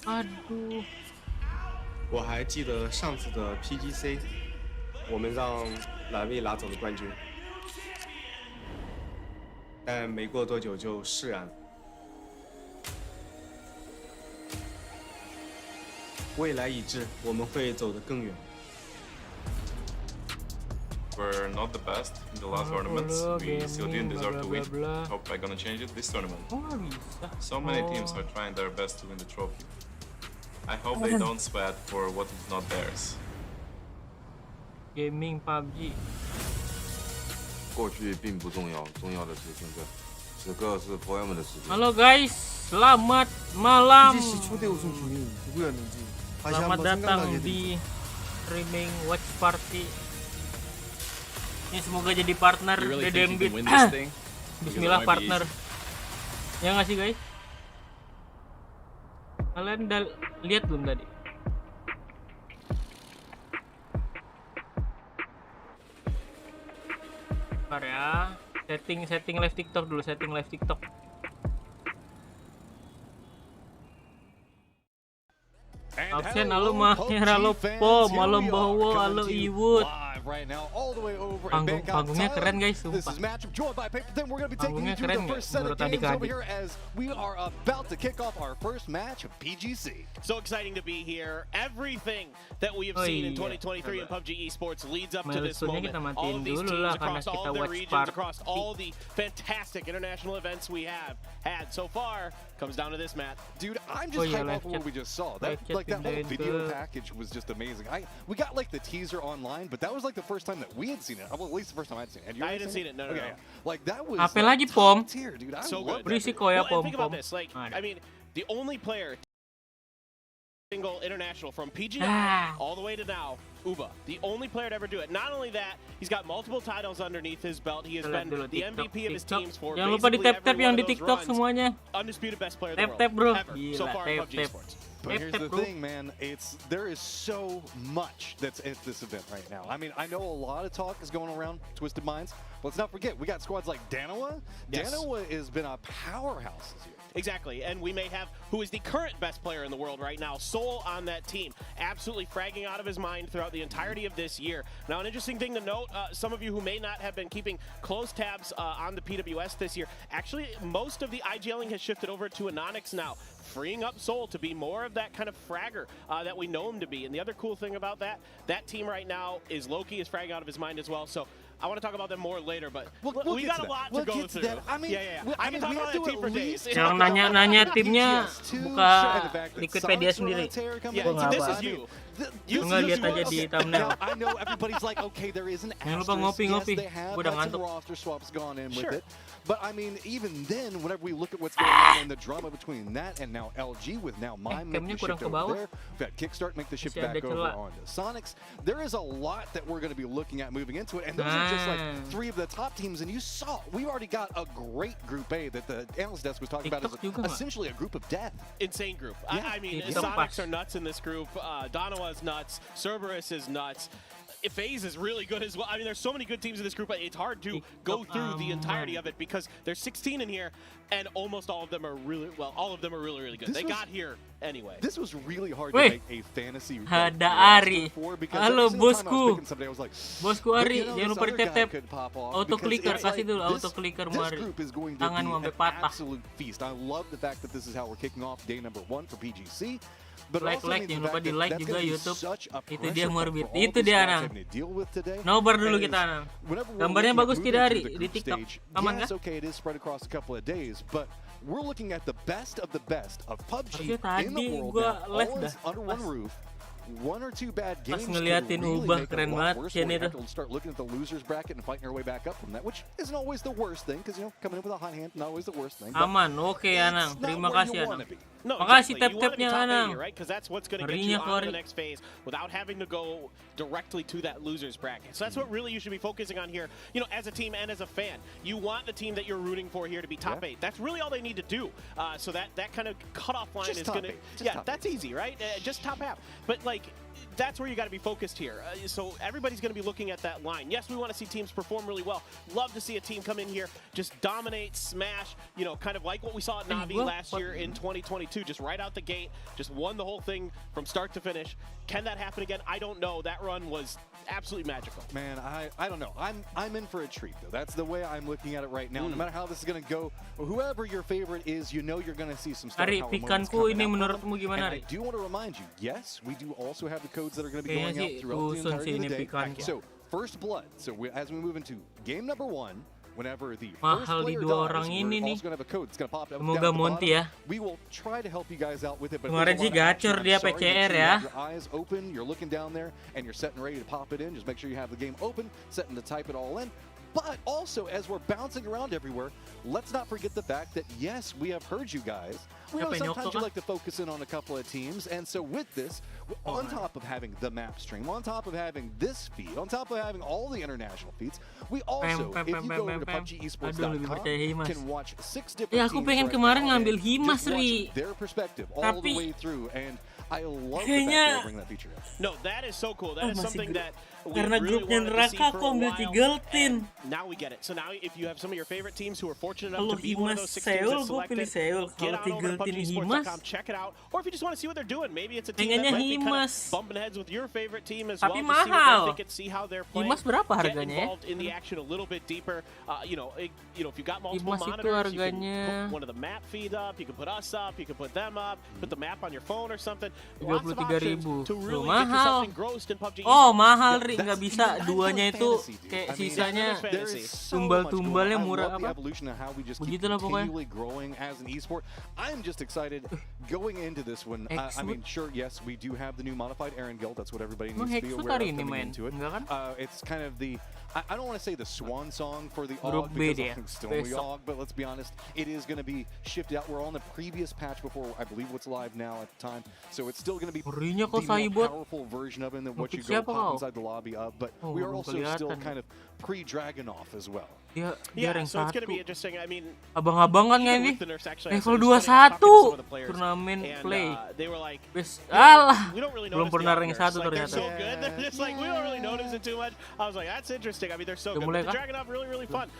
Aduh. 我还记得上次的 PGC， 我们让蓝卫拿走了冠军，但没过多久就释然。未来已至，我们会走得更远。We're not the best in the last tournaments. We still didn't deserve to win. Hope I'm gonna change it this tournament. So many teams are trying their best to win the trophy. I hope they don't sweat for what is not theirs. Gaming PUBG. 过去并不重要，重要的是现在，此刻是 4M 的时间。 Halo guys, selamat malam. PGC 초대 우승팀이 누구였는지 다시 Selamat 한번 datang 생각나게 di 해드립니다. streaming watch party. Ini semoga jadi partner You really think you DDMBit. can win this thing? Bismillah Because it might be partner. Ya nggak sih guys? Kalian udah lihat belum tadi? Bentar ya. Setting live TikTok dulu, setting live TikTok. Absen halo mahir, halo pom, halo bawa, halo iwut. Panggungnya keren guys, sumpah. Panggungnya keren nggak menurut adik-adik? We are about to kick off our first match of PGC. So exciting to be here. Everything that we have seen in 2023 in PUBG Esports leads up to this moment. All of these teams across all the regions, across all the fantastic international events we have had so far, comes down to this, Matt. Dude, I'm just hyped off what we just saw. That whole video package was just amazing. We got like the teaser online, but that was like the first time that we had seen it. Well, at least the first time I'd seen it. I hadn't seen it. No. Like that was Apa lagi pom? tier, dude. I So love good. Berisi kok ya Well, and think pom-pom. about this. Like, I mean, the only player single international from PGI all the way to now, Uba, the only player to ever do it. Not only that, he's got multiple titles underneath his belt. He has been the MVP of his teams for Jangan lupa di basically tap-tap every yang one di of those TikTok runs. semuanya. Undisputed best player in the world Tap-tap bro. ever so Gila, far in PUBG tap-tap. Esports. But here's the bro. thing, man. There is so much that's at this event right now. I mean, I know a lot of talk is going around Twisted Minds. But let's not forget, we got squads like Danoa. Yes. Danoa has been a powerhouse this year. Exactly, and we may have who is the current best player in the world right now, Soul, on that team, absolutely fragging out of his mind throughout the entirety of this year. Now, an interesting thing to note, some of you who may not have been keeping close tabs on the PWS this year, actually, most of the IGLing has shifted over to Anonix now, freeing up Soul to be more of that kind of fragger that we know him to be. And the other cool thing about that team right now is Loki is fragging out of his mind as well. So I want to talk about them more later, but we'll we get got to a lot that. to go through. I mean, I can talk about that team for days. Yang nanya timnya buka Wikipedia sendiri. Yeah, this is you. Nggak lihat aja di thumbnail. I know everybody's like, okay, there is an Jangan lupa asterisk. ngopi-ngopi. Yes, they have Gua udah had some ngantuk. roster swaps gone in with it. But I mean, even then, whenever we look at what's going on in the drama between that and now LG with now Mime making the camnya kurang shift ke over bawah. there, we've got Kickstart make the shift Masih ada back over celah. onto Sonics. There is a lot that we're going to be looking at moving into it, and those are just like three of the top teams. And you saw, we already got a great Group A that the analyst desk was talking about TikTok as juga nggak? essentially a group of death. Insane group. Yeah. I mean, TikTok Sonics pas. are nuts in this group. Donowa is nuts. Cerberus is nuts. FaZe is really good as well. I mean, there's so many good teams in this group, but it's hard to go through the entirety of it because there's 16 in here, and almost all of them are really, well, all of them are really, really good. They got here anyway. This was really hard Weh, to make a fantasy ada roster Ari. for because Halo, every single time I was bosku. picking somebody, I was like, Bosku but Ari, you know, jangan this lupa di other guy tap-tap. could pop off Auto because clicker, it's kasih like, dulu this- auto clicker This Mari. group is going to Tanganmu be sampai an patah. absolute feast. I love the fact that this is how we're kicking off day number 1 for PGC. But it Like, also like, means the jangan lupa fact di that like that's juga gonna be YouTube. such a Itu dia pressure point Morbid. for all Itu the dia, squads Anang. having to deal with today. Nobar dulu And kita, Anang. whenever we're Gambarnya looking at bagus moving tidak, through Ari? the Di group TikTok. stage, Aman yes, kan? okay, it is spread across a couple of days, but we're looking at the best of PUBG Harusnya in the tadi world gua now, live all dah. under one roof. One or two bad games could ngeliatin really Ubah, make it keren a lot banget worse. Chen We're itu. gonna have to start looking at the losers bracket and fighting our way back up from that, which isn't always the worst thing, because, you know, coming in with a hot hand, not always the worst thing. but Aman, oke it's Anang. not Terima where kasih you Anang. wanna be. No, Makasih exactly. You want to be tap-tapnya, top Anang. 80, right? Because that's what's going to get Ngerinya you on to Kori. the next phase without having to go directly to that losers bracket. So that's what really you should be focusing on here. You know, as a team and as a fan, you want the team that you're rooting for here to be top 8. That's really all they need to do. So that kind of cutoff line Just is top going to, 8. Just yeah, top that's easy, right? Just top half. But like, that's where you got to be focused here. So everybody's going to be looking at that line. Yes, we want to see teams perform really well. Love to see a team come in here, just dominate, smash, you know, kind of like what we saw at Navi last year in 2022, just right out the gate, just won the whole thing from start to finish. Can that happen again? I don't know. That run was absolutely magical. Man, I don't know. I'm in for a treat, though. That's the way I'm looking at it right now. No matter how this is going to go, whoever your favorite is, you know you're going to see some star Ari, power moments pikanku coming ini out. menurutmu gimana, And I Ari? do want to remind you, yes, we do also have the codes that are going to be Kayaknya going out sih throughout the Usun entirety sih of ini the day. pikanku. So, first blood. So, as we move into game number 1, whenever the first Mahal di player dua dies, orang we're ini nih. also going to have a code. It's going to pop up Semoga down at the Monty bottom. ya. We will try to help you guys out with it. But Kemarin there's a sih lot of action. gacor I'm dia sorry, make PCR sure you ya. have your eyes open, you're looking down there, and you're set and ready to pop it in. Just make sure you have the game open, setting to type it all in. But also, as we're bouncing around everywhere, let's not forget the fact that, yes, we have heard you guys. We know Apa ini, sometimes Okto you kah? like to focus in on a couple of teams. And so with this, on top of having the map stream, on top of having this feed, on top of having all the international feeds, we also, if you go over to Aduh, lebih PUBGesports.com, percaya Himas. can watch 6 different Ya, teams aku pengen right kemarin now ngambil and Himas, just watch Ri. their perspective all Tapi- the way through. And I love the fact Kayaknya- that they're bringing that feature in. No, that is so cool. That is masih something that we karena really grupnya wanted to see neraka for aku a ambil while, 3 tin. and now we get it. So now if you have some of your favorite teams who are fortunate enough Kalau to be one of Himas those 6 teams Seoul, that's gue pilih selected, Seoul. get Kalau on over to 3 tin PUBGesports.com, Himas, check it out. Or if you just want to see what they're doing, maybe it's a team pengennya that might be kind Himas. of bumping heads with your favorite team as Tapi well. To see what mahal. they're thinking, see how they're playing. Himas berapa Get harganya ya? involved in the action a little bit deeper. You know, if you've got multiple Himas itu monitors, you can harganya put one of the map feed up, you can put us up, you can put them up, put the map on your phone or something. Lots of options 33.000. to really Tuh, get yourself mahal. engrossed in PUBG. Oh, esports. mahal, Yeah, Ri. that's Nggak bisa. even- Duanya that's itu fantasy, dude. kayak I mean, sisanya that's There fantasy. is so tumbal-tumbalnya much going on. murah I love the apa? evolution of how we just keep Begitulah pokoknya. continually growing as an esport. I'm just excited going into this one. I mean, sure, yes, we do have the new modified Aaron Guild. That's what everybody Emang needs to be Hexfoot aware hari of ini coming main? into it. Enggak kan? It's kind of the, I don't want to say the swan song for the Grup AUG B because dia, I'm still in the besok. AUG, but let's be honest, it is going to be shifted out. We're on the previous patch before, I believe what's live now at the time. So it's still going to be Ngerinya the kok more Saibot. powerful version of it than what you Untuk go siapa pop kau? inside the lobby of. But Oh, we are belum also still kelihatan. kind of pre-Dragon off as well. Dia Yeah, rank so it's going to 1. be interesting. I mean, Abang-abang kan nggak even ini? with the nerfs, actually, Level I was talking to 21 some of the players, turnamen and, play. they were like, Bes, alah. we don't really Belum notice pernah the rank nerfs. 1 Like, they're ternyata. so good. They're just like, we don't really notice it too much. I was like, that's interesting. I mean, they're so Udah good. mulai But the kah? Dragon Off really, really fun.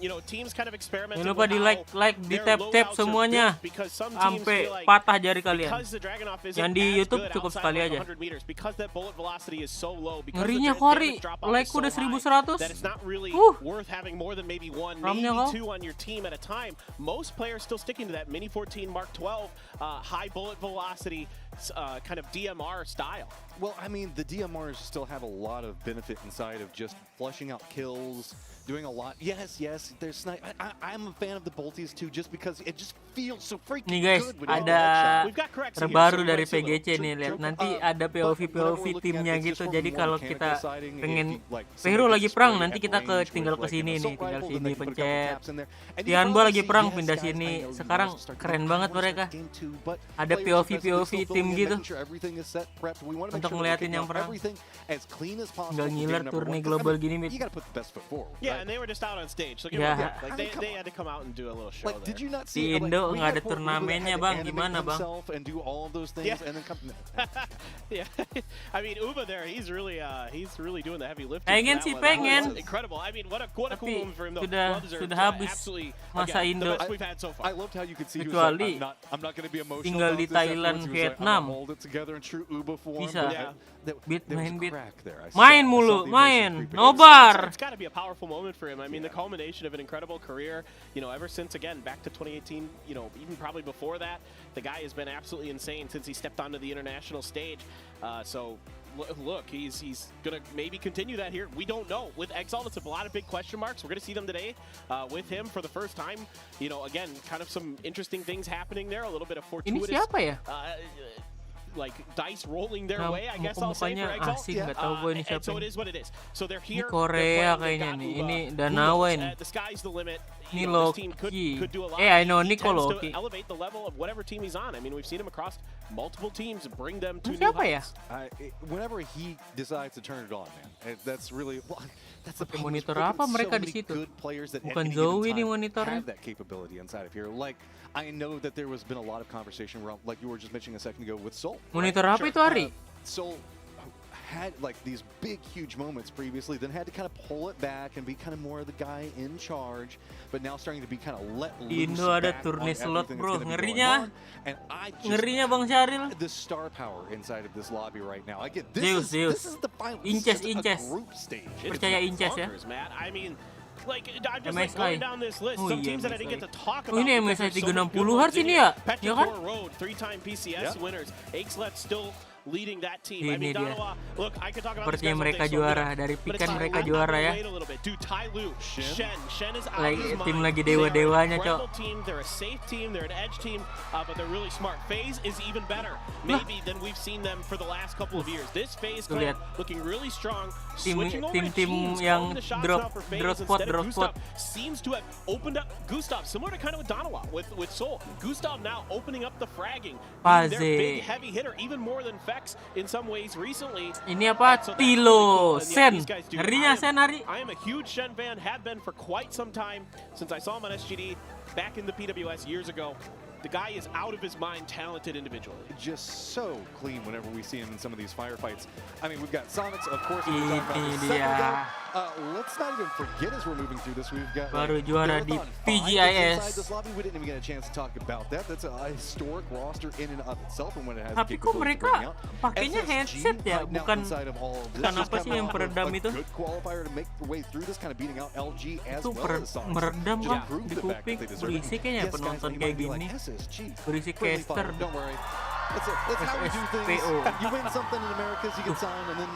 You know, teams kind of experimenting Jangan lupa with di how di their tap-tap loadouts are semuanya. built, because some teams Sampai feel like patah jari kalian. because the Dragon Off isn't Yang di as YouTube good cukup outside sekali of, like, aja. 100 meters, because that bullet velocity is so low, because Ngerinya the kok, Ri. damage drop-off is Like-ku so udah high, 1100. that it's not really worth having more than maybe one, RAM-nya maybe kau? two on your team at a time. Most players still sticking to that Mini 14 Mark 12 high bullet velocity kind of DMR style. Well, I mean, the DMRs still have a lot of benefit inside of just flushing out kills, doing a lot. Yes, there's snipe. I'm a fan of the bolties too, just because it just feels so freaking Nih guys, good when you ada We've got correction here, terbaru so we dari might see a little PGC nih, lihat True. nanti ada POV But whenever we're looking timnya at it, it's gitu. just Jadi from kalau more kita mechanical siding, pengen if you, like, hero somebody lagi just perang, spray nanti at kita range ke where tinggal it's ke like an sini nih, assault tinggal rifle, sini then they put a couple pencet. taps in there. And you Tianbo finally lagi see, perang yes, pindah guys, I sini. know you Sekarang guys start keren getting banget more mereka. game too, but Ada players are POV still filling tim in, gitu. making sure everything is set, prepped. We want to make Untuk sure we're ngeliatin kicking yang off perang. everything as clean as possible. Nggak for ngiler game number turni 1. global gini, Mit. You got to put the best foot forward. Yeah, right? and they were just out on stage. So give Yeah. them a break. Like, I mean, they had to come out and do a little show Like, there. did you not Di see? Indo we nggak had ada poor Uber that turnamennya, had to Bang. animate Gimana, Bang? himself and do all of those things, Yeah. and then come. Yeah, I mean Uba there, he's really doing the heavy lifting. Pengen for that sih, one. That pengen. was incredible. I mean, what a cool Tapi moment for him though. sudah- Well deserved. sudah habis Absolutely, masa again, Indo. the best we've had so far. I loved how you could see he was Kecuali like, I'm not going to be emotional tinggal about di this afterwards. Thailand, He was like, Vietnam. I'm gonna hold it together in true Uba form. Bisa. But Yeah. Beat, there was main a beat. crack there. I Main saw mulu, the emotion main. creeping in. Nobar. It's got to be a powerful moment for him. I mean, the culmination of an incredible career, you know, ever since, again, back to 2018, you know, even probably before that, the guy has been absolutely insane since he stepped onto the international stage. So, look, he's going to maybe continue that here. We don't know. With Exalt, it's a lot of big question marks. We're going to see them today with him for the first time. You know, again, kind of some interesting things happening there, a little bit of Ini fortuitous... siapa ya? Like dice rolling their Nah, way, I guess I'll say, for muka-mukanya Exalt. asing, nggak tahu gue ini And siapa so it ini. is what it is. So they're Ini here. Korea they're playing, kayaknya they nih. got Ini Uba. Danawa Who ini. knows? The sky's the limit. Ini You know, this team Loki. could do a lot. I know, He Nico tends Loki. to elevate the level of whatever team he's on. I mean, we've seen him across multiple teams, bring them to Ini new siapa ya? heights. Whenever he decides to turn it on, man, that's really that's the Pakai problem. monitor There's apa so mereka many di situ? good players that Bukan at any given Zoe nih time monitornya. have that capability inside of here. Like I know that there was been a lot of conversation around, like you were just mentioning a second ago with Soul. Monitor right? apa itu, Ari? Soul. had like these big, huge moments previously, then had to kind of pull it back and be kind of more of the guy in charge, but now starting to be kind of let loose. Indo ada back turne on slot, everything bro. that's gonna be Ngerinya. going on. And I just, Ngerinya Bang Syaril. the star power inside of this lobby right now. Again, Zeus. this is the final. Inches, this is inches. a group stage. Percaya Inces ya. Bonkers, Matt. I mean, like, I'm just like MSI. going down this list. Oh, Some iya, teams that I didn't get to talk Oh, about. ini because MSI there's so many 360 good ones sini in ya? here. Ya kan? Petrichor Road, 3-time PCS winners. Axlet still leading that team. I Ini mean, dia. Danawa, look, I could talk about Sepertinya this mereka guys all day, so juara. good. Dari But pikan it's mereka time juara to ya. wait a little bit. Dude, Ty Lu, Shen is out Lagi- of his tim mind. lagi They are an dewa-dewanya, incredible Cok. team. They're a safe team. They're an edge team, but they're really smart. FaZe is even better, maybe than we've seen them for the last couple of years. This FaZe Tuh, clan lihat. looking really strong. Tim- Switching over to tim-tim Jeans, yang calling the shots drop- now for FaZe drop spot, instead of drop Gustav. spot. Seems to have opened up Gustav, similar to kind of with Danawa with Soul. Gustav now opening up the fragging. Being their Paze. big heavy hitter, even more than Fex in some ways recently. Ini apa? So that's Tilo, really cool. And yeah, Sen. these guys do. Ngerinya Sen hari. I am a huge Shen fan, have been for quite some time since I saw him on SGD back in the PWS years ago. The guy is out of his mind talented individually. Just so clean whenever we see him in some of these firefights. I mean, we've got Sonics, of course. We were talking about Ini this a second dia. ago. Let's not even forget as we're moving through this, we've got Baru like, juara di Marathon 5 PGIS. that's inside this lobby. We didn't even get a chance to talk about that. That's a historic roster in and of itself, and when it has Tapi kok mereka pakainya headset ya, bukan kenapa sih yang peredam itu? Good qualifier to make their way through this, kind of beating out LG as Itu well as Sonics. meredam Just lah prove di the fact kuping. that they deserve it. Berisik kayaknya Yes, guys, penonton you kayak might be like, gini. SSG. Berisik Friendly caster. fire, don't worry. That's how we do things. SSPO. You win something in Americas, you get signed, and then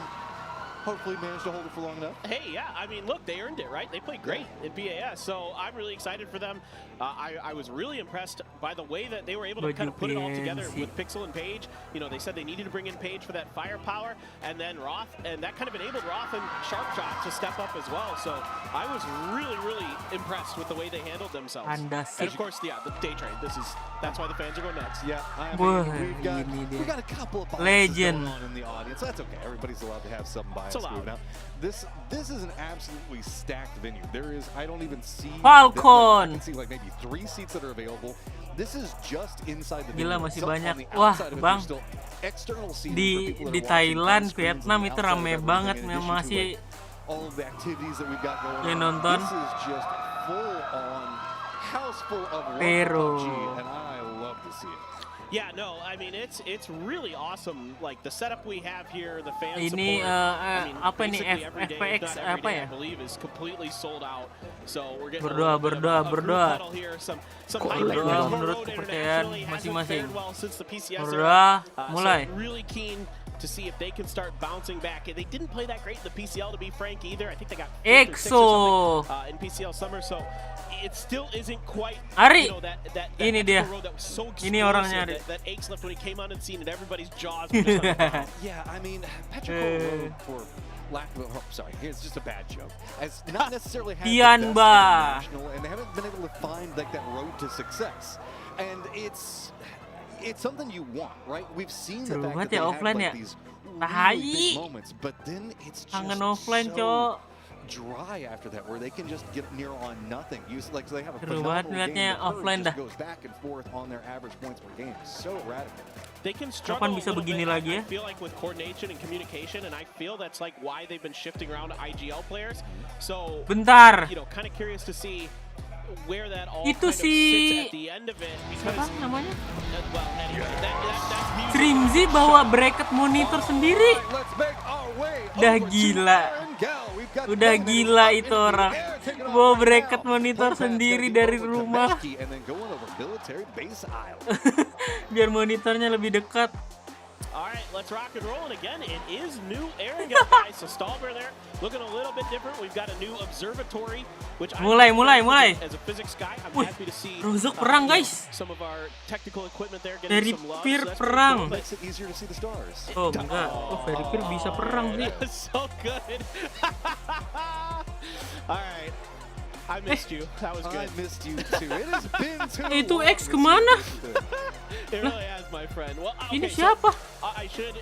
hopefully manage to hold it for long enough. Hey, yeah, I mean, look, they earned it, right? They played great in BAS, so I'm really excited for them. I was really impressed by the way that they were able to kind of put it all together with Pixel and Paige. You know, they said they needed to bring in Paige for that firepower, and then Roth, and that kind of enabled Roth and Sharpshot to step up as well. So I was really, really impressed with the way they handled themselves. Anda And sih. of course, yeah, the day trade. That's why the fans are going nuts. Yeah, I Wah, mean, ini dia. we got a couple of biases Legend. going on in the audience. That's okay. Everybody's allowed to have some bias. It's allowed. Now, this is an absolutely stacked venue. There is, I don't even see Falcon. I can see like maybe 3 seats that are available. This is just inside the Gila, venue masih itself. banyak. On the Wah, outside of it, Bang. there's still external seating Di for people that di are watching Thailand, on screens Vietnam on the itu outside of rame everything, banget, in memang addition to, masih like, all of the activities that we've got going yang on. nonton. This is just full on house full of love Pero. for PUBG, and I love to see it. Yeah, no, I mean it's really awesome. Like the setup we have here, the fan Ini, support. I mean, apa nih, basically every day, if FPX not every apa day, ya? I believe is completely sold out. So we're getting Berdoa, a little bit berdoa, of a group berdoa. huddle here. Some Kok hype here. berdoa Retro menurut Road kepercayaan internationally hasn't masing-masing? fared well since the PCS Berdoa, era. mulai. So really keen to see if they can start bouncing back. They didn't play that great in the PCL, to be frank, either. I think they got 5th or 6th EXO. or something, in PCL summer. So it still isn't quite, Ari, you know, that ini dia. Retro Road that was so Ini orangnya, Ari. that Aches left when he came on and seen it. Everybody's jaws were just on the ground. Yeah, I mean, Petrichor Road, for lack of a, sorry, it's just a bad joke. As not necessarily had the best Tianba. international, and they haven't been able to find like that road to success. And it's something you want, right? We've seen the Seru fact banget that they ya have offline like ya. these Tai. really big moments, but then it's just Kangen offline, so Cok. dry after that, where they can just get near on nothing. Like they have a Seru phenomenal banget liatnya game, but offline just dah. goes back and forth on their average points per game. So radical. They can struggle Kapan a bisa little begini bit, lagi ya? I feel like with coordination and communication, and I feel that's like why they've been shifting around to IGL players. So, Bentar. you know, kind of curious to see where that all Itu kind of si- sits at the end of it. Siapa Because, namanya? well, anyway, that's music. Trimzy bawa bracket monitor sendiri. Let's make our way Udah over to gila. Erangel. We've got Udah Dominator gila up itu in the orang. air, taking on Bawa Erangel. bracket monitor Pullback's sendiri gonna be dari over to rumah. Meshki and then going over military base island. Biar monitornya lebih dekat. All right, let's rock and roll. And again, it is new Erangel, guys. So Stallbear there, looking a little bit different. We've got a new observatory, which Mulai. as a physics guy, I'm Wih, happy to see Rozok perang, you know, guys. some of our technical equipment there Very getting some love. peer So that's pretty perang. cool, but Makes it easier to see the stars. Oh enggak, oh Veripir bisa perang sih. That's so good. All right. I missed you. That was I good. missed you too. It has been too Itu long X since kemana? we've been It really has, my friend. Well, okay, Ini so, siapa? I should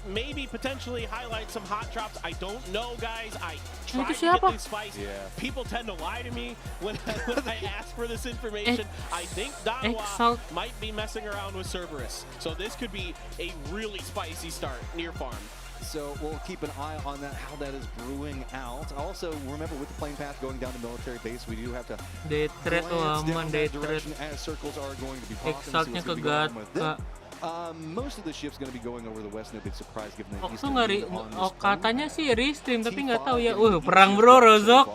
maybe potentially highlight some hot drops. I don't know, guys. I Itu try to siapa? get these spice. Yeah. People tend to lie to me when I ask for this information. I think Danawa Exalt. might be messing around with Cerberus. So this could be a really spicy start near farm. So we'll keep an eye on that, how that is brewing out. Also, remember with the plane path going down to military base, we do have to Day trade glance aman, down day that trade. direction as circles are going to be popping. See Exaltnya what's ke going to be going on with them. Gatka. Most of the ships going to be going over the west. No big surprise given the Okso eastern nggak lead on this plane. katanya sih restream tapi nggak tahu ya. T5 Perang bro Rozok.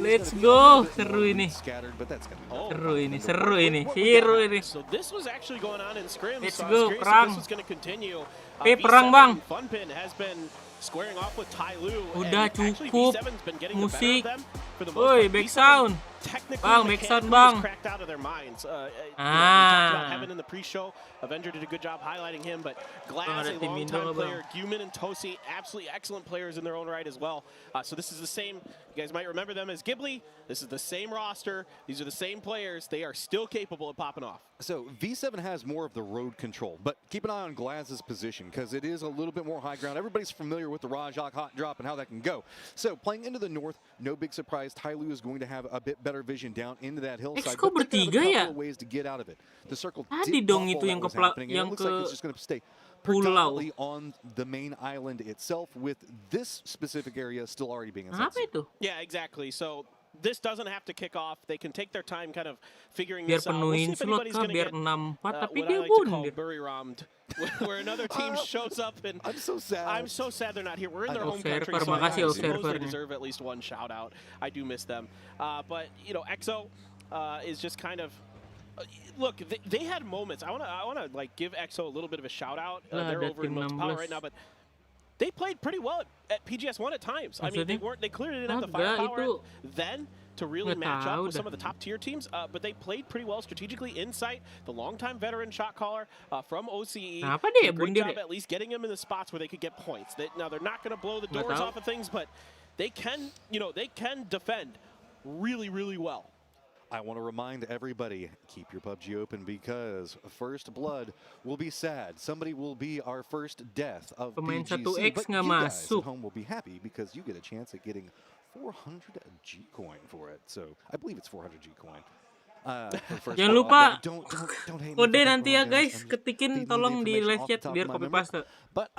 Let's go. Seru ini. Scattered, but that's gonna be Seru ini, seru ini, seru ini. So this was actually going on in scrims. Let's so I go, was curious if perang. this was going to continue. Perang, Bang. Funpin has been squaring off with Tai Lu. Udah and actually cukup. V7's been getting the better Musik. of them for the most Woi, part. back V7 sound. technically, Bang, back sound, mechanically Bang. is cracked out of their minds. You know, we talked about Ah. Heaven in the pre-show. Avenger did a good job highlighting him, but Glass, ada a tim Indo long-time nggak, player, Guman and Tosi, absolutely excellent players in their own right as well. So this is the same, you guys might remember them as Ghibli. This is the same roster. These are the same players. They are still capable of popping off. So V7 has more of the road control, but keep an eye on Glaz's position because it is a little bit more high ground. Everybody's familiar with the Rajak hot drop and how that can go. So playing into the north, no big surprise. Tai Lu is going to have a bit better vision down into that hillside. Kok but they're gonna have a bertiga ya? couple of ways to get out of it. The circle Tadi did dong pop itu while yang that was ke pla- happening, and yang it looks ke like it's just going to stay pulau. predominantly on the main island itself, with this specific area still already being Apa assessed. itu? Yeah, exactly. So this doesn't have to kick off. They can take their time kind of figuring Biar this out. We'll see penuhin if slot anybody's kah? going to Biar get 6-4 tapi what I dia like to call bundir. Bury-rammed, where another team shows up and I'm so sad. I'm so sad they're not here. We're in their home Observer, country, so I makasih suppose they observernya. deserve at least one shout out. I do miss them. But you know, EXO is just kind of look. They had moments. I wanna like give EXO a little bit of a shout out. Lah, They're ada over in tim Most Power 16. right now, but they played pretty well at PGS1 at times. I mean, Maksudnya? they clearly didn't have the Agak firepower itu then to really nggak match up tahu with some dah. of the top tier teams, but they played pretty well strategically. Insight, the longtime veteran shot caller from OCE, Kenapa did dia a great bundir job ya? at least getting them in the spots where they could get points. Now they're not going to blow the Nggak doors tahu. off of things, but they can, you know, they can defend really, really well. I want to remind everybody, keep your PUBG open because first blood will be sad. Somebody will be our first death of Pemain PGC. 1X But nggak you guys masuk. at home will be happy because you get a chance at getting 400 G coin for it. So I believe it's 400 G coin. For first Jangan blood. lupa Don't hate me kode for that nanti ya one, guys, I'm ketikin feeding the tolong di information live off the chat top biar of my copy memory. paste. But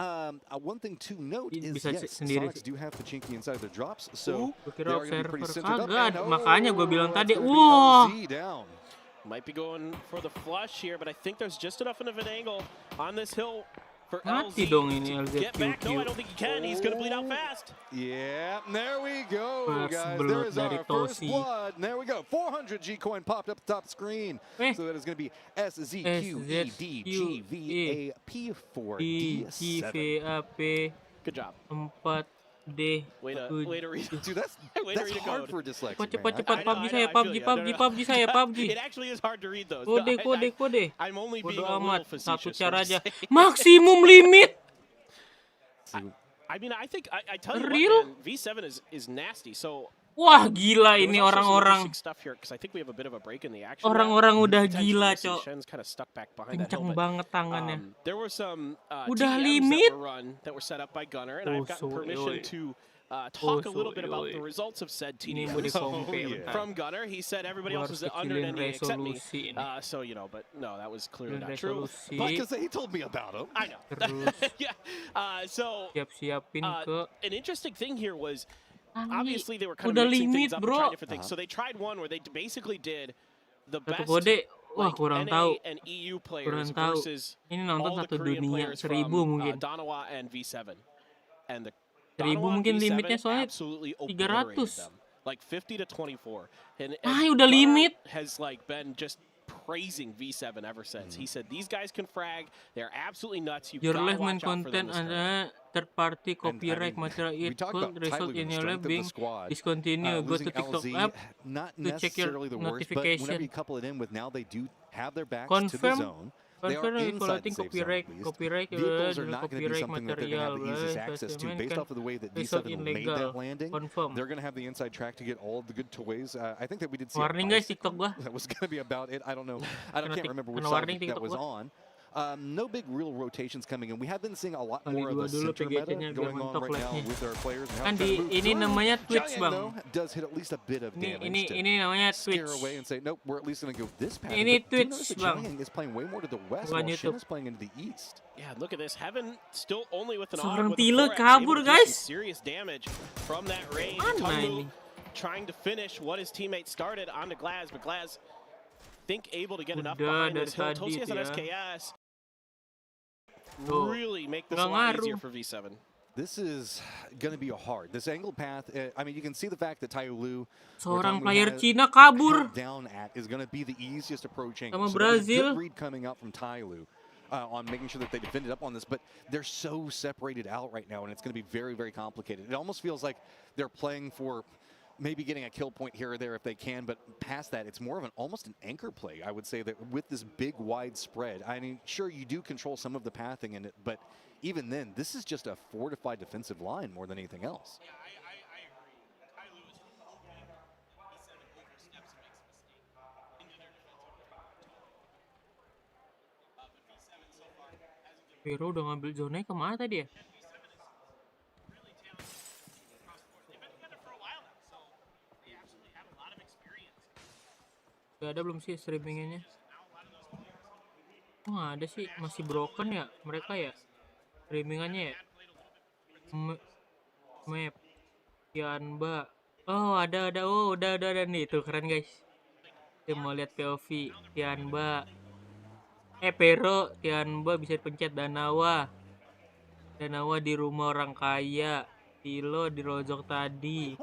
one thing to note is Bisa yes, sendiri Sonics sih. do have Pachinki inside their drops, so Gua they kira are going to be pretty observer. centered up. Kagak, And, makanya gua bilang that's tadi, gonna be wah. LZ down. Might be going for the flush here, but I think there's just enough of an angle on this hill for Mati LZ dong ini to LZ get back. No, I QQ. don't think he can. He's going to bleed out fast. Yeah, there we go, First guys. blood There is dari our first Tosi. blood. And there we go. 400 G coin popped up the top screen. So that is going to be SZQEDVAP4D7. DVAP Good job. 4D Way to read. Dude, that's Way to read a hard code. for dyslexic, Cepat man. cepat PUBG saya, PUBG saya, PUBG. It actually is hard to read those. Kode kode. I'm only being Bodo a amat, little satu facetious. cara when I aja. say- Maksimum limit. I mean, I think I tell you Real? what, man, V7 is nasty. So Wah gila there was ini also some orang-orang. interesting stuff here because I think we have a bit of a break in the action. now. Orang-orang udah Potentially gila, we'll see Cok. Shen's kind of stuck back behind that hill, Kencang but, banget tangannya. there were some Udah TMs limit. that were run that were set up by Gunner, and Oh, I've gotten so permission yoi. to talk a Oh, little so bit about yoi. the results of said Ini TDMs. mau di-compare yeah. bentar. From Gunner, he said everybody Gua else harus was under kecilin an NDA except me. resolusi ini. So you know, but no, that was clearly Kecilin not true. resolusi. Because he told me about him. I know. Terus Yeah. So siap-siapin ke an interesting thing here was Ani, obviously they were kind udah of mixing limit, things up and bro. trying different things. So they tried one where they basically did the Satu best kode. Wah like, kurang NA tahu. and EU Kurang players tahu. versus Ini nonton all the satu Korean dunia players 1000 from mungkin. Danawa and V7. And the 1000 Danawa and mungkin V7 limitnya soalnya absolutely 300. obliterated them. Like 50 to 24. And Udah Gunnar limit. has like been just praising V7 ever since. He said these guys can frag. They're absolutely nuts. You've Your got to live main watch out for them content this tournament. ada third party And, I copyright mean, material we it talked could about result Tyloo, in the your strength live of the being squad. discontinue. Go to Losing TikTok LZ, app not to check your necessarily the worst, but whenever notification. you couple it in with now they do have their backs to the Confirm. zone. They are Confirm inside the evaluating safe zone copyright, at least. copyright, Vehicles are not going to be copyright something that they're going to have the material, easiest access to. Based off of the way that result D7 in made legal. that landing, Confirm. they're going to have the inside track to get all of the good toys. I think that we did see Warning a guys bicycle. TikTok gua. That was going to be about it. I don't know. I Kena can't remember which kena side warning that TikTok was gua. on. No big real rotations coming in. We have been seeing a lot Kali more of dua a dulu center meta PGC-nya biar going on mentok right now lagnya. with our players. And how Kan they're trying to di move ini through. namanya Twitch, Xiaoyang, Bang. though, does hit at least a bit of damage to Ini namanya scare Twitch. away and say, nope, we're at least going to go this path. Ini But do you Twitch, notice that Bang. Xiaoyang is playing way more to the west Bukan while Shin YouTube. is playing into the east. Yeah, look at this. Heaven still only with an Seorang AUG with a Tilo 4x, kabur, able to do guys. some serious damage from that range. Mana Tunggu ini? trying to finish what his teammate started onto Glaz, but Glaz think able to get enough Udah behind dari this hill. tadi Tosias tuh and ya. SKS Tuh. really make this a Nggak lot ngaruh. easier for V7. This is going to be a hard. This angled path, I mean, you can see the fact that Taiyu Lu, Seorang player Cina kabur. down at is going to be the easiest approach angle. Sama So that was a Brazil. good read coming out from Taiyu on making sure that they defended up on this, but they're so separated out right now, and it's going to be very, very complicated. It almost feels like they're playing for maybe getting a kill point here or there if they can, but past that, it's more of almost an anchor play, I would say, that with this big, wide spread. I mean, sure, you do control some of the pathing in it, but even then, this is just a fortified defensive line more than anything else. Yeah, I agree. Tyloo is hoping V7 oversteps and makes a mistake into their defensive. But V7 so far hasn't been Vero udah ngambil zonanya kemana tadi ya? really talented across the board. They've been together for a while now, so they absolutely have a lot of experience. Gak ada belum sih streamingannya? Oh ada sih, masih broken ya mereka ya? Streamingannya ya? Map Yanba. Oh ada, oh udah nih, tuh keren guys. Kita mau lihat POV Yanba. Pero Yanba bisa dipencet. Danawa di rumah orang kaya. Tilo di rojok tadi.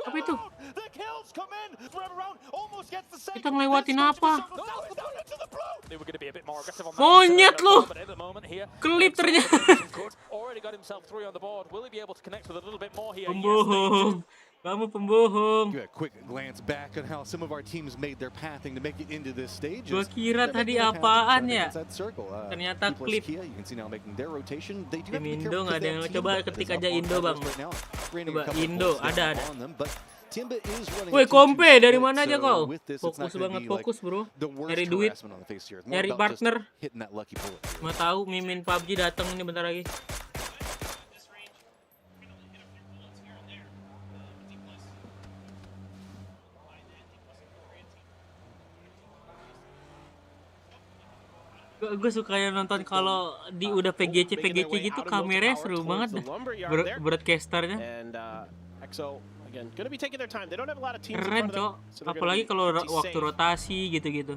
Apa itu? Kita ngelewatin apa? Monyet lu! Kelip ternyata. Pembohong. Kamu pembohong. Good, quick glance back at how some of our teams made their pathing to make it into this stage. Gua kira tadi apaan ya? Ternyata klip. You can see now making their rotation. They do Tim have to be Indo careful nggak ada yang because coba that ketik team aja is Indo up on bang. right now. Raining a Coba couple of Indo bullets ada. down on them, but Timba is running Woi a 2-2 kompe dari split, mana aja so kau? with this, it's not Fokus gonna banget, be like fokus bro. the worst Nyari duit, harassment on the face here. It's more nyari about just partner. hitting that lucky bullet. Mau tahu mimin PUBG datang ini bentar lagi. Gue suka ya nonton kalau di udah PGC gitu, kameranya seru banget dah. Broadcasternya And EXO again gonna be taking their time. They don't have a lot of teams in keren front of them, cok. so they're Apalagi gonna kalau be pretty waktu safe. rotasi gitu.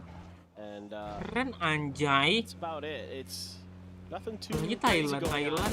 And Keren anjay. that's about it. It's nothing too Apalagi crazy Thailand, going on.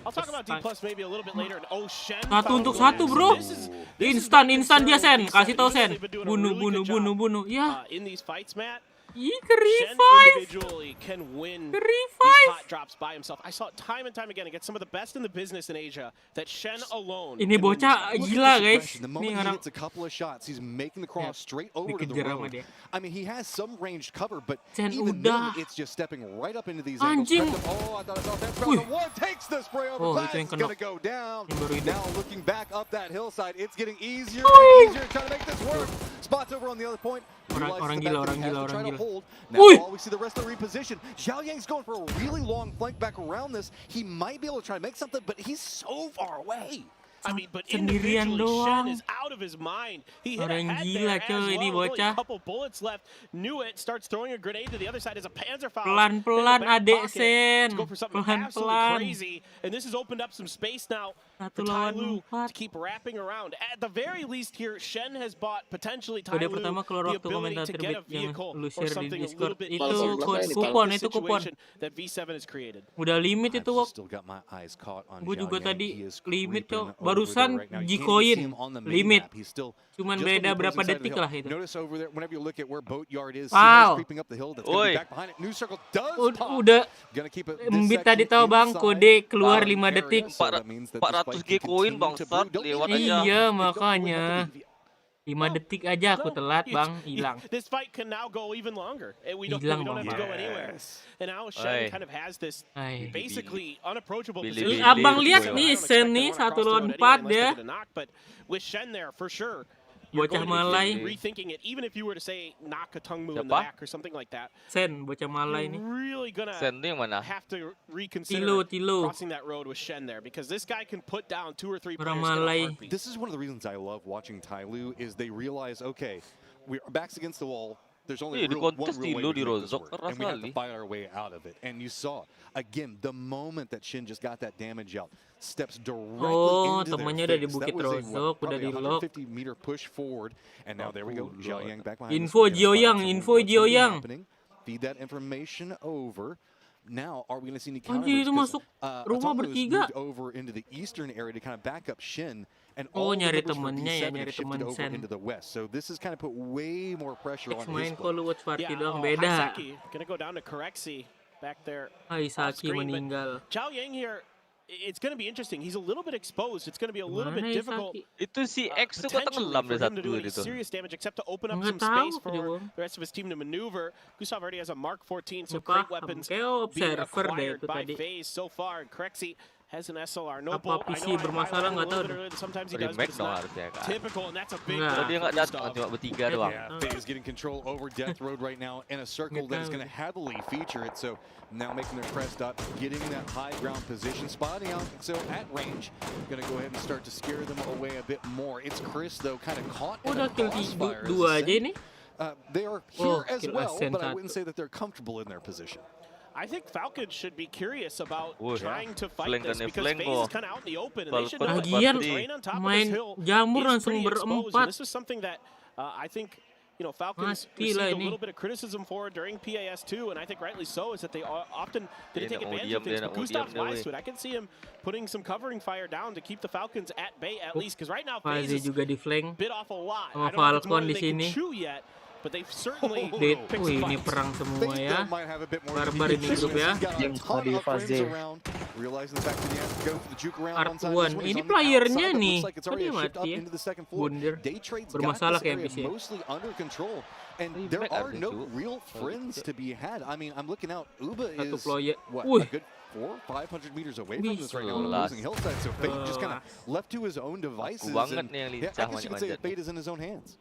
I'll talk about D+ maybe a little bit later. Oh, Shen Satu found untuk the satu win. bro. So this is Instan dia Sen. V7. Kasih tau Even though Sen. they've been doing a really good job, Bunuh. Ya. in these fights, Matt. Ih, Shen ke-revive. individually can win Revive. these hot drops by himself. I saw it time and time again against some of the best in the business in Asia that Shen alone. Ini can win these bocah fights. Look at gila this guys. aggression. The Ini moment he orang hits a couple of shots, he's making the cross straight over to the dikejar sama road. dia. I mean, he has some ranged cover, but Sen even udah. then, it's just stepping right up into these Anjing. angles. Oh, I thought I saw that. Wih. One takes the spray over. Oh, Glass itu yang is kena. gonna go down. Yang baru itu. Now looking back up that hillside, it's getting easier Woo. and easier trying to make this work. Spots over on the other point. Orang Realizes the gila, back that he has to orang try to gila. hold. Now Wih. while we see the rest of the reposition, Xiaoyang's going for a really long flank back around this. He might be able to try to make something, but he's so far away. I mean, but Sendirian individually, doang. Shen is out of his mind. He hit Orang ahead gila, there coy, as ini well. Only bocah. a couple bullets left. Knew it. Starts throwing a grenade to the other side as a Panzerfaust. Pelan-pelan, in the back adek pocket Sen. to go for something Pelan-pelan. absolutely crazy. And this has opened up some space now Satu for lawan Tyloo empat. to keep wrapping around. At the very least here, Shen has bought potentially Kode Tyloo pertama keluar the waktu ability komentator to get a yang vehicle lu or share di something a Discord. little bit Itu easier to kupon, escape itu the kupon. situation that V7 has created. Udah limit itu I've Wok. still got my eyes caught on Gue juga Xiaoyang. tadi He is limit creeping cok. over Barusan there right now. You can't even see G-Coin him on the limit. minimap. He's still Cuman just on the beda berapa opposing side of the detik hill. lah itu. Notice over there, whenever you look at where Boat Yard is, Wow. Simo's creeping up the hill. That's going to be back behind it. New circle does pop. Udah Gonna keep it this Mbit tadi section tahu bang, inside kode keluar the 5 area, detik. so that means that this 400 fight can G-Coin, continue to bangsat, brew. Don't lewat leave it aja. Iya Don't really makanya have to leave. 5 detik aja aku telat bang, hilang. This fight can now go even longer. We don't Hilang, have to Bang. go anywhere. And now Shen Ay. kind of has this Ay. basically unapproachable Bili, position. bili, Abang bili. lihat I nih Sen nih 1 lawan 4 dia. With Shen there for sure. you're Bocah going to Malay. be rethinking it. Even if you were to say knock a Tungmu in the Siapa? back or something like that, Sen, bocah Malay you're nih. really gonna Sen tuh yang mana? have to reconsider Tilo. crossing that road with Shen there, because this guy can put down 2 or 3 Orang players in a Malay. heartbeat. This is one of the reasons I love watching Tyloo is they realize, okay, we're backs against the wall. There's only Di one kontes real way Tilo to make this dirozok work, keras and we have to kali. fight our way out of it. And you saw, again, the moment that Shin just got that damage out, steps directly Oh, into temannya their udah di face. That Bukit was a, Rozok, udah probably di lock. 150-meter push forward, and now there we go. Zhao Yang back behind. Info this. Jiaoyang, So info what's gonna be Jiaoyang. happening? Feed that information over. Now, are we going to see any Anjir, counters? itu masuk rumah Otomo's bertiga. moved over into the eastern area to kind of back up Shin. And Oh, all the nyari numbers for temennya ya, V7 nyari have shifted temen over Sen. into the west. So this has kind of put way more pressure on his Main play. kalau watch party Yeah, doang beda. Haisaki gonna go down to Corexi back there. Haisaki Off-screen, but meninggal. Zhao Yang here, it's going to be interesting. He's a little bit exposed. It's going to be a little Mana bit difficult. Haisaki? Itu si X tuh kok Potentially tenggelam for dari him to satu do any itu. serious damage, except to open up Nggak some space tahu, for Dewa. the rest of his team to maneuver. Gustav already has a Mark 14, so Nggak great paham. weapons Kayak being observer deh acquired itu by tadi. FaZe so far. Corexi has an SLR. No Apa bolt. PC bermasalah nggak tahu. Sometimes he does, but Remake it's dong not harusnya kan. typical, and that's a big Nggak. Kalau dia block nggak for datang Gustav. cuma bertiga doang. Yeah, FaZe is getting control over Death Road right now in a circle that is going to heavily feature it. So now making their press stop, getting that high ground position, spotting out. So at range, going to go ahead and start to scare them away a bit more. It's Chris, though, kind of caught in Udah a kill crossfire. as dua a aja Sen. nih. They are Oh, here as kill well, Sen but I satu. wouldn't say that they're comfortable in their position. I think Falcons should be curious about Wah, trying to fight flank this, dan because flank FaZe kok. is kind of out in the open, and Kalau they should know Lagian the terrain on top of main this hill jamur is langsung pretty exposed. And berempat. this is something that I think, you know, Falcons Mati received lah a ini. little bit of criticism for during PAS2, and I think rightly so, is that they often didn't Dia take nak mau advantage diam, of things. dia nak But mau Gustav's diam dia, wise weh. to it. I can see him putting some covering fire down to keep the Falcons at bay at least, because right now FaZe Faze is juga di flank. bit off a lot. Sama I don't know if it's more Falcon than di they can sini. chew yet, but they've certainly Wih, picked some ini fights. perang semua FaZe ya. though might have a bit more Barbar ini grup ya. He's got a Yang ton tadi of friends Faze. around, realizing the fact that he has to go for the juke around Art on side. one. This one, he's Ini on the playernya outside, but nih. looks like it's Kok already dia a shift up mati ya? into the second floor. Bunder. Daytrade's got Bermasalah this kayak area NPC ya. mostly under control, and Tapi there back are ada, no cu. real friends to be had. I mean, I'm looking out. Uba Satu is player. what, Wih. a good 500 meters away from this right now, on Jelas. the opposing hillside. So Fate just kind of left to his own devices. banget And, nih yang yeah, lincah I guess you could say manjat-manjat Fate is in his own hands.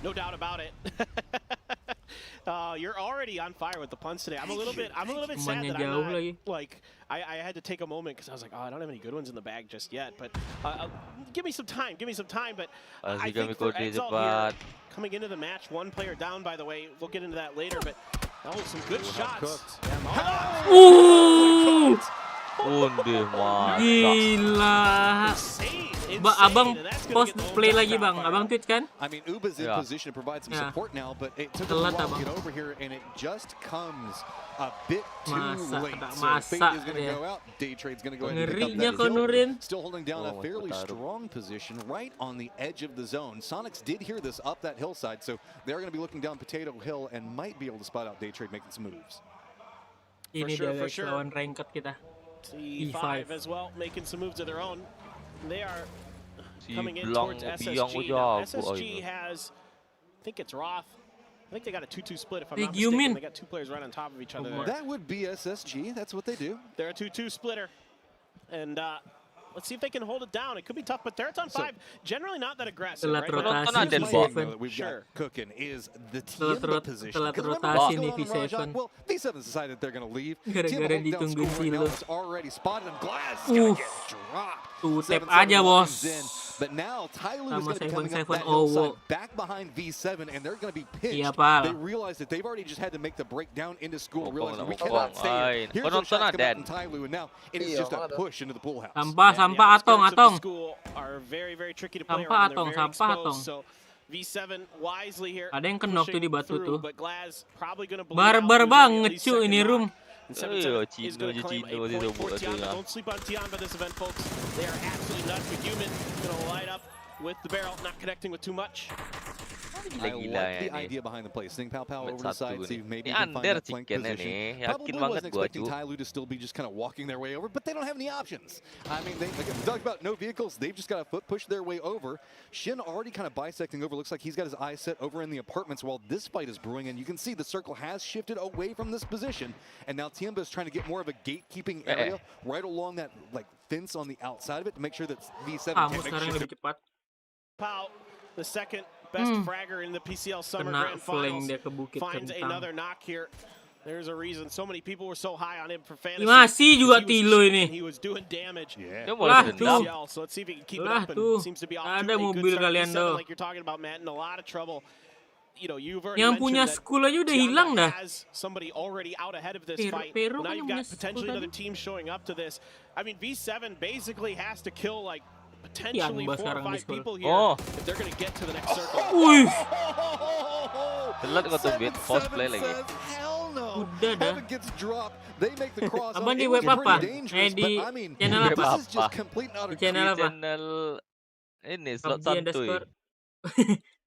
No doubt about it. You're already on fire with the punts today. I'm a little bit sad Temannya that jauh I'm not, lagi. like, I had to take a moment because I was like, oh, I don't have any good ones in the bag just yet. But give me some time. But I Kasih kami think for kode Exalt cepat. here, coming into the match, one player down, by the way. We'll get into that later. But some good shots. cooked. Undih mantap. Gila. Insane, Abang and that's gonna post get the whole play top lagi crowd bang. fired Abang up. tweet kan? I mean, Uba's in Yeah. position to provide some Yeah. support now, but it took him a Telat, while to abang. get over here, and it just comes a bit too Masa, late. kena So Fate masak is going to dia. go out. Daytrade's going to go ahead and pick up Ngerinya that kau kill. Nurin. Still holding down Oh, a fairly mataruh. strong position right on the edge of the zone. Sonics did hear this up that hillside, so they're going to be looking down Potato Hill and might be able to spot out Daytrade making some moves. Ini sure, dia for guys sure. lawan ranked kita. E5 as well, making some moves of their own. They are Si coming in Blanc towards Biang SSG. jago. Now, SSG has, I think it's Roth. I think they got a 2-2 split, if I'm Hey, not you mistaken. mean- They got two players right on top of each other Kumar. there. That would be SSG. That's what they do. They're a 2-2 splitter. And let's see if they can hold it down. It could be tough, but they're on 5. Generally not that aggressive, Telat right? rotasi Penonton ada di loh. Thing, though, V7. that we've Sure. got cooking is the Telat Tiemba rot- position. telat 'Cause remember rotasi what's nih going on in V7. Rajat? Well, V7 decided they're going to leave. Gara-gara Tiemba holding down ditungguin score right now. Silo. It's already spotted him. Glass is going to get dropped. Tuh, tap 7-7 aja, lines bos. in. But now Tyloo is Sama going to be coming up 7-7 that Owo. hillside back behind V7, and they're going to be pinched. Iya, pal. They realize that they've already just had to make the break down into school, Bokong realizing na we bokong. cannot stay Ay, here. Here's the penonton shots na coming out dead. from Tyloo, and now it is Iya, just a ada. push into the pool house. Sampah, Yeah, the sampah, atong, outskirts of the atong. school are very, very tricky to play Sampah, around. They're atong, very sampah, exposed, atong. so V7 wisely here. Ada yang kenok tuh di batu pushing tuh. through, but Glaz probably gonna bleed Barbar out, losing banget at least cu ini second room. knock. And 7-7 Cino, is gonna je claim a Cino dia point for sebut Tianba. tu ya. Don't sleep on Tianba this event, folks. They are absolutely nuts. The human gonna light up with the barrel, not connecting with too much. I Gila-gila like ya the ini. idea behind the play. Sting Pow Pow Match over the side, satu see nih. if maybe Ini you can find under that flank chickennya position. nih. Yakin Probably banget wasn't gua, expecting cu. Tyloo to still be just kind of walking their way over, but they don't have any options. I mean, they talk about no vehicles. They've just got to foot push their way over. Shin already kind of bisecting over. Looks like he's got his eyes set over in the apartments while this fight is brewing, and you can see the circle has shifted away from this position, and now Tiemba is trying to get more of a gatekeeping area right along that like fence on the outside of it to make sure that V7 Kamu can't make sekarang shift. lebih cepat. Pau the second best fragger in the PCL Summer Kena Grand flank Finals, dia ke Bukit finds Kentang. another knock here. There's a reason so many people were so high on him for fantasy. Masih juga He was Tilo cheap ini. and he was doing damage. Yeah. Dia Lah, mulai tuh. dendam. PCL, so let's see if he can keep it Lah, up, and tuh. seems to be off Ada to a mobil good start. kalian V7, tuh. like you're talking about, Matt, in a lot of trouble. You know, you've already Yang punya mentioned that school aja udah Tianda hilang dah. has somebody already out ahead of this fight. Pero Now kan you've yang got punya potentially school another tadi. team showing up to this. I mean, V7 basically has to kill like potentially Tiamba 4 or sekarang di 5 school. people here Oh. if they're going to get to the next circle. Wih, Telat kok tuh beat post play lagi. Hell no. Udah dah. Heaven gets dropped. They make the cross. Abang di It was web apa? pretty dangerous, Di but I mean, channel Web apa? this is just apa? complete and utter Di channel apa? Channel ini slot PUBG santuy. underscore.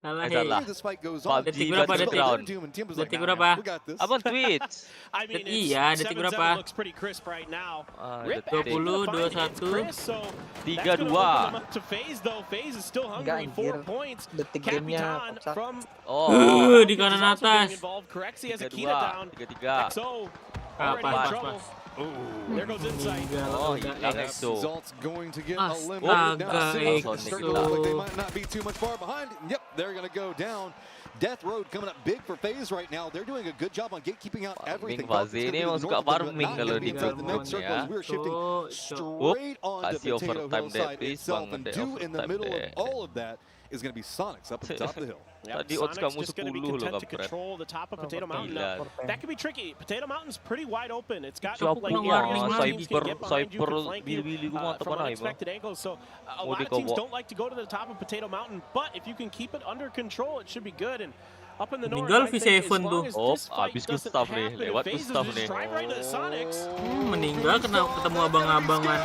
Salah, salah. this fight goes on. PUBG Detik berapa, detik? Battleground. Detik berapa? We got this. Abang Twitch. I mean, Iya, detik 7-7 berapa? looks pretty crisp right now. Detik. Rip actually 20, gonna find it. 21. It's Chris, so 3-2. that's gonna open them up to FaZe, though. FaZe is still hungry. Enggak, 4 anjir. points. Detik gamenya Capitan kocak. from Oh, Di kanan is also atas. getting involved. Corexy has a 3-2. Kita down. 3-3. XO Pas, already pas, in pas, trouble. pas. There goes Insight. Meninggal Oh, udah hilang X. Exo. Zalt's going to get Astaga, eliminated now. Exo. Starting to look like they might not be too much far behind. Yep, they're going to go down. Death Road coming up big for FaZe right now. They're doing a good job on gatekeeping out everything. Farming Faze ini emang suka farming kalau di Bergabung ya. We're shifting Tuh, straight on to kasih Potato overtime deh, Hillside please, itself. Bang, And deh, due in the overtime middle of deh. all of that is going to be Sonics up at the top of the hill. Yep, Tadi odds Sonic's kamu just gonna be 10 loh, content to kampret. control the top of Potato Mountain. Gila. That could be tricky. Potato Mountain's pretty wide open. It's got Siapa like yang areas warning where lagi? teams can get behind you, Cyber can flank you, bili-bili gua mantap from mana, Ibu? unexpected angles. So a Mau lot of teams dikobok. don't like to go to the top of Potato Mountain, but if you can keep it under control, it should be good. And up in the north, Meninggal I think V7 as long tuh. as Oh, this fight habis doesn't Gustav nih, happen, lewat FaZe is Gustav just nih. drive right into the Sonics. Meninggal ketemu abang-abangan.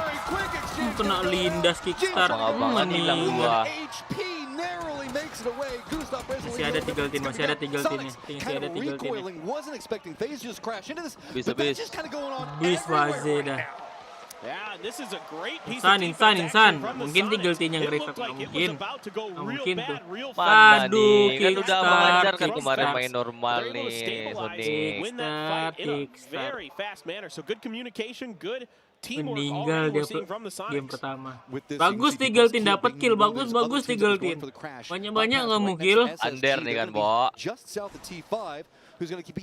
Kena lindas kickstart. Abang-abangan hilang dua. Masih ada 3 ultin, masih ada 3 ultin nih. Masih ada 3 ultin nih. Bis. Bis Faze dah. Yeah, this is a great piece Insan, of defense insan. action from the Mungkin 3 Sonics. ultin yang It revive. looked like it was Mungkin. about to go real Mungkin tuh. bad, real Mana fast. Aduh, nih? Kan udah kickstart, mengajar kan kemarin kickstart. main normal They're able to nih, stabilize Sonic. and win that fight in a Kickstart. very fast manner. So good communication, good teamwork Meninggal already dia we're seeing from the game Sonics. pertama. Bagus 3 ultin dapat kill, bagus 3 ultin. Banyak-banyak nggak mau kill. Under nih kan, Bo. Just south of T5, who's going to keep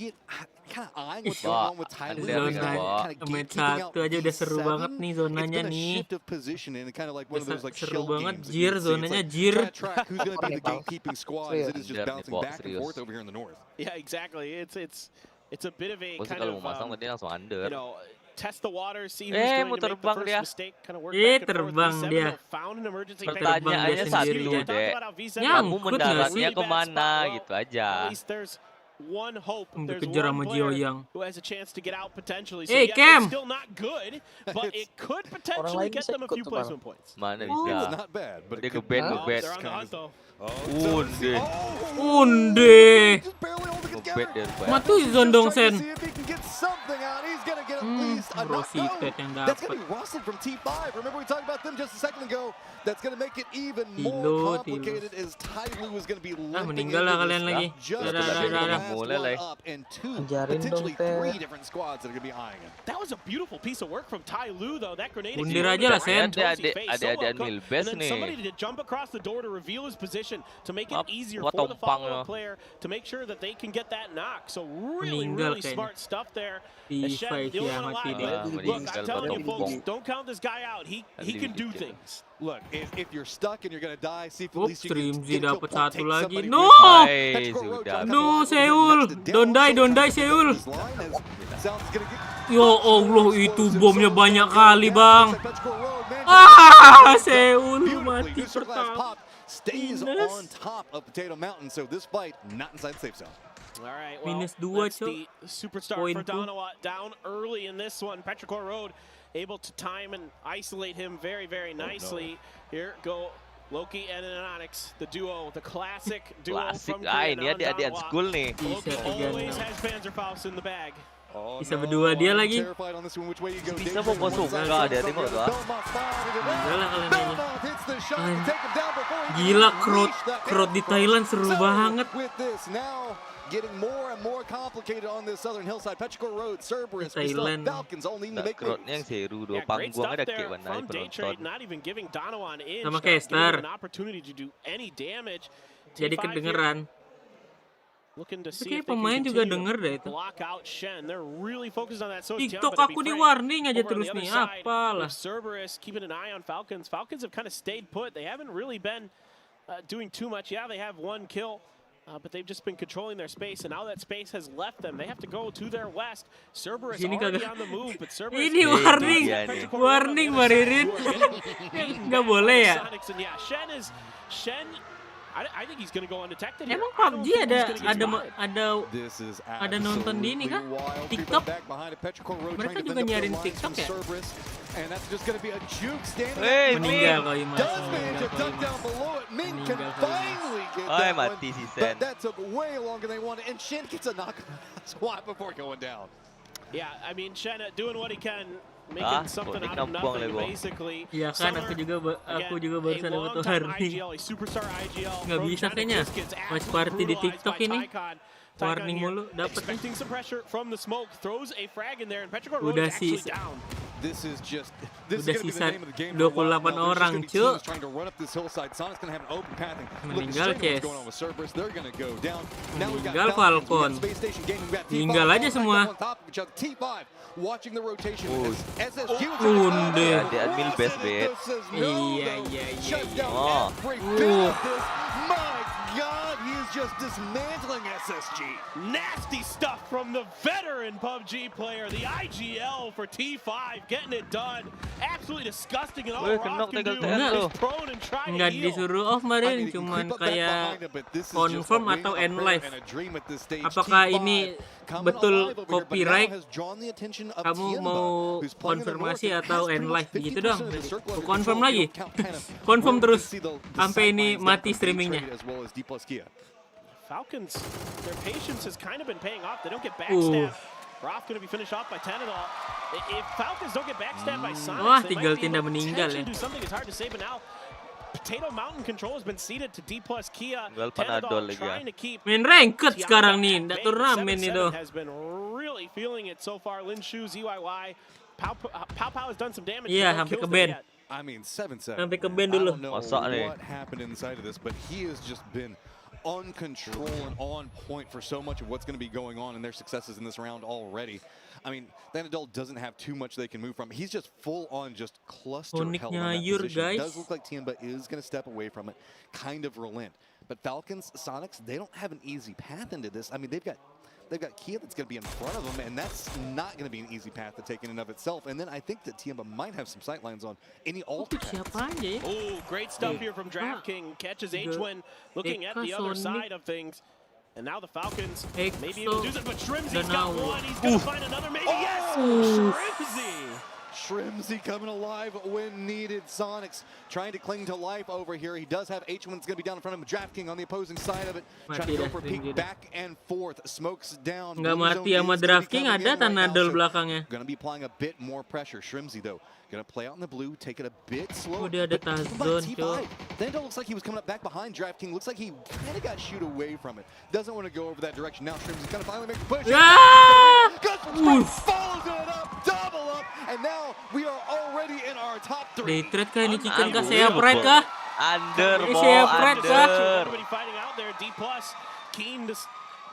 kind of eyeing what's Bo, going on with Tyler. under nih kan, Bo. Match 1 aja udah seru banget nih zonanya nih. Seru banget, jir, zonanya jir. Who's going to be the gatekeeping squad as it is just Under nih, bouncing Bo, back and serius. forth over here in the north. Yeah, exactly. It's a bit of a Gua sih kind kalau of mau masang tadi langsung you under. know, test the water, see who's Mau going to make the terbang first dia. mistake, kind of work Eh, back and forth. terbang V7 dia. though found an emergency Pertanyaannya Terbang dia satu, sendiri, We Dek. talked about how V7 Nyangkut Kamu nggak mendaratnya really bad kemana spot. Well, gitu aja. At least there's one hope. There's Dikejar one sama player Jioyang. who has a chance to get out potentially. So Hey, yeah, Cam! it's still not good, but it could potentially lain get bisa them a ikut few tuh, Bang. placement points. Mana It's bisa? not bad, but Dia it could ngeband, Oh, ngeband. they're on the hunt though. Unde. Unde. just barely holding it Ngeband together. dia rupanya. Matu Zondong Sen. See if he can get something out. He's gonna get at least a Rossi knockdown. Pet yang That's gonna dapat. be Rossi from T5. Remember we talked about them just a second ago. That's gonna make it even Tilo, more complicated as Tyloo is gonna be limping meninggal lah into kalian this. lagi. Just Dah, dah, the dah, dah. last Mulai lah. one up and two, Ajarin potentially dong, Teh. 3 different squads that are gonna be eyeing him. That was a beautiful piece of work from Tyloo though. That grenade Undir aja lah, Sen. Adik-adik Milbes and then nih. somebody to jump across the door to reveal his position to make it Maaf, easier gua for the tompang follow-up ya. player to make sure that they can get that knock. So really, Meninggal really kayaknya. smart stuff there. Di And Shen, fight the only ya, one mati alive, dia. but look, Meninggal I'm telling you tompong. folks, don't count this guy out. He can do Dikit. things. Look, if you're stuck and you're gonna die, see if at Oops, least you can Streamzy get to a dapat point, satu take lagi. somebody No! with you. Hai, Petro Road sudah. trying to No, come along Seul. next to Dale. Don't die, So don't die, trying to Seul. get this line as South's gonna get- Ya Allah, itu bomnya banyak kali, Bang. Petro Road, man, Ah, Seul beautifully. mati Booster glass pertama. pop stays Minus. on top of Potato Mountain, so this fight not inside the safe zone. All right, well, Minus 2, that's Cok. the superstar Poin for ku. Donawat down early in this one. Petrichor Road able to time and isolate him very, very nicely. Here go Loki and Anonix, the duo, the classic duo Klasik. from Ah, Korea ini on adik-adik Donawat. school nih. Loki Bisa always 3-6. has Panzerfaust in the bag. Bisa berdua dia lagi. Bisa mau kosong enggak dia tengok tuh. Enggak lah kalian aja. Gila, crowd di Thailand seru banget. Getting more and more complicated on this southern hillside. Petrichor Road, Cerberus, we still have Thailand. Falcons all need to make moves. Crowdnya yang seru dua Yeah, great panggung stuff ada there kayak mana from Day penonton. Trade, not even giving Dono an inch, Sama not giving Kester. him an opportunity to do any damage. Jadi T5 here kedengeran. looking to Tapi see kayak if they can pemain juga continue denger deh to itu. block out Shen. They're really focused on that. So is Tian, TikTok but to aku be di frank, warning aja over on terus the other nih, side, apalah. with Cerberus keeping an eye on Falcons. Falcons have kind of stayed put. They haven't really been doing too much. Yeah, they have one kill. But they've just been controlling their space, and now that space has left them. They have to go to their west. Cerberus Sini already kagak. on the move, but Cerberus... Ini warning, iya nih. warning Maririn. Nggak boleh ya? Yeah, Shen, I think he's gonna go undetected here. Emang I don't PUBG think he's gonna get spotted. This is ada nonton di ini kah? absolutely wild. TikTok? Creeping back behind it. Petrichor Road Mereka trying to juga defend up the nyariin lines TikTok from ya? Cerberus. And that's just going to be a juke standing Hey, up. Meninggal kau Imas. Does manage to Meninggal kau duck Imas. down below it. Min can Meninggal kau Imas. finally get Ay, that one. mati si But Sen. that took way longer than they wanted. And Shen gets a knock swat before going down. Yeah, I mean, Shen doing what he can, making Ah, something kok out of dikampung nothing, lego. basically. Iya kan, aku juga barusan dapat warning. Nggak bisa kayaknya. WATCHPARTY di TikTok ini. Warning mulu dapat. Expecting some pressure from the smoke, throws a frag in there, and Petrichor Road Udah is actually sisa. down. This is Udah going to be the sisa name of the game for a while 28 now. There's orang, just gonna be cu. teams trying to run up this hillside. Sonic's going to have an open pathing. Look, Meninggal, what's Ces. going on with Cerberus. They're going to go down. Now we've got Meninggal Falcons, we've Falcon. got Space Station Gaming, we've got T5 Meninggal all aja stacked semua. up on top of each other. T5 watching the rotation. as SSG was Unde. Ya, di admin best bet. Iya. Shut down Oh. every bit of this. My God, he is just dismantling SSG. Nasty stuff from the veteran PUBG player, the IGL for T5, getting it done. Absolutely disgusting, and all Weh, Roth kenok can do tinggal TR is tuh. prone and try to Nggak heal. disuruh off I Marin, mean, he can cuman creep up back kayak behind him, but this is just confirm a wing, atau a end prayer live. and a dream at this stage. Apakah T5 ini coming betul alive over here, but now copyright? has drawn the attention of Kamu Tianba, mau who's playing in the north konfirmasi and atau has end pretty live much gitu 50% dong? of the circle under Confirm control. lagi. You don't count kind of Confirm where we terus. see the Sampai ini sidelines mati down from streamingnya. D-Trade as well as D+Kia. Falcons, their patience has kind of been paying off. They don't get backstabbed. Roth going to be finished off by 10 and all. If Falcons don't get backstabbed by Sonic, Wah, they tinggal might be tindak able to meninggal potentially ya. do something. It's hard to say, but now Potato Mountain control has been ceded to D+Kia. Well, 10 and all Panadol lagi ya. trying to keep Main ranked Tianba sekarang at nih, bay. nggak turnamen 7-7 itu. has been really feeling it so far. Lin Shu, ZYY, Pow has done some damage. Iya, but no sampai kills ke there ban. yet. I mean, 7-7. Sampai ke ban I dulu. don't know Masa nih. what happened inside of this, but he has just been uncontrolled and on point for so much of what's going to be going on in their successes in this round already. I mean, Vanadol doesn't have too much they can move from. He's just full on just cluster held on that Uniknya Yur, position. It guys. does look like Tianba is going to step away from it, kind of relent. But Falcons, Sonics, they don't have an easy path into this. I mean, they've got Kia that's going to be in front of them, and that's not going to be an easy path to take in and of itself. And then I think that Tianba might have some sightlines on any alt paths. Siapa aja ya? Oh, great stuff here from DraftKings. Catches H-Win looking at the other side of things. And now the Falcons maybe able to do something, but Shrimzy's got one. He's going to find another, maybe. Yes! Shrimzy! Shrimzy coming alive when needed. Sonics trying to cling to life over here. He does have H1's going to be down in front of him. DraftKings on the opposing side of it. Trying to go for peek back and forth. Smokes down. Nggak mati sama DraftKings, ada Tanadol belakangnya. Going to be applying a bit more pressure. Shrimzy though, going to play out in the blue, take it a bit slow. Oh, dia ada But Tazon, T5, Vandal looks like he was coming up back behind DraftKings. Looks like he kind of got shoot away from it. Doesn't want to go over that direction. Now Shrimzy's going to finally make a push. Ah! Follows it up, double up, and now we are already in our top Day 3. trade kah ini chicken kah? Saya pride kah? Under, Ini ball, saya pride kah? under. Everybody fighting out there. D+ keen to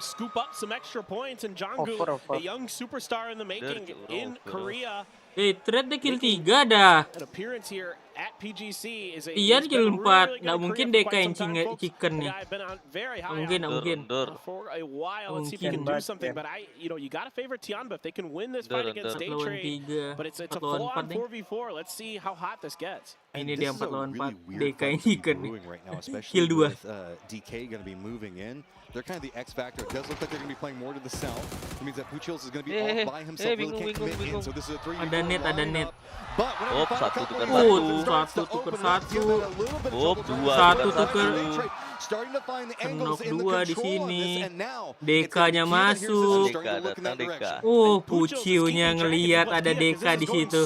scoop up some extra points, and Janggu, a young superstar in the making in Korea. Day trade dia kill 3 dah. An appearance here at PGC is a Ian he's kill been 4. really good Nggak in mungkin Korea dia for kain quite some time, folks. chicken The nih. guy been on very high Mungkin, on mungkin. for a while. Let's see if he can do something. But you got to favor Tianba if they can win this fight against Day Lawan Trade. 3. But it's a 4 lawan full-on 4 nih. 4v4. Let's see how hot this gets. Ini And dia this is 4 a lawan 4. really weird Day kain fight to be chicken nih. brewing right now, especially Kill 2. with DK going to be moving in. They're kind of the X factor. It does look like they're going to be playing more to the south. It means that Puchills is going to be off by himself. Really can't commit in. So this is a 3v4 Ada net, ada net. But whenever Oh, the final satu couple tekan of satu. seconds satu tuker satu. Oh, dua Satu tuker tuker. satu. Knock dua di sini. DK-nya masuk. Deka datang Deka. Puciunya ngelihat ada DK di situ.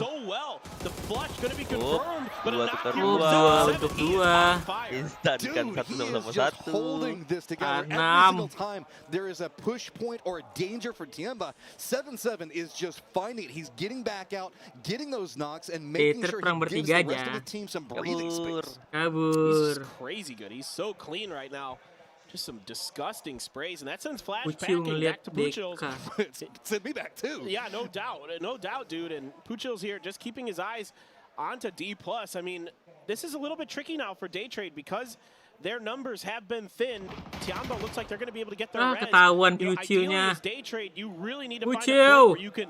Oh, dua tukar Oh, dua. dua untuk dua. Instan kan satu sama satu. Enam. There is a push point or a danger for Tiamba. 7-7 is just finding it. He's getting back out, getting those knocks, and making sure perang he gives bertiga the rest of aja. the team some breathing Kabur. space. Kabur. He's crazy good. He's so clean right now. Just some disgusting sprays, and that sends flash Puciu packing ngelihat back to Puchil's. DK. Send me back too. Yeah, no doubt, dude. And Puchil's here, just keeping his eyes onto D+. I mean, this is a little bit tricky now for Day Trade because their numbers have been thinned. Tiamba looks like they're going to be able to get their res. Ketahuan You know, ideally, Puciunya. as Day Trade, you really need to find a Puciu. point where you can,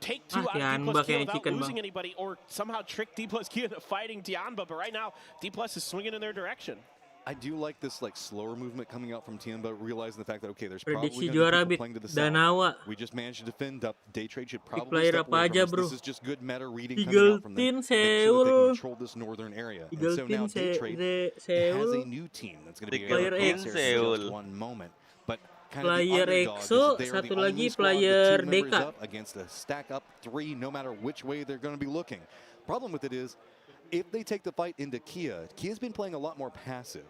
take two out of Tiamba D+ Kia kayak without chicken, losing Bang. anybody, or somehow trick D+ Kia into fighting Tiamba. But right now, D+ is swinging in their direction. I do like this slower movement coming out from Tiamba, realizing the fact that okay, there's probably Prediksi going to juara be bit people playing to the south. Danawa. We just managed to defend up. Day Trade should probably player step apa away aja, from bro? us. This is just good meta reading Eagle coming out from Team them. Make sure that they Seoul. control this northern area. And Eagle so Team now Day Trade has a Seoul. new team that's going to be Player able to X cross here in Seoul. just one moment. But kind of the Player underdogs is EXO, that they are satu the lagi only squad with player team members DK. up against a stack up 3, no matter which way they're going to be looking. Problem with it is, if they take the fight into Kia's been playing a lot more passive.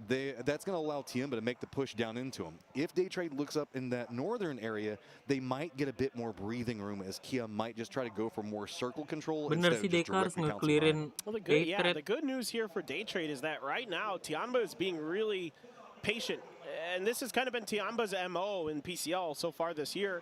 That's going to allow Tiamba to make the push down into him. If Day Trade looks up in that northern area, they might get a bit more breathing room as Kia might just try to go for more circle control Bener instead sih of just DK harus directly pouncing ngeclearin behind. Well, Day Trade. the good news here for Day Trade is that right now Tiamba is being really patient, and this has kind of been Tiamba's MO in PCL so far this year.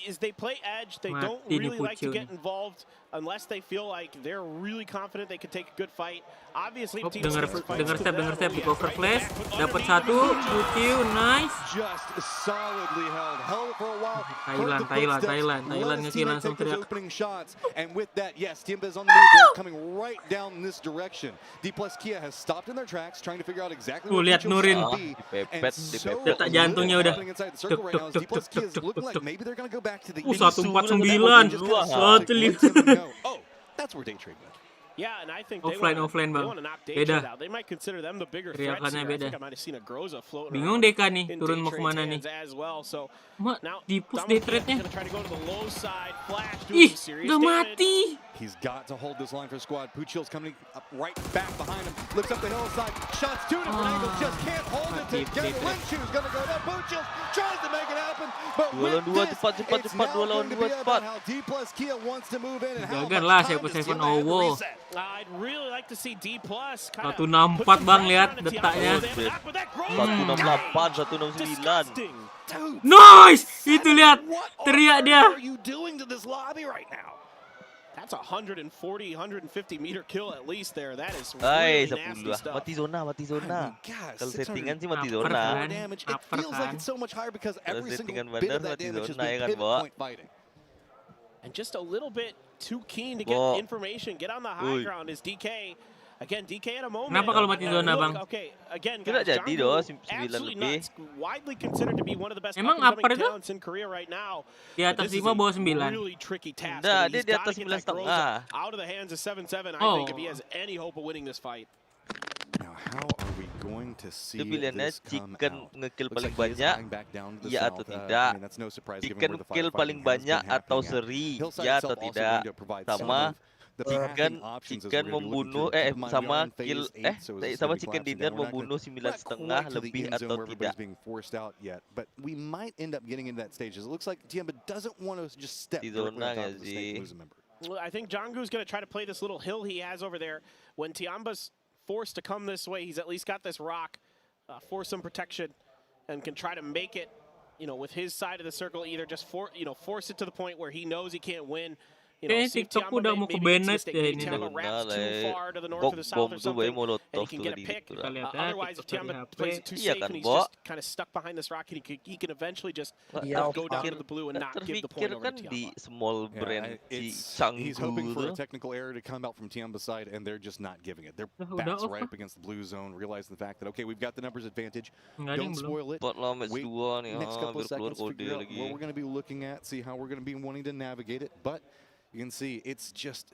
Is they play edge, they don't Mati nih really like to Puciu get nih. involved unless they feel like they're really confident they could take a good fight. Obviously, Hop, teams dengar take fights dengar to step, them, dengar step oh, di yeah, cover right flash, back, but dapat underneath satu, the Puciu, nice. Just solidly held it for a while. Thailand, Thailand ngeki langsung those teriak. opening shots, and with that, yes, Tiamba is on the move. They're coming right down in this direction. D+ Kia has stopped in their tracks, trying to figure out exactly what lihat Pucil's Nurin. gonna be. Dipepet, And dipepet. so Detak jantungnya udah. happening inside the circle right now is D+ Kia is looking like maybe they're gonna go back to the east. 149. Just kinda Satu let lima. Tiamba know, oh, that's where Day Trade went. Yeah, and I think Offline, they offline, Bang. want to knock Day Beda. Trade out. They might consider them the bigger threats Teriakannya here. I beda. think I might have seen a Groza floating Bingung around DK nih, in turun Day mau Trade's kemana nih. hands as well. So Mak, now di-push Dominic Day Kia's Trade-nya. gonna try to go to the low side, flash, Ih, doing some serious udah damage. mati. He's got to hold this line for squad. Puchil's coming up right back behind him. Looks up the hillside. Shots two different angles. Just can't hold it Deep, together. deep. Linshu's going to go down. Puchil tries to make it happen. But Dua with lawan dua, this, cepat, it's cepat, now dua lawan going to dua, be cepat. about how D+ Kia wants to move in and how Gagal much lah, time siapa does Seven Tiamba have to Owo. reset. I'd really like to see D+. 164 Bang, lihat detaknya. 168, 169. Nice! Itu lihat, teriak dia. What are you doing to this lobby right now? That's a 140, 150 meter kill at least there. That is Hai, really nasty 10 stuff. mati zona, mati zona. God, Kalau 600 settingan sih mati upper zona. kan. Damage. It Upper feels like kan. it's so much higher because Kalau every single settingan bit bandar of that mati damage has zona ya been kan, pivot Bo? point fighting. And just a little bit too keen to get Bo. information, get on the high Ui. ground is DK. Again, DK at a moment. Kenapa kalau mati zona, Look, Bang? Okay, again, Tidak guys, jadi Janggu, dong, 9 absolutely lebih. nuts. Widely considered to be one of the best Emang up-and-coming upper itu? talents in Korea right now. Di But atas this is 5, a bawah 9. really tricky task. Nggak, I mean, dia he's di gotta atas get 9,5. that Groza out of the hands of 7-7. I think if he has any hope of winning this fight. Now, how are we going to see Itu pilihannya this come chicken out? ngekill Looks paling like he is banyak, eyeing back down to the iya south. atau I tidak. mean, that's no surprise given Chicken where the kill firefighting paling has been banyak atau happening at. seri, Hillside ya itself atau also tidak. going to provide some Sama of the packing options as we're gonna be looking membunuh through. Keep in mind, we are sama in phase kill 8, so this is sama gonna be chicken collapsing dinner down. We're not membunuh quite 9,5 to the lebih end zone atau where tidak. everybody's being forced out yet, but we might end up getting into that stage. It looks like Tiamba doesn't want to just step Di directly zona on top nggak of the snake sih? and lose a member. Well, I think Janggu's going to try to play this little hill he has over there. When Tiamba's forced to come this way, he's at least got this rock for some protection and can try to make it, with his side of the circle, either just force it to the point where he knows he can't win. Kayaknya See if TikTok Tiamba udah mau maybe ke makes a Bennett mistake. ya Maybe ini. Tiamba Zona wraps too lah, far to the north or the south bom or tuh bayi something, and molotov he can tuh get a tadi pick. gitu Kita lah. lihat ya, Otherwise, if TikTok dari Tiamba HP. plays it too Iya safe kan, and he's Bo? just kind of stuck behind this rock, he can eventually just go down to the blue and not give the point Terpikir over kan to di Tiamba. small brand si He's hoping for Canggu a tuh. technical error to come out from Tiamba's side, and they're just not giving it. Their Udah backs off right lah. up against the blue zone, realizing the fact that, okay, we've got the numbers advantage. Nggak ada yang Don't belum. spoil it. Buat lah match Wait 2 nih, next couple biar of keluar seconds, kode figure out lagi. what we're going to be looking at, see how we're going to be wanting to navigate it. But you can see it's just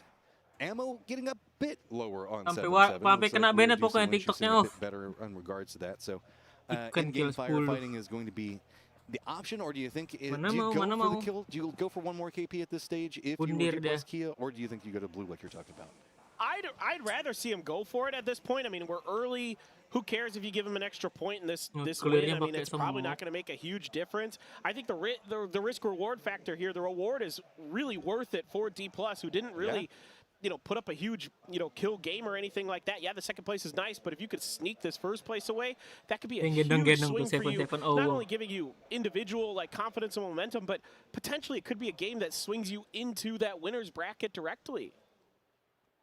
ammo getting a bit lower on Sampai 7-7. sampai kena we're banned due pokoknya some wins, TikToknya a off. bit better in regards to that. So Ikan in-game kill 10. firefighting is going to be the option, or do you think Mana do you mau, go mana for the mau. kill? Do you go for one more KP at this stage if you Bundir were dia. plus Kia, or do you think you go to blue like you're talking about? I'd rather see him go for it at this point. I mean, we're early. Who cares if you give him an extra point in this win? I mean, it's probably not going to make a huge difference. I think the risk reward factor here, the reward is really worth it for D+, who didn't really, put up a huge, kill game or anything like that. Yeah, the second place is nice, but if you could sneak this first place away, that could be a huge swing for you. Not only giving you individual confidence and momentum, but potentially it could be a game that swings you into that winner's bracket directly.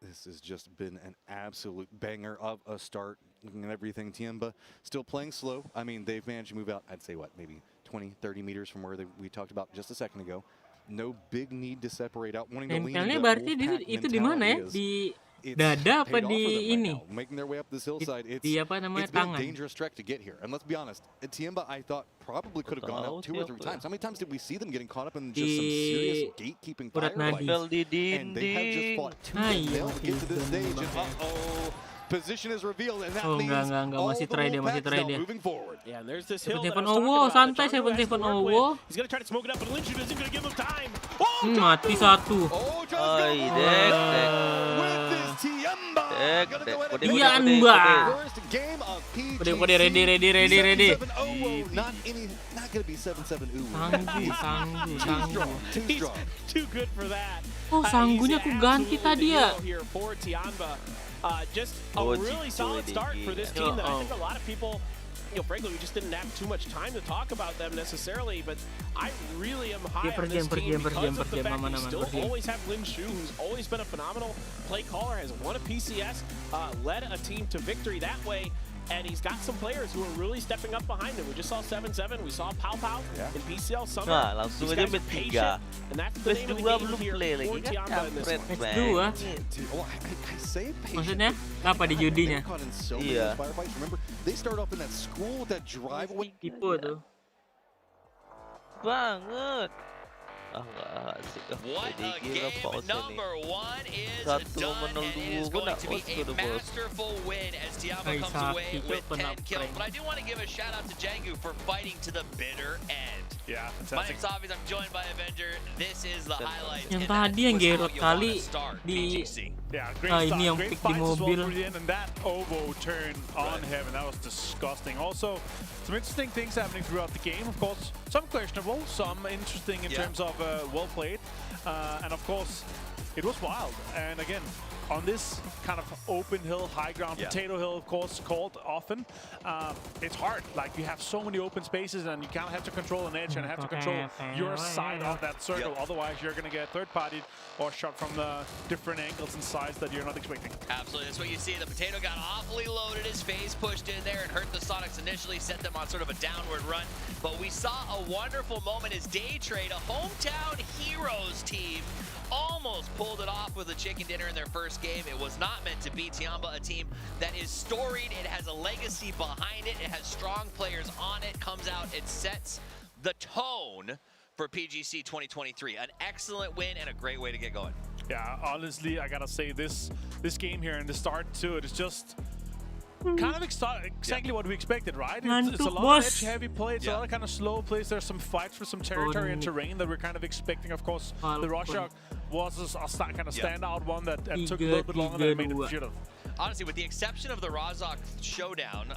This has just been an absolute banger of a start. Looking at everything, Tiemba still playing slow. I mean, they've managed to move out, I'd say, what, maybe 20, 30 meters from where we talked about just a second ago. No big need to separate out. Wanting to lean Tempelnya into berarti Wolfpack itu di mana ya? mentality Di it's dada apa paid off for di them right ini? now. Making their way up this hillside, it's Di apa namanya, been a tangan? dangerous trek to get here. And let's be honest, Tiemba, I thought, probably could have gone out 2 or 3 times. How many times did we see them getting caught up in just some serious gatekeeping urat firefights? nadi. And they have just fought tooth and nail to get to this stage. And position is revealed, and that means enggak, all masih the try dia, masih Wolfpacks try now dia. moving forward. Yeah, and there's this hill that I 7-7 was talking Owo, about. santai The jungle has 7-7 to work with. Owo. He's going to try to smoke it up, but Linshu isn't going to give him time. Oh, Mati satu. Oh, just Ay, go dek. with this Tiemba. Dek, Gonna dek. go ahead and Kode, win Iya, kode, Mbak. kode. first game of PGC. Kode, ready. 7-7 Owo, not gonna be 7-7 Uwu. Sanggu. Too he's strong. too good for that. Oh, sanggunya He's aku ganti tadi absolutely ya. the hero here for Tianba. Just a Oh, really solid start for this team that I think a lot of people, frankly, we just didn't have too much time to talk about them necessarily, but I really am high on this team because of the fact we still always have Linshu, who's always been a phenomenal play caller, has won a PCS, led a team to victory that way, and he's got some players who are really stepping up behind him. We just saw 7-7, we saw Pow Pow in PCL Summer. Nah, langsung These aja guys are patient, bertiga. and that's the Plus name of the 2 game belum here play for lagi kan Tianba in this kampret, one. Bang. Dua. Oh, I say patient. Maksudnya apa di judinya? Caught in so many Iya. of those firefights. Remember, they start off in that school with that drive away. Tipe tuh. Banget. Enggak asik. What a game number 1 is done, and it is going to be a masterful win as Tianba comes away with 10 kills. But I do want to give a shout out to Jangu for fighting to the bitter end. Yeah, My name's Obvious, I'm joined by Avenger. This is the highlight. Yang tadi yang Gerot kali di Yeah, great ini yang start. pick Great di fights as well mobil. for the end, and that Ovo turn on him, and that was disgusting. Also, some interesting things happening throughout the game. Of course, some questionable, some interesting in terms of well played, and of course, it was wild. And again, on this kind of open hill, high ground, potato hill, of course, called often, it's hard. Like, you have so many open spaces, and you kind of have to control an edge and have to control your side of that circle. Otherwise, you're going to get third-partied or shot from the different angles and sides that you're not expecting. Absolutely, that's what you see. The potato got awfully loaded, his face pushed in there and hurt the Sonics initially, set them on sort of a downward run. But we saw a wonderful moment as Day Trade, a hometown heroes team, almost pulled it off with a chicken dinner in their first game. It was not meant to be. Tianba, a team that is storied, it has a legacy behind it, it has strong players on it, comes out, it sets the tone for PGC 2023. An excellent win and a great way to get going. Yeah, honestly, I gotta say this game here and the start to it is just kind of exactly what we expected, right? It's a lot of edge-heavy play, it's a lot of kind of slow plays. There's some fights for some territory and terrain that we're kind of expecting. Of course, the Rorschach was a kind of standout one that took a little bit longer than it made it should have. Honestly, with the exception of the Rozhok showdown,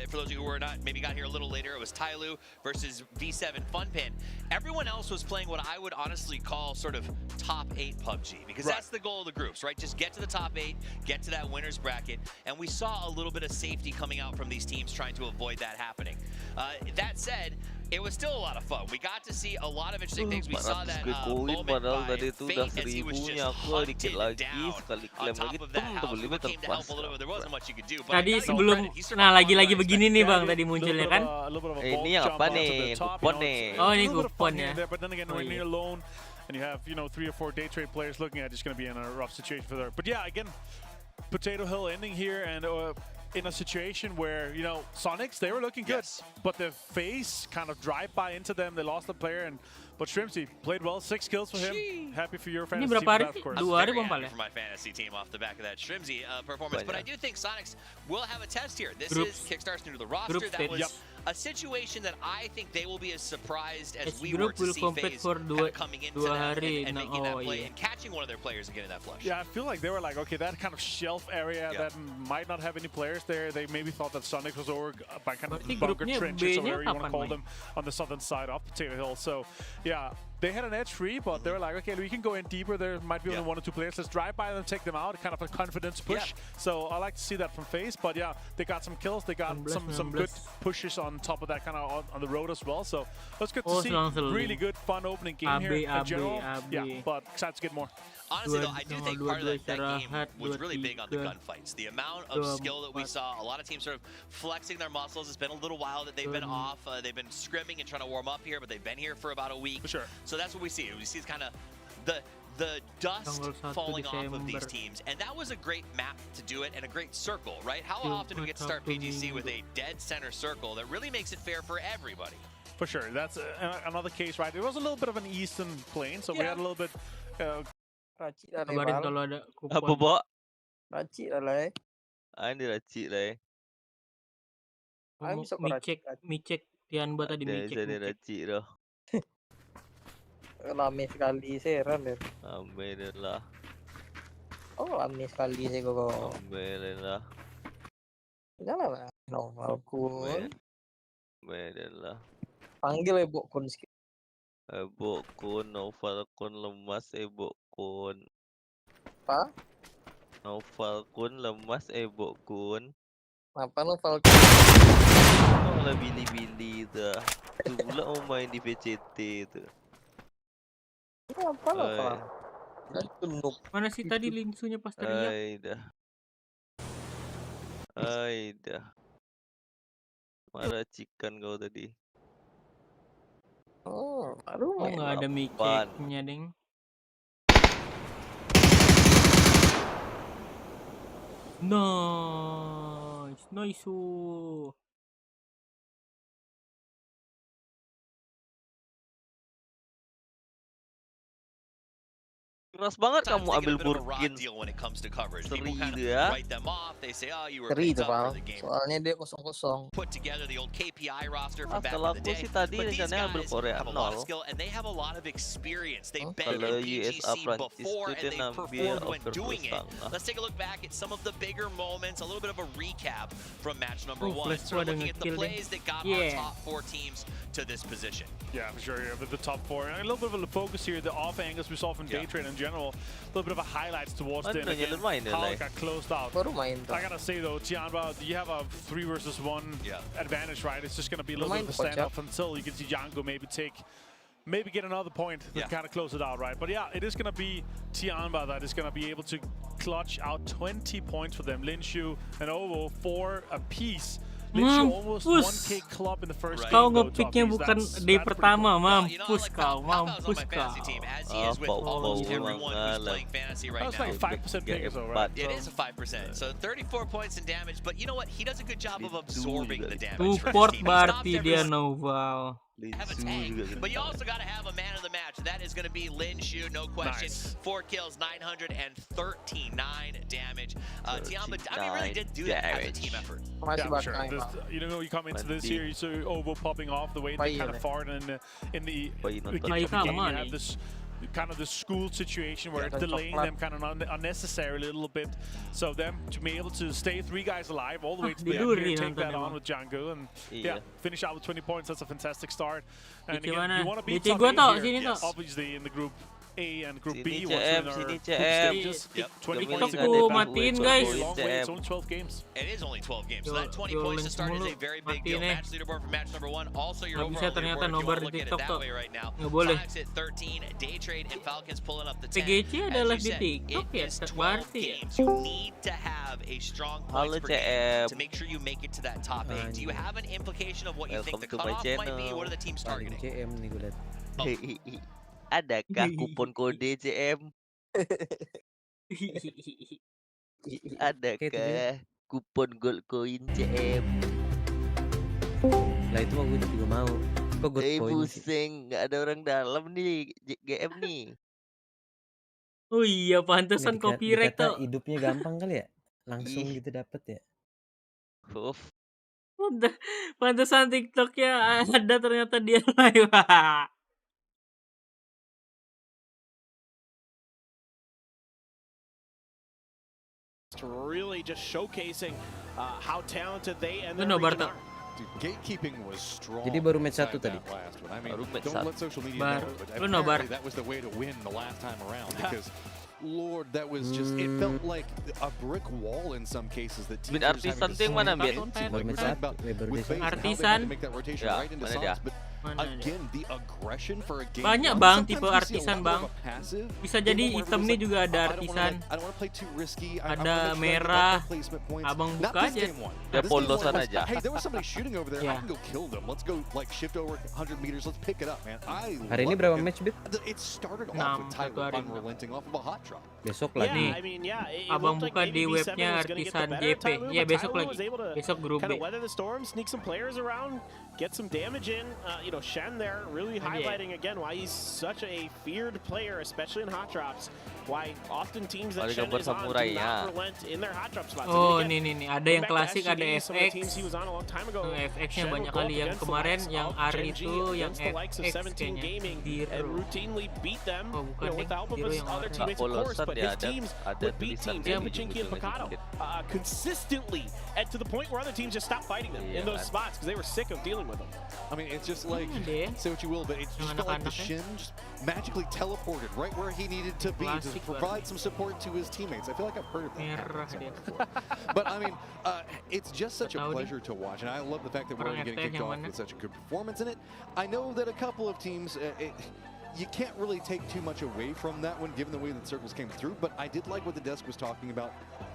for those of you who were not, maybe got here a little later, it was Tyloo versus V7 Funpin. Everyone else was playing what I would honestly call sort of top 8 PUBG, because that's the goal of the groups, right? Just get to the top 8, get to that winner's bracket, and we saw a little bit of safety coming out from these teams trying to avoid that happening. That said, it was still a lot of fun. We got to see a lot of interesting things. We saw that moment by Fate as he was just hunted down. On top of that, how people came to help a little bit. There wasn't much you could do. But Tadi sebelum, nah lagi-lagi begini nih bang, tadi munculnya kan. Ini yang apa nih? Kupon nih. Oh ini kupon ya. But then again, when you're alone and you have 3 or 4 day trade players looking at it, it's going to be in a rough situation for there. But yeah, again, Potato Hill ending here, and in a situation where, you know, Sonics, they were looking good, but the FaZe kind of drive-by into them. They lost a player, but Shrimsy played well. 6 kills for him. Happy for your fantasy team, of course. I'm very happy for my fantasy team off the back of that Shrimsy performance, but I do think Sonics will have a test here. This is Kickstar's new to the roster. That was a situation that I think they will be as surprised as we were to see FaZe kind of coming into that and making that play and catching one of their players and getting that flush. Yeah, I feel like they were like, okay, that kind of shelf area that might not have any players there. They maybe thought that Sonic was over by kind of bunker trenches or whatever you want to call them on the southern side of Potato Hill. So, yeah, they had an edge free, but they were like, okay, we can go in deeper. There might be only 1 or 2 players. Let's drive by them, take them out. Kind of a confidence push. So I like to see that from FaZe. But yeah, they got some kills. They got some good pushes on top of that, kind of on the road as well. So that's good to see. Really good, fun opening game here in general. Yeah, but excited to get more. Honestly, though, I do think part of that game was really big on the gunfights. The amount of skill that we saw, a lot of teams sort of flexing their muscles. It's been a little while that they've been off. They've been scrimming and trying to warm up here, but they've been here for about a week. For sure. So that's what we see. We see kind of the dust falling off of these teams, and that was a great map to do it and a great circle, right? How often do we get to start PGC with a dead center circle that really makes it fair for everybody? For sure. That's another case, right? It was a little bit of an eastern plane, so we had a little bit... Racik dah Kabarin lebar. kalau ada Apa, kupon. Bo? Racik dah lah Ini racik lah Micek Tianba tadi micek. Jadi racik dah. Lama sekali saya heran deh. Alhamdulillah. Oh lama sekali saya kok. Alhamdulillah. Jangan lah. Normal kun. Alhamdulillah. Panggil Ibu kun sikit. Ibu kun, Novel kun lemas, Ibu kun. Apa? Novel kun lemas, Ibu kun. Apa Novel kun? Oh lah bili-bili dah. Tu pula mau main di PCT tu. Apa Novel? Mana sih tadi linsunya pas teriak? Aida. Marah cikan kau tadi. Oh, baru Oh, nggak ada miceknya, deng. Nice. Keras banget kamu ambil Burkin. Seri dia. Seri itu Pak. Soalnya dia kosong-kosong. Kalau aku sih tadi rencananya ambil Korea 0. Kalau USA Prancis itu dia ambil overflow setengah. Let's take a look back at some of the bigger moments, a little bit of a recap from match number 1. So we're looking at the plays that got our top 4 teams to this position. Yeah, for sure. Yeah, the top 4. And a little bit of a focus here, the off angles we saw from Daytrade in general. A little bit of a highlights towards them. Again, how it got closed out. I gotta say though, Tianba, you have a 3 versus 1 advantage, right? It's just gonna be a little bit of a standoff until you can see Django maybe get another point that kind of close it out, right? But yeah, it is going to be Tianba that is going to be able to clutch out 20 points for them. Linshu and Ovo 4 apiece. Linshu almost 1K club in the first game. Kau nge-picknya bukan day pertama, mampus kau. That was like 5% pick, so right? It is a 5%, so 34 points in damage, but you know what? He does a good job of absorbing the damage. Support berarti dia Noval. Have a tank, but you also got to have a man of the match. That is going to be Linshu, no question. 4 kills, 939 damage. Tianba, I mean, really did do that as a team effort. Yeah, for sure. You know, you come into this here, you see Ovo popping off the way they kind of far in the game. You have this kind of the school situation where it's delaying them kind of unnecessarily a little bit. So them to be able to stay 3 guys alive all the way to the end here, take that on with Django and finish out with 20 points. That's a fantastic start. And again, you want to beat top 8 here, obviously in the group A and Group B. Sini CM. 20 points. Matiin guys. It's only 12 games. It is only 12 games, so that 20 points to start is a very big deal. Match leaderboard for match number 1. Also your overall leaderboard, if you want to look at it that way right now. Sonics at 13, Daytrade and Falcons pulling up the 10. PGC adalah di As you TikTok said, ya, it is 12 games. You need to have a strong points per game to make sure you make it to that top 8. Do you have an implication of what you think the cutoff might be? What are the teams targeting? Adakah kupon kode CM? Adakah kupon gold coin CM. Lah itu mah gue juga mau. Kok gold coin sih? Pusing, nggak ada orang dalam nih GM nih. Oh iya, pantesan copyright Dikata tuh. hidupnya gampang kali ya? Langsung gitu dapet ya? Udah, pantesan TikToknya ada ternyata dia live. Really just showcasing how talented they and Lu their nobar region tuh. are. Dude, gatekeeping was strong. Jadi baru match 1 tadi. I mean, Baru match don't let social media Bar. know, but Lu nobar. apparently that was the way to win the last time around because Lord, that was just, it felt like a brick wall in some cases that teams were just Artisan having tuh yang mana, Bin? Baru match 1, baru with desa. Faze and how they had Artisan. to make that rotation Ya, right into mana dia? Sans, but again, the aggression for a game Banyak, one, Bang, sometimes tipe we see a artisan, lot more Bang. of a passive Bisa game jadi one where item nih everybody's juga like, ada I don't artisan. wanna play too risky. I Ada wanna make sure I get merah, my placement points. abang Not buka this aja. game one. Ya, This game polosan one was, aja. hey, there was somebody shooting over there. I Yeah. can go kill them. Let's go like shift over 100 meters. Let's pick it up, man. Hari ini love berapa it. match, Bit? It started off 6, with satu Tyler hari. unrelenting off of a hot drop. Besok Yeah, lagi. Nih, I mean, yeah, it abang looked like buka maybe di V7 webnya was gonna get the artisan better of JP. Tyloo, Iya, but besok Tyloo lagi. was able to Besok grup kind B. of weather the storm, sneak some players around, get some damage in. Shen there really Yeah. highlighting again why he's such a feared player, especially in hot drops. Why often teams that Ada Shen gambar is on do samurai, not ya. relent in their hot drop spots. Oh, I mean, again, nih. Ada going yang back to klasik, ada SGD, some of the teams FX. he was on a long time ago. FX-nya Shen banyak would go up kali. Yang against the kemarin likes yang of Ari Gen G, itu yang against the likes of FX 17 kayaknya. Gaming, Zero. and routinely beat them Oh, bukan with the help of Zero his yang other warna. teammates, of course, Polosan but ya, his teams ada would beat tulisan teams dia like di Pachinki and ujungnya Picado sedikit. consistently, and to the point where other teams just stopped fighting them in Iya, those kan. spots because they were sick of dealing with them. I mean, it's just like, deh. say what you will, but it just Yang felt like the anak-anaknya. Shin just magically teleported right where he needed to be to Klasik provide banget. some support to his teammates. I feel like I've heard of that Merah happen dia. somewhere before. But I mean, it's just such a Tahu dia. pleasure to watch, and I love the fact that we're Orang getting FTF kicked yang off mana? with such a good performance in it. I know that a couple of teams, you can't really take too much away from that one, given the way that circles came through, but I did like what the desk was talking about,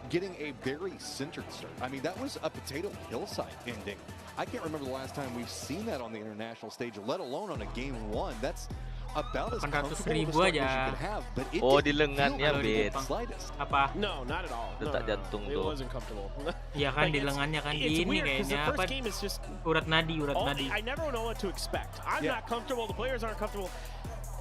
getting a very centered start. I mean, that was a potato hillside ending. I can't remember the last time we've seen that on the international stage, let alone on a game one. That's about as 800.000 comfortable of a start as you aja. could have, but it Oh, didn't di lengannya, feel like Bit. the slightest. Apa? No, not at all. Detak jantung It tuh. wasn't comfortable. Ya kan, Like, di lengannya kan. it's Di ini weird 'cause the kayaknya first apa? game is just Urat nadi. I never know what to expect. I'm Yeah. not comfortable. The players aren't comfortable.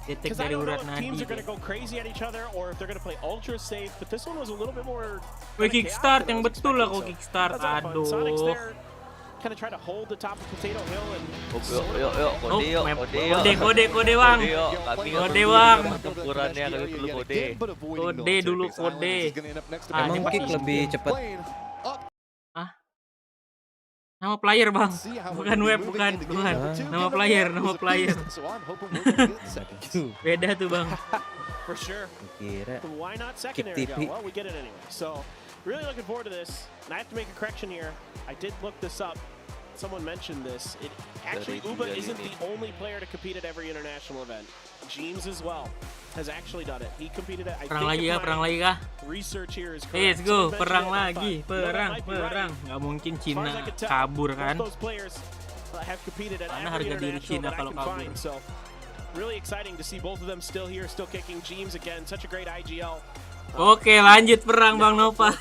Detek Because I dari don't know urat if nadi. teams are going to go crazy at each other or if they're going to play ultra safe. But this one was a little bit more. Wih, kinda kickstart chaotic than I yang was betul lah expecting, kok so kickstart. that's all fun. Sonic's Aduh. there, kind of try to hold the top of Potato Hill and. Yuk, kode Oh, yuk, map. kode yuk. Kode bang. Kode yuk, kami nggak Kode, peduli Bang. sama tempurannya, kami perlu kode. Kode dulu, kode. Ah, Emang ini kick pasti. lebih cepat. Nama player bang, bukan web, bukan. Nama player. Beda tuh bang. For sure. Kira Why not kick secondary go? TV. Well, we get it anyway. So, really looking forward to this. And I have to make a correction here. I did look this up. Someone mentioned this. Actually, Uba isn't the only player to compete at every international event. James as well has actually done it. He competed at. Perang lagi kah? Research here is correct. Let's go, So he perang mentioned it, lagi, but, you know, that might be right. perang. Gak mungkin As far as Cina I can tell, kabur both kan? those players have competed at Mana every harga diri international Cina that I kalau can kabur? find. So, really exciting to see both of them still here, still kicking. James again, such a great IGL. Oke, lanjut perang Bang Nopal.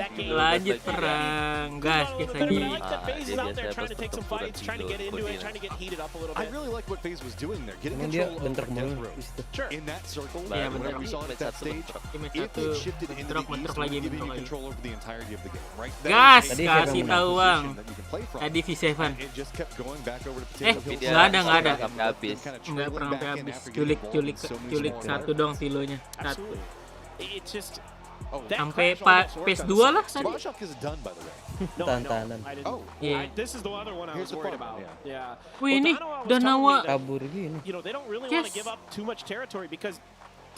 That game. Lanjut perang, gas But lagi. I like that Ah, FaZe dia is out there biasa trying to take some pertempuran fights, trying to tidur, get into it, kode. trying to get heated up a little I bit. really like what FaZe was doing there, getting Emang dia control bentar over mulu Death Row. di situ. Sure. In that circle, Iya, whenever bentar. you saw it at that stage, Match if satu, it shifted into the bentrok east, it lagi, would give you bentrok lagi. control over the entirety of the game, right? Gas, That is a Tadi siapa kasih yang tahu position bang. that you can play from. Tadi V7. And it just kept going back over to Eh, Potato Hill. nggak ada, nggak ada. Sampai habis. Enggak pernah sampai habis. Culik satu dong pilonya. Satu. Absolutely. It's just Oh, that Sampai crash almost worked PES on 2 lah the tadi. Squad Shock is done, by the way. No, I know. Tahan-tahanan. I didn't. Oh, Yeah. This is the other one I Here's was the worried fun about. one, Yeah. Wih, ini Dano was Danawa telling me that, Kabur gini. you know, they don't really Yes. want to give up too much territory because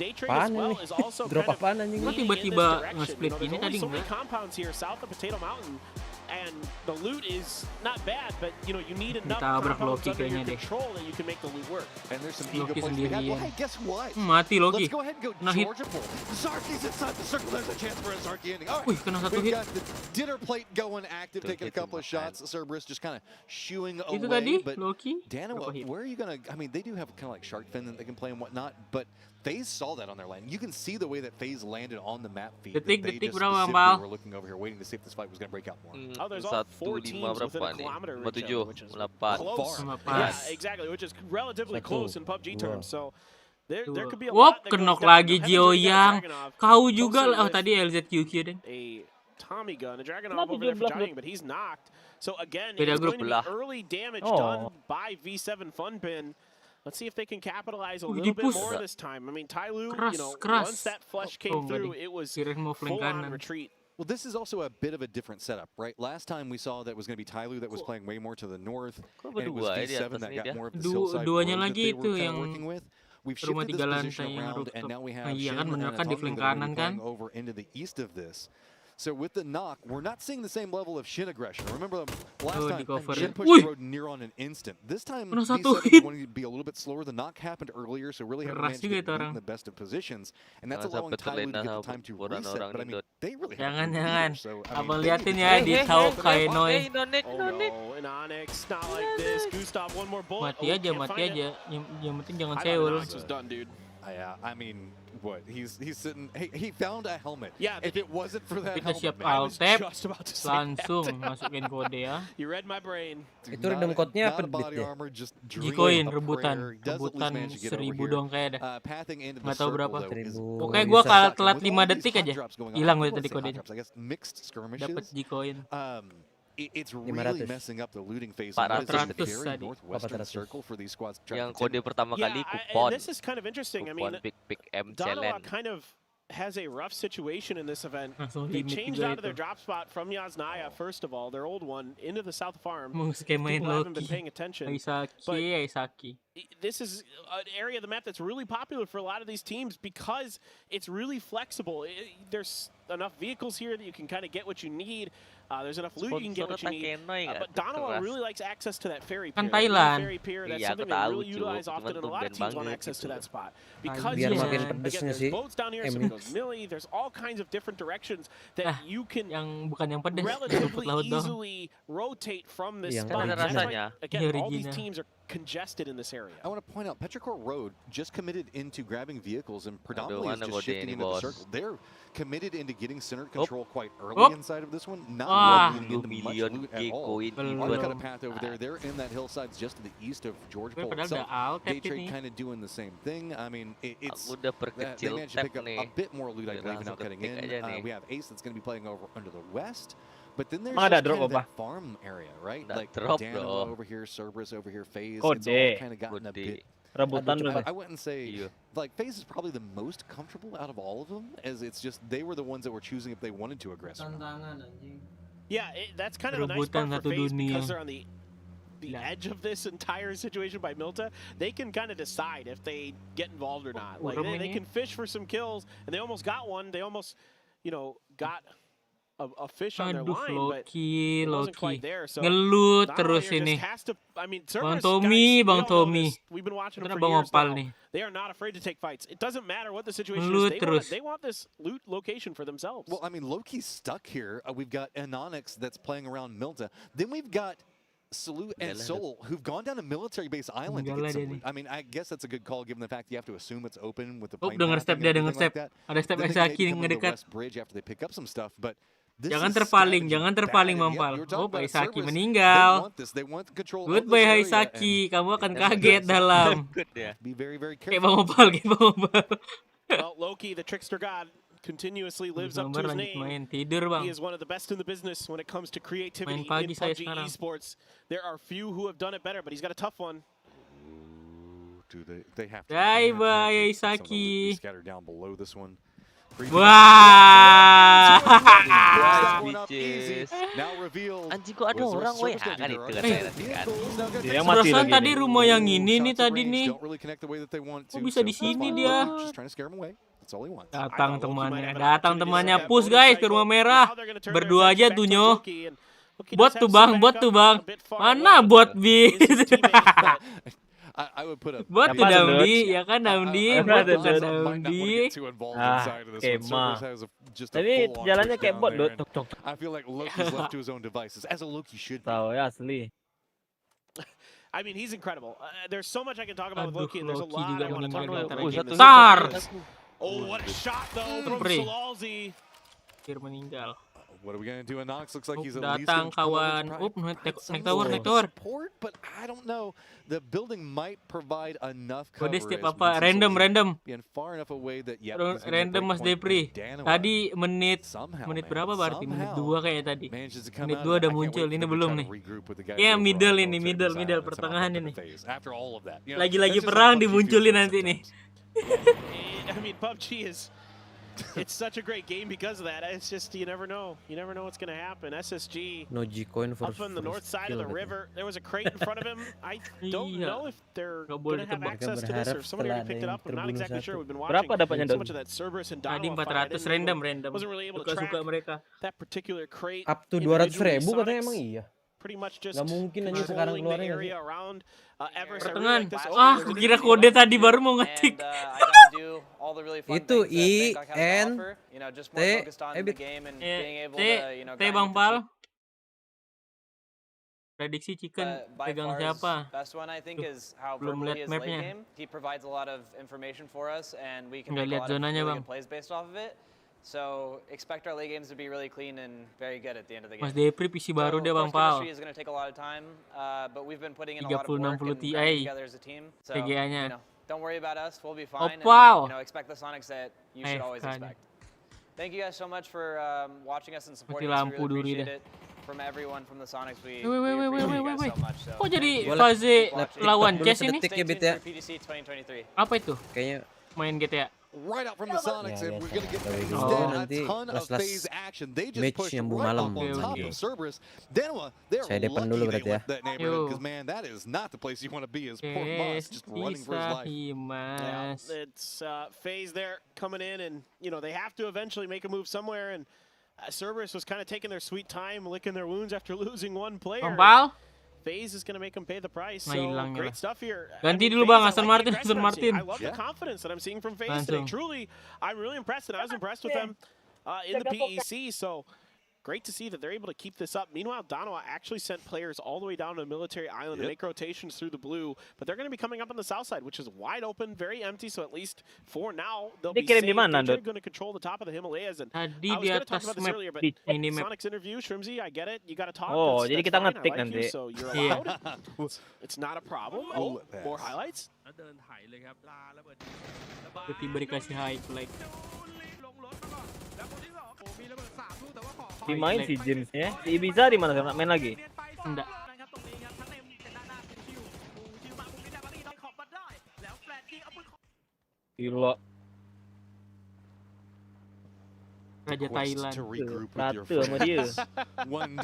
Day Trade Apaan as well ini? is also Drop kind of apaan anjing? Kok leaning in tiba-tiba this direction. nge-split You know, gini there's tadi only so many enggak? compounds here south of Potato Mountain, and the loot is not bad, but you know you need enough Ditabrak compounds Loki under your kayaknya deh. control that you can make the loot work. and there's some ego Loki plays to be had. Well, sendirian. hey, guess what? Mati Loki. Let's go ahead and go Nah, hit. Georgia pull. Zarky's inside the circle. There's a chance for a Zarky ending. All right. Wih, kena satu We've hit. got the dinner plate going active, Tuh, taking a gitu, couple of makan. shots. Cerberus just kind of shooing Itu away. tadi But Loki. Dano, Berapa hit? where are you gonna? I mean, they do have kind of like shark fin that they can play and whatnot, but FaZe saw that on their land. You can see the way that FaZe landed on the map feed. Detik berapa, specifically Bang? were looking over here, waiting to see if this fight was going to break out more. Oh, there's all 4 teams within a kilometer of each other, which is close. Yeah, exactly, which is relatively close in PUBG terms. So there could be a lot that goes Kenok down. lagi Heaven's Jio already got yang. Dragunov Kau juga posted lah. Oh, with tadi LZQQ deh. a Tommy gun, a Dragunov over there for Giant, but he's knocked. So again, Beda it's grup going to be early damage done by V7 Funpin. Let's see if they can capitalize a little bit more this time. I mean, Tyloo, you know, once that flush came through, it was full-on retreat. Well, this is also a bit of a different setup, right? Last time we saw that was going to be Tyloo that was playing way more to the north, and it was V7 that got more of the hillside Duanya road that lagi they were itu kind of yang working with. We've rumah shifted 3 this lantai position yang around, rooftop. and now we have Nah, iya kan, Shin bener and kan di Antonio flank that are kanan playing kan? over into the east of this. So with the knock, we're not seeing the same level of Shin aggression. Remember last time, Shin pushed the road near on an instant. This time, V7 is wanting to be a little bit slower. The knock happened earlier, so really haven't managed to get in the best of positions. And that's allowing Tyloo to get the time to reset. But I mean, they really haven't Jangan. so, Abang liatin ya di Tau Kainoi. Oh no, in Onyx, not like this. Gustav, one more bullet. Mati aja, mati aja. Yang penting jangan seul. Onyx was done, dude. Yeah, I mean, what? He's sitting. Hey, he found a helmet. Yeah, if it wasn't for that Kita helmet, siap man, alt-tab, langsung masukin kode ya. You read my brain. Itu redeem code-nya apa duit ya? Gcoin rebutan 1000 dong kayak ada. Nggak tahu berapa. Pokoknya gua kalau telat 5 detik aja hilang udah tadi kodenya. Dapat Gcoin. It's really messing up the looting phase. 400 very northwestern circle for these squads. Yang kode pertama kali And kupon. this is kind of interesting. I mean, pick M Danawa challenge. kind of has a rough situation in this event. Langsung They limit changed juga out of their itu. drop spot from Yasnaya, first of all, their old one, into the South Farm. Mau skemain People haven't been Loki. paying attention. Aisaki. This is an area of the map that's really popular for a lot of these teams because it's really flexible. There's enough vehicles here that you can kind of get what you need. There's enough loot you can get what you need. But Danawa really likes access to that ferry pier. Kan Thailand. Ferry pier, that's something they really utilize often, and a lot of teams want access to that spot. Because Biar again, makin pedesnya there's sih. boats down here, some goes milli, there's all kinds of different directions that you can yang bukan yang pedes, relatively laut dong. easily rotate from this Yang spot. ada That's why, rasanya. again, Yang all these original. teams are congested in this area. I want to point out, Petrichor Road just committed into grabbing vehicles and predominantly is mana just kode shifting ini, into the bos? circle. They're committed into getting center control quite early Hop. inside of this one, Wah. not leading into much million loot at all. Gcoin. Already cut a path over there. They're in that hillsides just to the east of George Pole Padahal itself. udah alt-tab Day trade ini. kind of doing the same thing. I mean, it's Aku udah they perkecil managed to tab pick up nih. a bit more loot, I Biar believe, now langsung cutting ketik aja nih. in. We have Ace that's going to be playing over under the west. But then there's Emang ada just kind drop of that apa? farm area, right? Ada Like drop Danawa dong. over here, Cerberus over here, FaZe. It's Kode. all kind of gotten a Kode. bit. Rebutan berarti. I wouldn't say like FaZe is probably the most comfortable out of all of them, as it's just they were the ones that were choosing if they wanted to aggress. or not. Yeah, that's kind of the nice part Rebutan for satu FaZe dunia. because they're on the edge of this entire situation by Milta. They can kind of decide if they get involved or not. Like they can fish for some kills, and they almost got one. They almost, you know, got a fish on their Aduh, line, but Loki, it wasn't Loki. quite there. So Ngelut Danawa terus here just ini. has to, I mean, Bang Cerberus, Tommy, guys, we Bang all know Tommy. this. We've been watching them Karena for Bang years Opal now. nih. They are not afraid to take fights. It doesn't matter what the situation Ngelut is. terus. They want this loot location for themselves. Well, I mean, Loki's stuck here. We've got Anonyx that's playing around Milta. Then we've got Salute and Soul who've gone down to Military Base Island to get some loot. I mean, I guess that's a good call given the fact you have to assume it's open with the plane Dengar step mapping dia, and dengar everything step. like that. Ada step Then they Aisaki maybe come to the ngedekat. West Bridge after they pick up some stuff, but this Jangan is terpaling, strategy jangan bad. terpaling, And, Mampal. you're talking Oh, about Aisaki Cerberus. meninggal. They want this. They want control of Goodbye this area, Aisaki, and kamu akan that's kaget what dalam. be very, very Kayak careful. Bang Opal, kayak Bang Opal. Well, Loki, the trickster god, continuously lives up to his lanjut name. main, tidur Bang. He is one of the best in the business when it comes to creativity in pagi saya PUBG sekarang. esports. There are few who have done it better, but he's got a tough one. Do they have to? Bye they have to bye have some of the loot Aisaki. be scattered down below this one. Wah. Now revealed. Anjing kok ada orang weh kan itu kan saya nanti kan. Dia yang mati Perasaan lagi tadi nih. rumah yang ini nih tadi nih. Kok bisa di sini dia? Datang temannya push guys ke rumah merah. Berdua aja tuh nyo. Bot tuh bang. Mana bot bis? Bot tuh Damdi, ya kan Damdi? Bot tuh kan Damdi. Kemah. Tapi jalannya kayak bot, Dot. Tok. I feel like Loki's left to his own devices, as a Loki should be. Tahu ya asli. I mean, he's incredible. There's so much I can talk about with Loki, and there's a Loki lot juga I want to talk meninggal about. di antara Stars! game. Oh, what a shot, though, from Spray. Solalzi. Hampir meninggal. What are we gonna do? Nox looks like he's at least Datang kawan. Naik tower. Support, but I don't know. The building might provide enough Kode cover. setiap apa random. Being far enough away that Random Mas Depri. Tadi menit berapa berarti? Menit 2 kayaknya tadi. Menit 2 udah muncul, ini belum nih. Ya middle ini, middle pertengahan ini. Lagi-lagi perang dimunculin nanti nih. I mean, PUBG is... It's such a great game because of that. It's just, you never know. You never know what's going to happen. SSG No G-coin for up on the north side of the river. There was a crate in front of him. I don't know if they're going to have access to this or if somebody already picked it up. I'm not exactly sure. We've been watching so much of that Cerberus and Tadi Donova fight. 400 random. Wasn't really able to Suka track mereka. that particular crate. Up to 200.000 katanya emang iya. Pretty much just Gak mungkin aja sekarang controlling the keluarnya area around Everest. Pertengahan. Aku kira kode tadi baru mau ngetik. Itu I N T T Bang Pal. Prediksi Chicken pegang siapa? Belum lihat mapnya. Nggak lihat zonanya Bang. So expect our late games to be really clean and very good at the end of the game. Mas Depri PC baru deh Bang Pal. 3060 Ti So, PGA-nya. don't worry about us, we'll be fine. Wow. And, expect the Sonics that you should always expect. Thank you guys so much for watching us and supporting us. We really appreciate it. From everyone from the Sonics, we appreciate you guys so much. So, kok jadi fase lawan chess ini? PGC 2023. Apa itu? Kayaknya main GTA. Right out from the Sonics, and we're going to get a ton of phase action. They just pushed right up on top of Cerberus. Denwa, they're lucky they left that neighborhood, because, man, that is not the place you want to be as poor Moss just running for his life. Yeah, it's phase there coming in, and, you know, they have to eventually make a move somewhere, and Cerberus was kind of taking their sweet time, licking their wounds after losing one player. FaZe is going to make them pay the price. So great stuff here. Ganti dulu Bang, Aston Martin. I love the confidence that I'm seeing from FaZe today. Truly, I'm really impressed, and I was impressed with them in the PEC. So great to see that they're able to keep this up. Meanwhile, Donova actually sent players all the way down to Military Island to make rotations through the blue, but they're going to be coming up on the south side, which is wide open, very empty. So at least for now, they'll be safe. They're going to control the top of the Himalayas. And I was going to talk about this earlier, but Sonic's interview, Shrimzy, I get it. You got to talk. Oh, jadi kita ngetik nanti. So you're allowed. It's not a problem. Oh, more highlights. Tiba-tiba dikasih high like. Dimain si James-nya. Si Ibiza di mana main lagi? Enggak. Gila. Raja Thailand. Ratu sama dia. One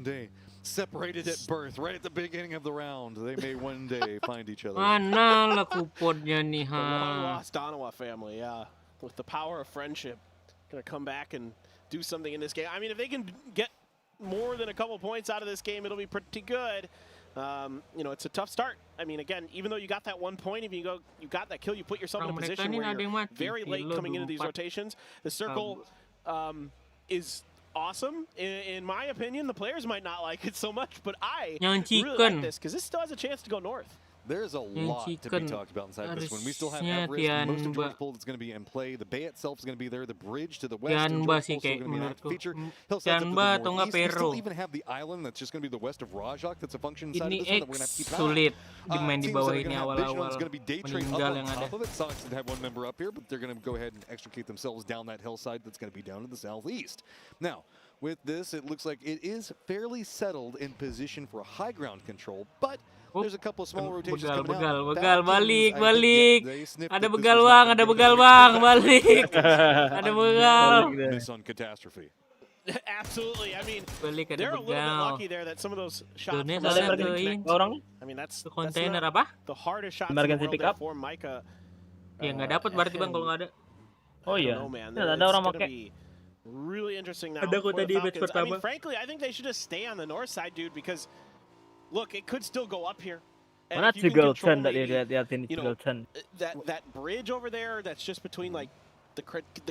day. Separated at birth, right at the beginning of the round. They may one day find each other. Mana lah kuponnya nih, The long-lost Donova family, yeah. With the power of friendship. Gonna come back and do something in this game. I mean, if they can get more than a couple points out of this game, it'll be pretty good. You know, it's a tough start. I mean, again, even though you got that 1 point, if you got that kill, you put yourself in a position where you're very late coming into these rotations. The circle is awesome. In my opinion, the players might not like it so much, but I really like this because this still has a chance to go north. There's a lot to be talked about inside this one. We still have Everest, most of George Pool that's going to be in play. The bay itself is going to be there. The bridge to the west of George Pool is going to be an active feature. Hillsides up to the northeast. We still even have the island that's just going to be the west of Rajak that's a function inside of this one that we're going to have to keep sulit dimain di teams bawah that are ini going to have awal-awal. It's going to be day train up on top of it. Sonics did have one member up here, but they're going to go ahead and extricate themselves down that hillside that's going to be down to the southeast. Now, with this, it looks like it is fairly settled in position for high ground control, but there's a couple of small rotations coming out. Begal, balik. Ada begal bang, balik. Ada begal. Miss on catastrophe. Absolutely. I mean, balik they're a little bit lucky there that some of those shots. I mean, that's kontainer apa? The hardest shots in the world there for Micah. Ya nggak dapat berarti bang kalau nggak ada. Oh iya. Ada orang pakai. Really interesting now. Ada kok tadi match I pertama. mean, frankly, I think they should just stay on the north side, dude, because look, it could still go up here. Mana Tiggle 10 that liatin Tiggle 10. That bridge over there that's just between like the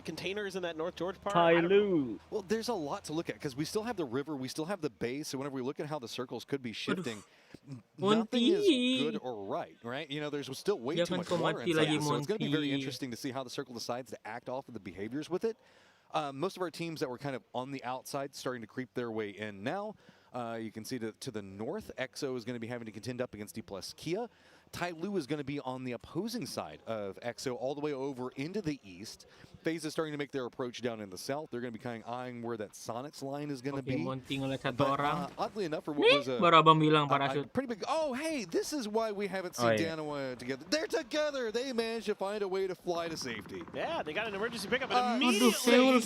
containers in that North George part. Well, there's a lot to look at because we still have the river, we still have the base. So whenever we look at how the circles could be shifting, nothing is good or right? You know, there's still way too much water inside this, so it's going to be very interesting to see how the circle decides to act off of the behaviors with it. Most of our teams that were kind of on the outside starting to creep their way in now. You can see to the north, EXO is going to be having to contend up against D+ Kia. Tyloo is going to be on the opposing side of EXO all the way over into the east. FaZe is starting to make their approach down in the south. They're going to be kind of eyeing where that Sonics line is going to be. But oddly enough, for what was a pretty big... Oh, hey, this is why we haven't seen Danoa together. They're together! They managed to find a way to fly to safety. Yeah, they got an emergency pickup and immediately... Seul.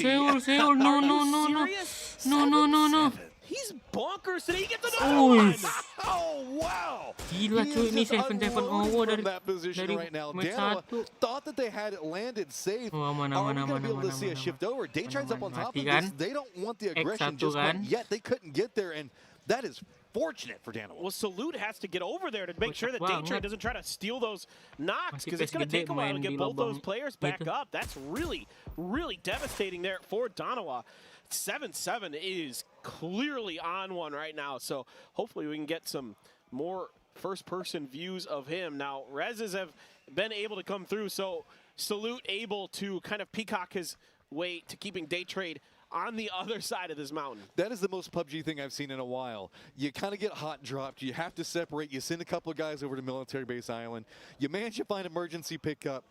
No. He's bonkers today. He gets another one. Oh, wow. Gila cuy, ini 7-7-0 dari right now. Danoa thought that they had it landed safe. Oh, Are we going to be able to see a shift over? Daytride's up on top of this. They don't want the aggression just quite yet. They couldn't get there, and that is fortunate for Danoa. Well, Salute has to get over there to make sure that Daytride doesn't try to steal those knocks, because it's going to take a while to get both those players back up. That's really, really devastating there for Danoa. 7-7 is clearly on one right now, so hopefully we can get some more first-person views of him. Now, Rezes have been able to come through, so Salute able to kind of peacock his way to keeping Daytrade on the other side of this mountain. That is the most PUBG thing I've seen in a while. You kind of get hot dropped. You have to separate. You send a couple of guys over to Military Base Island. You manage to find emergency pickup.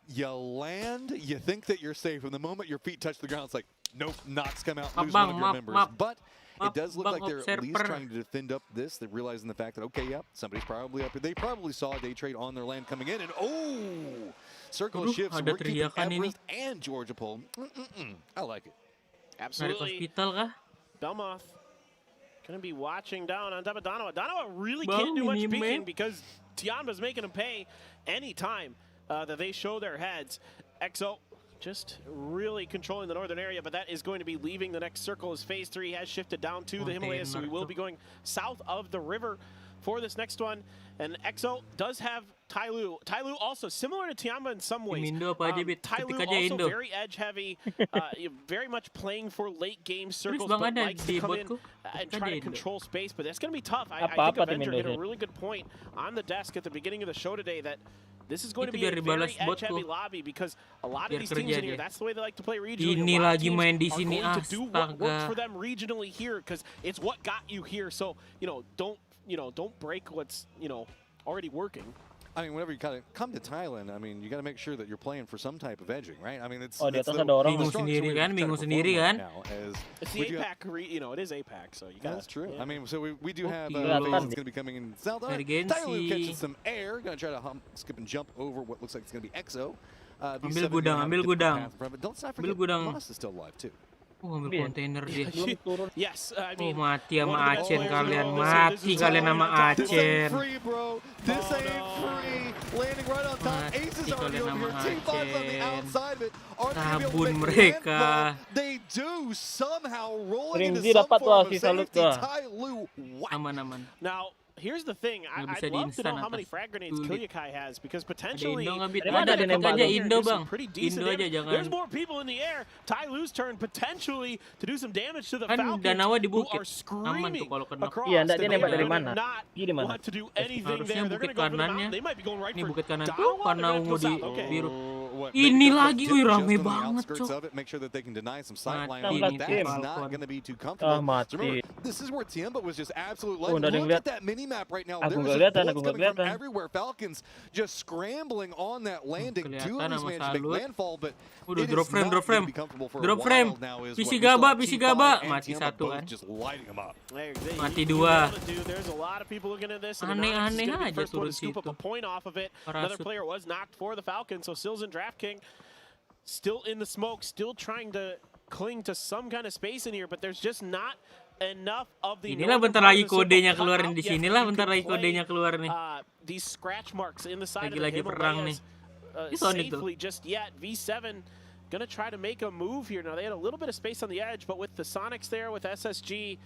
You land. You think that you're safe. And the moment your feet touch the ground, it's like, nope, knocks come out, lose one of your members. But it does look like they're at least trying to defend up this. They're realizing the fact that, okay, yep, somebody's probably up here. They probably saw Daytrade on their land coming in, and circle of shifts. We're keeping Everest and Georgia Pole. I like it. Absolutely. Belmoth going to be watching down on top of Danoa. Danoa really can't do much peeking because Tianba's making him pay any time that they show their heads. EXO just really controlling the northern area, but that is going to be leaving the next circle as Phase 3 has shifted down to the Himalayas, so we will be going south of the river for this next one. And EXO does have Tyloo. Tyloo also similar to Tianba in some ways. Tyloo also very edge heavy, very much playing for late game circles, but likes to come in and try to control space. But that's going to be tough. I think Avenger hit a really good point on the desk at the beginning of the show today that this is going to be a very edge-heavy lobby because a lot of these teams in here, that's the way they like to play regionally. Ini lagi main di sini, astaga. to do what works for them regionally here because it's what got you here. So, don't break what's, already working. I mean, whenever you kind of come to Thailand, I mean, you got to make sure that you're playing for some type of edging, right? I mean, it's di atas ada orang. Bingung sendiri kan? It's the APAC, it is APAC, so you got. That's true. I mean, so we do have FaZe going to be coming in south. Tyloo catches some air, going to try to skip and jump over what looks like it's going to be EXO. Ambil gudang. Don't forget, Moss is still alive too. Ambil kontainer dia. Yes, I mean, mati sama Acen kalian, mati kalian sama Acen. This ain't free, bro. This ain't free. Landing right on top. Aces are already over here. Team 5 on the outside of it. Are they going to be able to make landfall? They do somehow rolling into some form of safety. Tyloo. Aman. Now, here's the thing. I'd love to know how many frag grenades Kilyakai has because potentially pretty decent damage. There's more people in the air. Tyloo's turn potentially to do some damage to the Falcons who are screaming across. They not want to do anything there. They're going to go for the mountain. They might be going right for Danoa. Okay. Ini lagi, wih rame banget, cok. Make sure that they can deny some sight line. That's not going to be too comfortable. Remember, this is where Tianba was just absolute legend. Look at that mini map right now. There's bullets coming from everywhere. Falcons just scrambling on that landing. Two of these managed to make landfall, but it is not going to be comfortable for a while now. PC Gaba, mati satu kan. Just lighting them up. Mati dua. There's a lot of people looking at this. Aneh-aneh aja turun scoop up a point off of it. Another player was knocked for the Falcons, so Sills and DraftKing still in the smoke, still trying to cling to some kind of space in here, but there's just not enough of the. Inilah bentar lagi kodenya keluar di sinilah, bentar lagi kodenya keluar nih. These scratch marks in the side lagi of the perang nih. Safely just yet. V7 gonna try to make a move here. Now they had a little bit of space on the edge, but with the Sonics there, with SSG,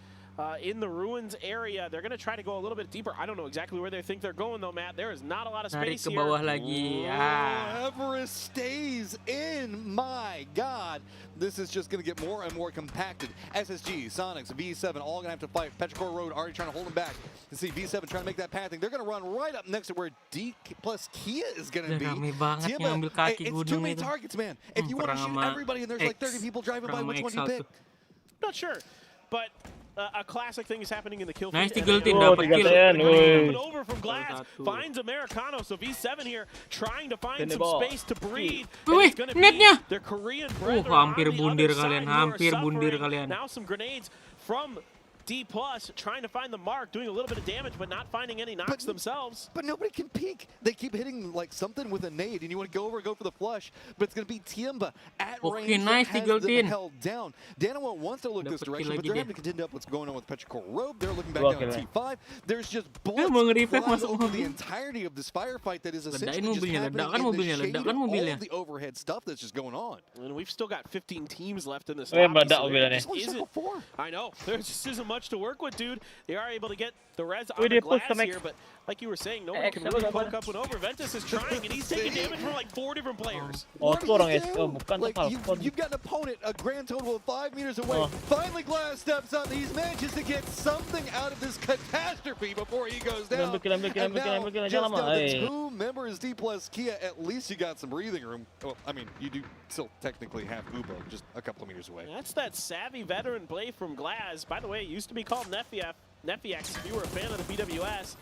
in the ruins area. They're going to try to go a little bit deeper. I don't know exactly where they think they're going, though, Matt. There is not a lot of Narik space ke bawah here. lagi. Everest stays in. My God. This is just going to get more and more compacted. SSG, Sonics, V7, all going to have to fight. Petrichor Road already trying to hold them back. You see V7 trying to make that pathing. They're going to run right up next to where D plus Kia is going to be. It's too many targets, man. If you want to shoot everybody and there's like 30 people driving by, which one do you pick? Not sure, but a classic thing is happening in the kill feed. Nice Tigletin dapat kill. Over from Glass, finds Americano, so V7 here trying to find some space to breathe. Wih, netnya. Their Korean brethren Hampir on the bundir other kalian, side who are hampir bundir suffering. kalian. Now some grenades from D+, trying to find the mark, doing a little bit of damage, but not finding any knocks themselves. But nobody can peek. They keep hitting like something with a nade, and you want to go over and go for the flush, but it's going to be Tiemba at range nice, that has them held down. Danawa wants to look this direction, but they're having to contend up what's going on with Petrichor Road. They're looking back down at T5. There's just bullets flying over the entirety of this firefight that is essentially just happening in the shade of all of the overhead stuff that's just going on. And we've still got 15 teams left in this lobby, so I know. There just isn't much to work with, dude. They are able to get the res on the glass here, but like you were saying, no one can really poke up and over. Ventus is trying, and he's taking damage from like 4 different players. What do you do? Like, you've got an opponent a grand total of 5 meters away. Finally, Glass steps up. He manages to get something out of this catastrophe before he goes down. And now, just down to 2 members, D plus Kia, at least you got some breathing room. Well, I mean, you do still technically have Ubo just a couple of meters away. That's that savvy veteran play from Glass. By the way, it used to be called Nefiax. If you were a fan of the BWS,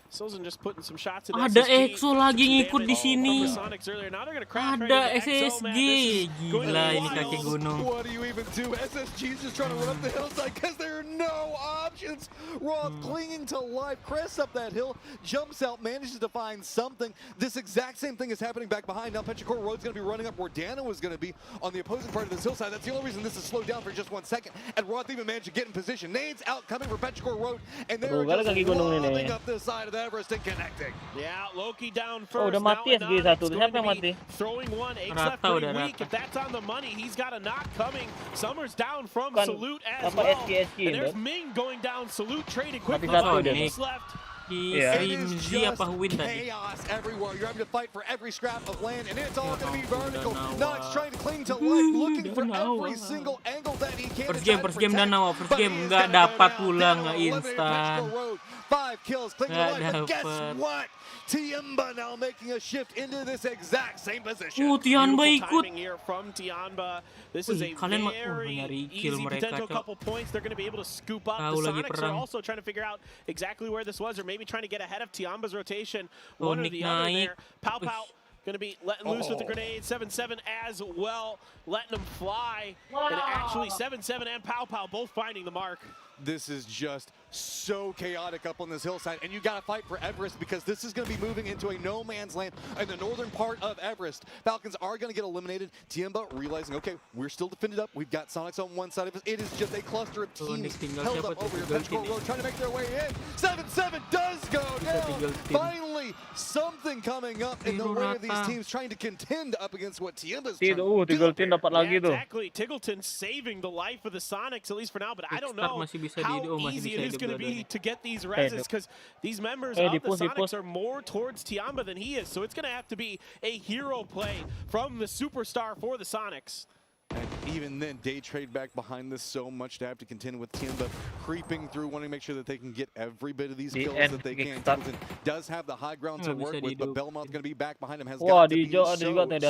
Sozen just putting some shots at Ada SSG. EXO lagi ngikut di sini. Ada SSG. Gila ini kaki gunung. What do you even do? SSG's just trying to run up the hillside because there are no options. Roth clinging to life, crests up that hill, jumps out, manages to find something. This exact same thing is happening back behind. Now Petrichor Road's going to be running up where Dano is going to be on the opposing part of this hillside. That's the only reason this is slowed down for just 1 second. And Roth even managed to get in position. Nades out coming for Petrichor Road, and they're just lobbing up this side of the Everest and connecting. Yeah, Loki down first. Udah mati SG1. Siapa yang mati? Throwing one, Ace left pretty weak. If that's on the money, he's got a knock coming. Summer's down from Salute as well. And there's Ming going down. Salute trading quickly. What's left? It is just chaos everywhere. You're having to fight for every scrap of land, and it's all going to be vertical. Nox trying to cling to life, looking for every single angle that he can. First game Danawa, first game nggak dapat pula, nggak instan. 5 kills, clinging to life, but guess what? Tiemba now making a shift into this exact same position. Tianba ikut. Here from Tianba. This is a very easy potential couple points. They're going to be able to scoop up. The Sonics are also trying to figure out exactly where this was, or maybe trying to get ahead of Tiamba's rotation. One or the other there. Pow Pow going to be letting loose with the grenade. 7-7 as well, letting them fly. And actually 7-7 and Pow Pow both finding the mark. This is just so chaotic up on this hillside, and you got to fight for Everest because this is going to be moving into a no man's land in the northern part of Everest. Falcons are going to get eliminated. Tiemba realizing, okay, we're still defended up. We've got Sonics on one side of us. It is just a cluster of teams held up over here. Petrichor Road trying to make their way in. 7-7 does go down. Finally, something coming up in the way of these teams trying to contend up against what Tiemba's trying to do. dapat lagi tuh. Exactly, Tiggleton saving the life of the Sonics, at least for now, but I don't know how easy it is going to be to get these reses, because these members of the Sonics are more towards Tiamba than he is, so it's going to have to be a hero play from the superstar for the Sonics. And even then, Day Trade back behind this so much to have to contend with Tiemba creeping through, wanting to make sure that they can get every bit of these kills that they can. Tiggleton does have the high ground to work with, but Belmont going to be back behind him. Has got to be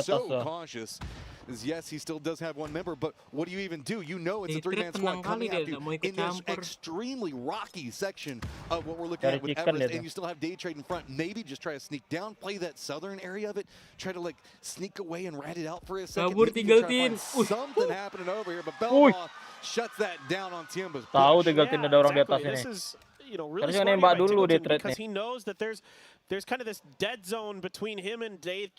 so cautious. Yes, he still does have one member, but what do you even do? You know it's a 3-man squad coming at you in this extremely rocky section of what we're looking at with Everest, and you still have Day Trade in front. Maybe just try to sneak down, play that southern area of it, try to like sneak away and rat it out for a second. Something happening over here, but Belmont shuts that down on Tiemba's push. Tahu Tiggleton ada orang di atas ini. This is, you know, really smart by Tiggleton because he knows that there's kind of this dead zone between him and Day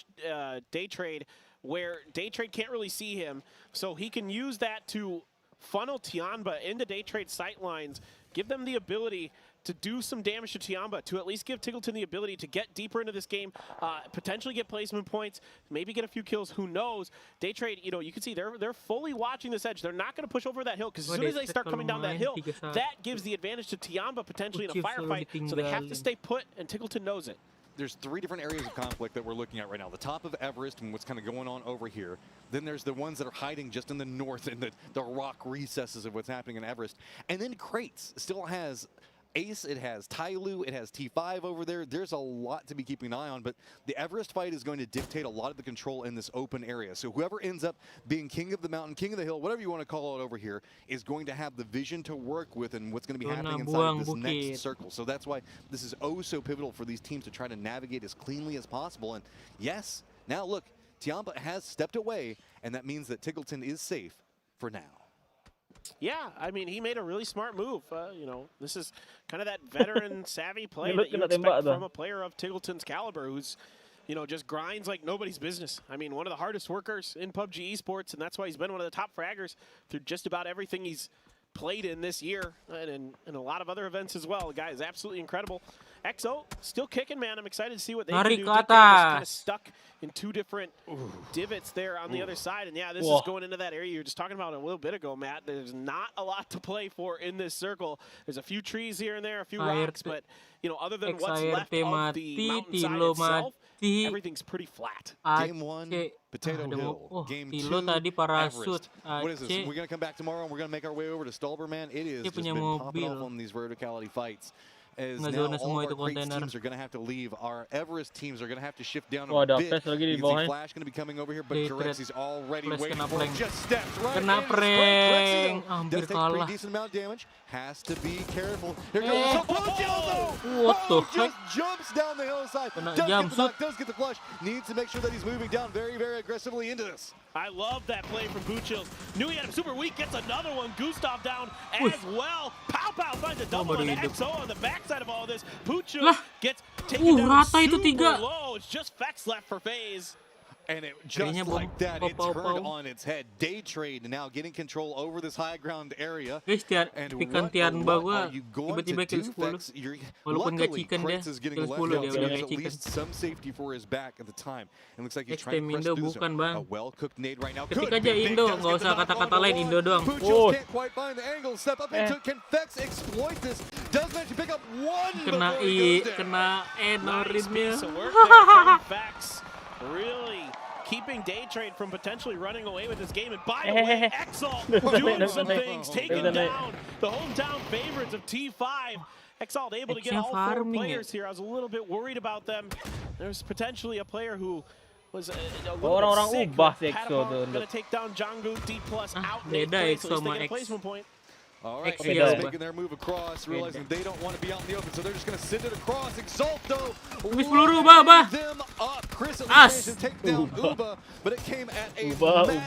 Trade, where Day Trade can't really see him, so he can use that to funnel Tiamba into Day Trade sight lines, give them the ability to do some damage to Tiamba, to at least give Tiggleton the ability to get deeper into this game, potentially get placement points, maybe get a few kills, who knows. Daytrade, you know, you can see they're fully watching this edge. They're not going to push over that hill, because as soon as they start coming down that hill, that gives the advantage to Tiamba potentially in a firefight, so they have to stay put, and Tiggleton knows it. There's 3 different areas of conflict that we're looking at right now. The top of Everest and what's kind of going on over here. Then there's the ones that are hiding just in the north in the rock recesses of what's happening in Everest. And then Crates still has Ace, it has Tyloo, it has T5 over there. There's a lot to be keeping an eye on, but the Everest fight is going to dictate a lot of the control in this open area. So whoever ends up being king of the mountain, king of the hill, whatever you want to call it over here, is going to have the vision to work with and what's going to be happening inside of this next circle. So that's why this is oh so pivotal for these teams to try to navigate as cleanly as possible. And yes, now look, Tiamba has stepped away, and that means that Tiggleton is safe for now. Yeah, I mean, he made a really smart move. You know, this is kind of that veteran savvy play that you expect from a player of Tiggleton's caliber, who's, you know, just grinds like nobody's business. I mean, one of the hardest workers in PUBG esports, and that's why he's been one of the top fraggers through just about everything he's played in this year, and in a lot of other events as well. The guy is absolutely incredible. XO still kicking, man. I'm excited to see what they can do. DK just kind of stuck in 2 different divots there on the other side. And yeah, this is going into that area you were just talking about a little bit ago, Matt. There's not a lot to play for in this circle. There's a few trees here and there, a few rocks, but you know, other than what's left of the mountainside itself, everything's pretty flat. Game 1, Potato Hill. Game 2, Everest. What is this? We're going to come back tomorrow and we're going to make our way over to Stolber, man. It is just been popping off on these verticality fights. As now all our Crates teams are going to have to leave. Our Everest teams are going to have to shift down a bit. You can see Flash going to be coming over here, but Garexi's already waiting for it. Just steps right in. Does take a pretty decent amount of damage. Has to be careful. Here goes just jumps down the hillside. Does get the knock, does get the flush. Needs to make sure that he's moving down very, very aggressively into this. I love that play from Boochills. Knew he had him super weak, gets another one. Gustav down as well. Pow Pow finds a double on the XO on the backside of all this. Boochills gets taken down super low. It's just Fex left for FaZe. And it just like that, it turned on its head. Daytrade now getting control over this high ground area. And what are you going to do, Fex? Luckily, Crates is getting left out, so there's at least some safety for his back at the time. And looks like he's trying to press through the zone. A well-cooked nade right now. Ketik aja Indo, nggak usah kata-kata lain, Indo doang. Boochills can't quite find the angle. Step up into it. Can Fex exploit this? Does manage to pick up one, kena Norinnya. Really keeping Daytrade from potentially running away with this game. And by the way, Exalt doing some things, taking down the hometown favorites of T5. Exalt able to get all 4 players here. I was a little bit worried about them. There's potentially a player who was a little bit sick. Going to take down Jangu, D+ out. Beda so he's taking a placement point. All right, FaZe making their move across, realizing they don't want to be out in the open, so they're just going to send it across. Exalt, though, them up. Chris at least managed to take down Uba, but it came at a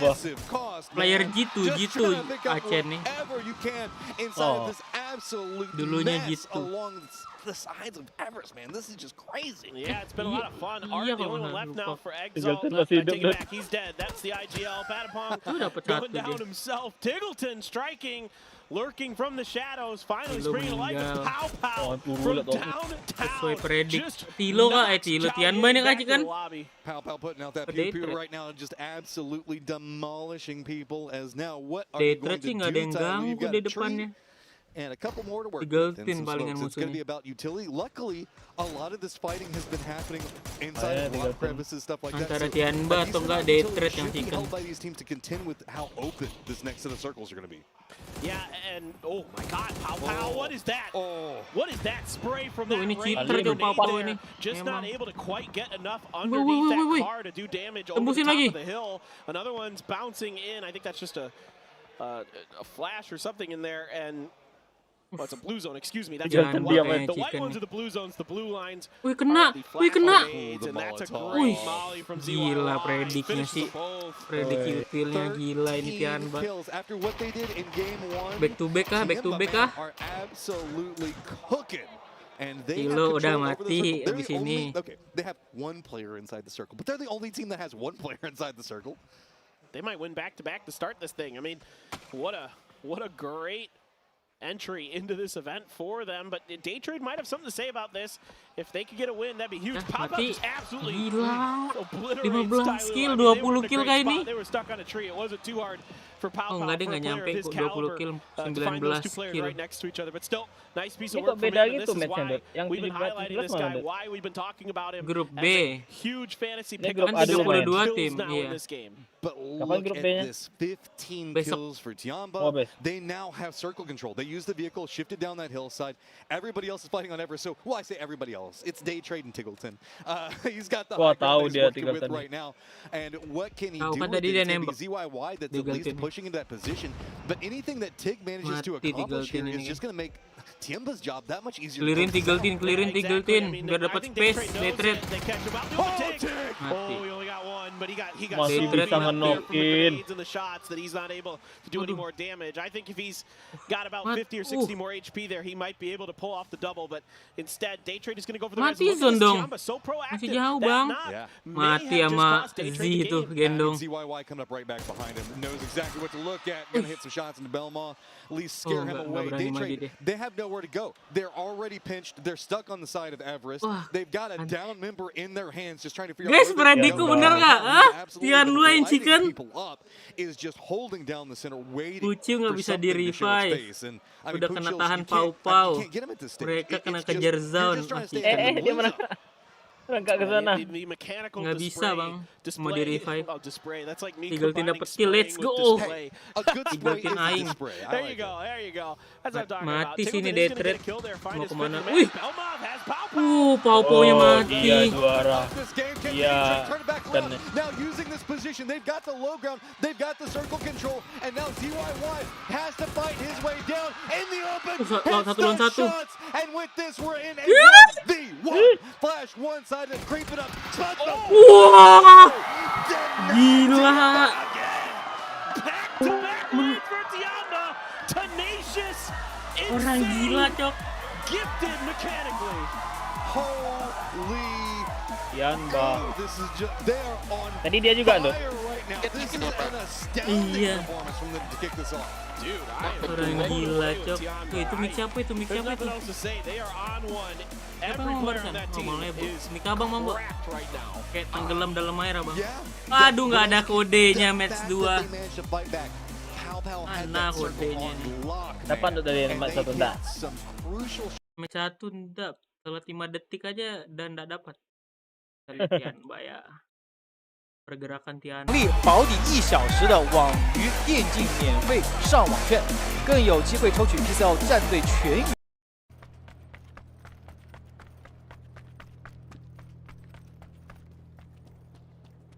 massive cost. Player G2 Aceh nih. Whatever you can inside of this absolute mess along the sides of Everest, man. This is just crazy. Yeah, it's been a lot of fun. Art, the only one left now for Exalt. I take it back. He's dead. That's the IGL. Patapong going down himself. Tiggleton striking. Lurking from the shadows, finally springing to life with Pow Pow from downtown. Tilo kah? Tilo Tianban yang kasih kan? Pow Pow putting out that pew right now, just absolutely demolishing people. As now, what are you going to do? You've got a tree and a couple more to work with. It's going to be about utility. Luckily, a lot of this fighting has been happening inside of rock crevices, stuff like that. Antara Tianba atau enggak Daytrade yang sih held by these teams to contend with how open this next set of circles are going to be. Yeah, and oh my God, Pow Pow, what is that? What is that spray from that range? Ini just not able to quite get enough underneath that car to do damage over the top of the hill. Another one's bouncing in. I think that's just a flash or something in there, and well, it's a blue zone, excuse me. That's the white ones are the blue zones, the blue lines. Wih kena, and that's a great molly from Z1. Gila prediknya sih, predik killnya gila ini Tianba. After what they did in game 1, back to back kah? Are absolutely cooking. And they Tilo udah mati abis ini. Okay, they have one player inside the circle, but they're the only team that has one player inside the circle. They might win back-to-back to start this thing. I mean, what a great entry into this event for them, but Day Trade might have something to say about this. If they could get a win, that'd be huge. Pop-Up just absolutely gila, 15 kill, 20 kill kayak ini. They were stuck on a tree. It wasn't too hard for Pop-Up Oh, enggak, dia for a nggak player nyampe of his kok, 20 caliber kill, to find those 2 19 players kill. right next to each other. But still, nice piece of Ini work kok from beda him, and gitu this is matchnya, why Dot? Yang we've been 17 highlighting this mana, guy, Dot? why we've been talking about him Grup as B. a huge fantasy Ini pickup. grup A dulu main. Dua Kills tim, now iya. in this game. But Kapan look grup at B-nya? this, 15 Besok. kills for Tiamba. Oh, bes. They now have circle control. They use the vehicle, shifted down that hillside. Everybody else is fighting on Everest. So, well, I say everybody else. It's Day Trade and Tiggleton. He's got the Wah, high ground tahu that he's dia working with Tiggleton. right now. And what can he Tahu do kan with tadi it? dia It's gonna be nembak. ZYY that's at least Tiggleton. pushing into that position. But anything that Tig manages to Mati accomplish here Tiggleton is ini. just going to make Tiamba's job that much easier. Clearin to come Tiggleton, clearin Tiggleton, biar dapat space. Day Trade. They catch him out. Oh, Mati. Tig! Oh, he only got one, but he got Masih so beat bisa up there from the ngenokin. grenades and the shots that he's not able to do any more damage. I think if he's got about Mat- 50 or 60 more HP there, he might be able to pull off the double. But instead, Day Trade is going to go for the Mati res. Look at Zon this dong. Tiamba, so proactive. Masih jauh, That Bang. knock Yeah. may Mati have just sama cost Day Z Trade the itu game. gendong. ZYY coming up right back behind him. Knows exactly what to look at. Gonna hit some shots into Belmont. At least scare him nggak away. berani Day maju Trade, dia. they have nowhere to go. They're already pinched. They're stuck on the side of Everest. Wah, They've got a down member in their hands just trying to figure Guys, out where they're predikku going. bener nggak? Ah, Absolutely Tian Lu yang lighting chicken. people up is just holding down the center, waiting Pucil nggak for bisa something to show its di-revive. face. And, I mean, Udah kena Pucil's- tahan you can't- pau-pau. you can't get him at this stage. Mereka It's kena just- kejar you're zone. just trying to Masih stay in the dia blue mana? zone. Berangkat ke sana. The mechanical Nggak bisa, display- Bang. Mau display- di-revive. Oh, display. That's like me Tiggleton combining dapet kill, let's spraying with go. display. A good spray is Tiggleton a aing. display. I There like you go, it. there you go. That's what I'm talking about. Mati sini Tiggleton Day is gonna Trade. get a kill there, find Mau his kemana? fifth Wih. man. Belmont has Pau-Pau. Pau-paunya Oh, mati. dia juara. This game can Iya, turn it back dan around. Now using this position, they've got the low ground, they've got the circle control, and now ZYY has to fight his way down in the open. Hits satu lawan those satu. shots, and with this, we're in a Yes! 1v1. Flash one side and creeping up. Wah, gila. Back-to-back win for Tiamba. Tenacious, Orang insane, gila, Cok. gifted mechanically. Holy Tiamba. this is just, they are on Tadi dia juga tuh. fire right now. This is an astounding Iya. performance from them to kick this off. Dude, I am Orang gila, Cok. Tiamba. Tuh, itu mic siapa itu? Mic There's siapa itu? nothing else to say. They are on one. Siapa Every yang ngomong player on barusan? that team Ngomongnya, Bu. is Mic abang, Bang, Bu. wrapped right now. Kayak tenggelam dalam air, Abang. Yeah. Aduh, nggak ada kodenya match 2. Mana kodenya nih? Dapat tuh dari match satu enggak? Match 1 enggak. Telat 5 detik aja dan enggak dapat. Dari Tianba ya. Pergerakan Tianba. 保底1小时的网鱼电竞免费上网券，更有机会抽取 PCL 战队全员。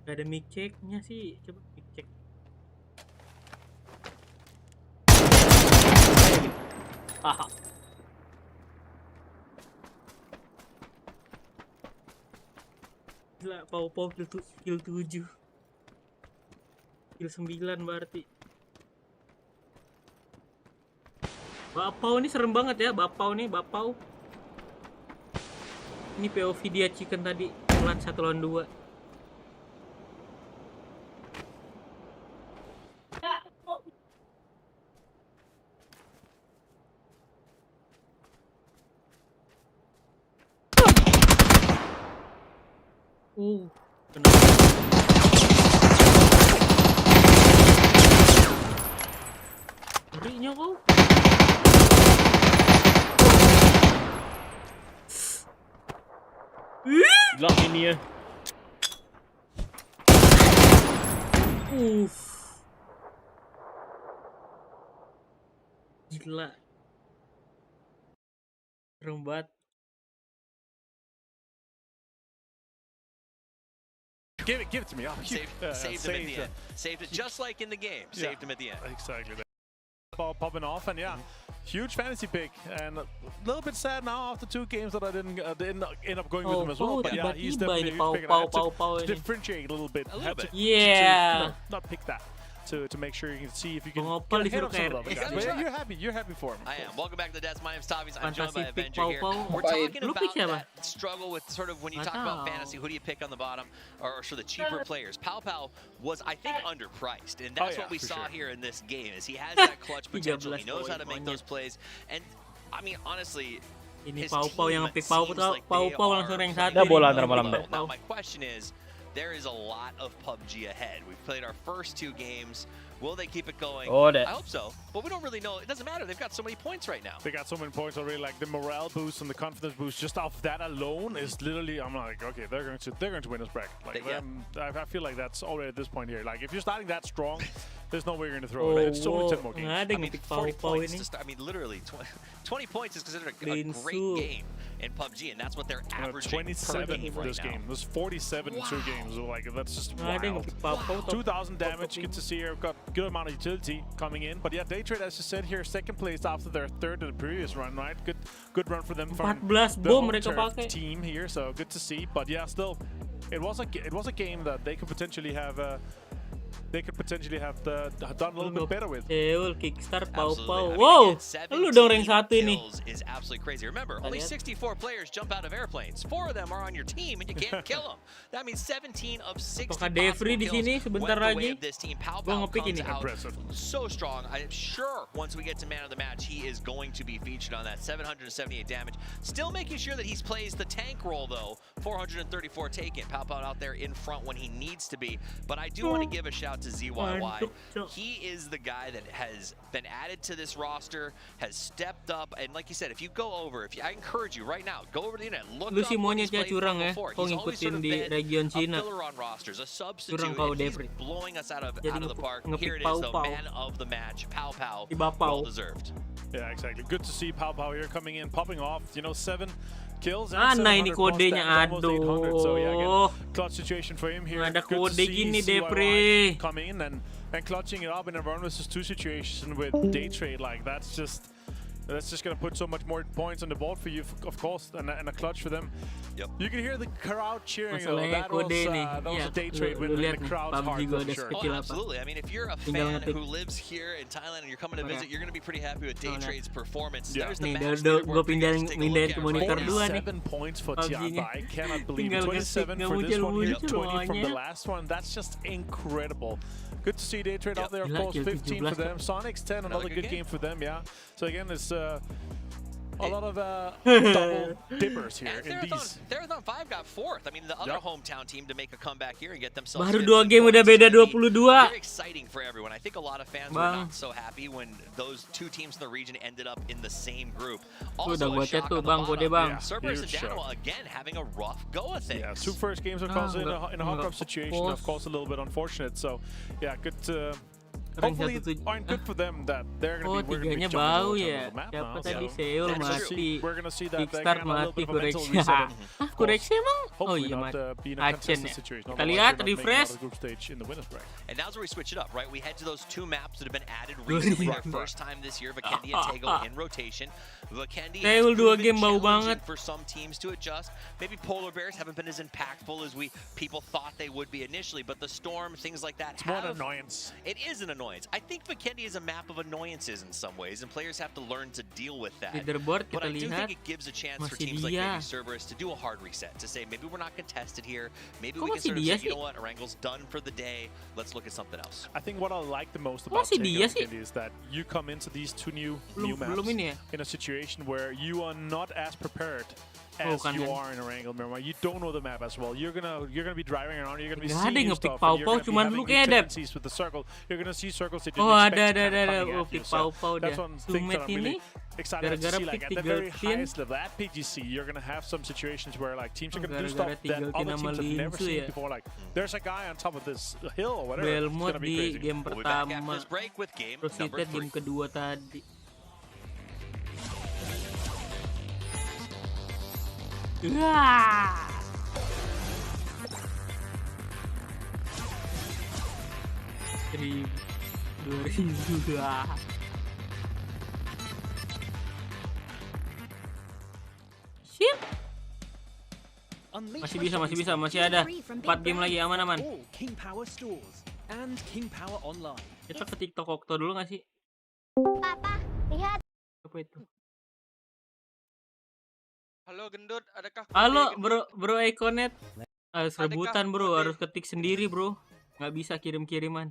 Gak ada mic checknya sih. Coba mic check. Haha. Gila, Pau-Pau kill 7. Kill 9 berarti. Bapau ini serem banget ya, Bapau nih, Bapau. Ini POV dia chicken tadi, pelan 1 lawan 2. Kena. Ngerinya kok. Lock ini ya. Gila. Serem banget. Give it to me. Oh, Saved him at the end. Saved it just like in the game. Saved him at the end. Exactly. Ball popping off, and yeah, huge fantasy pick, and a little bit sad now after 2 games that I didn't end up going with him as well. But yeah, he's definitely a huge pick. And I had to differentiate a little bit. A little bit. Had to, Yeah. not pick that. to make sure you can see if you can Ngopal get ahead disuruh of some of ke them. RS. But you're happy for him. I am. Welcome back to the desk. My name's Tavis. I'm joined by Fantastic Avenger here. Pau-Pau. We're talking Lu pick about siapa? that struggle with sort of when you talk about fantasy, who do you pick on the bottom, or sort of the cheaper players. Pau was, I think, underpriced, and that's what we saw here in this game. Is he has that clutch potential. He knows how to make those plays, and I mean, honestly. Ini Pau-Pau yang pick Pau-Pau langsung rank 1. Dah bola antar malam deh. Now my question is, there is a lot of PUBG ahead. We've played our first 2 games. Will they keep it going? I hope so, but we don't really know. It doesn't matter. They've got so many points right now. They got so many points already. Like the morale boost and the confidence boost, just off that alone is literally. I'm like, okay, they're going to win this bracket. Like, I feel like that's already at this point here. Like, if you're starting that strong, there's no way you're going to throw it. It's only 10 more games. I mean, 40 points to start. I mean, literally 20 points is considered a great game in PUBG, and that's what they're averaging 27 per game for this right game. There's 47 in 2 games. So like, that's just Wow. wild. 2,000 damage. Good to see here. Got good amount of utility coming in. But yeah, Daytrade, as you said here, second place after their third in the previous run, right? Good run for them from 14 the bom home mereka turf pakai. team here. So good to see. But yeah, still, it was a game that they could potentially have. Done a little bit better with. Seul kickstart Pau-Pau. I mean, Wow, again, lu dong rank 1 ini. kills is absolutely crazy. Remember, only 64 players jump out of airplanes. 4 of them are on your team, and you can't kill them. That means 17 of 60 Apakah Devri di sini sebentar lagi? Gua nge-pick ini. So strong. I'm sure once we get to man of the match, he is going to be featured on that. 778 damage. Still making sure that he plays the tank role, though. 434 taken. Pau out there in front when he needs to be. But I do want to give a shout to ZYY. He is the guy that has been added to this roster, has stepped up, and like you said, if you go over, I encourage you right now, go over the internet, look Lu up si what monyet he's ya played curang from ya. before. Kau He's always sort ngikutin of di been region a Cina. filler on rosters, a substitute, Curang kau, and he's Devri. blowing us out of Jadi the park. nge-pick Here it is, though, Pau-Pau. man of the match, Pau, Di Bapau. well deserved. Yeah, exactly. Good to see Pau here coming in, popping off. 7 kills and Mana 700 ini plus kodenya, damage, almost 800. So yeah, aduh. again, clutch situation for him here. Ada Good to kode see gini, CYY Devri. coming in and clutching it up in a 1 versus 2 situation with Daytrade. Like, that's just going to put so much more points on the board for you, of course, and a clutch for them. Yep. You can hear the crowd cheering. Masalahnya kode nih. That was Iya, a Daytrade lu win in lihat the nih, crowd's PUBG heart, gua for ada sure. sekecil apa. Absolutely. I mean, if you're a Tinggal fan ngetik. who lives here in Thailand and you're coming to visit, you're going to be pretty happy with Daytrade's performance. Yeah. There's the Nih, match gue leaderboard for you guys pindahin to take a look ke at monitor right 2 now. nih. 7 points for PUBG-nya. Tiamba. I cannot believe it. Tinggal 27 ngetik, for this one here, muncul 20 from the semuanya. last one. That's just incredible. Good to see Daytrade out there, of Gila, course. kill 15 for 17 them. Sonics 10, another good game for them, yeah. So again, it's a lot of double dippers here in these. Therathon 5 got 4th. I mean, the other hometown team to make a comeback here and get themselves. Baru 2 game udah beda 22. Very exciting for everyone. I think a lot of fans were Bang. not so happy when those 2 teams in the region ended up in the same group. Tuh Also, udah a gua shock chat tuh, on the Bang, kode bottom. Bang. Cerberus and Huge Daniel shock. again having a rough go of things. Yeah, 2 first games, of course, in a hot cup situation, of course, a little bit unfortunate. So, yeah, good to. Hopefully, aren't good for them that they're going to be. Tiganya bau ya. Siapa tadi? Seul mati. We're going to see that they Kickstart can have a little mati, bit of a mental koreksi. reset. Koreksi emang? Oh Hopefully iya, not mati. be in a Acen contested ya. situation. Kita Otherwise, lihat, they're not making it refresh. out of the group stage in the winners bracket. And now's where we switch it up, right? We head to those 2 maps that have been added recently. Their first time this year, Vikendi and Tego in rotation. Vikendi has Seul 2 proven game bau challenging banget. for some teams to adjust. Maybe Polar Bears haven't been as impactful as people thought they would be initially, but the Storm, things like that. It's more an annoyance. It is an annoyance. I think Vikendi is a map of annoyances in some ways, and players have to learn to deal with that. Leaderboard But kita I do lihat. think it gives a chance for Masih teams like dia. maybe Cerberus to do a hard reset, to say maybe we're not contested here. Maybe Kok we can masih sort of dia say, you sih? know what, Orangle's done for the day. Let's look at something else. I think what I like the most about Masih dia Tego sih? is that you come into these 2 new Belum maps ini ya? in a situation where you are not as prepared Oh, as kan you kan. are in Orangle. Remember, you don't know the map as well. You're gonna be driving around. You're gonna be Nggak ada seeing yang nge-pick stuff. And you're Pau-Pau, gonna be cuman having lu kayak ada. tendencies with the circle. You're gonna see circles that you Oh, didn't ada, expect to kind of ada. coming Oh, at you. pick So Pau-Pau that's dia. one thing that I'm really excited to gara-gara see. Like pick at the very 3 highest level, at PGC, you're gonna have some situations where like teams are gonna do stuff gara-gara that 3 other nama teams have never Linsu seen ya. before. Like there's a guy on top of this hill or whatever. It's Belmont gonna be di crazy. game We'll be back after pertama. this break with game Terus number kita game 3. kedua tadi. Wah. 2000. Sip. Masih bisa, masih ada. 4 game lagi, aman-aman. and King Power Online. Kita ke TikTok Okto dulu nggak sih? Papa, lihat. Apa itu? Halo gendut, adakah kode Halo gendut? bro Econet. Harus Adakah rebutan bro, kode? harus ketik sendiri bro. Nggak bisa kirim-kiriman.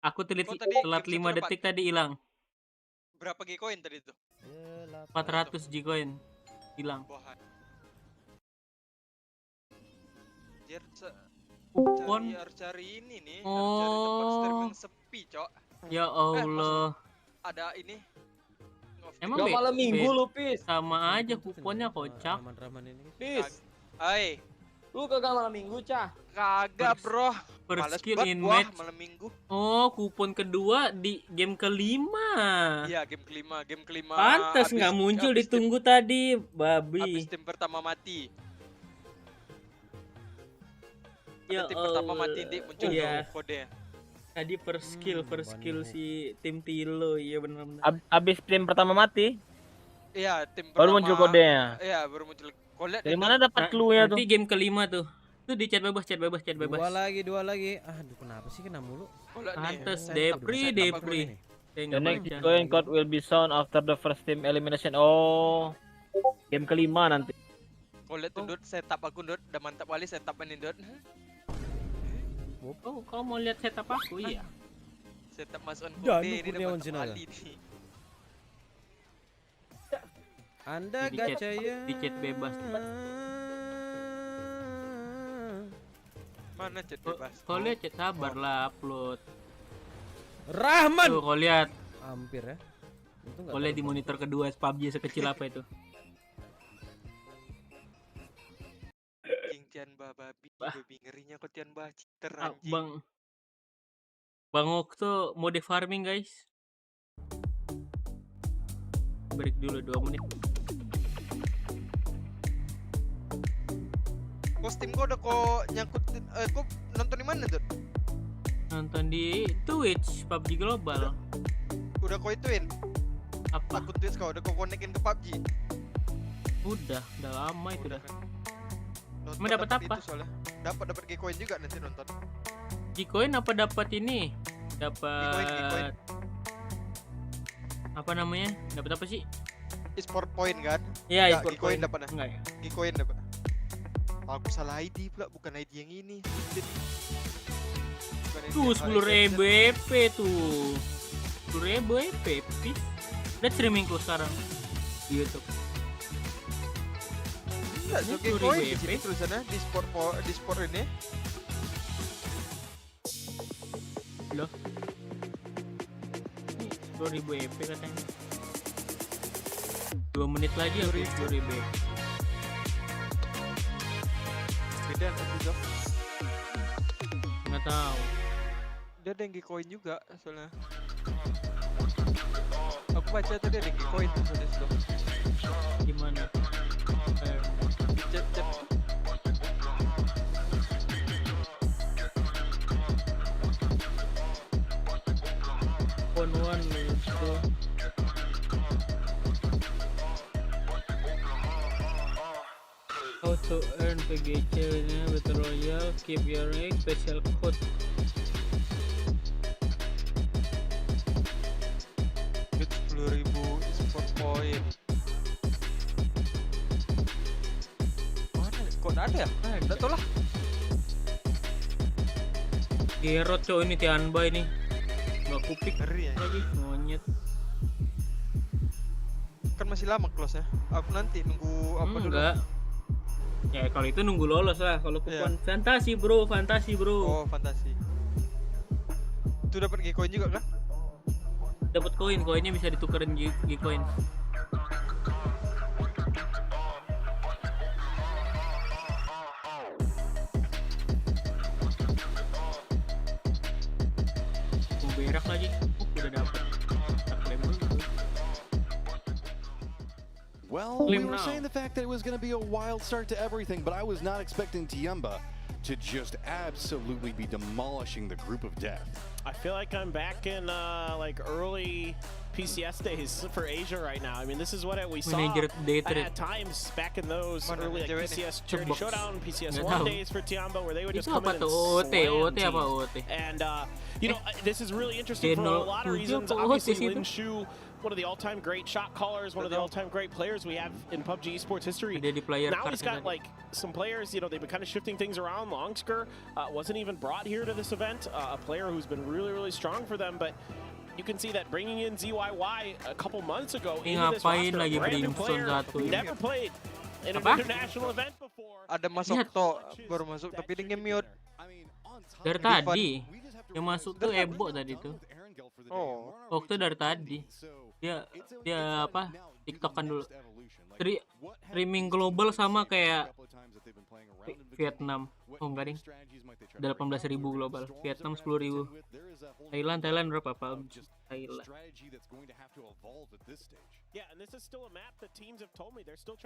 Aku telat Kok tadi telat game 5 1 detik tadi hilang. Berapa G-coin tadi tuh? 400 G-coin hilang. Bohan. Biar Kupon. harus cari ini nih, harus cari tempat Oh. stream yang sepi, Cok. Ya Allah. Ada ini. Emang Gak malam minggu lu, Pis. sama aja kuponnya kocak. Pis. Hai. Lu kagak malam minggu, Cah? Kagak, bro. Per Males skill banget in gua match. malam minggu. Oh, kupon kedua di game kelima. Iya, game kelima. Pantes Abis- nggak muncul, abis ditunggu tadi, Habis babi. tim pertama mati. Ya Tim pertama Allah. mati, Dik, muncul Iya. kode. Tadi per skill si tim Tilo, iya benar-benar. Abis tim pertama mati, Iya, tim baru pertama. muncul kodenya. Iya, baru muncul kode. Dari mana dapat clue-nya tuh? Nanti game kelima tuh. Tuh di chat bebas. Dua lagi. Aduh, kenapa sih kena mulu? Pantes, Setup Depri. The next coin code will be shown after the first team elimination. Oh, game kelima nanti. Kode tuh, Dut, setup aku, Dut. Udah mantap kali setup ini, Dut. Oh, kau mau lihat setup aku? Iya. Setup masukan Dan kode ini udah Kurniawan mantap Sinaga. kali nih. Anda Di gak chat- percaya? di chat bebas. Mana chat bebas? Kau lihat chat, sabar lah upload. Rahman. Tuh, kau lihat. Hampir ya. Itu nggak Kau lihat di terlalu monitor kedua PUBG sekecil apa itu? King Tianba babi, babi ngerinya kok Tianba citer anjing. Bang Okto mode farming guys. Break dulu 2 menit. Kok Steam kok udah kok nyangkutin, kok nonton di mana, Dut? Nonton di Twitch PUBG Global. Udah kau ituin? Apa? Akun Twitch kau udah kau konekin ke PUBG? Udah lama itu dah. Nonton Emang dapat apa? itu soalnya. Dapat G-coin juga nanti nonton. G-coin apa dapat ini? G-coin. Dapat apa namanya? Dapat apa sih? E-sport point kan? Iya, Nggak, e-sport G-coin point. dapat ya? Enggak ya? G-coin dapat. Aku salah ID pula, bukan ID yang ini. Bukan ID Tuh yang 10.000 EP tuh. 10.000 EP. Udah streaming ku sekarang di YouTube. Enggak, so Ini G-coin 10.000 di sini tulisannya di sport ini. Loh. 10.000 EP katanya. 2 menit lagi aku 10.000 EP. Beda nanti dong. Nggak tahu. Dia ada yang G-coin juga soalnya. Aku baca tadi ada G-coin soalnya dong. Gimana? Chat. One itu. How to earn PGC with Royal, keep your rank, special code. Duit 10.000 e-sport point. Mana? Kok nggak ada ya? Nggak tahu lah. Gerot cowok ini Tianba ini. Nggak kupik Ngeri ya. lagi monyet. Kan masih lama close ya. Aku nanti nunggu apa dulu? Enggak. Ya kalau itu nunggu lolos lah. Kalau kupon fantasi bro. Oh, fantasi. Itu dapat G-coin juga kan? Dapat koinnya bisa ditukerin G-coin. Mau berak lagi. Udah dapat. Tak klaim dulu. Well, we Claim were now. saying the fact that it was going to be a wild start to everything, but I was not expecting Tiamba to just absolutely be demolishing the group of death. I feel like I'm back in like early PCS days for Asia right now. I mean, this is what we saw at times back in those early PCS Charity Showdown, PCS 1 days for Tiamba, where they would just come in and slam teams. And, you know, this is really interesting for a lot of reasons. Obviously, Lin Shu, one of the all-time great shot callers, one of the all-time great players we have in PUBG esports history. Now he's got like some players, you know, they've been kind of shifting things around. Longsker wasn't even brought here to this event, a player who's been really, really strong for them, but you can see that bringing in ZYY a couple months ago into this roster, a brand new player, never played in an international event before. Ada masuk to, baru masuk tapi dia nge-mute. Dari tadi yang masuk tuh Ebo tadi tuh. Oh, waktu dari tadi dia apa tiktokan dulu. Streaming global sama kayak Vietnam. Oh enggak ding, udah 18.000 global. Vietnam 10.000. Thailand berapa Pak? Thailand.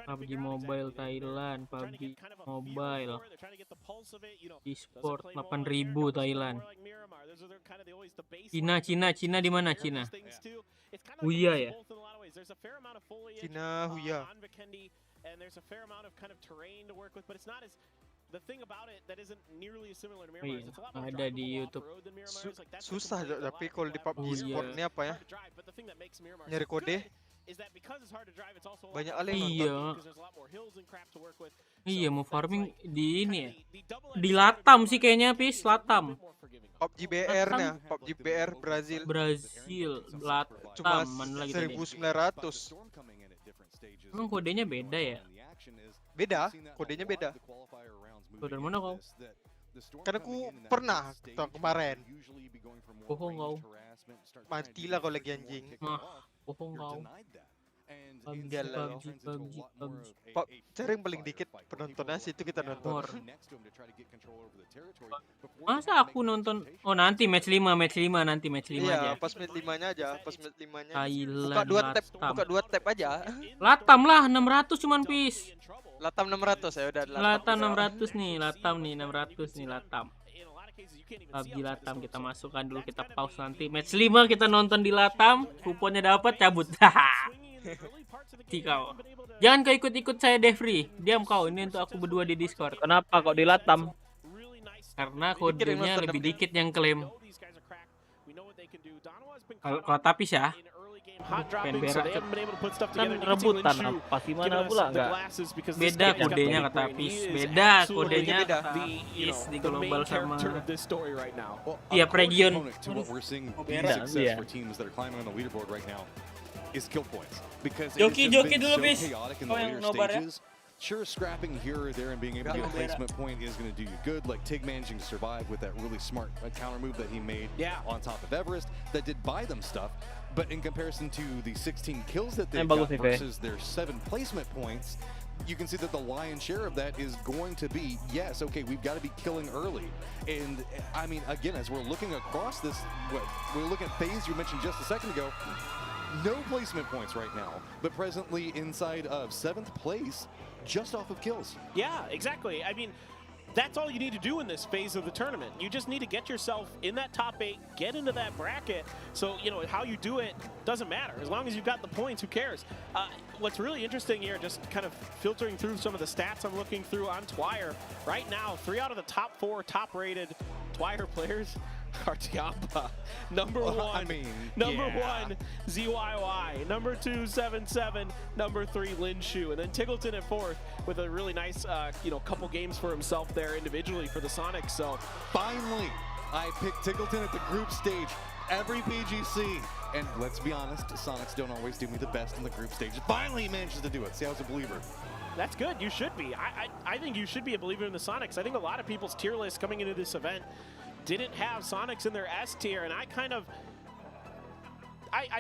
PUBG Mobile Thailand, PUBG Mobile e-sport 8.000 Thailand. Cina di mana Cina? Huya ya? Cina Huya. The thing about it that isn't nearly as similar to Miramar is it's a lot more ada di YouTube. Susah tapi kalau di PUBG Sport ini apa ya? Nyari kode. Banyak alih. Iya mau farming di ini ya. Di Latam sih kayaknya Pis, Latam. PUBG BR-nya, PUBG BR Brazil. Latam cuma mana lagi 1.900. Emang kodenya beda ya? Beda, kodenya beda. Dari mana kau? Karena aku pernah tahun kemarin. Bohong kau. Matilah kau lagi anjing. Bohong kau. PUBG. Cara yang paling dikit penontonnya situ kita nonton. Masa aku nonton? Oh nanti match 5 nanti match 5 aja. Iya, pas match 5-nya aja, pas match 5-nya. Thailand, buka 2 tab aja. Latam lah 600 cuman Pis. Latam 600 ya udah. Latam 600 nih, Latam nih 600 nih Latam. PUBG Latam kita masukkan dulu, kita pause nanti match 5 kita nonton di Latam, kuponnya dapat cabut. Kau. Jangan kau ikut saya Devri. Diam kau, ini untuk aku berdua di Discord. Kenapa kok di Latam? Karena kodenya lebih dikit yang klaim. Kalau tapi ya kan rebutan apa sih mana pula enggak beda kodenya kata Pis, beda kodenya Pis di global sama tiap region beda ya. Joki dulu Pis, kau yang nobar ya. Sure, scrapping here or there and being able to get a placement point is going to do you good. Like Tig managing to survive with that really smart counter move that he made on top of Everest that did buy them stuff. But in comparison to the 16 kills that they got versus their 7 placement points, you can see that the lion's share of that is going to be, yes, okay, we've got to be killing early. And I mean, again, as we're looking across this, we're looking at FaZe you mentioned just a second ago, no placement points right now, but presently inside of 7th place, just off of kills. Yeah, exactly. I mean, that's all you need to do in this phase of the tournament. You just need to get yourself in that top 8, get into that bracket. So, you know, how you do it doesn't matter. As long as you've got the points, who cares? What's really interesting here, just kind of filtering through some of the stats I'm looking through on Twire. Right now, 3 out of the top 4 top-rated Twire players are Tiamba. Number 1, ZYY. Number 2, 7-7. Number 3, Lin Shu. And then Tiggleton at 4th with a really nice, you know, couple games for himself there individually for the Sonics. So finally, I picked Tiggleton at the group stage. Every PGC. And let's be honest, Sonics don't always do me the best in the group stage. Finally he manages to do it. See, I was a believer. That's good. You should be. I think you should be a believer in the Sonics. I think a lot of people's tier list coming into this event didn't have Sonics in their S tier, and I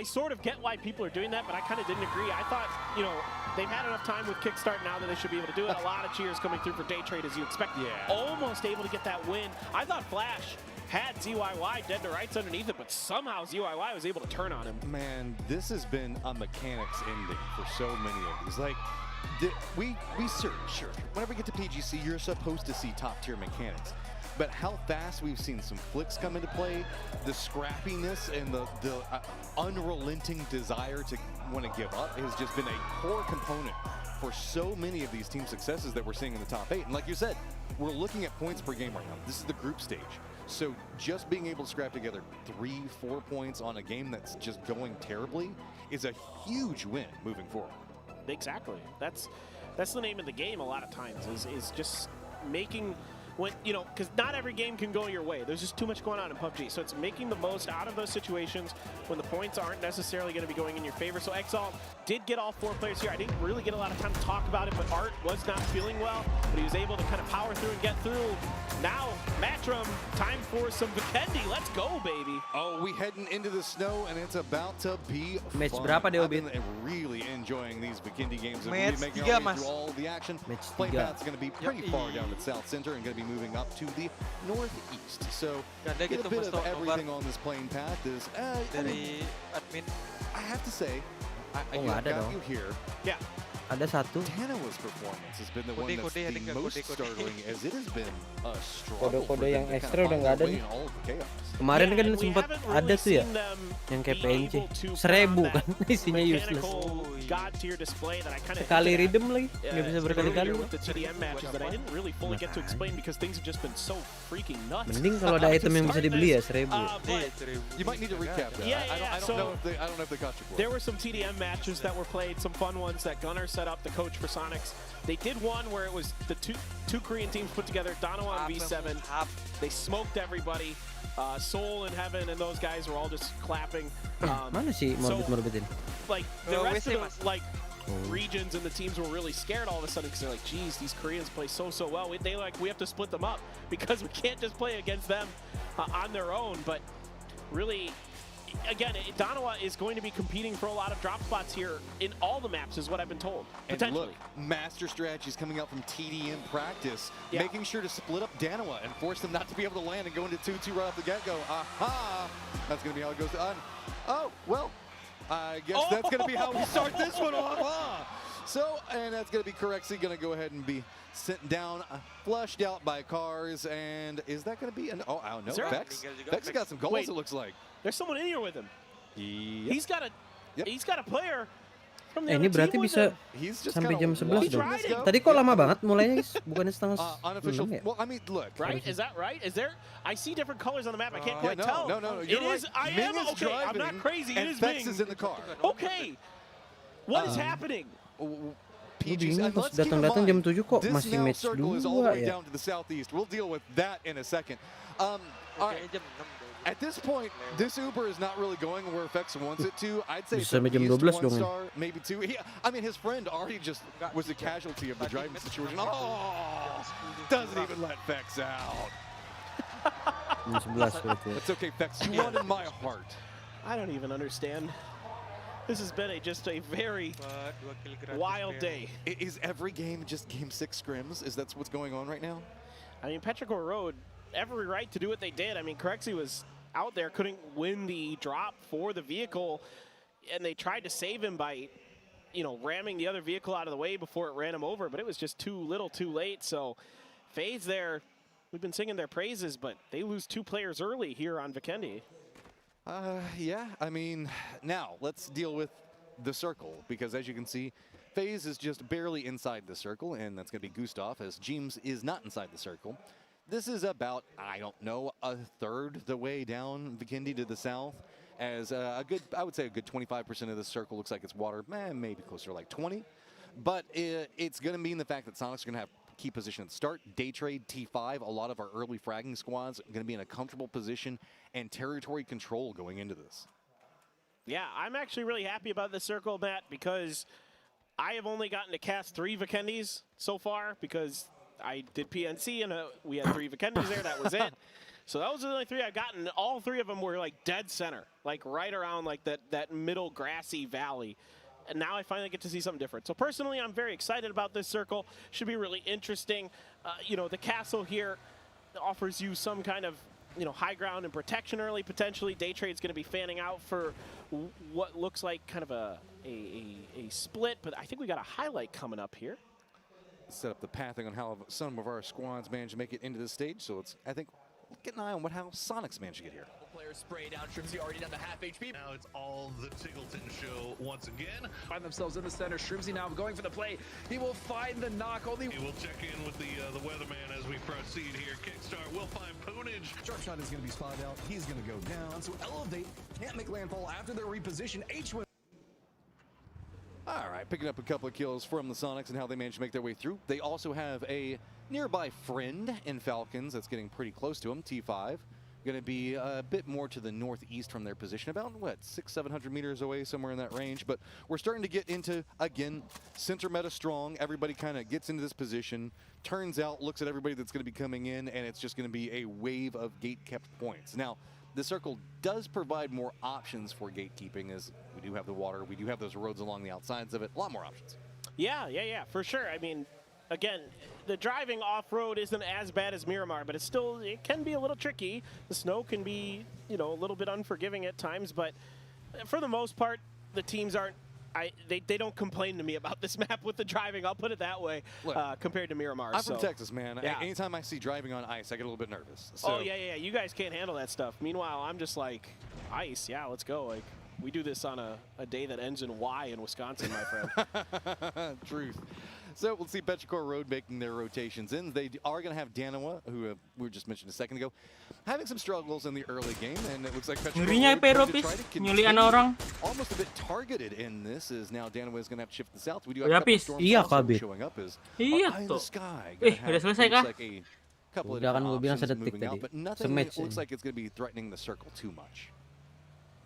sort of get why people are doing that, but I kind of didn't agree. I thought, you know, they've had enough time with Kickstart now that they should be able to do it. A lot of cheers coming through for Day Trade, as you expect. Almost able to get that win. I thought Flash had ZYY dead to rights underneath it, but somehow ZYY was able to turn on him. Man, this has been a mechanics ending for so many of these. Like, we sure, whenever we get to PGC, you're supposed to see top tier mechanics. but how fast we've seen some flicks come into play, the scrappiness and the unrelenting desire to want to give up has just been a core component for so many of these team successes that we're seeing in the top 8. And like you said, we're looking at points per game right now. This is the group stage. So just being able to scrap together 3-4 points on a game that's just going terribly is a huge win moving forward. Exactly. That's the name of the game a lot of times is just making, when, you know, because not every game can go your way. There's just too much going on in PUBG. So it's making the most out of those situations when the points aren't necessarily going to be going in your favor. So Exalt did get all 4 players here. I didn't really get a lot of time to talk about it, but Art was not feeling well, but he was able to kind of power through and get through. Now, Matchroom, time for some Vikendi. Let's go, baby. Oh, we heading into the snow, and it's about to be Match fun. berapa deh, I've Obin? been really enjoying these Vikendi games. And Match we'll be making 3, our way Mas. through all the action. Match Play 3. path's going to be pretty far down at South Center and going to be moving up to the northeast. So Ganda get a gitu bit Mas of Nobar everything on this playing path is, I mean, dari admin. I have to say, Oh, nggak ada got dong. you here. Yeah. Ada satu. Tanawa's performance has been the one that's Kode-kode, the ada nggak most kode-kode? startling, as it has been a struggle for Kode-kode them yang to kind ekstra of udah find nggak their ada way nih. in all of the chaos. Kemarin Yeah, kan and we sempat haven't ada really tuh ya, seen them yang kayak be PNC. able to 1000 put on kan, isinya useless. mechanical god tier display that I kind of Sekali redeem lagi, nggak bisa berkali-kali. with the TDM matches that I didn't really fully get to explain because things have just been so freaking nuts. Mending kalau ada item yang bisa dibeli ya 1000. But You might need to recap that. Yeah, I don't so know if they caught you for it. there were some TDM matches that were played, some fun ones that Gunnar set up, the coach for Sonics. They did one where it was the two Korean teams put together, Danawa and V7. They smoked everybody. Soul and Heaven and those guys were all just clapping. Mana sih morbid-morbitin? Like the rest of the regions and the teams were really scared all of a sudden because they're like, geez, these Koreans play so well. We have to split them up because we can't just play against them on their own. But really, again, Danawa is going to be competing for a lot of drop spots here in all the maps, is what I've been told. And Potentially. look, master strategies coming out from TDM practice, Yeah. making sure to split up Danawa and force them not to be able to land and go into 2-2 right off the get-go. Aha! That's going to be how it goes on. Oh, well, I guess that's going to be how we start this one off. So, and that's going to be Corexy going to go ahead and be sent down, flushed out by cars. And is that going to be an... Oh, I don't know. Vex has got some goals, Wait. it looks like. There's someone in here with him. Yep. He's got a player from the Ini other berarti team with bisa him. sampai jam 11 dong. watching this go. Tadi kok lama banget mulainya, guys? Bukannya setengah Unofficial. 6 ya? Well, I mean, look. Right? Is that right? Is there? I see different colors on the map. I can't Yeah, quite tell. no. It You're is. right. I Ming am is okay. I'm not driving, crazy. It and is Vex Ming. is in the car. Okay. What is happening? PGC, and let's keep in Datang-datang jam mind, 7 kok this masih now match circle is all the 2 way ya. down to the southeast. We'll deal with that in a second. All right. At this point, this Uber is not really going where Vex wants it to. I'd say Bisa it's sampai jam at least 12 1 dong ya. star, maybe 2. I mean, his friend already just was a casualty of the driving situation. Oh, doesn't even let Vex out. Jam 11 berarti. It's okay, Vex. You won in my heart. I don't even understand. This has been just a very wild day. Is every game just game 6 scrims? Is that what's going on right now? I mean, Petrichor Road, every right to do what they did. I mean, Corexy was out there, couldn't win the drop for the vehicle, and they tried to save him by, you know, ramming the other vehicle out of the way before it ran him over, but it was just too little too late. So FaZe there, we've been singing their praises, but they lose 2 players early here on Vikendi. Yeah, I mean, now let's deal with the circle, because as you can see, FaZe is just barely inside the circle, and that's going to be Gustav, as James is not inside the circle. This is about, I don't know, a third the way down Vikendi to the south, as I would say a good 25% of the circle looks like it's water, maybe closer to like 20. But it's going to mean the fact that Sonic's going to have key position at the start. Day trade T5, a lot of our early fragging squads are going to be in a comfortable position and territory control going into this. Yeah, I'm actually really happy about this circle, Matt, because I have only gotten to cast 3 Vikendis so far, because I did PNC and we had 3 Vikendis there. That was it. So those are the only 3 I've gotten. All 3 of them were like dead center, like right around like that middle grassy valley. And now I finally get to see something different. So personally, I'm very excited about this circle. Should be really interesting. You know, the castle here offers you some kind of, you know, high ground and protection early. Potentially, Day Trade's going to be fanning out for what looks like kind of a split. But I think we got a highlight coming up here. set up the pathing on how some of our squads managed to make it into this stage. So it's, I think, get an eye on how Sonic's managed to get here. Players spray down. Shrimzy already down to half HP. Now it's all the Tiggleton show once again. Find themselves in the center. Shrimzy now going for the play. He will find the knock. Only we'll check in with the weatherman as we proceed here. Kickstart will find Poonage. Sharpshot is going to be spotted out. He's going to go down. So Elevate can't make landfall after their reposition. H1. All right, picking up a couple of kills from the Sonics and how they managed to make their way through. They also have a nearby friend in Falcons that's getting pretty close to them, T5. Going to be a bit more to the northeast from their position, about, what, 600-700 meters away, somewhere in that range. But we're starting to get into, again, center meta strong. Everybody kind of gets into this position, turns out, looks at everybody that's going to be coming in, and it's just going to be a wave of gate-kept points. Now, the circle does provide more options for gatekeeping, as we do have the water, we do have those roads along the outsides of it, a lot more options. Yeah, for sure. I mean, again, the driving off-road isn't as bad as Miramar, but it can be a little tricky. The snow can be, a little bit unforgiving at times, but for the most part, the teams aren't, they don't complain to me about this map with the driving, I'll put it that way, compared to Miramar. I'm from Texas, man. Yeah. Anytime I see driving on ice, I get a little bit nervous. So. Oh, yeah, you guys can't handle that stuff. Meanwhile, I'm just like, ice, yeah, let's go. Like, we do this on a day that ends in Y in Wisconsin, my friend. Truth. So we'll see Petrichor Road making their rotations in. They are going to have Danawa, who we just mentioned a second ago, having some struggles in the early game, and it looks like Petrichor Road to try to continue almost a bit targeted in this, as now Danawa is going to have to shift to the south. We do have a couple storms showing up as in the sky. Udah selesai kah? Like a couple of options moving out, but nothing looks like it's going to be threatening the circle too much.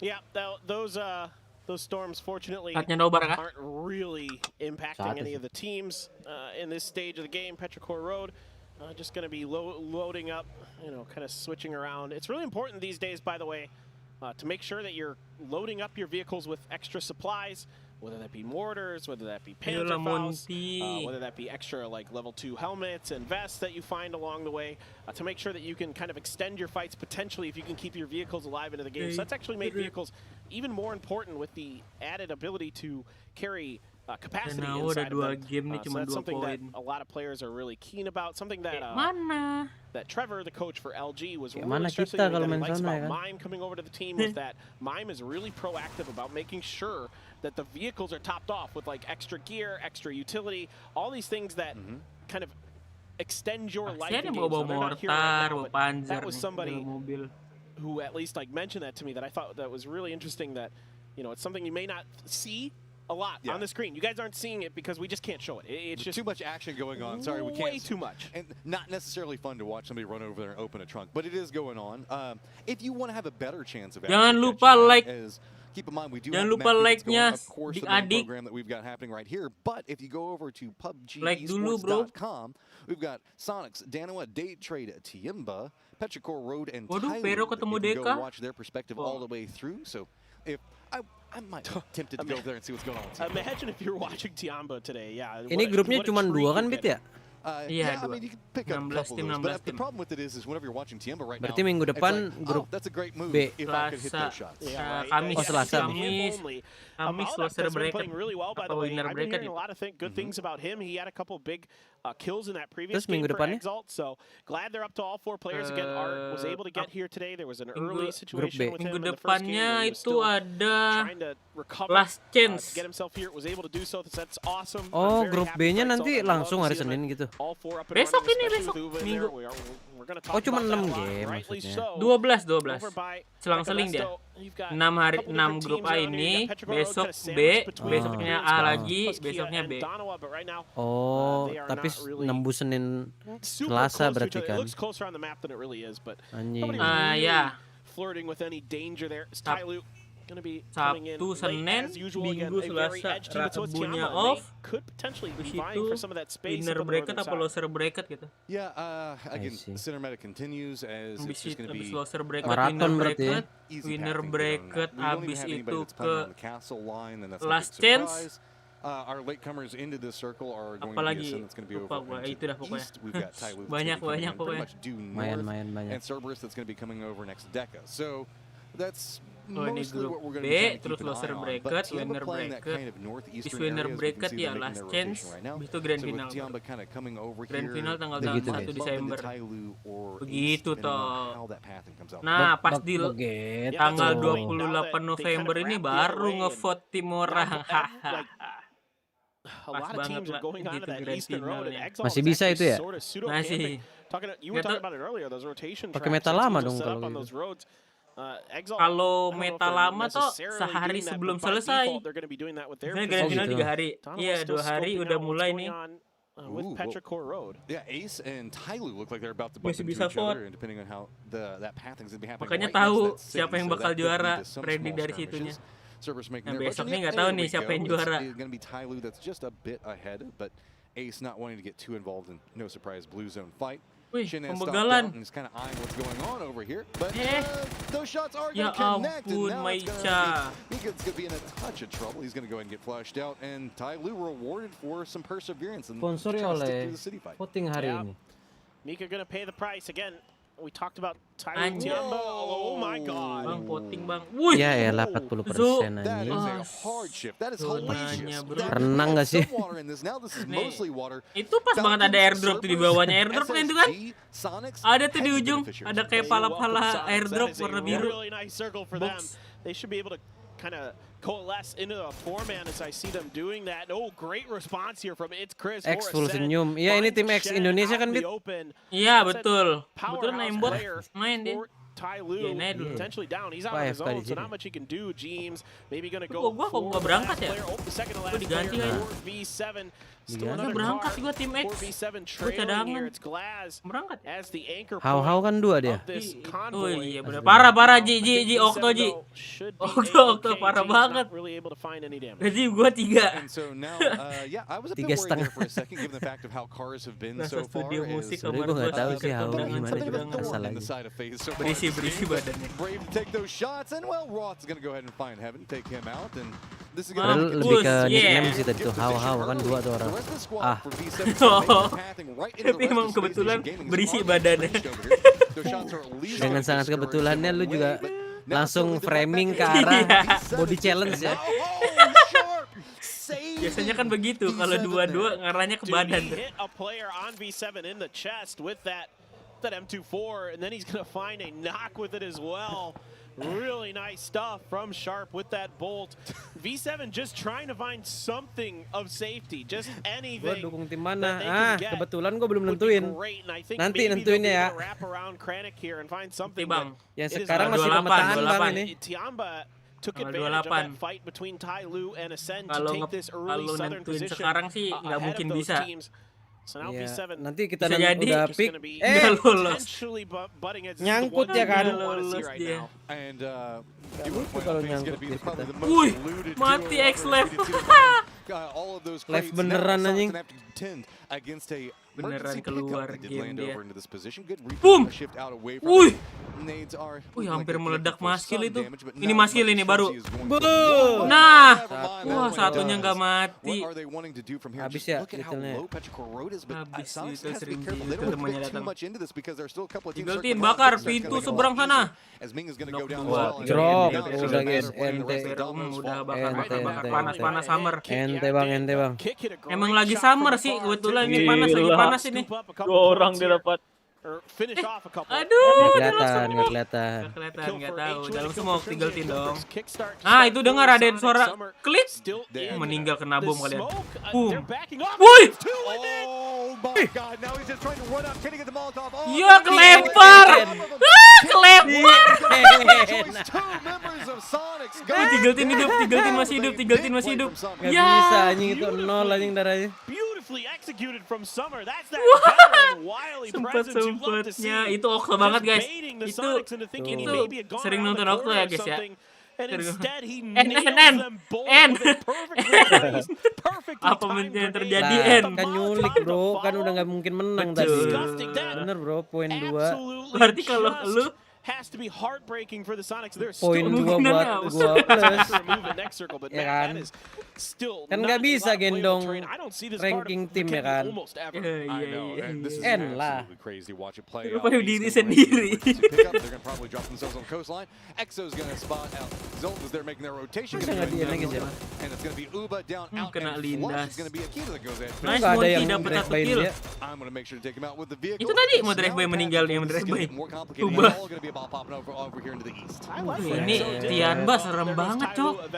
Yeah, those storms, fortunately, Saatnya nobar kah? aren't really impacting any of the teams in this stage of the game. Petrichor Road just going to be loading up, kind of switching around. It's really important these days, by the way, to make sure that you're loading up your vehicles with extra supplies, whether that be mortars, whether that be Panzerfaust, whether that be extra like level 2 helmets and vests that you find along the way, to make sure that you can kind of extend your fights potentially if you can keep your vehicles alive into the game. So that's actually made vehicles even more important with the added ability to carry capacity inside of them. So that's something that a lot of players are really keen about. Something that that Trevor, the coach for LG, was really stressing that he likes about Mime coming over to the team was that Mime is really proactive about making sure that the vehicles are topped off with like extra gear, extra utility, all these things that kind of extend your life in games. So they're not here right now, but that was somebody who at least like mentioned that to me, that I thought that was really interesting, that it's something you may not see a lot on the screen. You guys aren't seeing it because we just can't show it. It's just too much action going on. Sorry, we can't. Way too much. And not necessarily fun to watch somebody run over there and open a trunk, but it is going on. If you want to have a better chance of jangan lupa like. Keep in mind, we do jangan have lupa like-nya, of course, the main program that we've got happening right here. But if you go over to PUBGesports.com, we've got Sonics, Danawa, Day Trade, Tiemba, Petrichor Road, and Thailand. You can go watch their perspective all the way through. So if I might be tempted to go over there and see what's going on. Imagine if you're watching Tiamba today. Yeah. Ini grupnya cuma 2 kan, Bit ya? Yeah, I mean, you can pick up a couple of those, but the problem with it is whenever you're watching Tiamba right Berarti now, minggu depan like, grup that's a great move B. if I could hit those shots. Kamis, loser bracket playing really well, by the way. I've been hearing a lot of good things about him. He had a couple big kills in that previous game for Exalt, so glad they're up to all 4 players again. Art was able to get here today. There was an early situation with him in the first game where he was still trying to recover, last chance, get himself here. Was able to do so. That's awesome. Oh, grup B-nya nanti langsung hari Senin gitu. All 4 up and besok ini besok minggu. Oh, cuma 6 game maksudnya. 12 selang-seling dia. 6 grup A ini, besok B, besoknya A lagi, besoknya B. Oh, tapi nembus Senin Selasa berarti kan. Anjing. Ya. Flirting with any danger there. Tyloo going to be coming in Sabtu, Senin, Minggu, Selasa, Rabunya off. Could potentially be vying for some of that space. Winner bracket apa loser bracket gitu. Yeah, again, center meta continues as it's just going to be loser bracket, marathon berarti. Winner bracket, habis itu ke last last chance. Our latecomers into this circle are going to be a sin that's going to be over itu dah pokoknya. east. We've got Tyloo banyak pretty pokoknya. much due north, and Cerberus that's going to be coming over next Deca. So That's Oh, ini mostly grup what we're going B, to be trying to terus keep an loser eye on. bracket, But Tiamba winner playing that bracket. kind of Bis northeastern winner area, as we can bracket see ya they're making last their chance, rotation right now. bis itu grand So with final. Tiamba kind of coming over Grand here, final tanggal they Begitu, might 1 bump Desember. into Tyloo or Ace, Begitu depending on toh. how that pathing comes out. Nah, pas di Begitu. tanggal 28 November ini baru ngevote tim orang. A Pas lot of banget teams lah are going onto gitu that grand eastern road, and finalnya. Exalt Masih is bisa actually itu ya? sort of pseudo Masih. camping. You were talking about it earlier, those rotation Pakai tracks, meta teams lama will dong set kalau up on gitu. those roads. Exalt, Kalau I don't know if meta they're lama tuh necessarily sehari doing that, sebelum but by selesai. default, they're going to be doing that with their Misalnya grand final gitu. 3 hari. Donovan Iya, still 2 hari scoping udah out what's mulai going nih. on, with Petrichor Road. Yeah, Ace and Tyloo look like they're about to bump Masih into bisa each other, vote. and depending on how that pathing is going to be happening. Makanya right next to tahu that city, siapa yang so bakal that could lead juara, to some prediksi small dari situnya. skirmishes. Servers making Nah, their push, besoknya and nggak tahu there nih we siapa go. yang juara. It's going to be Tyloo that's just a bit ahead, but Ace not wanting to get too involved in no surprise blue zone fight. Wih, Shin has stopped pembegalan. out and is kind of eyeing what's going on over here, but those shots are Ya going to connect, and ampun, now it's going Maicha. to be in a touch of trouble. He's going to go ahead and get flushed out, and Tyloo rewarded for some perseverance and Sponsori trying to stick oleh through the city fight. voting hari ini. Mika going to pay the price again. We talked about Tyloo Tiamba. Oh my God. Bang, voting bang. Wih. Ya elah 40% That is anjing. a hard shift. That is hellacious. Renang gak sih? Water in this. Now this is Nih, mostly water. itu pas banget ada airdrop tuh di bawahnya. Airdrop kan itu kan? Ada tuh di ujung, ada kayak pala-pala airdrop warna biru. Really nice circle for them. They should be able to kind of coalesce into a 4-man as I see them doing that. Oh, great response here from It's Chris. X full senyum. Iya ini tim X Indonesia kan, Dit? Iya, betul. Betul Naimbot main dia. Tyloo potentially down. He's out on his own, so not much he can do. James maybe gonna go. Gua kok nggak berangkat ya? The second to Gua last diganti player kan? for V7. Gua berangkat gua tim X. Gua cadangan. It's Glass Berangkat. as the anchor Hau-hau kan 2 dia. Oh iya benar. Parah Ji Okto Ji. Okto parah banget. Really able to find any damage. Gaji gua 3. And so now, yeah, I was a bit 3,5. worried there for a second, given the fact of how cars have been so far. Studio musik Sebenernya gue gak tahu sih Hau gimana juga asal aja. Berisi badannya. Brave to take those shots, and well, Roth's gonna go ahead and find Heaven, take him out, and this is Padahal gonna lebih ke nickname sih tadi tuh Hau kan 2 tuh orang. Ah. Tapi emang kebetulan berisi badannya. Dengan sangat kebetulannya lu juga langsung framing ke arah body challenge ya. Biasanya kan begitu, kalau 2-2 ngarahnya ke badan. He hit a player on V7 in the chest with that M24, and then he's gonna find a knock with it as well. Really nice stuff from Sharp with that bolt. V7 just trying to find something of safety, just anything. Gue dukung tim mana? Kebetulan gue belum nentuin. Nanti nentuinnya ya. Bang. Yang sekarang masih pemetaan bang ini. Tiamba took advantage of that fight between Tyloo and Ascend to take this early southern position sekarang sih nggak mungkin bisa. So now Ya, V7 nanti kita jadi udah pick. Nggak lolos. Nyangkut ya kan. Lolos dia. And lucu kalau nyangkut di kita. Wih, mati X-Lab. Live beneran anjing. Beneran keluar game dia. Boom! Wih! Wih, hampir meledak maskil itu. Ini maskil ini baru. Nah! Wah, satunya nggak mati. Habis ya detailnya. Habis itu sering itu temannya datang. Tinggalin bakar pintu seberang sana. Drop udah guys, ente. Udah bakar panas summer. Ente bang. Emang lagi summer sih, kebetulan ini panas lagi panas ini. 2 orang dia dapat. Aduh, nggak kelihatan. Nggak tahu. Dalam smoke tinggalin dong. Ah, itu dengar ada suara klik. Meninggal kena bom kalian. Boom. Woi. Iya, kelempar. Kelempar. Tinggal tin masih hidup. Nggak bisa anjing itu 0 anjing darahnya. Sempetnya itu Okto banget guys. Itu sering nonton Okto ya guys ya. N. Apa yang terjadi N? Kan nyulik bro, kan udah nggak mungkin menang tadi. Bener bro, poin 2. Berarti kalau lu has to be heartbreaking for the Sonics. They're Poin still 2 buat gua plus. Ya kan? Kan nggak bisa gendong ranking tim ya kan? N lah. Lupa diri sendiri. Kena lindas. Nice Monty dapat 1 kill. Itu tadi mau drive by meninggal nih, yang drive by. Ubah. Ini Tianba serem banget, Cok.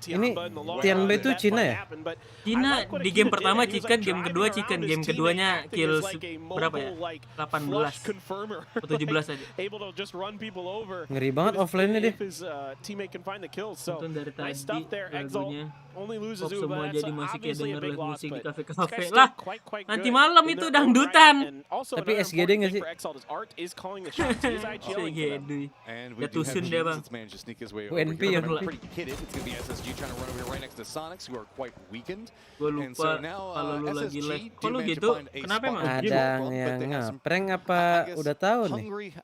Ini Tianba itu Cina ya? Cina di game pertama chicken, game kedua chicken, game keduanya kill berapa ya? 18 atau 17 aja. Ngeri banget offline-nya deh. Nonton dari tadi lagunya pop semua, jadi masih kayak denger lagu musik di kafe-kafe lah. Nanti malam itu dangdutan. Tapi SGD nggak sih? SGD. Ya tusun dia bang. UNP ya. Gue lupa kalau lu lagi live. Kok lu gitu? Kenapa emang? Ada yang ngeprank apa udah tahu nih?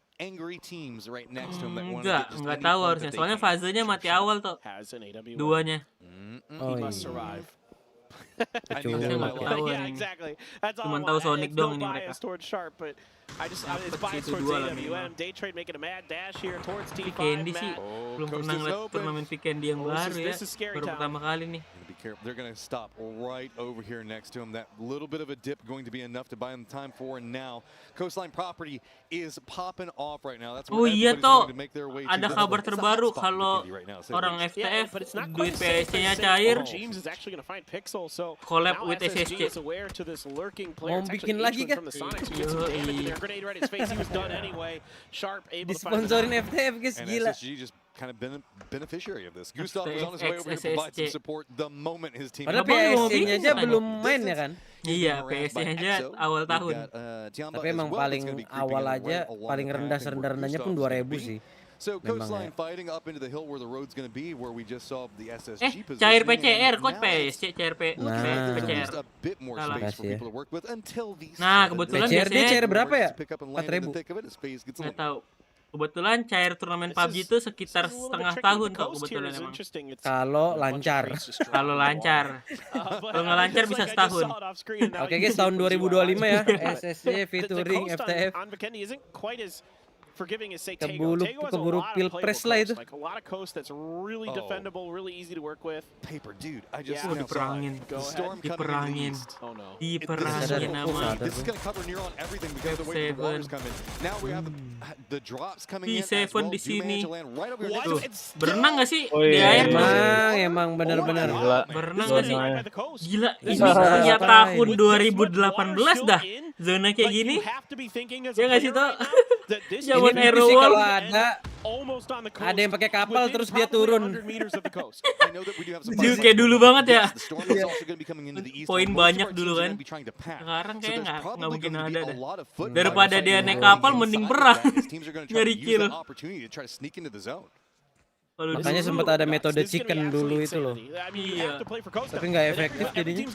Enggak tahu harusnya. Soalnya fasenya mati awal tuh. Duanya. Oh iya. Cuma tahu Sonic dong ini mereka. Candy sih belum pernah ngeliat turnamen Candy yang baru ya. Baru pertama kali nih. They're going to stop right over here next to him. That little bit of a dip going to be enough to buy him time for. And now, Coastline Property is popping off right now. That's oh iya toh, ada kabar terbaru kalau orang FTF duit PSC-nya cair. Collab with SSC. Mau bikin lagi kan? Disponsorin FTF guys, gila. Kind of beneficiary of this. Gustav was on his way over here to provide some support the moment his team. Padahal PSC-nya aja belum main ya kan? Iya, PSC-nya aja awal tahun. Tapi emang paling awal aja, paling rendah-rendahnya pun 2.000 sih. So Coastline fighting up into the hill where the road's going to be, where we just saw the SSG position. Cair PCR, coach PSC cair PCR. Nah, kebetulan PCR dia cair berapa ya? 4.000. Nggak tahu. Kebetulan cair turnamen PUBG itu sekitar setengah tahun kok kebetulan emang. Kalau lancar. Kalau lancar. Kalau nggak lancar bisa setahun. Oke guys, tahun 2025 ya. SSC featuring FTF. Keburu pilpres lah itu. Diperangin nama P7 di sini. Tuh, berenang nggak sih di air? Emang benar-benar berenang nggak sih? Gila, ini sejak tahun 2018 dah zona kayak gini. Ya nggak sih toh? Zaman Hero sih World kalau ada yang pakai kapal terus dia turun. Kayak dulu banget ya. Poin banyak dulu kan. Sekarang kayak nggak mungkin ada dah. Daripada dia naik kapal mending perang nyari kill. Makanya sempat ada metode chicken dulu itu loh. Iya. Tapi nggak efektif jadinya.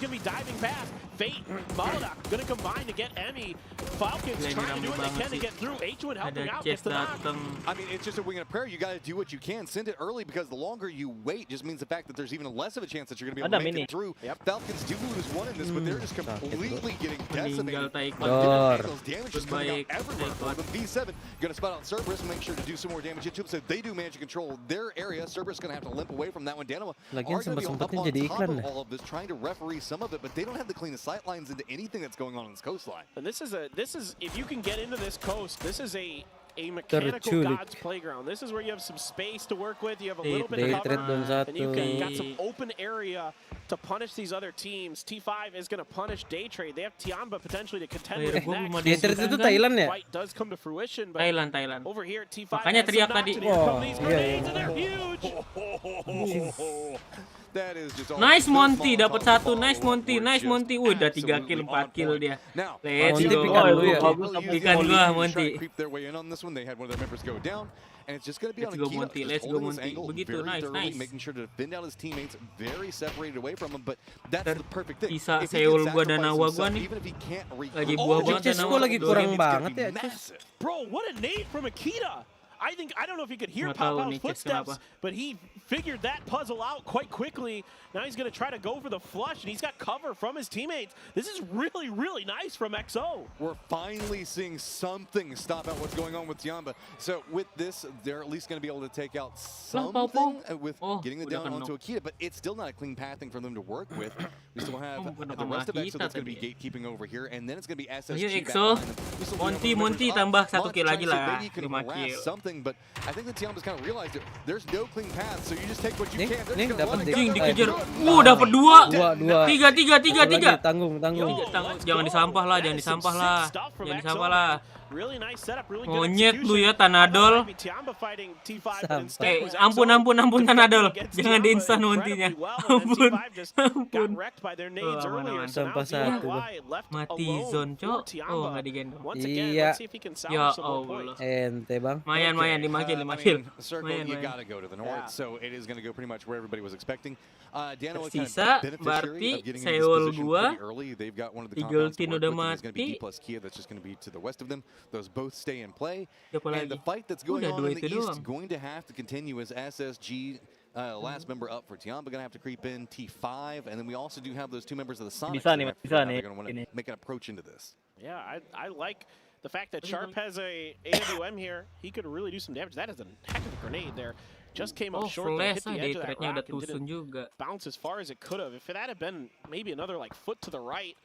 Ada chest datang. I mean, it's just a wing and a prayer. You got to do what you can. Send it early because the longer you wait just means the fact that there's even less of a chance that you're going to be able to make it through. Falcons do lose one in this, but they're just completely getting decimated. Damage is coming out everywhere for them. V7 going to spot out Cerberus and make sure to do some more damage into him. So they do manage to control their area. Cerberus going to have to limp away from that one. Danoma are going to be up on top of all of this, trying to referee some of it, but they don't have the cleanest sight lines into anything that's going on this coastline. And this is if you can get into this coast, this is a mechanical God's playground. This is where you have some space to work with. You have a little bit of cover, and you've got some open area to punish these other teams. T5 is going to punish Day Trade. They have Tianba potentially to contend with next. Day Trade itu Thailand ya? Fight does come to fruition, but Thailand. over here T5 makanya teriak tadi. Nice Monty, dapat satu. Nice Monty. Udah 3 kill, 4 kill dia. Let's go. Ikan gua Monty. And it's just going to be on a Monty. Let's go Monty. Begitu, nice. Making sure to defend out his teammates, very separated away from him, but that's the perfect thing. Sisa Seoul gua dan Nawa gua nih. Lagi buah banget dan Nawa. Lagi kurang banget ya. Bro, what a nade from Akita. I don't know if he could hear Nggak tahu Pao nih Pao's Chess kenapa. footsteps, but he figured that puzzle out quite quickly. Now he's going to try to go for the flush, and he's got cover from his teammates. This is really, really nice from XO. We're finally seeing something stop out what's going on with Tiamba. So with this, they're at least going to be able to take out something with getting the down onto Akita, but it's still not a clean pathing for them to work with. We still have the rest of EXO that's going to be gatekeeping over here, and then it's going to be SSG back EXO, behind them. Monty tambah 1 kill lagi lah, 5 kill. Something, but I think the Tiambas kind of realized it. There's no clean path, so you just take what you can. Nih dapat dikejar. Dapat 2. 3. Tanggung. Jangan disampah lah, jangan disampah lah. Monyet lu ya Tanadol. Ampun Tanadol. Jangan diinstan Montinya. Ampun. Sampah 1. Mati zone, Cok. Oh, enggak digendong. Iya. Ya Allah. Ente, Bang. Mayan 5 kill. Circle, you gotta go to the north, so it is going to go pretty much where everybody was expecting. Dano Tersisa berarti Seoul 2. Eagle Tin udah mati. That's just going to be to the west of them. Those both stay in play. And the fight that's going on in the east is going to have to continue as SSG, last member up for Tiamba, going to have to creep in T5, and then we also do have those 2 members of the Sonics. They're going to want to make an approach into this. Yeah, I like the fact that Sharp has a AWM here. He could really do some damage. That is a heck of a grenade there. Just came up short, hit the edge of that rock and didn't bounce as far as it could have. If that had been maybe another like foot to the right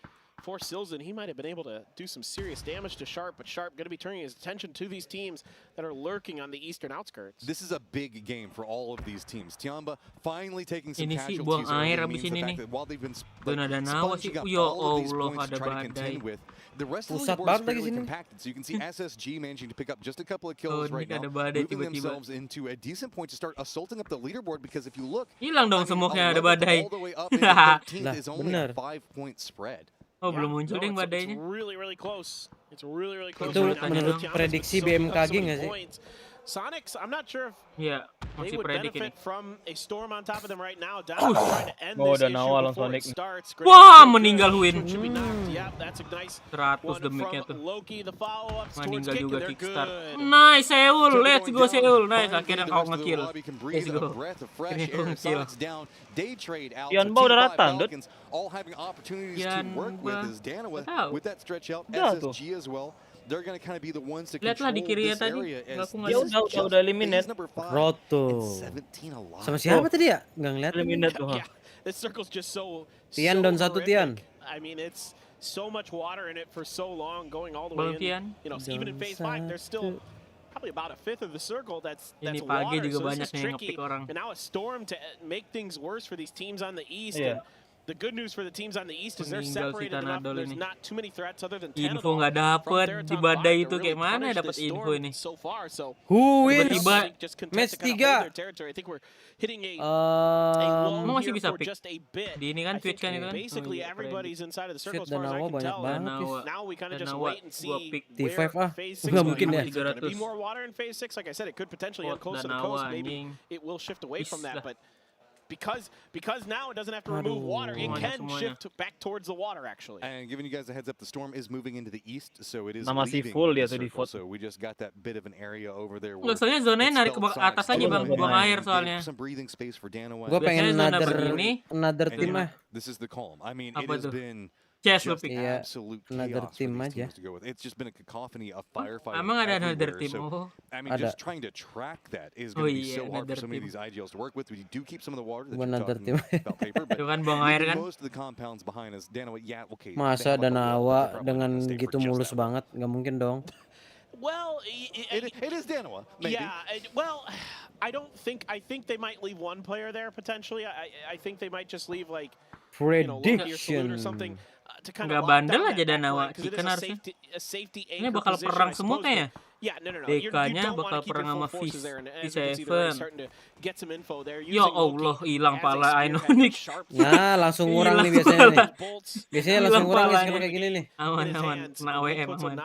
for Silzen, he might have been able to do some serious damage to Sharp, but Sharp going to be turning his attention to these teams that are lurking on the eastern outskirts. This is a big game for all of these teams. Tiamba finally taking some ini sih casualties. Buang air abis ini nih. Dan ada Nawa sih. Ya Allah, ada badai. The rest of the board is fairly compacted, so you can see SSG managing to pick up just a couple of kills right now, moving themselves into a decent point to start assaulting up the leaderboard, because if you look, hilang dong semoknya, ada badai. all the way up into 13th is only a 5-point spread. Oh, belum muncul deh badainya. It's really close. It's really close. Itu menurut prediksi BMKG nggak sih? Sonics, I'm not sure if masih they would predik benefit ini. from a storm on top of them right now. Down trying to end this issue before it starts. Wah, meninggal Win. Yeah, that's a nice 100 damage-nya tuh. Loki, the follow-ups meninggal juga kickstart. Nice, Seoul. Let's go Seoul. Nice, akhirnya kau nge-kill. Let's go. Akhirnya kau nge-kill. Yanba udah datang, Dut. Yanba. With that stretch out, Udah tuh. SSG as well. They're going to kind of be the ones to Lihatlah control di kiri ya this tadi. area. Udah eliminate. Roto. Sama siapa tadi ya? Nggak ngeliat. Eliminate tuh. Yeah, this circle's just so Tian don 1 Tian. I mean, it's so much water in it for so long, going all the way in. You know, even in phase 5, there's still probably about a fifth of the circle that's Ini water. pagi juga So banyak this is nih yang tricky. ngepick orang. And now a storm to make things worse for these teams on the east. Yeah. And the good news for the teams on the east is they're Meninggal si separated enough. Tanadol There's ini. not too many threats other than Info nggak dapet di badai itu, kayak mana ya dapat info ini? So far, so Who wins? Tiba-tiba match 3. I think we're hitting a Emang masih bisa pick just a bit. di ini kan Twitch kan itu kan. Basically everybody's inside of the circle as Shit, far as I Danawa can banyak tell. banget. Now we kind of just Danawa, wait and gua see pick T5 where ah. phase 6 Nggak is mungkin going. ya. Is there be more water in phase 6? Like I said, it could potentially get closer to the coast. Maybe it will shift away from that, but because now it doesn't have to remove water, it can shift back towards the water actually. And giving you guys a heads up, the storm is moving into the east, so it is Masih leaving full dia the tuh di circle. vote. So we just got that bit of an area over there. Nggak, soalnya zonanya narik ke atas aja bang, buang air soalnya. Some breathing space for Danawa. Gue pengen Biasanya zona begini. another team ah. This is the calm. I mean, it Apa has tuh? been Chess lu just pick. absolute another chaos team for these aja. teams to go with. It's just been a cacophony of firefighting. Emang ada another everywhere. team? So, I mean, Ada. just trying to track that is going to be so hard for so many of these IGLs to work with. We do keep some of the water that you're Another talking team. about paper, but Itu kan buang air kan. most of the compounds behind us, Danawa, yeah, okay. Masa they have a couple Danawa of them, dengan they're probably gitu gonna stay for mulus just that. banget, nggak mungkin dong. Well, It is Danawa, maybe. yeah. Well, I think they might leave one player there potentially. I think they might just leave like Loki or Salute or something. To kind Nggak of lock bandel down aja that Danawa. backline, 'cause it Chicken is harusnya. a safety Ini anchor bakal position, perang I semua suppose, kayaknya. but yeah, no. DK-nya You don't bakal want to keep perang your sama full forces there, and as you can see, they're already starting to get some info there. Ya Allah, hilang pala Ainonic. Ya, langsung ngurang nih biasanya nih. Biasanya langsung ngurang nih sekarang kayak gini nih. Aman, kena WM aman.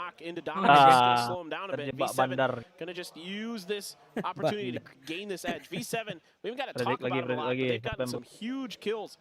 Terjebak bandar. Gonna just use this opportunity to gain this edge. V7, we haven't got to talk about it a lot, but they've gotten some huge kills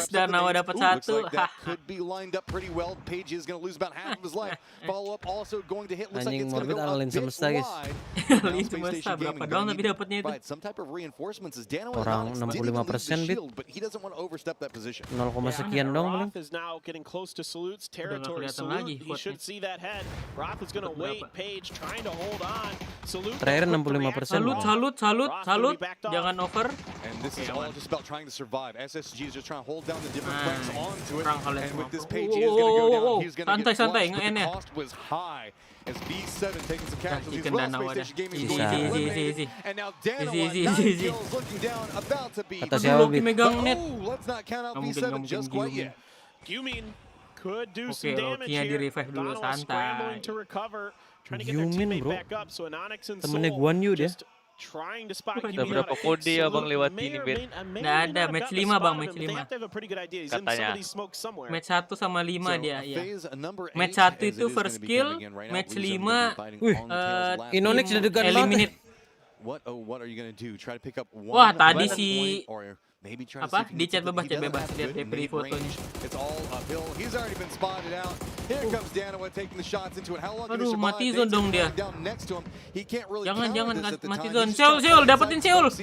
Guys, Danawa dapat satu. Anjing morbid alin semesta guys. Alin semesta berapa doang tapi dapatnya itu. Orang 65% bit. 0, sekian dong paling. Is now getting close to Salute's territory. kelihatan lagi Salute, he should see that head Roth is going to wait. Page trying to hold on. Salute. Terakhir 65%. Salut. Jangan over. And this is all just about trying to survive. SSG is just trying to hold down the different flanks onto it. And with this Page, he is going to go down. He's going to get flushed, but the cost was high. As B7 taking some casualties. Well, Space Station Gaming is going to eliminate. And now Danawa, 9 kills, looking down, about to be. Let's not count out B7 just quite yet. Yumin could do some damage here. Donovan scrambling to recover, trying to get their teammate back up. So Anonix and Soul just trying to spot Yumin. Berapa kode abang lewati ini, Ben? Nggak ada, match 5 bang, match 5. Katanya. Match 1 sama 5 dia, ya. Match 1 itu first kill, match 5 Inonix udah dekat eliminate. Wah, tadi si apa di chat bebas lihat deh fotonya. Aduh, mati zone dong dia. Jangan mati zone. Seul dapetin Seul.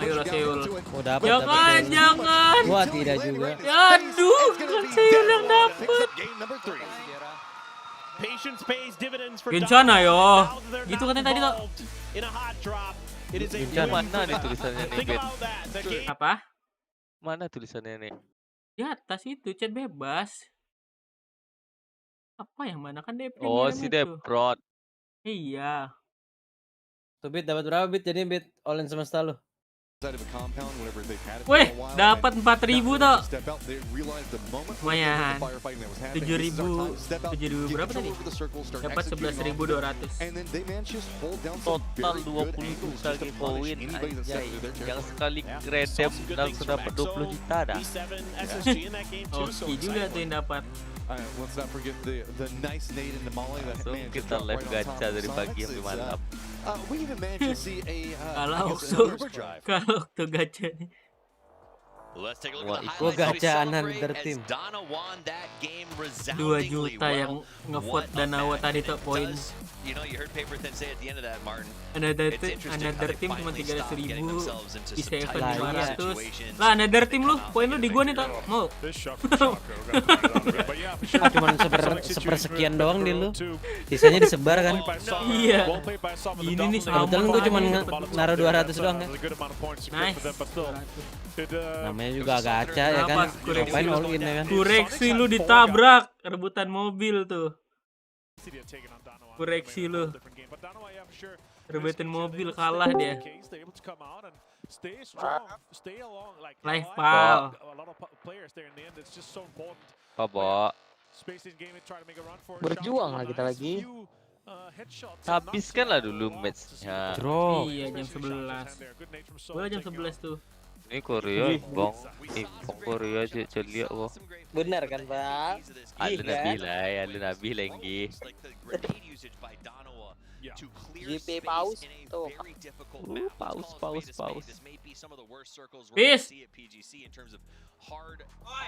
Ayolah Seul. Oh, dapat. Jangan. Wah, tidak juga. Aduh, kan Seul yang dapet. Kencana yo. Gitu katanya tadi tuh. Mana nih tulisannya nih, Ben? Apa? Mana tulisannya nih? Di atas itu chat bebas. Apa yang mana kan dia Oh, si Deprot. Iya. Tuh Bit dapat berapa Bit? Jadi Bit all in semesta lu. Weh, dapat 4.000 tuh. Lumayan. 7.000 berapa tadi? Dapat 11.200. Total 20 kali poin, anjay. Yang sekali redem langsung dapat 20 juta dah. Oke juga tuh yang dapat. Langsung kita live gacha dari pagi sampai malam. Kalau tuh gacha nih. Gua gacha another team. 2 juta yang ngevote Danawa tadi tuh poin. Another team cuma 300.000, P7 500. Lah another team lu, poin lu di gua nih tuh. Mau? Cuman sepersekian doang di lu. Sisanya disebar kan? Iya. Ini nih kebetulan gua cuma naruh 200 doang kan. Nice. Namanya juga gacha ya kan. Ngapain all in ya kan. Koreksi lu ditabrak, rebutan mobil tuh. Koreksi lu. Rebutan mobil kalah dia. Live pal. Pabo. Berjuang lah kita lagi. Habiskanlah dulu matchnya. Iya jam 11. Gua jam 11 tuh. Ini Korea, bang. Korea aja celia kok. Benar kan, Pak? Alun Nabi lagi. GP paus tuh. Paus. Peace.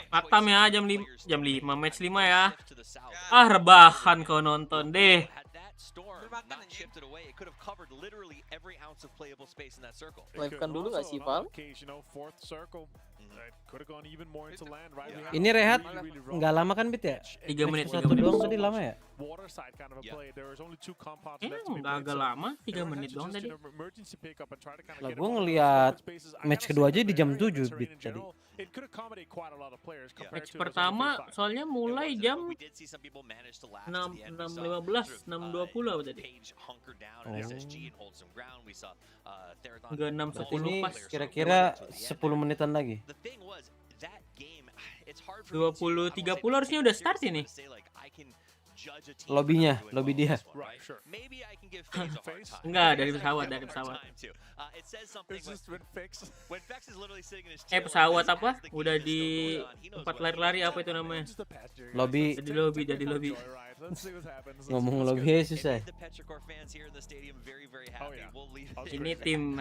Patam ya jam 5 match 5 ya. Ah rebahan kau nonton deh. Live kan dulu gak sih, Val? Ini rehat nggak lama kan Bit ya? 3 menit. 1 doang tadi lama ya? Agak lama, 3 menit doang tadi. Lah gue ngeliat match kedua aja di jam 7 Bit tadi. Match pertama soalnya mulai jam 6.15, 6.20 apa tadi? Enggak 6.10 pas. Kira-kira 10 menitan lagi. 20.30 harusnya udah start ini. Lobby dia. Enggak, dari pesawat. Pesawat apa? Udah di tempat lari-lari apa itu namanya? Lobby. Jadi lobby. Ngomong lobby susah. Ini tim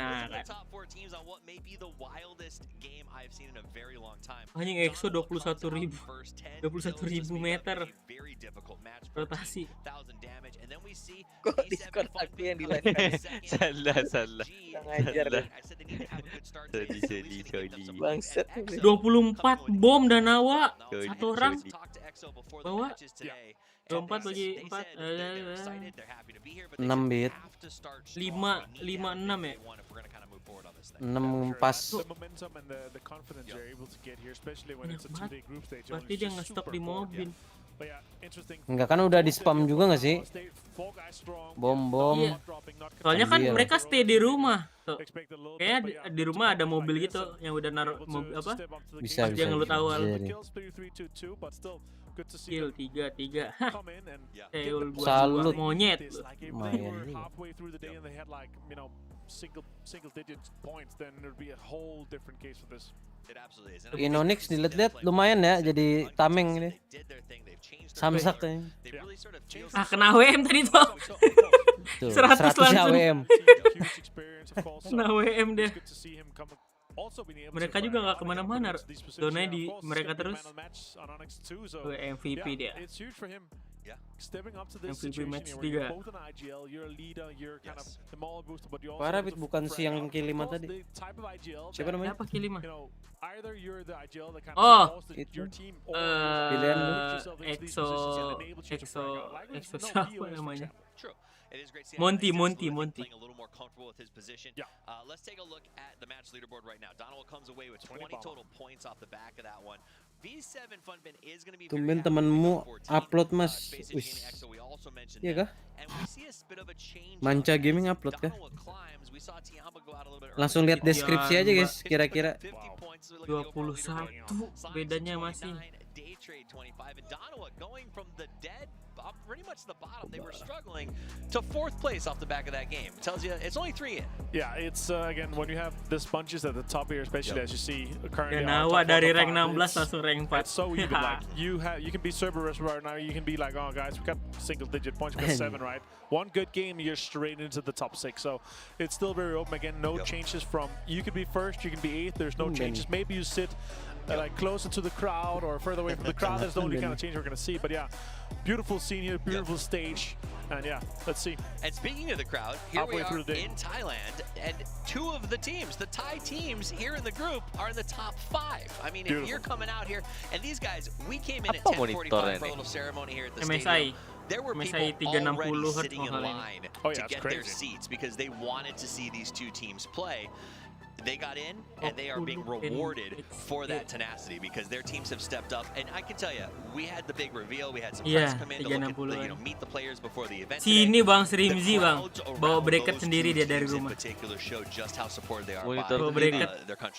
anjing EXO 21.000 meter rotasi. Kok Discord aku yang di live kan? Salah. Ngajar deh. Sorry. Bangset. 24 bom Danawa. Satu orang bawa. 4 bagi 4. 6 bit. 5 6 ya. 6 pas. Berarti dia nge-stop di mobil. Enggak kan udah di spam juga nggak sih? Bom. Iya. Soalnya kan mereka stay di rumah. Tuh. Kayaknya di rumah ada mobil gitu yang udah naruh mobil apa? Bisa. Dia ngelut awal. Jadi. Kill 3. Seul buat Salut. monyet. Lumayan nih. Single digit points, then it would be a whole different case for this. Inonix dilihat-lihat lumayan ya, jadi tameng ini. Samsak kayaknya. Kena WM tadi tuh. 100 langsung. WM. Kena WM deh. Mereka juga nggak kemana-mana. Donanya di mereka terus. MVP dia. MVP match 3. Parah Bit, bukan si yang kill 5 tadi. Siapa namanya? Apa kill 5? Itu. Pilihan EXO siapa namanya? Monty. Let's take a look at the match leaderboard right now. Donald comes away with 20 total points off the back of that one. V7 Funpin is going to be Tumben temanmu upload Mas. Wis. Iya kah? Manca Gaming upload kah? Langsung lihat deskripsi aja guys, kira-kira 21 bedanya masih. Day trade 25 and Donowa going from the dead pretty much the bottom. They were struggling to 4th place off the back of that game. It tells you it's only 3 in. Yeah, it's again when you have the sponges at the top here, especially as you see currently. Donowa dari rank 16 langsung rank 4. It's so even. Like you can be Cerberus right now. You can be like, oh guys, we got single digit points. We got 7, right? One good game, you're straight into the top 6. So it's still very open. Again, no changes from. You could be 1st, you can be 8th. There's no changes. Maybe you sit like closer to the crowd or further away from the crowd. That's the only kind of change we're gonna see. But yeah, beautiful scene here, beautiful stage, and yeah, let's see. And speaking of the crowd, here we are in Thailand, and 2 of the teams, the Thai teams here in the group, are in the top 5. I mean, if you're coming out here, and these guys, we came in at 10:45 for a little ceremony here at the stadium. There were people already sitting in line to get their seats because they wanted to see these 2 teams play. They got in, and they are being rewarded for that tenacity because their teams have stepped up. And I can tell you, we had the big reveal. We had some press come in to look at meet the players before the event. Sini Bang Srimzi Bang, bawa bracket sendiri dia dari rumah.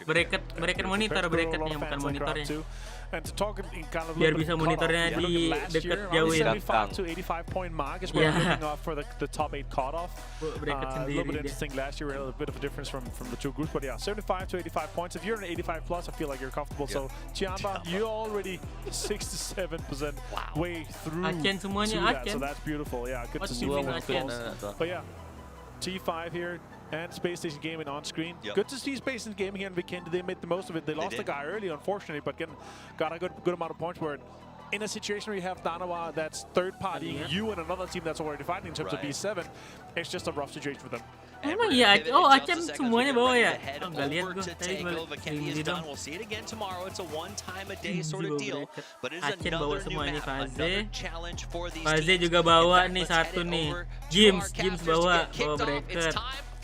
Bracket monitor bracketnya bukan monitornya. Biar bisa monitornya di dekat jauhin. 75 to 85 point mark is where we're looking off for the top 8 cutoff. A little bit interesting last year. We had a bit of a difference from the 2 groups, but yeah, 75 to 85 points. If you're an 85 plus, I feel like you're comfortable. So Chiamba, you're already 67% way through that. So that's beautiful. Yeah, good to see you. But yeah, T5 here. And Space Station Gaming on screen. Good to see Space Station Gaming here in Weekend. They made the most of it. They lost the guy early, unfortunately, but got a good amount of points where in a situation where you have Donowa that's third party, you and another team that's already fighting in terms of B7, it's just a rough situation for them. Emang iya, Acem semuanya bawa ya? Nggak lihat gue, tadi gue dong. We'll see it again tomorrow. It's a one-time-a-day sort of deal, but it's Acem bawa another new semua ini, map, another challenge for these Faze teams. juga bawa nih satu nih. James bawa bracket.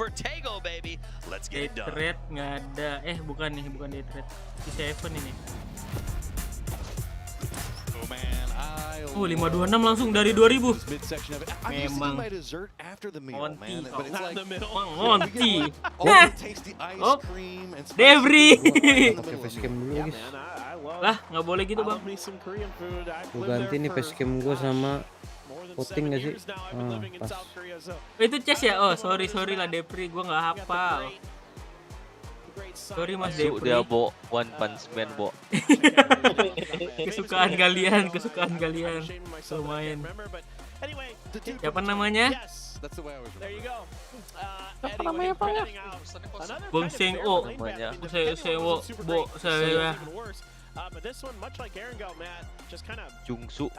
For Tego, baby. Let's get it done. Death nggak ada. Bukan Death Red. Si Seven ini. 526 langsung dari 2000. Memang Monty. Devri. Lah, nggak boleh gitu Bang. Gue ganti nih facecam gue sama puting nggak sih? Pas. Itu chess ya? Oh sorry lah Devri, gue nggak hafal. Sorry Mas Devri. Dia Bo, One Punch Man Bo. kesukaan kalian. Lumayan. Siapa namanya? Apa namanya Pak ya? Bong Seng O. Saya. Jungsu.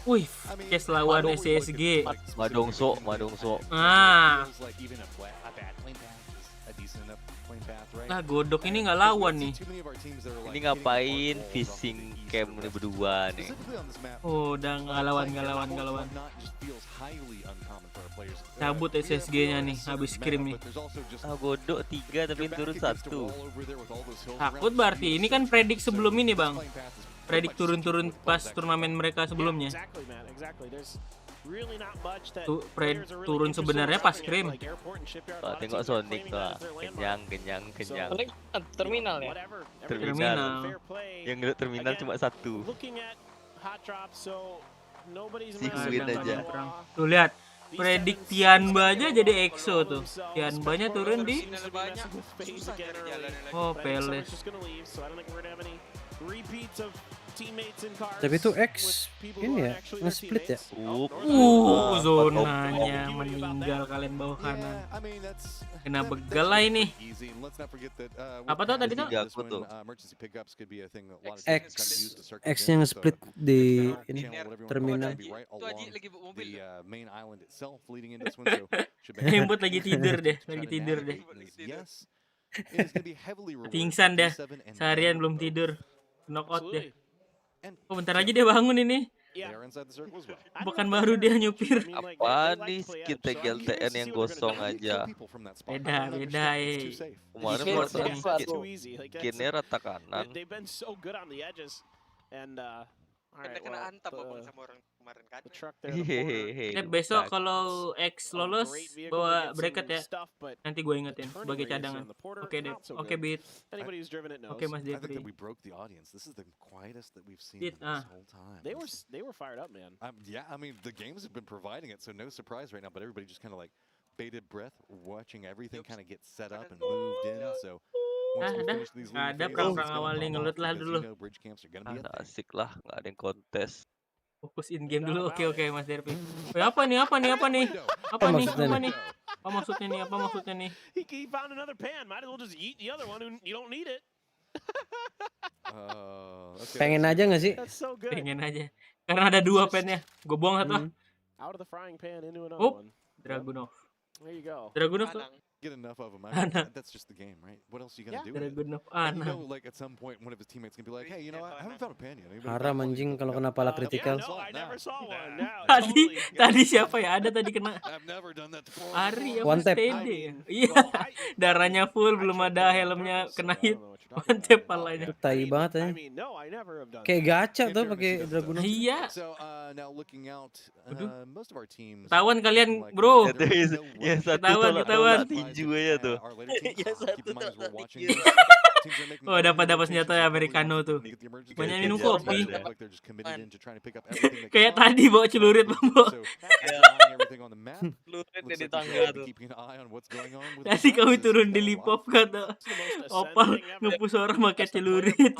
Wih, Kes lawan SSG. Madongso. Lah godok ini nggak lawan nih. Ini ngapain fishing camp nih berdua nih? Oh, udah nggak lawan. Cabut SSG-nya nih, habis kirim nih. Godok 3 tapi turun 1. Takut berarti. Ini kan predik sebelum ini, Bang. Predik turun-turun pas turnamen mereka sebelumnya. Turun sebenarnya pas krim. Tengok Sonic lah, kenyang. Sonic terminal ya? Terminal. Yang ngeliat terminal cuma 1. Si win aja. Tuh lihat, predik Tianba aja jadi EXO tuh. Tianbanya turun di. Oh, Peles. Tapi itu X ini ya, nge-split ya? Zonanya meninggal kalian bawah kanan. Kena begal lah ini. Apa tuh tadi tuh? X-nya nge-split di ini terminal. Himbut lagi tidur deh. Pingsan deh. Seharian belum tidur. Knockout deh. Oh, bentar lagi dia bangun ini. Bukan baru dia nyupir. Apa nih kita GLTN yang gosong aja. Beda Kemarin skinnya rata kanan. Kena hantam abang sama orang kemarin kan. Besok kalau X lolos bawa bracket ya. Nanti gue ingetin sebagai cadangan. Oke deh. Oke Beat. Oke Mas Jeffrey. They were fired up, man. Yeah, I mean the games have been providing it, so no surprise right now. But everybody just kind of like bated breath, watching everything kind of get set up and moved in. So ada perang awal nih, ngelut lah dulu. Asik lah, nggak ada yang kontes. Fokus in game dulu. Oke Mas Derpi. Apa nih? Apa maksudnya nih? He found another pan. Might as well just eat the other one. You don't need it. Pengen aja nggak sih? Pengen aja. Karena ada 2 pan-nya. Gue buang satu. Out of the frying pan into another one. Dragunov. There you go. Dragunov tuh. Get enough of them. I mean, that's just the game, right? What else are you gonna do? And you know, like at some point, one of his teammates gonna be like, "Hey, you know what? I haven't found a pan yet." Haram anjing kalau kena pala kritikal. I never saw one. Tadi siapa ya? Ada tadi kena. Ari yang steady. Iya. Darahnya full, belum ada helmnya kena hit. Mantep palanya. Tai banget ya. Kayak gacha tuh pakai Dragunov. Iya. Ketahuan kalian, bro. Ya Ketahuan. Tinju aja tuh. Oh, dapat senjata Americano tuh. Banyak minum kopi. Kayak tadi bawa celurit, Bang. Celurit di tangga tuh. Tadi kami turun di Lipop kata Opal ngepus orang pakai celurit.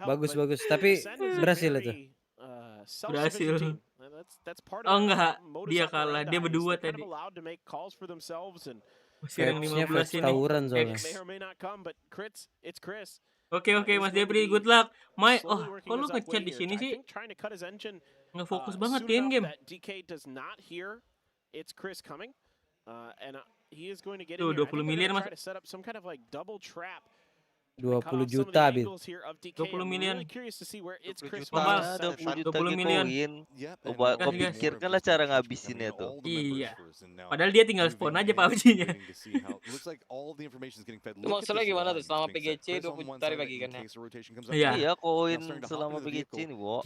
Bagus, tapi berhasil itu. Berhasil. Oh enggak, dia kalah. Dia berdua tadi. Masih yang 15 ini. Tawuran soalnya. Oke, Mas Debri, good luck. Kok lu ngechat di sini sih? Ngefokus banget di game. Tuh 20 miliar Mas. 20 juta Bit. 20 miliar. 20 miliar. Kau pikirkanlah cara ngabisinnya tuh. Iya. Padahal dia tinggal spawn aja PUBG-nya. Maksudnya gimana tuh selama PGC 20 juta dibagikannya? Iya, koin selama PGC nih, Bo.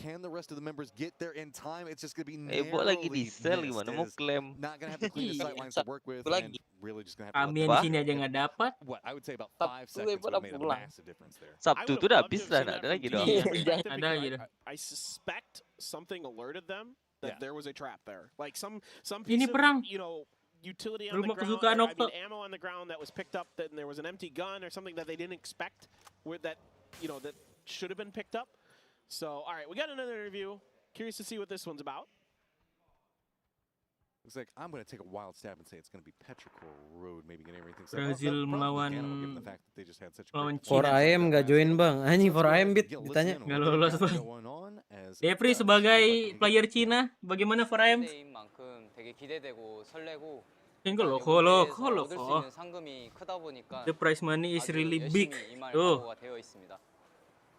Bo lagi di sell gimana mau klaim? Lagi. Kami di sini aja nggak dapat. Sabtu tuh udah habis lah, nggak ada lagi dong. Ada lagi dong. I suspect something alerted them that there was a trap there. Like some ini perang. Utility on the ground, ammo on the ground that was picked up, that there was an empty gun or something that they didn't expect, that should have been picked up. So, all right, we got another interview. Curious to see what this one's about. Looks like I'm going to take a wild stab and say it's going to be Petrichor Road, maybe getting everything set up. Brazil melawan 4AM nggak join Bang. Anjing 4AM Bit ditanya. Nggak lolos Bang. Jeffrey sebagai player Cina, bagaimana 4AM? Single loh, the prize money is really big. Tuh.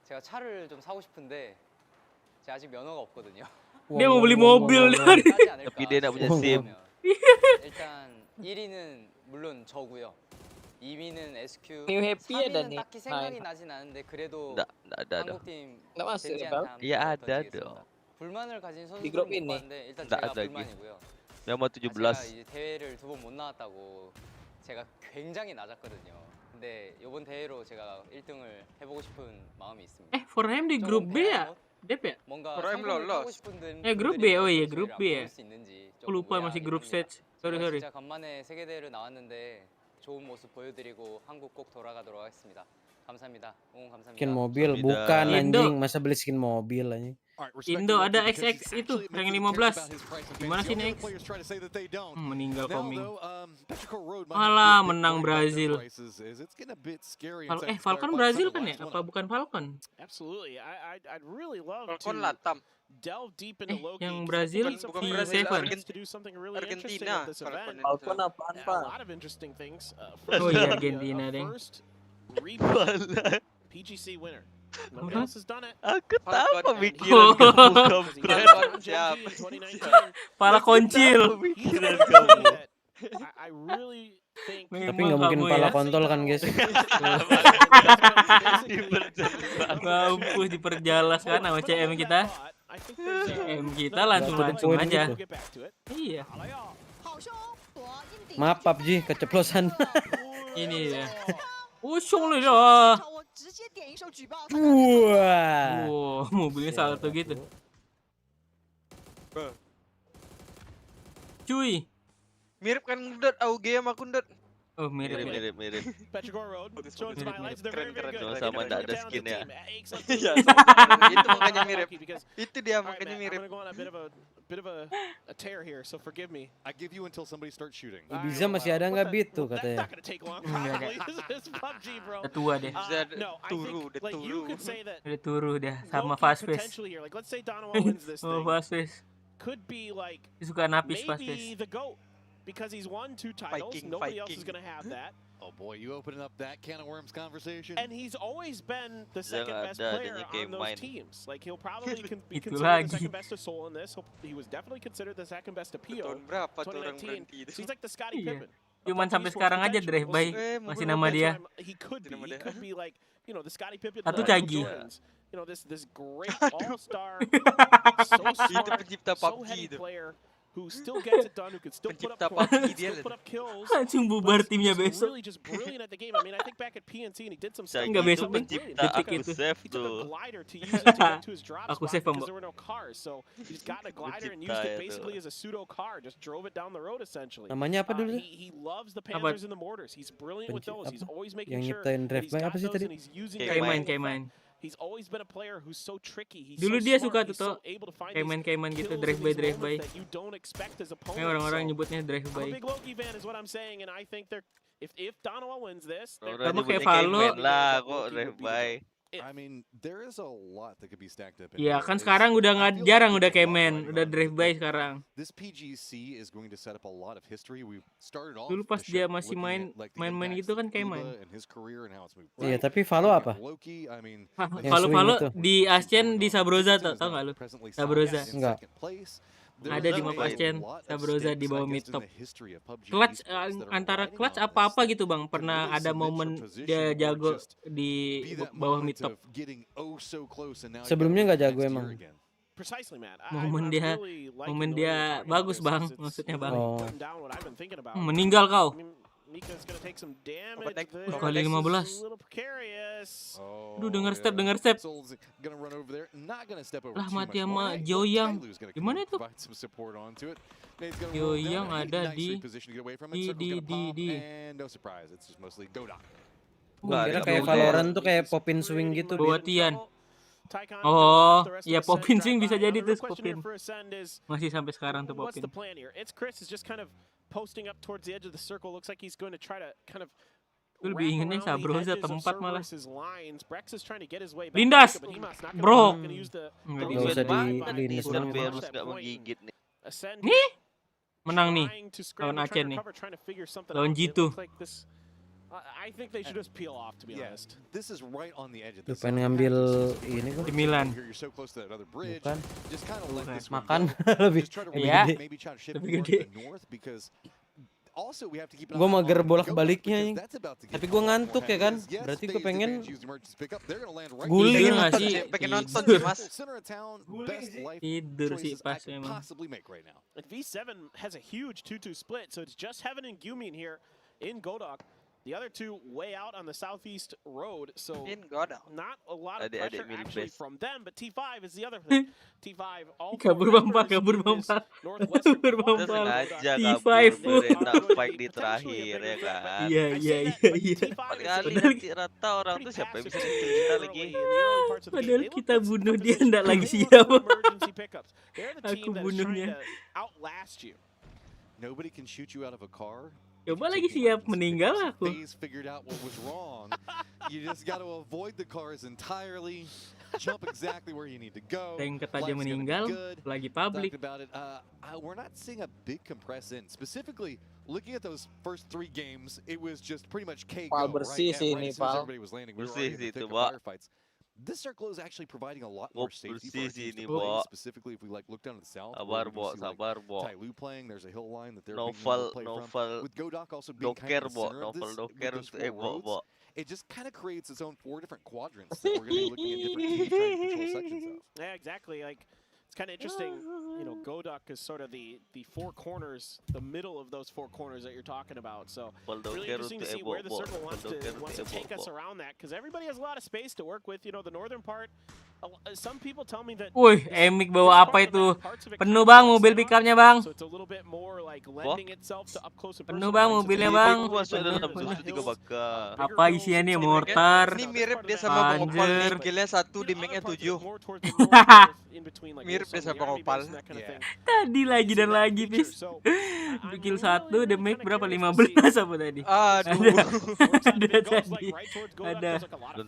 제가 차를 좀 사고 싶은데 제가 아직 면허가 없거든요. Dia mau beli mobil dari. Tapi dia nak punya SIM. 일단 1위는 물론 저고요. 2위는 SQ. New happy ada 3위는 nih. 딱히 생각이 나진 않은데 그래도 Ada. 한국팀 Nggak masuk ya, Bal? Iya ada dong. 불만을 가진 Di grup 선수들은 못 ini. 봤는데 일단 Nggak 제가 ada lagi. 불만이고요. Memang 제가 17. 이제 대회를 2번 못 나왔다고 제가 굉장히 낮았거든요. 근데 이번 대회로 제가 1등을 해보고 싶은 마음이 있습니다. For him di grup B ya? Dep ya? 뭔가 For him 성공을 하고 lolos. 싶은 grup B. Oh iya, grup B ya. Aku lupa masih grup stage. Sorry. 진짜 간만에 세계대회를 나왔는데 좋은 모습 보여드리고 한국 꼭 돌아가도록 하겠습니다. 감사합니다. 응원 감사합니다. Skin mobil bukan anjing, masa beli skin mobil anjing. Indo ada XX itu rank 15. Gimana sih ini X? Meninggal Koming. Alah, menang Brazil. Falcon Brazil kan ya? Apa bukan Falcon? Absolutely. I'd really love Falcon to Latam. delve deep into low yang Brazil V7 V7 to do something really interesting Argentina. at this event. Falcon apaan, A Pak? lot of interesting things. Oh iya, Argentina deh. First replay PGC winner. Nobody else has done it. Aku tahu Oh. pemikiran kamu. Siap. Pala koncil. Pemikiran kamu. I really think Tapi nggak mungkin pala kontol kan guys. Mampus diperjelas kan sama CM kita. CM kita langsung aja. Iya. Maaf PUBG keceplosan. Ini ya. Usung lu dah. Wah. Wow, mobilnya salto gitu. Cuy. Mirip kan Dot, AUG sama Kundot. Oh, mirip. Petrogor Road showing some highlights. They're very good. Sama tak ada skin ya. Iya. Itu makanya mirip. Itu dia makanya mirip. I'm gonna go on a bit of a tear here, so forgive me. I give you until somebody starts shooting. Ibiza masih ada nggak beat tuh That's katanya. not gonna take long. Probably. This is PUBG, bro. Udah tua deh. No, I think like you could say that. Udah turu dah sama fast pace. Potentially here, like let's say Donovan wins this Oh, thing. fast pace. Could be like Suka napis fast maybe pace. the GOAT because he's won 2 titles. Nobody else is gonna have that. Oh boy, you opening up that can of worms conversation. And he's always been the second best player on those teams. Like he'll probably be Itu considered the lagi. second best to Seoul in this. He was definitely considered the second best to Pio. Tahun berapa tuh orang 2019. berhenti itu? So he's like the Scottie Iya. Pippen. Cuman sampai sekarang aja drive by masih nama dia. He could be like, you know, the Scottie Pippen. Satu the Cagi. Jordans. You know, this great all-star, so smart, so heady player who still gets it done, who can still put up points, still put up kills. Langsung bubar timnya He's besok. really just brilliant at the game. I mean, I think back at PNC and he did some stuff. Enggak besok nih, detik itu. He took a glider to use it to get to his drop Aku spot save, because Mbak. there were no cars. So he's got a glider and used it basically as a pseudo car. Just drove it down the road essentially. Namanya apa dulu? He loves the Panthers and the mortars. He's brilliant with those. He's always making Yang sure nyiptain that drive he's by got apa sih those tadi? and he's using Kayak main. He's always been a player who's so tricky. He's Dulu so dia smart. suka He's tuh so able to find kayak main gitu kills drive in by these moments by. that you don't expect as Kayak opponents. orang-orang So, nyebutnya drive I'm by. a big Loki fan is what I'm saying, and I think they're if Donovan wins this, Sama kayak Valo. Lah, kok drive by. I mean, there is a lot that could be stacked up. Iya kan sekarang udah nggak jarang udah kayak main, udah drive by sekarang. This PGC is going to set up a lot of history. We started off Dulu pas the dia show masih looking at, like, the main impacts gitu kan of kayak Uba main. and his career and how it's moved. Iya, tapi Valo apa? Loki, I mean, Valo di Ascen di Sabroza tau nggak lu? Sabroza. Enggak. Ada di map Ascen, Sabroza di bawah mid top. Clutch antara clutch apa-apa gitu bang. Pernah ada momen dia jago di bawah mid top. Sebelumnya nggak jago emang. Precisely, man. Momen dia bagus bang, maksudnya bang. Oh. Meninggal kau. Mika's gonna take some damage. Kali 15. Aduh dengar step. Lah mati sama Joyang. Gimana itu? Joyang ada di. Kira kayak Valorant tuh kayak popin swing gitu. Buatian. Oh, ya popin swing bisa jadi tuh popin. Masih sampai sekarang tuh popin. Posting up towards the edge of the circle, looks like he's going to try to kind of lebih ingetnya Sabroza tempat malah. Lindas, bro. Nggak usah di Lindas harus nggak menggigit nih. Nih? Menang nih trying to lawan scramble, Aceh trying to nih. recover, trying to figure something Lawan out. It Jitu. looks like this. I think they should just peel off, to be honest. This is right on the edge of Tuh this. pengen ngambil ini gua. Di Milan. You're so close to that other bridge. Bukan. Just kind of let this one Makan go. lebih Just try to Ya. gede. maybe try to shift Lebih more gede. to the north because also we have to keep an Gue eye mager on bolak-baliknya, Godak Ying. because that's about to get Tapi gue a lot more ngantuk ya kan. heavy. Yes, Berarti gue phased pengen advantage, use the emergency pickup. They're gonna land right guling Tidur nih. nggak sih? Pengen nonton Tidur. sih mas. center of town. Best life Tidur sih choices I pas could emang. possibly make right now. And V7 has a huge 2-2 split, so it's just Heaven and Gumin here in Godak. The other two way out on the southeast road, so In Godak. not a lot of Adik-adik pressure milih actually base. from them, but T5 is the other thing. T5 all Kabur four bangpa, members kabur in this bangpa. northwestern Kabur quadrant bangpa. of Sengaja Godak T5 kabur full. biar enak could fight be di potentially a terakhir bigger ya threat, but kan. Iya, I iya, say that, iya, but iya. T5 Kali is Padahal- nanti rata orang pretty tuh siapa yang bisa passive nyentuh kita early lagi. in the early parts of the game. Padahal They look kita at bunuh the dia position. ndak lagi They look siap. for emergency pickups. They're the Aku team that is bunuhnya. trying to outlast you. Nobody can shoot you out of a car. Coba lagi siap meninggal aku. FaZe figured out what was wrong. You just got to avoid the cars entirely. Jump exactly where you need to go. Tank aja Life's gonna be meninggal, good. lagi public. Talked about it. We're not seeing a big compress in. Specifically, looking at those first 3 games, it was just pretty much K Pal go, bersih right? sih Right ini, as soon as Pal. everybody was landing, we were Bersih already in sih the thick itu, of Pak. firefights. This circle is actually providing a lot more safety for bersih our sih teams ini, to play. Pak. Specifically, if we like look down to the south, Sabar, where we Bo, can see, like, sabar, Bo. Tyloo playing. There's a hill line that they're Novel, being able to play novel, from. With Godak also being kind doker, of the Bo. center of Novel this, doker with those untuk 4 Bo. roads, it just kind of creates its own 4 different quadrants that we're going to be looking at different teams trying to control sections of. Yeah, exactly. Like, it's kind of interesting. You know, Godak is sort of the 4 corners, the middle of those 4 corners that you're talking about. So really interesting to see where the circle wants to take us around that, because everybody has a lot of space to work with. You know, the northern part. Some people tell me that. Wih, Emik bawa apa itu? Penuh bang mobil pickupnya bang. So it's a little bit more like lending itself to up close and Penuh personal. bang right? So mobilnya it's bang. Masuk dalam justru 3 bakal. Apa isiannya mortar? Ini mirip dia sama Bang Opal nih. Anjir. Killnya 1 di make-nya 7. Mirip dia sama Bang Opal. Tadi lagi dan lagi bis. Bikin 1 damage berapa? 15 apa tadi? Aduh. Ada tadi. Ada.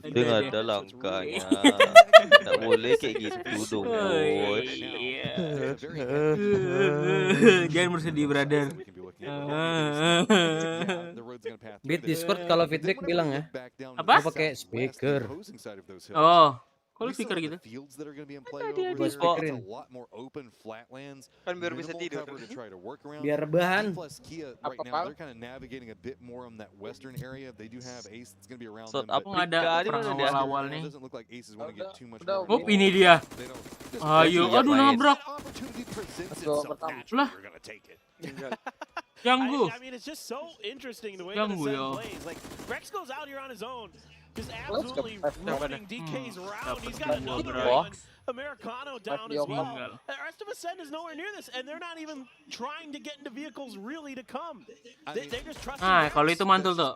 Penting ada langkahnya. Tak boleh kayak gitu dong, Oh, bos. iya. Jangan bersedih brother. Beat Discord kalau feedback bilang ya. Apa? Gua pakai speaker. Oh, kalau speaker gitu. Gua speakerin. Kan biar bisa tidur. Biar bahan. South Aku nggak ada Afrika perang di mana dia? awal-awal nih. Oh, ini dia. Ayo, aduh nabrak. Lah, ganggu. I mean, it's just so interesting the way Ganggu, that the yo. Sen plays. Like, Rex goes out here on his own, just absolutely running DKs around. He's got another one. Americano down as well. The rest of Ascend is nowhere near this, and they're not even trying to get into vehicles really to come. They're just trusting Ah, Rex. kalau itu mantul tuh.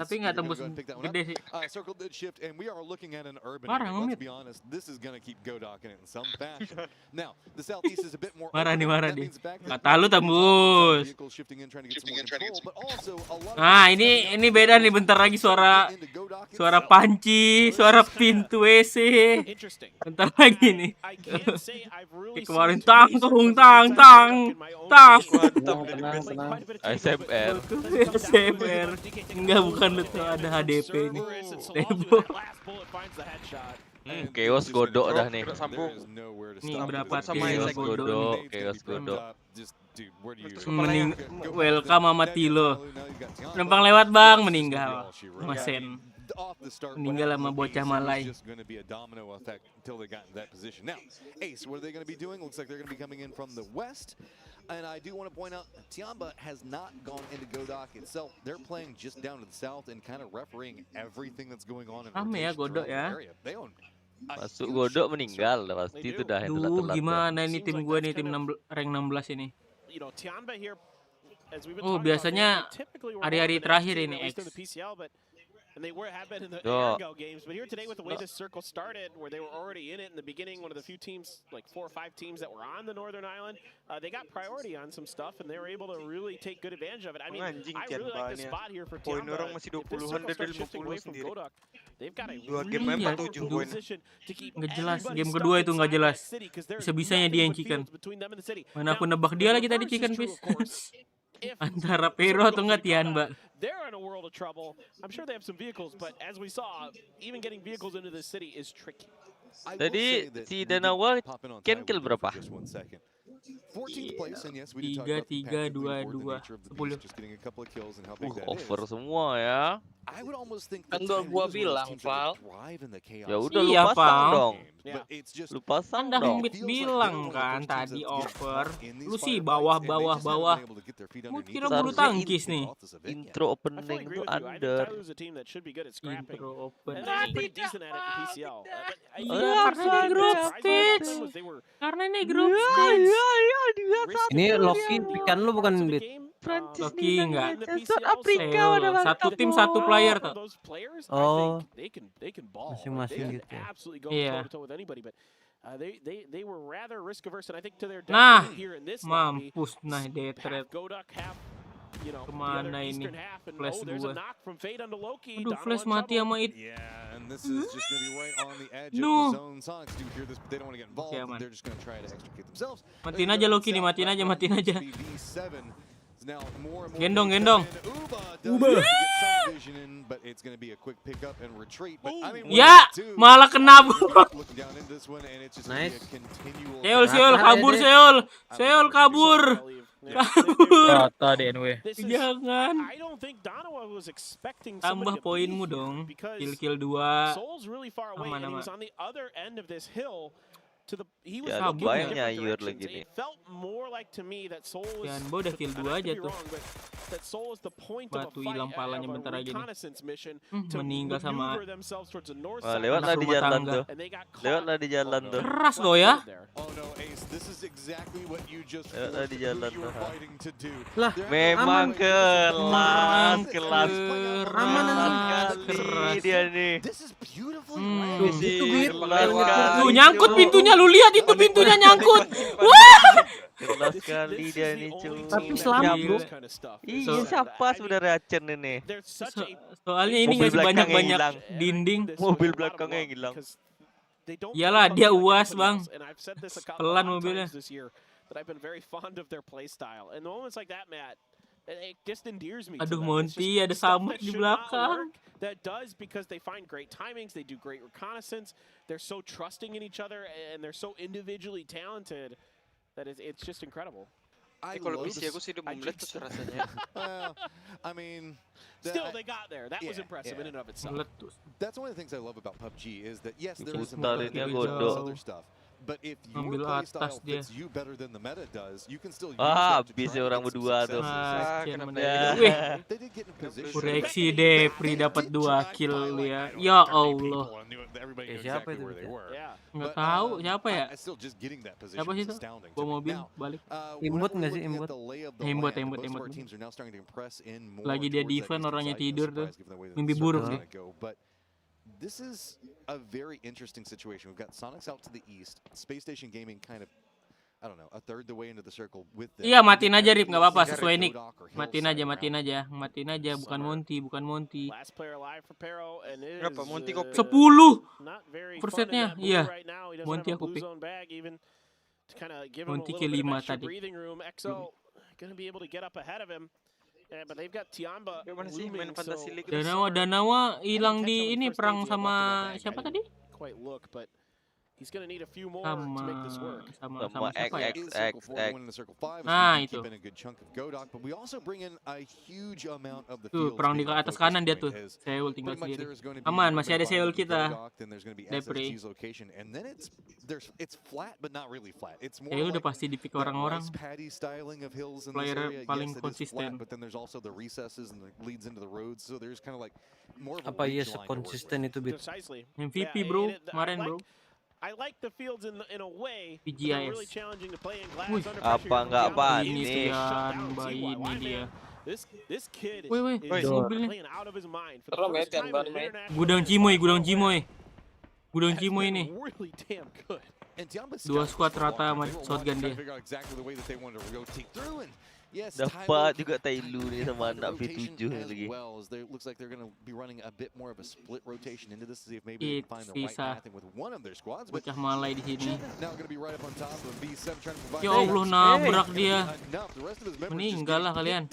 Tapi nggak tembus gede sih. Marah ngemit. Marah nih, marah nih. Kata lu tembus. Nah, ini beda nih, bentar lagi suara panci, suara pintu WC. Bentar lagi nih. Kayak kemarin tang. ASMR. ASMR. Enggak, bukan itu, ada HDP nih. Tembok. Chaos godok dah nih. Nih berapa Chaos godok, chaos godok. Welcome sama Tilo. Numpang lewat bang, meninggal. Masen. Meninggal sama bocah Malay. And I do want to point out, Tiamba has not gone into Godak itself. They're playing just down to the south and kind of refereeing everything that's going on in Rame ya Godok ya. They own Masuk godok meninggal dah pasti itu dah itu Duh, telat. gimana ini tim gua nih, tim rank 16 ini. Oh, biasanya hari-hari terakhir ini X. and they have been in the Ergo games. But here today, with the way this circle started, where they were already in it in the beginning, one of the few teams, like 4 or 5 teams that were on the Northern Island, they got priority on some stuff, and they were able to really take good advantage of it. I mean, I really like the spot here for Tiamba. If this circle starts shifting away from Godak, they've got a really powerful position to keep nggak jelas. Game kedua itu nggak jelas. Bisa-bisanya dia yang chicken. Mana aku nebak dia lagi tadi chicken fish. Antara Pero atau enggak Tiamba. They're in a world of trouble. I'm sure they have some vehicles, but as we saw, even getting vehicles into the city is tricky. Jadi si Danawa can kill berapa? 3-3-2-2 10. Over semua ya. Kan gua bilang, Val. Ya udah lu pasang dong. Lu pasang Anda dong. Humbit bilang kan tadi over. Lu sih bawah. Gua kira bulu tangkis nih. Intro opening tuh under. Intro opening. Karena group stage. Karena ini group stage. Ini Loki pikan lu bukan Bit. Loki enggak. Afrika Satu tim satu player tuh. Oh. Masing-masing gitu. Iya. They were rather risk averse, and I think to their Nah, detriment here in this mampus nah detret. Kemana ini? Flash gua. Aduh, flash mati sama it. No. Oke, aman. Matiin aja Loki nih, matiin aja. Gendong. Ya, malah kena. Nice. Seol kabur. Rata DNW. Jangan. Tambah poinmu dong. Kill 2. Aman. Ya banyak nyayur lagi nih. Jangan udah kill 2 aja tuh. Batu hilang palanya bentar aja nih. Meninggal sama. Wah, lewatlah di jalan tuh. Keras lo ya. Lewatlah di jalan tuh. Lah, memang kelas keras dia nih. Tuh nyangkut pintunya, lu lihat itu pintunya nyangkut. Wah! Kelas sekali dia nih cuy. Tapi selamat. Iya, siapa sebenarnya Acen ini? Soalnya ini nggak banyak dinding. Mobil belakangnya yang hilang. Iyalah dia UAS bang. Pelan mobilnya. Aduh Monty ada sama di belakang. That does because they find great timings, they do great reconnaissance, they're so trusting in each other, and they're so individually talented that it's just incredible. Kalau PC aku sih udah mau meletus rasanya. I mean, still they got there. That was impressive in and of itself. That's one of the things I love about PUBG is that yes, there is some other stuff. But if your playstyle fits you better than the meta does, you can still use that to bisa orang berdua tuh. Koreksi Depri dapat 2 kill ya. Ya Allah. Siapa itu? Nggak tahu siapa ya. Siapa sih itu? Bawa mobil balik. Imbot nggak sih imbot? Imbot. Lagi dia defend orangnya tidur tuh. Mimpi buruk nih. This is a very interesting situation. We've got Sonics out to the east, Space Station Gaming kind of, I don't know, a third the way into the circle with them. Iya, matiin aja Rip, nggak apa-apa, sesuai Nick. Matiin aja, bukan Monty. Berapa Monty kok? 10 persennya, iya. Monty aku pick. Monty ke 5 tadi. Danawa hilang di ini perang sama siapa tadi? Sama siapa ya? Nah itu. Tuh perang di atas kanan dia tuh. Seul tinggal sendiri. Aman, masih ada Seul kita. Depri. Seul udah pasti di-pick orang-orang. Player paling konsisten. Apa iya sekonsisten itu Bit? MVP bro, kemarin bro. I like the fields in a way. PGS. Really challenging to play in glass. Apa nggak Pak ini dia. This kid is mobilnya. playing out of his mind for the Serem ya first time Tian in Ban. international Gudang Cimoy nih. really damn good. Dua squad rata sama shotgun dia. Dapat juga Tailu nih sama anak V7 lagi. Looks like they're going to be running a bit more of a split rotation into this to see if maybe they can find the right pathing with one of their squads. Bocah malai di sini. Now going to be right up on top of B7 trying to provide. Ya Allah, nabrak dia. Meninggal lah kalian.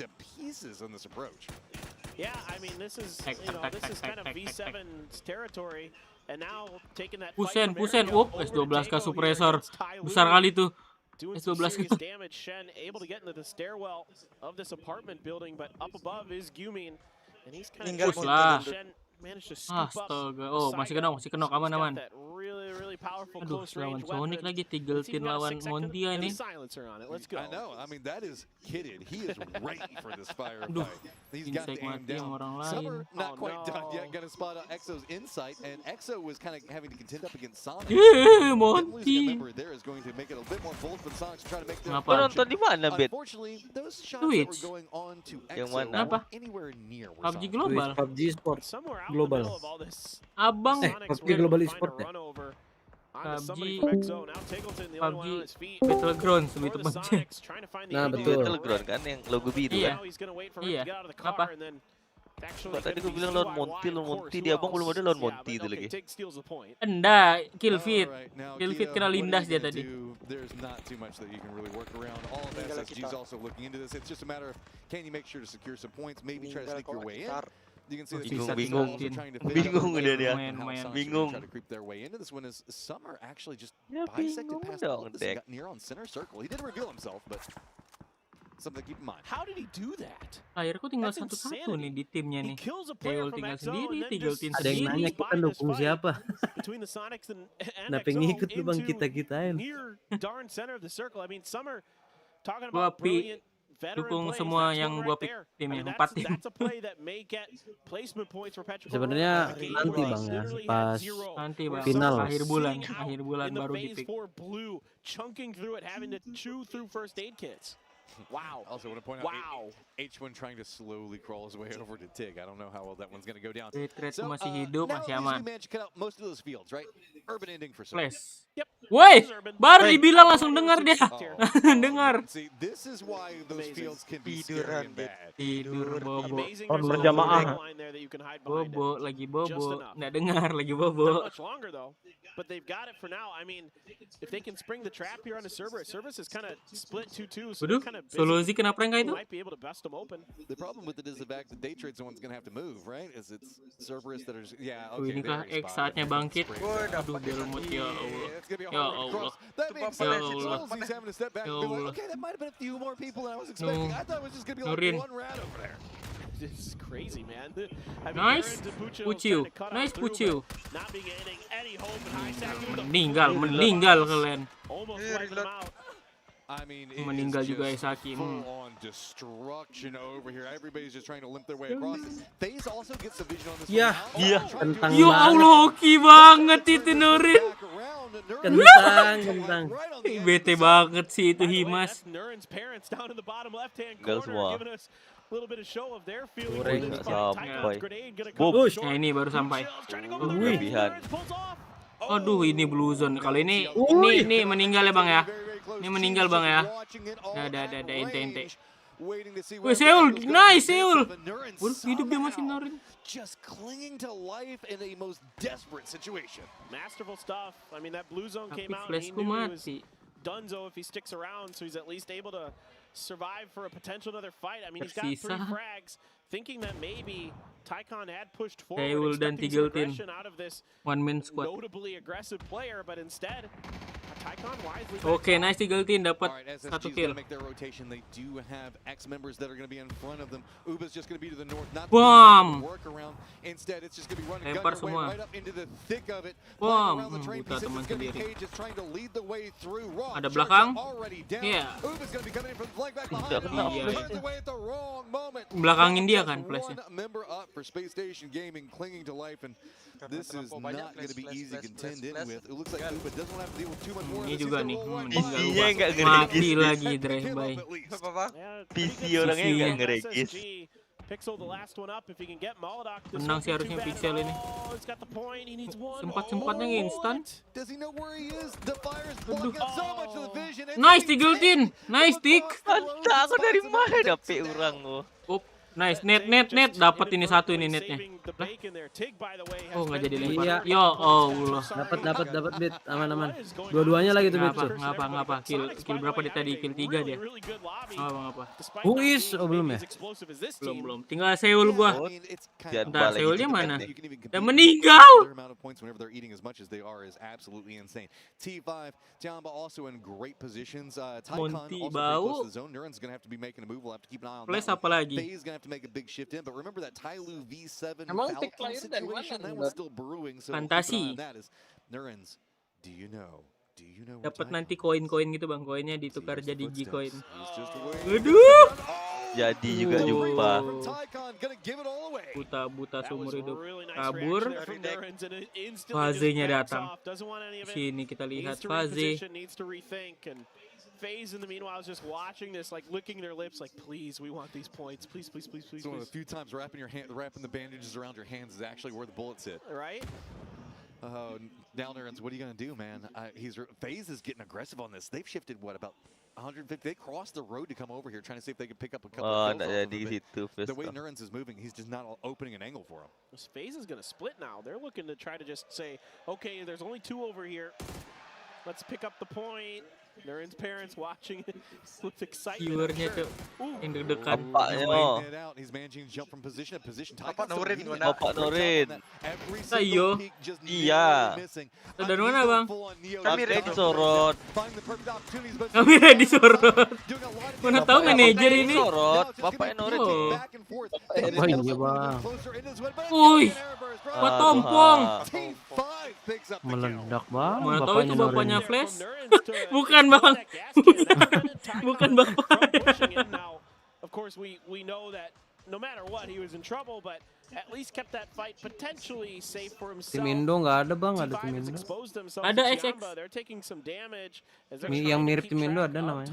Yeah, I mean this is kind of V7's territory. And now taking that Pusen. S12K suppressor. Besar kali tuh. S12K. Damage. Shen able to get into the stairwell of this apartment building, but up above is Gyumin, and he's kind of Shen managed to scoop up. Astaga. Oh, masih kenok aman. Really powerful Aduh, close lawan range Sonic weapon. lagi, Tigeltin lawan Montia ini. I know. I mean, that is kitted. He is ready for this firefight. Aduh, He's got the insect aim mati sama down. orang lain. Summer not quite done yet. Gonna spot out Exo's insight, and Exo was kind of having to contend up against Sonic. Monty. There is going to make it a bit more bold for the Sonics to try to make their. Kau nonton di mana, Bet? Unfortunately, those shots that were going on to Exo Apa? anywhere near PUBG Global. PUBG Sport Global. Abang. PUBG Global Esport ya. PUBG Battlegrounds lebih tepatnya. Nah betul. Battleground kan yang logo biru kan? Iya. Apa? Kok tadi gue bilang lawan Monty, di abang belum ada lawan Monty itu lagi. Enggak, kill feed kena lindas dia tadi. There's not too much that you can really work around. All of SSG's also looking into this. It's just a matter of can you make sure to secure some points, maybe try to sneak your way in. You can see that bingung udah dia. Bingung. Try to creep their way into this one as Summer actually just Ya bisected bingung past dong, all of this Dek. and got near on center circle. He didn't reveal himself, but something to keep in mind. How did he do that? Akhirku tinggal satu-satu nih di timnya nih. Teol tinggal sendiri, Tigeltin Ada yang nanya sendiri. kita dukung siapa? Kenapa ngikut lu bang kita-kitain? Near darn center of the circle. I mean, Summer talking Gua about brilliant dukung semua yang gua pick timnya, 4 tim. Sebenarnya nanti bang ya, pas final akhir bulan baru di pick. chunking through it, having to chew through first aid kits. Wow. Also want to point out H1 trying to slowly crawl his way over to Tig. I don't know how well that one's going to go down. So, masih hidup, masih aman. Managed to cut out most of those fields, right? Urban ending for Summer. Flash. Woi, baru dibilang langsung dengar dia. Dengar. See, this is why those fields can be scary and bad. Tidur bobo. Orang berjamaah. Bobo, lagi bobo. Nggak dengar, lagi bobo. But they've got it for now. I mean, if they can spring the trap here on the Cerberus is kind of split 2-2. So Waduh, Solozi kena prank itu? Might be able to bust them open. The problem with it is the fact that Daytrade's the one's going to have to move, right? Is it's Cerberus that are Ini kah X saatnya bangkit. Aduh, Belmont ya Allah. Ya Allah. Ya Allah. Ya Allah. Okay, that might have been a few more people than I was expecting. I thought it was just going to be like one rat over there. This is crazy, man. I mean, Nice Pucu. Nice Pucu. Not being any hope and high sack through the Meninggal kalian. almost wiped them out. I mean, meninggal juga Esaki. Full on destruction over here. Everybody's just trying to limp their way across. FaZe also gets the vision on this one. Iya. Kentang Ya Allah, hoki banget itu Nurin. Kentang. Bete banget sih itu Himas. Nurin's parents down in the bottom left-hand Gal corner semua. giving us a little bit of show of their feelings. Goreng nggak sampai. Bus. Nah ini baru sampai. Kelebihan. Aduh, ini blue zone. Kalau ini meninggal ya bang ya. Ini meninggal bang ya. Ada ente. Wih, Seul, nice Seul. Waduh, hidup dia masih Nurin. Just clinging to life in a most desperate situation. Masterful stuff. I mean, that blue zone came out. Flashku He knew he was mati. Dunzo if he sticks around, so he's at least able to survive for a potential another fight. I mean, he's got 3 frags, thinking that maybe Tycon had pushed forward, Seul dan expecting some Tigeltin. aggression out of this One man squad. notably aggressive player, but instead, Tycon wisely. Oke, nice Tigeltin dapat All right, 1 SSG's kill. gonna make their rotation. They do have X members that are going to be in front of them. Uba's just going to be to the north, not Bam! the work around. Instead, it's just going to be running Lempar gun your way semua. right up into the thick of it. Bam! Around the train Buta pieces, teman it's going to be sendiri. Cage just trying to lead the way through. Raw Ada Sharks belakang. are already down. Iya. Uba's going to be coming in from the flank back behind. Iya. Turns away at the wrong moment. Belakangin dia kan Just flashnya. one member up for Space Station Gaming, clinging to life, and this is not going to be easy to contend in with. It looks like Uba doesn't want to have to deal with too much more. Ini juga nih, PC-nya nggak mati ngeregis. lagi drive-by. PC orangnya nggak ngeregis. Pixel the last one up if he can get Molotov. Menang sih harusnya Pixel ini. Sempat-sempatnya instan. Nice Tigletin. Nice Tik. Entah aku dari mana dapet orang lo. Nice, net, dapat ini satu ini netnya. Oh nggak jadi lempar. Iya. Yo, Allah. Dapat bit, aman. Dua-duanya lagi tuh bit. Ngapa? Kill berapa dia tadi? Kill 3 dia. Ngapa? Who is? Oh belum ya? Belum. Tinggal Seoul gua. Jangan Entar balik Seoulnya gitu. mana? Udah meninggal. Monty bau. Flash apa lagi? To make a big shift in, but remember that Tyloo V7 Emang Falcon pick player dari mana situation that nih, was Bang? still brewing. So Fantasi. that is Nurens. Do you know? Dapat nanti koin-koin gitu bang, koinnya ditukar jadi G-coin. Aduh. Aduh. Jadi juga jumpa. Buta seumur hidup. Kabur. Fazenya datang. Sini kita lihat Faze. FaZe in the meanwhile is just watching this, like licking their lips, like please, we want these points, please. So one of the few times wrapping the bandages around your hands is actually where the bullets hit. Right. Now Nurens, what are you gonna do, man? FaZe is getting aggressive on this. They've shifted what about 150? They crossed the road to come over here, trying to see if they can pick up a couple. Oh, nggak jadi situ. The way Nurens is moving, he's just not opening an angle for him. This FaZe is gonna split now. They're looking to try to just say, okay, there's only 2 over here. Let's pick up the point. Nurens' parents watching it with excitement. Viewernya tuh yang deg-degan. He's managing to jump from position to position. Bapak Nurin. Ayo. Iya. Dari mana bang? Kami disorot. Kami disorot. Mana tahu manajer ini? Sorot. Bapak Nurin. Oh iya bang. Wih, tompong. Meledak bang. Mana tahu itu bapaknya Flash? Bukan bang. Bukan bapaknya. Of course, we know that no matter what, he was in trouble, but at least kept that fight potentially safe for himself. Tim Indo nggak ada bang, ada tim Indo. Ada XX. Yang mirip tim Indo ada namanya.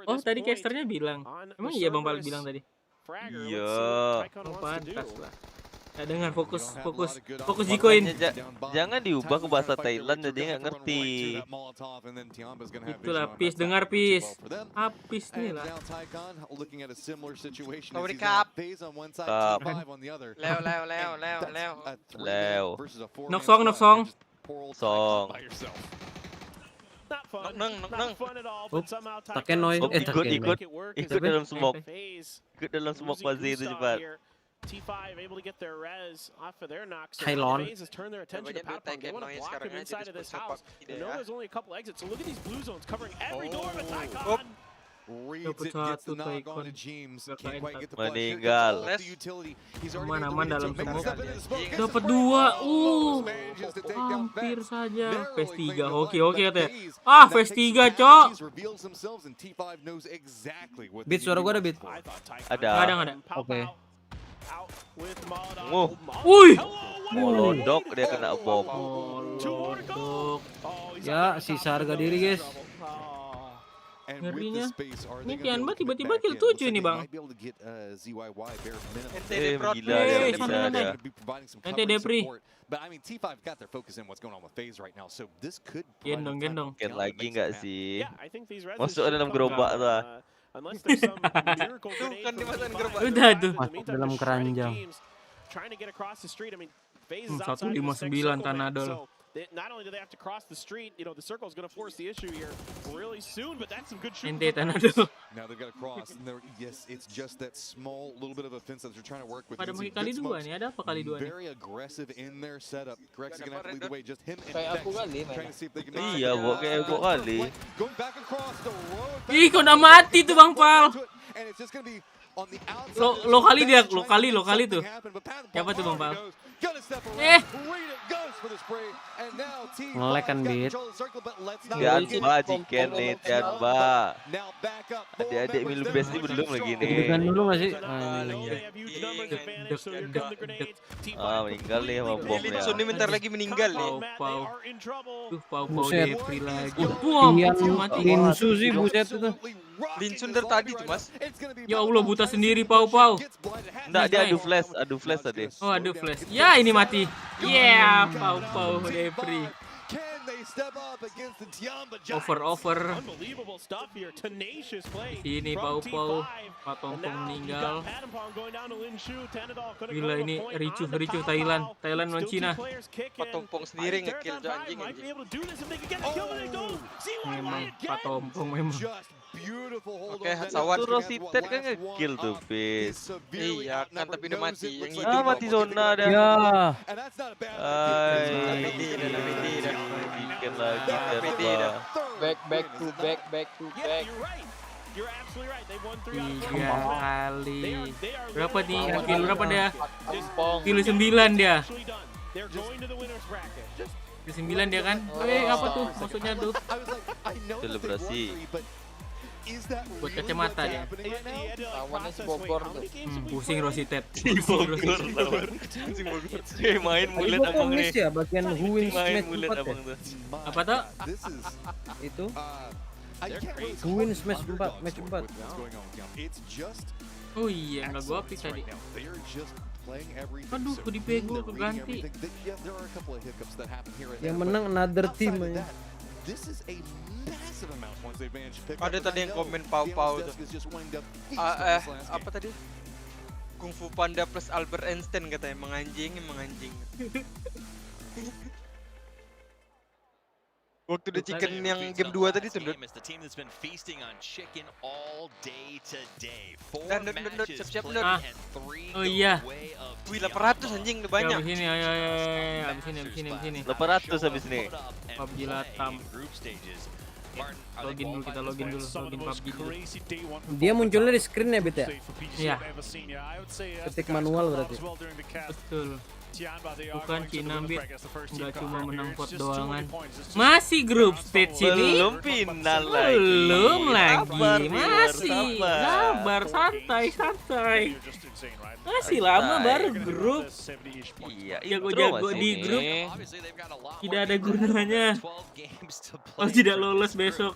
Oh, tadi casternya bilang. Emang iya bang Pal bilang tadi? Iya. Oh, pantas lah. Ya dengan fokus G-coin. Jangan diubah ke bahasa Thailand, jadi nggak ngerti. Itulah Pis, dengar Pis. Habis nih lah. Leo. Nok song. Not fun at all, but somehow Takenoy. Ikut dalam smoke. Ikut dalam smoke Faze itu cepat. T5 able to get their res off of their knocks. Tylon. FaZe has turned their attention to Papong. They want to block him inside of this house. They know there's only a couple exits, so look at these blue zones covering every door with Tycon. Reads it, gets the knock on to James. Can't quite get the flash. Meninggal. Aman dalam smoke. Dapat 2. Hampir saja. Phase 3. Oke katanya. Phase 3, Cok. Bit, suara gua ada bit. Ada. Oke. Wih. Molodok dia kena bom. Ya, sisa harga diri guys. Ngerinya. Ini Tianba tiba-tiba kill 7 nih bang. Gila ya. Nanti Depri. Gendong. Mungkin lagi nggak sih? Masuk dalam gerobak lah. Udah tuh. Masuk dalam keranjang. 159 Tanadol. Not only do they have to cross the street, you know, the circle is going to force the issue here really soon, but that's some good shooting. Ente Tanadol. Now they've got to cross, and yes, it's just that small little bit of a fence that they're trying to work with. Pada pakai kali 2 nih, ada apa kali 2 nih? Very aggressive in their setup. Grex is going to have to lead the way, just him and Kayak aku kali trying to see if they can. Iya, kayak aku kali. Going back across the road. Ih, kok udah mati tuh Bang Pal. And it's just going to be on the outside. Lo kali tuh. Siapa tuh Bang Pal? Ngelek kan, Bit. Tianba chicken nih, Tianba. Adik-adik minum best ini belum lagi nih. Deg-degan dulu gak sih? Meninggal nih sama bomnya. Linsun ini bentar lagi meninggal nih. Pau Buset. Depri lagi. Linsu sih buset itu. Linsun dari tadi tuh, Mas. Ya Allah, buta sendiri Pau. Enggak, dia adu flash tadi. Oh, adu flash. Ya, ini mati. Yeah, Pau Depri. Over. Ini Pau. Patompong meninggal. Gila, ini ricuh Thailand lawan Cina. Patompong sendiri ngekill anjing. Memang Patompong memang. Oke, Hatsawan. Itu Rositer kan ngekill tuh, Bis. Iya, kan tapi udah mati. Yang itu mati zona dah. Ya. Bikin lagi Back to back. 3 kali. Berapa nih? Kill berapa dia? Kill 9 dia. Kill 9 dia kan? Apa tuh maksudnya tuh? Selebrasi. Buat kacamata dia. Lawannya si Bogor tuh. Pusing Rositet. Main mulut Itu abang miss nih. ya bagian Win Main Smash mulut 4 ya? abang tuh. Apa tuh? Itu Win Smash 4 match 4. Oh iya, enggak gua pick tadi. Aduh, aku dipego keganti. Yang menang another team aja. Ada tadi yang komen Pau tuh. Apa tadi? Kung Fu Panda plus Albert Einstein katanya, menganjing. Waktu the chicken yang game 2 tadi tuh. Dan siap-siap dan. Oh iya. Wih, 800 anjing udah banyak. Habis ini, ayo. Habis ini. 800 habis nih. PUBG Latam. Login dulu, login PUBG dulu. Dia munculnya di screen ya, Bit ya? Iya. Ketik manual berarti. Betul. Bukan Cina, Bit. Nggak cuma menang pot doangan. Masih grup stage ini. Belum final lagi. Belum lagi. Sabar, Masih. Sabar, santai. Masih lama baru grup. Iya, Jago-jago di grup. Tidak ada gunanya. Kalau tidak lolos besok.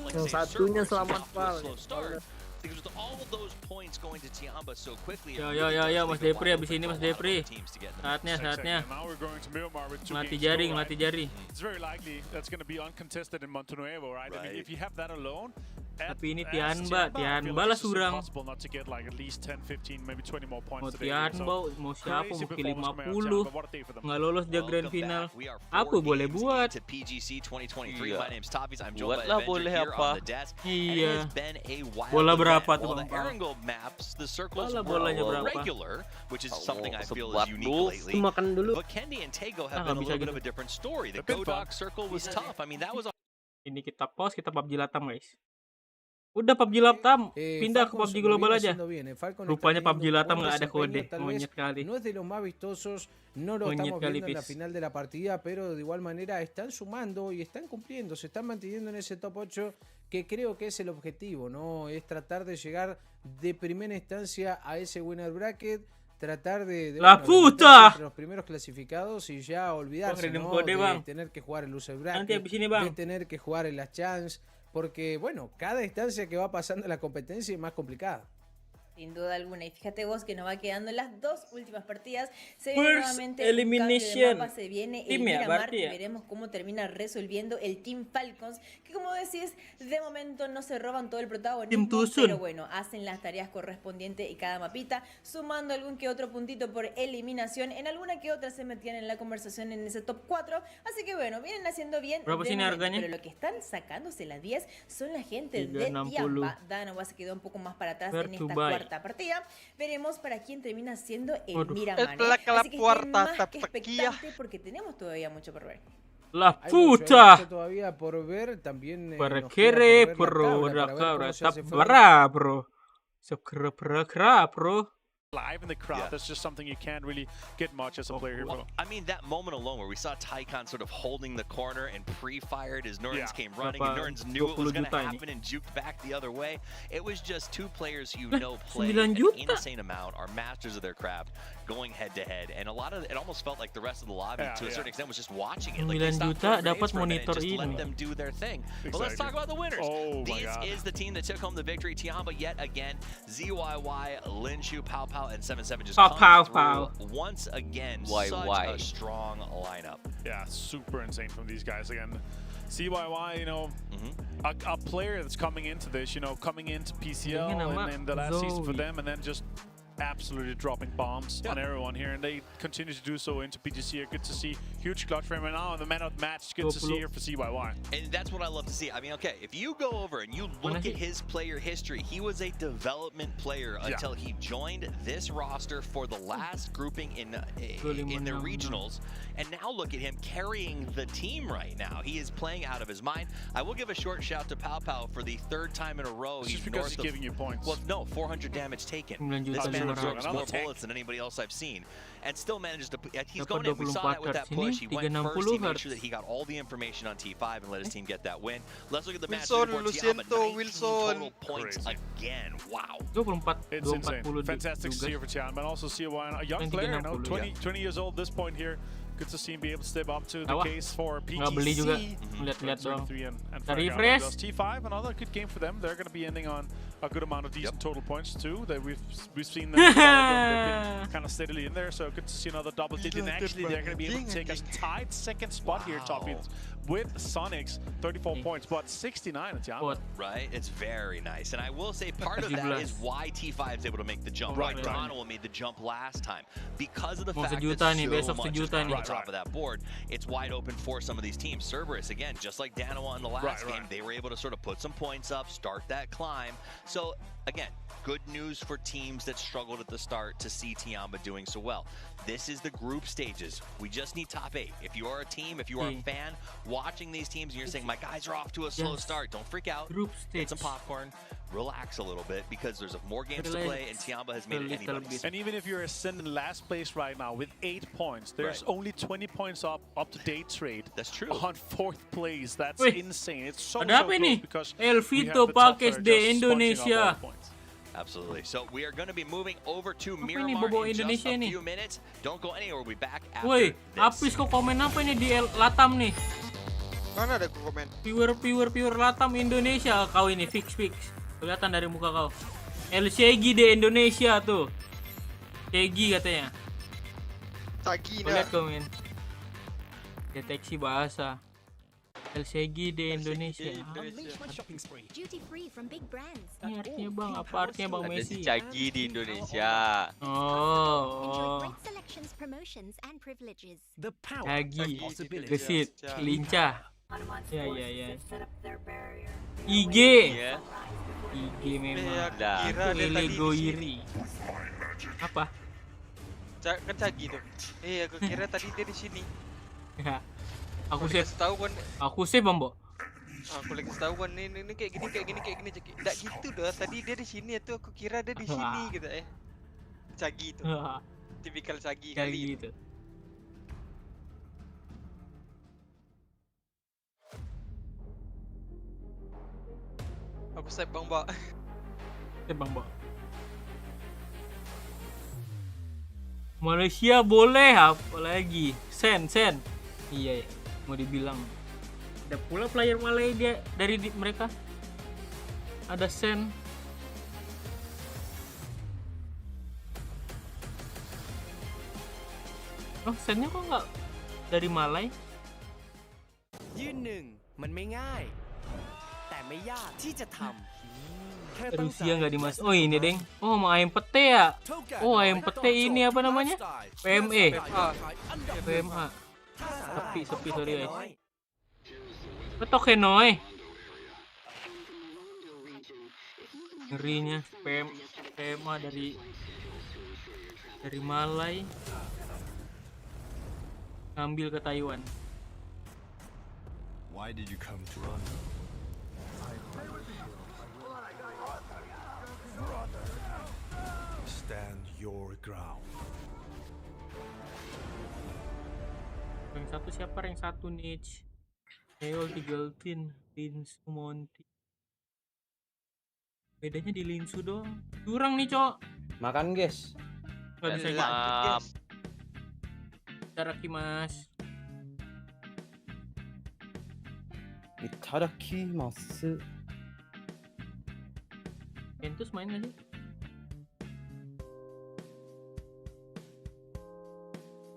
Yang satunya selamat Pal. Ya, Mas Depri habis ini Mas Depri. Saatnya. Latih jari. Tapi ini Tianba lah surang. Mau Tianba, mau siapa, mau kill 50. Nggak lolos dia grand final. Apa boleh buat? Buatlah boleh apa. Iya. Bola berapa tuh Bang? Bolanya berapa? Makan dulu. Nggak bisa gitu. Ini kita pause, kita PUBG Latam guys. Udah PUBG Latam, pindah ke PUBG Global aja. Rupanya PUBG Latam nggak ada kode, monyet kali. No es de los más vistosos, no lo estamos viendo en la final de la partida, pero de igual manera están sumando y están cumpliendo, se están manteniendo en ese top 8, que creo que es el objetivo, ¿no? Es tratar de llegar de primera instancia a ese winner bracket, tratar de ¡La puta! entre los primeros clasificados y ya olvidarse, ¿no? Kode, de tener que jugar el loser bracket, de tener que jugar en las chance. Porque, bueno, cada instancia que va pasando la competencia es más complicada. Sin duda alguna. Y fíjate vos que nos va quedando en las dos últimas partidas. Se viene nuevamente elimination. Un cambio de mapa, se viene el Miramar y veremos cómo termina resolviendo el Team Falcons. Que como decís, de momento no se roban todo el protagonismo. Pero bueno, hacen las tareas correspondientes y cada mapita, sumando algún que otro puntito por eliminación. En alguna que otra se metían en la conversación en ese top 4. Así que bueno, vienen haciendo bien. Pero lo que están sacándose las 10 son la gente de Tianba. Danova se quedó un poco más para atrás en esta cuarta partida. Veremos para quién termina siendo el Miramar. Así que estén más que expectante porque tenemos todavía mucho por ver. La Hay mucho puta. todavía por ver. También nos queda Perché por ver pro, la tabla, para ver cómo se hace frente. Bro. Live in the crowd, that's just something you can't really get much as a player here. Well, I mean, that moment alone where we saw Tycon sort of holding the corner and pre-fired as Norns came running, and Norns knew it was going to happen and juked back the other way. It was just two players you know play an insane amount, are masters of their craft, going head-to-head, and a lot of it almost felt like the rest of the lobby, to a certain extent, was just watching it. Like they stopped playing games for a minute and just let them do their thing. But let's talk about the winners. This is the team that took home the victory. Tiamba yet again, ZYY, Linshu, Pow Pow, and 7-7 just come through once again. Such a strong lineup. Yeah, super insane from these guys again. CYY, you know, a player that's coming into this, you know, coming into PCL and in the last season for them, and then just absolutely dropping bombs on everyone here, and they continue to do so into PGC. Good to see. Huge clutch frame right now, and the man of the match. Good to see here for CYY. And that's what I love to see. I mean, okay, if you go over and you look at his player history, he was a development player until he joined this roster for the last grouping in the regionals, and now look at him carrying the team right now. He is playing out of his mind. I will give a short shout to Pow Pow for the 3rd time in a row. He's because he's giving you points. Well, no, 400 damage taken. This man absorbs more bullets than anybody else I've seen, and still manages to. He's going in. We saw that with that push. He went first. He made sure that he got all the information on T5 and let his team get that win. Let's look at the match. Total points again. Wow. It's insane. Fantastic to see here for Tian, but also CY, a young player, 20 years old at this point here. Good to see him be able to step up to the case for PGC. Lihat-lihat doang. Refresh. T5, another good game for them. They're going to be ending on a good amount of decent total points too. That we've seen them kind of steadily in there. So good to see another double digit. And actually, they're going to be able to take a tied 2nd spot here, top eight, with Sonics, 34 points, but 69 at Tian. Right, it's very nice. And I will say part of that is why T5 is able to make the jump. Right, Donovan made the jump last time because of the fact that so much is on top of that board. It's wide open for some of these teams. Cerberus, again, just like Danawa in the last game, they were able to sort of put some points up, start that climb. So again, good news for teams that struggled at the start to see Tiamba doing so well. This is the group stages. We just need top 8. If you are a team, if you are a fan watching these teams and you're saying, my guys are off to a slow start, don't freak out. Get some popcorn, relax a little bit, because there's more games to play, and Tiamba has made it anybody's. And even if you're ascending last place right now with 8 points, there's only 20 points up to day trade. That's true. On 4th place. That's insane. It's so Ada apa ini? Elvito Pakes de Indonesia. Absolutely. So we are going to be moving over to Miramar in just a few minutes. Don't go anywhere. We'll be back after Woi, this. Apis kok komen apa ini di Latam nih? Mana ada komen? Viewer Latam Indonesia kau ini fix. Kelihatan dari muka kau. El Shegi de Indonesia tuh. Shegi katanya. Tagi Lihat komen. Deteksi bahasa. El Shegi de Indonesia. Ini artinya bang, apa artinya bang Messi? Ada Shagi di Indonesia. Oh. Shagi, gesit, lincah. Ya. IG memang. Legoiri. Apa? Kan Shagi tuh. Aku kira tadi dia di sini. Ya. Aku save tahu kan. Aku save Bang, Aku lagi tahu kan ini kayak gini. Enggak gitu dah. Tadi dia di sini tuh aku kira dia di sini gitu Shagi tuh. Tipikal Shagi kali gitu. Aku save Bang Ba. Save Bang Ba. Malaysia boleh, apalagi Sen. Iya. Mau dibilang ada pula player Malaysia dari mereka, ada Sen. Oh, Sennya kok nggak dari Malay? Rusia nggak dimas. Oh ini deng. Oh mau ayam pete ya. Oh ayam pete ini apa namanya? PMA. Sepi sorry guys. Betok Henoy. Ngerinya PMA dari Malay ngambil ke Taiwan. Why did you come to run? Stand your ground. Rank 1 siapa? Rank 1 niche. Eol Tigaltin, Linsu Monty. Bedanya di Linsu doang. Curang nih, Cok. Makan, guys. Gak bisa Maaf. Itadakimasu. Itadakimasu. Ventus main gak sih?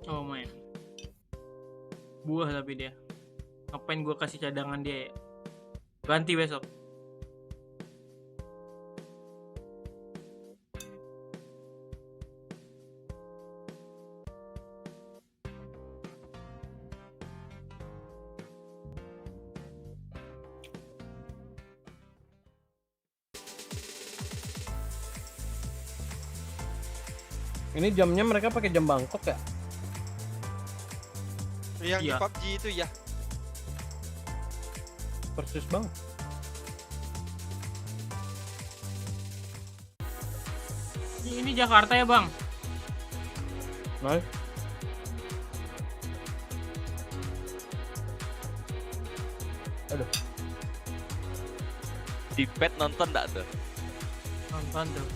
Oh main. Buah tapi dia. Ngapain gua kasih cadangan dia ya? Ganti besok. Ini jamnya mereka pakai jam Bangkok ya? Yang di PUBG itu ya. Persis banget. Ini Jakarta ya, Bang? Nice. Aduh. Di pet nonton enggak tuh? Nonton tuh.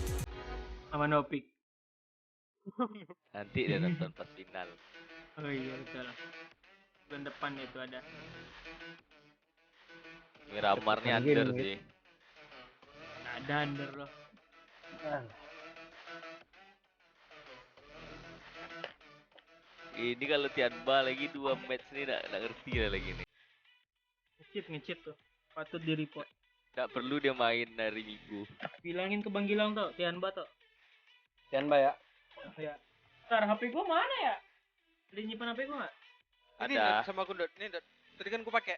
Sama Nopik. Nanti dia nonton pas final. Oh iya betul. Bulan depan itu ada. Miramarnya under sih. Ada under loh. Ini kalau Tianba lagi 2 match nih nggak ngerti lah lagi nih. Ngecit tuh. Patut di report. Nggak perlu dia main hari Minggu. Bilangin ke Bang Gilang tuh, Tianba tuh. Tianba ya. Ya. Ntar HP gua mana ya? Ada nyimpan HP gua nggak? Ini Ada. Dot, sama aku Dot. Ini Dot. Tadi kan gua pakai.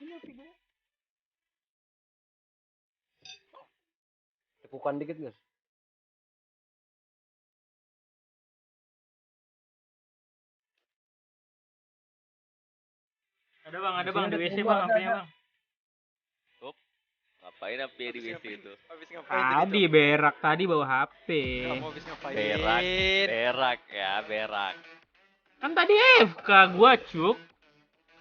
Ini HP gua. Tekukan dikit guys. Ada Bang di WC Bang, HP-nya Bang. Up. Ngapain HP di WC itu? Habis ngapain Tadi berak tadi bawa HP. Kamu habis ngapain? Berak ya, berak. Kan tadi FK gua, Cuk.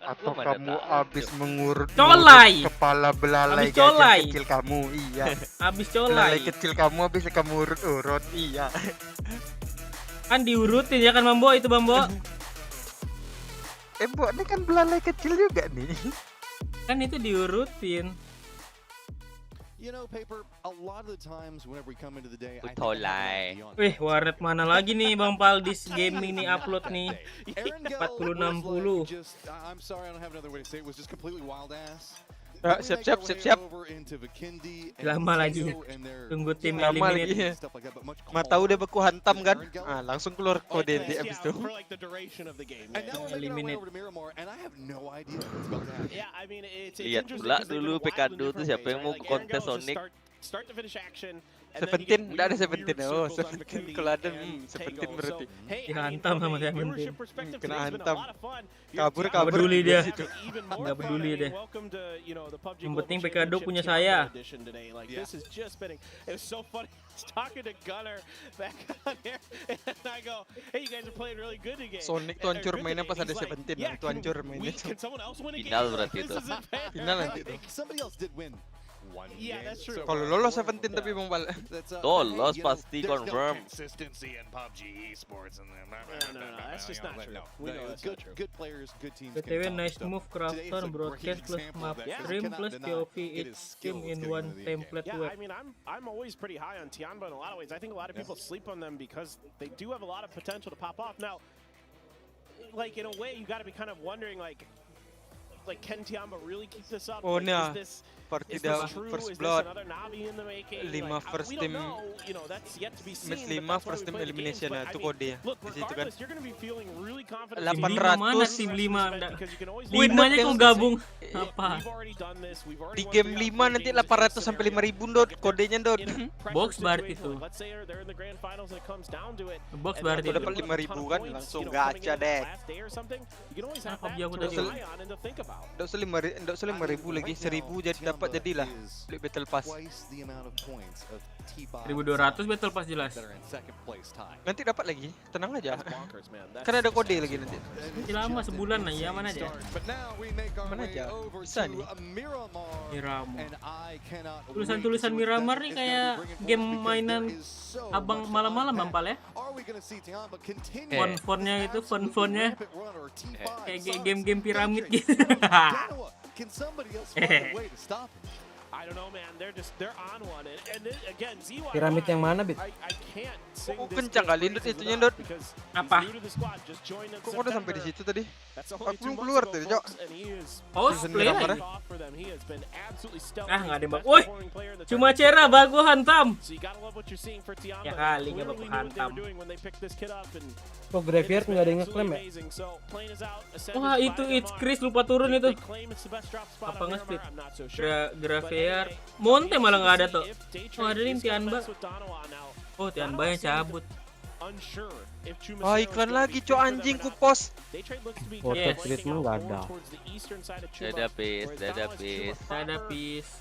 Atau kamu habis mengurut Colai. kepala belalai Habis colai. kecil kamu, iya. Habis colai. Belalai kecil kamu habis kamu urut-urut, iya. Kan diurutin ya kan Bambo itu Bambo. Bo, ini kan belalai kecil juga nih. Kan itu diurutin. You know, Paper, a lot of the times whenever we come into the day, Utolai. Wih, warnet mana lagi nih Bang Paldis gaming nih upload nih. 4060. I'm sorry, I don't have another way to say it. It was just completely wild ass. Siap. Lama lagi. Tunggu tim Lama lagi. eliminate. Tahu dia beku hantam kan? Ah, langsung keluar kode di abis itu. Eliminate. Lihat pula dulu Pekado tuh siapa yang mau kontes Sonic. Seventeen, enggak ada Seventeen. Oh, Seventeen kalau ada Seventeen berarti. Dihantam sama Seventeen. Kena hantam. Kabur. Gak peduli dia. Gak peduli deh. Yang penting Pekado punya saya. Sonic tuh hancur mainnya pas ada Seventeen. Itu hancur mainnya. Final berarti itu. Final nanti tuh. Yeah, that's true. Kalau lolos Seventeen tapi mau balik. Lolos pasti confirm. Consistency in PUBG esports and then No, that's just not true. We know that's not true. Good players, good teams. BTW nice move Crafton broadcast plus map stream plus POV each team in one template Yeah, web. I mean, I'm always pretty high on Tianba in a lot of ways. I think a lot of people sleep on them because they do have a lot of potential to pop off. Now, like in a way, you got to be kind of wondering, like can Tianba really keep this up? Oh, like, nah. is this party dah first blood. 5 first team match 5 first team elimination lah itu kode ya di situ kan. 800 tim 5. 5-nya kok gabung apa? Di game 5 nanti 800 sampai 5.000 dot kodenya dot. Box berarti tuh. Box berarti dapat 5.000 kan langsung gacha deh. Nggak usah 5.000 lagi 1.000 jadi dapat jadilah beli battle pass. 1.200 battle pass jelas. Nanti dapat lagi, tenang aja. Kan ada kode lagi nanti. Masih lama sebulan lah ya, mana aja. Mana aja. Bisa nih. Miramar. Tulisan-tulisan Miramar nih kayak game mainan abang malam-malam Bampal ya. Font-fontnya itu, font-fontnya kayak game-game piramid gitu. Piramid yang mana, Bit? Kencang kali Dot itunya, Dot. Apa? Kok udah sampai di situ tadi? Aku belum keluar tadi, Cok. Oh, play lagi. Nggak ada bak. Woi, cuma Cera bagu hantam. Ya kali nggak bagu hantam. Kok Graveyard nggak ada yang ngeklaim ya? Wah, itu Chris lupa turun itu. Apa nge-split? Graveyard. Monte malah nggak ada tuh. Oh, ada nih Tianba. Oh, Tianba yang cabut. Oh, iklan lagi, Cok, anjing ku post. Foto treatment nggak ada. Ada peace.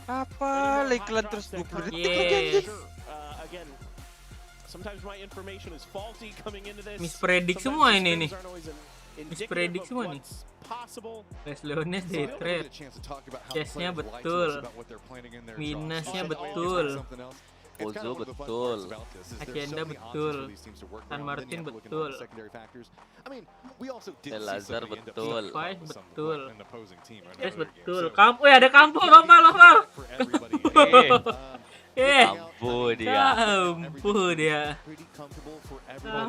Apa? Iklan terus 20 detik lagi anjing. Mispredik semua ini nih. Mispredik semua nih. Les Leones di trade. Chestnya betul. Minusnya betul. Ozo betul. Agenda betul. San Martin betul. Elazar betul. Five betul. Yes betul. Kampu ya ada kampu lokal. Kampu dia. Kampu dia.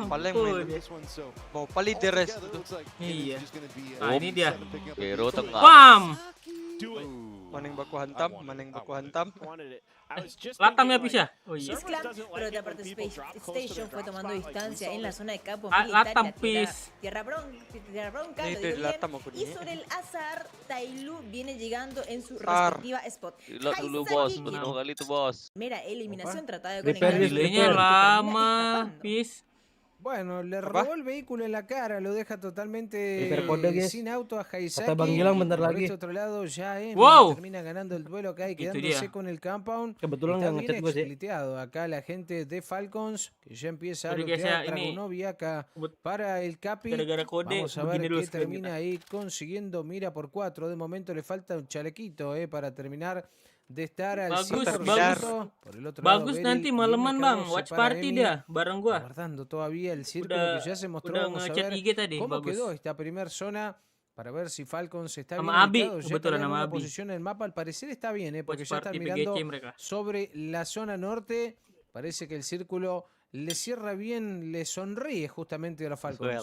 Paling mau paling deres itu. Iya. Nah ini dia. Hero tengah. Bam. Maning baku hantam, maning baku hantam. Latam ya Pisha. Oh iya. Por otra parte, Space Station fue tomando distancia en la zona de campos Latam militares. Tierra Bronca y sobre el azar, Tailu viene llegando en su respectiva spot. Lo dulu bos, betul kali itu bos. Mera eliminación tratada de conectar. Delaynya lama, Pis. Bueno, le robó el vehículo en la cara, lo deja totalmente sin auto a Haizaki. Por este otro lado, ya termina ganando el duelo acá y quedándose con el compound. Está bien expliteado acá la gente de Falcons, que ya empieza a bloquear Dragunovi acá para el Capi. Vamos a ver qué termina ahí consiguiendo. Mira por 4, de momento le falta un chalequito para terminar de estar al 100%. Por el otro lado, nanti malaman bang, watch party dia bareng gua. Guardando todavía el círculo que ya se mostró. Vamos a ver cómo quedó esta primera zona para ver si Falcons está bien ubicado. Ya está en una posición en el mapa, al parecer está bien, porque ya están mirando sobre la zona norte. Parece que el círculo le cierra bien, le sonríe justamente a los Falcons.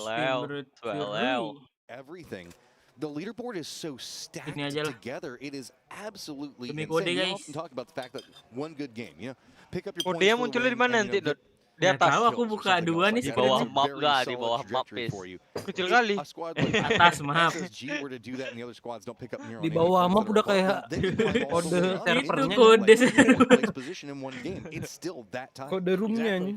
Everything. The leaderboard is so stacked together. It is absolutely insane. We often talk about the fact that one good game, you know, pick up your points. Dia muncul di mana nanti, Dot? Di atas. Tahu aku buka dua nih di bawah map enggak, di bawah map Pis. Kecil kali. Atas map. Di bawah map udah kayak kode servernya. Kode roomnya nih.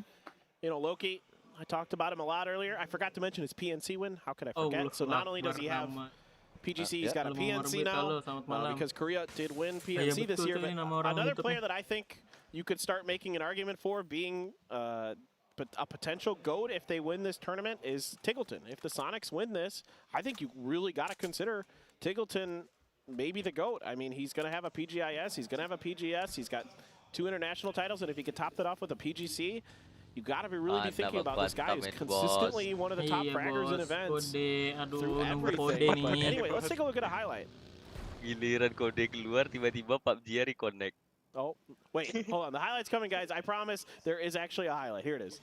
You know, Loki, I talked about him a lot earlier. I forgot to mention his PNC win. How could I forget? So not only does he have PGC, he's got a PNC now because Korea did win PNC this year. But another player that I think you could start making an argument for being a potential GOAT if they win this tournament is Tiggleton. If the Sonics win this, I think you really got to consider Tiggleton maybe the GOAT. I mean, he's going to have a PGIS, he's going to have a PGS, he's got 2 international titles, and if he could top that off with a PGC, you gotta be really thinking about this guy who's consistently one of the top fraggers in events through everything. But anyway, let's take a look at a highlight. Giliran kode keluar tiba-tiba PUBG reconnect. Oh, wait, hold on. The highlight's coming, guys. I promise there is actually a highlight. Here it is.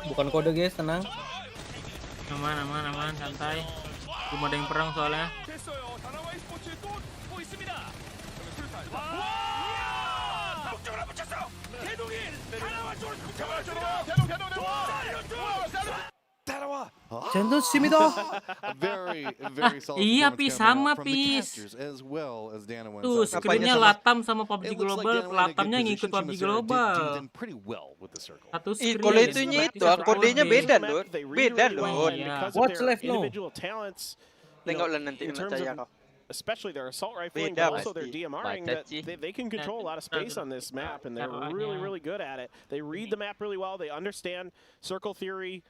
Bukan kode, guys, tenang. Aman, santai. Cuma ada yang perang soalnya. Jantus입니다. Iya, Pis, sama, Pis. Tuh, screennya Latam sama PUBG Global. Latamnya ngikut PUBG Global. Satu screen. Kalau itunya itu, kodenya beda loh. Beda loh. What's left now? Tengoklah nanti percaya kau. Especially their assault rifling, but also their DMRing, that they can control a lot of space on this map, and they're really good at it. They read the map really well. They understand circle theory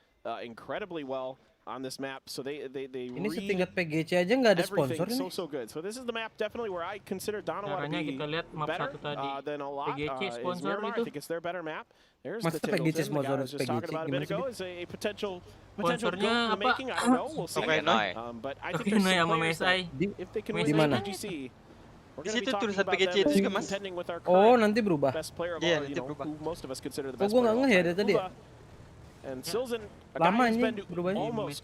incredibly well on this map, so they Ini setingkat PGC aja nggak ada sponsor nih. so good. So this is the map definitely where I consider Danawa to be kita lihat map better satu tadi. than a lot. PGC sponsor Miramar, itu. I think it's their better map. There's Masa the PGC Tiggleton, the guy I was sponsor just talking PGC, about a bit gimana ago, is a potential Sponsornya goal in the apa? making. I don't know. We'll see. But I think there's Noy some sama players Mesai. that, if they can Di win mana? the PGC, we're Di going to situ be talking tulisan about PGC them itu juga, Mas. contending with our Oh, current nanti berubah. best player of Iya, all, nanti berubah. who most of us consider the Oh, best gua player nggak of all ngeh ya time. dari tadi ya. And Silzen, a Lama guy who's ini been to berubahnya. almost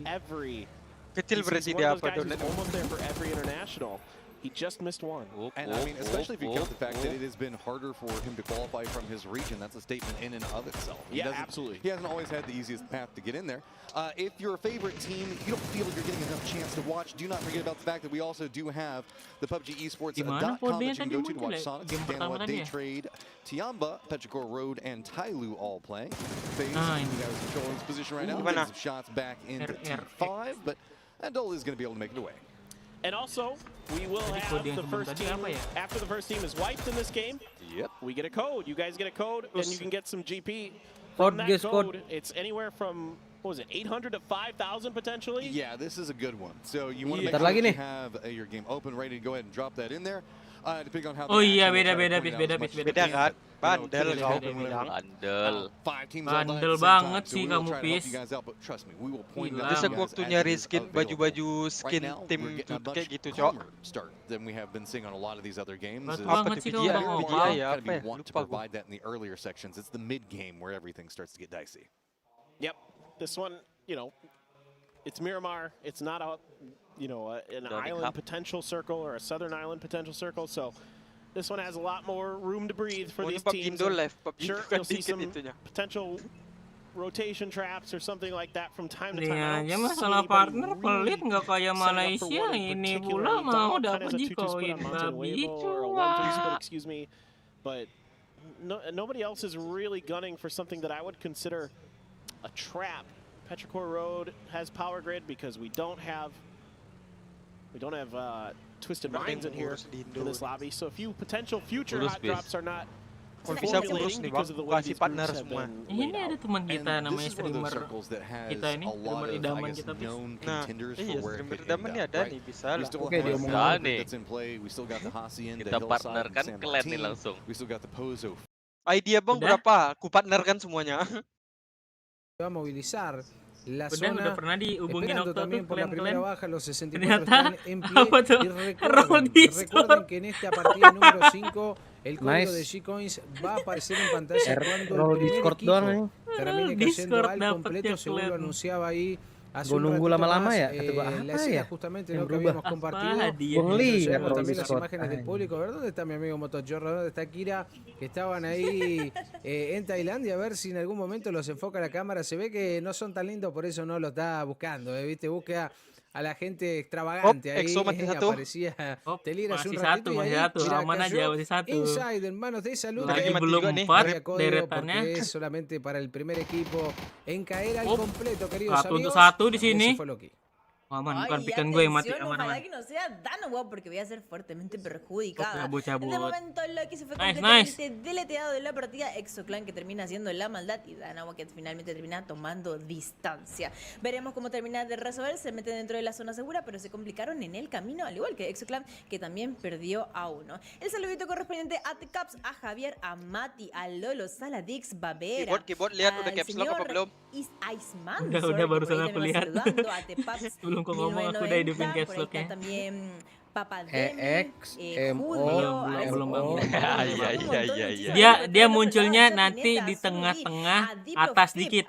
every Kecil he's berarti one dia of those apa guys donat. who's almost there for every international. He just missed one. And I mean, especially if you count the fact that it has been harder for him to qualify from his region, that's a statement in and of itself. Yeah, absolutely. He hasn't always had the easiest path to get in there. If your favorite team, you don't feel you're getting enough chance to watch, do not forget about the fact that we also do have the PUBG Esports.com that you can go to watch Sonic, Danawa, Daytrade, Tiamba, Petrichor Road, and Tyloo all playing. FaZe, the guy who's controlling his position right now, getting some shots back into T5, but Andol is going to be able to make it away. And also, we will have the first team, after the first team is wiped in this game, we get a code. You guys get a code, and you can get some GP. From that code, it's anywhere from, what was it, 800 to 5,000 potentially? Yeah, this is a good one. So you want to make sure that you have your game open, ready to go ahead and drop that in there. Depending on how Oh iya, beda kan? Bandel kau bilang. Bandel banget sih kamu, Pis. Bisa waktu nyari skin baju-baju skin tim kayak gitu, Cok. Than we have been seeing on a lot of these other games. Banget sih kamu ngomong. You want to provide that in the earlier sections. It's the mid game where everything starts to get dicey. Yep. This one, you know, it's Miramar. It's not a, you know, an island potential circle or a southern island potential circle. So this one has a lot more room to breathe for these teams. Sure, you'll see some potential rotation traps or something like that from time to time. Ya masalah partner pelit nggak kayak Malaysia ini pula mau dapat jikoin babi excuse me, but nobody else is really gunning for something that I would consider a trap. Petrichor Road has power grid because we don't have Twisted Minds in here in this lobby. So a few potential future hot drops are not formulating because of the way these groups have been. Ini ada teman kita namanya streamer kita ini, streamer idaman kita. Nah, iya streamer idaman ini ada nih, bisa lah. Oke, dia omong nih. Kita partnerkan klan nih langsung. Idea bang berapa? Ku partnerkan semuanya. Va a movilizar la Udah zona, pernah dihubungin esperando Octo también tuh por la primera klan-klan. baja, los 64 Ternyata están en pie. apa tuh? Y Discord. recuerden que en esta partida número 5 el código de G-Coins va a aparecer en pantalla cuando el primer Discord equipo doang. termine cayendo Discord al dapat completo, ya según lo klan. anunciaba ahí hace Gue un nunggu ratito lama-lama más, ya, kata gua, la apa escena ya justamente yang ¿no? que berubah? habíamos compartido. dia? Bung Lee, Entonces, ya, vemos kalau también las Discord. imágenes del público. A ver dónde está mi amigo Motochorro, dónde está Kira, que estaban ahí en Tailandia, a ver si en algún momento los enfoca la cámara. Se ve que no son tan lindos, por eso no lo está buscando, ¿viste? Busca a la gente extravagante ahí. Aparecía Telira hace un ratito y ahí, mira, cayó Inside en manos de Salud. Belum 4 deretannya. Porque es solamente para el primer equipo en caer al completo, queridos Satu untuk amigos. satu di sini. Ese fue Loki. Aman, Ay, bukan y pikan gue yang mati. atención, Aman, ojalá aman. que no sea Danawa porque voy a ser fuertemente perjudicada. Cabut. De momento Loki se fue Nice, completamente deleteado de la partida. Exoclan que termina haciendo la maldad y Danawa que finalmente termina tomando distancia. Veremos cómo termina de resolver. Se mete dentro de la zona segura, pero se complicaron en el camino, al igual que Exoclan, que también perdió a uno. El saludito correspondiente a Tcaps, a Javier, a Mati, a Lolo, Saladix, Babera, Keyboard lihat udah al caps lock apa belum? Iceman, Udah barusan aku lihat. saludando a Tpaps Sebelum kau ngomong aku udah hidupin caps lock ya. También EX, MO, Dia munculnya nanti di tengah-tengah atas dikit.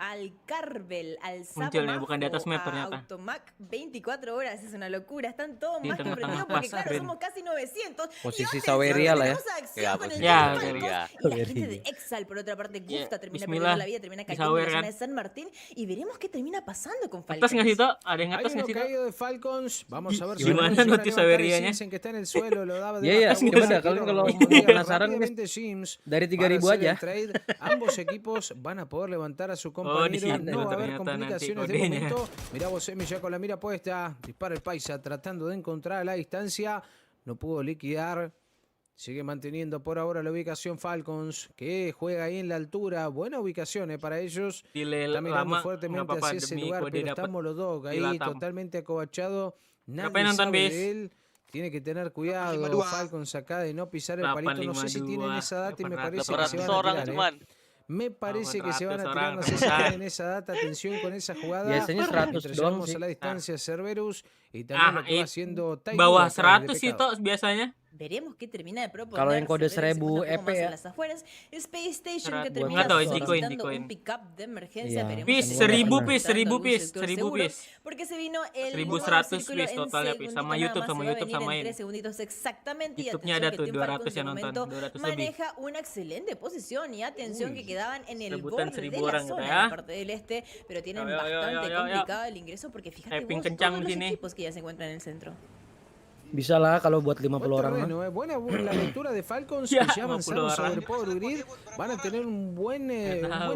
Munculnya bukan di atas map ternyata. Automac 24 horas, es una locura. Están todos Di más que tengah-tengah prendidos porque pas claro, screen. somos casi 900. posisi Saweria lah ya. Ya, Y la gente de Exal, por otra parte, gusta, termina Bismillah. perdiendo la vida, termina Di cayendo en Sawer, la zona kan? de San Martín. Y veremos qué termina pasando con Atas nggak sih, Falcons. Tok? Ada yang Hay atas nggak uno sih, Tok? caído de Falcons. Vamos a ver si Gimana van a notis levantar el Saverianya? Sims, que está en el suelo, lo daba de Iya, baja, coba un dah, kalian tiro, kalau respondía penasaran rápidamente Sims dari para 3000 hacer aja. el trade. Ambos equipos van a poder levantar a su compañero. di situ No va a haber ternyata complicaciones nanti de kodenya. momento. Mirá vos, Emi, ya con la mira puesta. Dispara el Paisa tratando de encontrar a la distancia. No pudo liquidar. Sigue manteniendo por ahora la ubicación Falcons, que juega ahí en la altura. Buena ubicación para ellos. Está mirando lama, fuertemente nggak apa-apa hacia ese demi lugar, kode pero dapat está Molodog ahí dilatam. totalmente acobachado. Nadie Ngapain nonton, sabe bis? de él. Tiene que tener cuidado 852. Falcons acá de no pisar el palito. No sé si tienen 852, esa data y me parece que se 800 van a orang tirar. cuman. Me parece que se van a 800 tirar, orang no sé si rebutan. tienen esa data. Atención con esa jugada. Biasanya 100 Mientras doang llevamos sih. a la distancia Cerberus y también lo que va haciendo Taiwan bawah acá de 100 sih, pecado. Tok, biasanya. Veremos qué termina de proponer. Kalau yang kode Cerberus se 1000 encuentra un poco EP más ya. en las afueras. Space Station que Nggak termina tahu, solicitando Gcoin. un pickup de emergencia. Iya. Veremos Pis, si 1000 encuentra pis, 1000 algún pis, sector 1000 seguro, pis. porque se vino el 1100 círculo pis en totalnya, pis. segundito Sama nada YouTube, más, sama se va a YouTube, venir sama en ini. 3 segunditos exactamente. Y YouTube-nya atención ada que tuh Team 200 Falcons de yang nonton, momento 200 lebih. maneja una excelente posición y atención que quedaban en el Rebutan borde de 1000 la orang zona gitu de ya. la parte del este, pero tienen Yo, yo, yo, bastante yo, yo. complicado el ingreso porque fíjate Typing vos kencang todos di los sini. equipos que ya se encuentran en el centro. Bisa lah kalau buat 50 Buen orang mah. terreno, buena la lectura de Falcons, Ya, que ya avanzaron 50 sobre orang. Power Grid. Van a tener un buen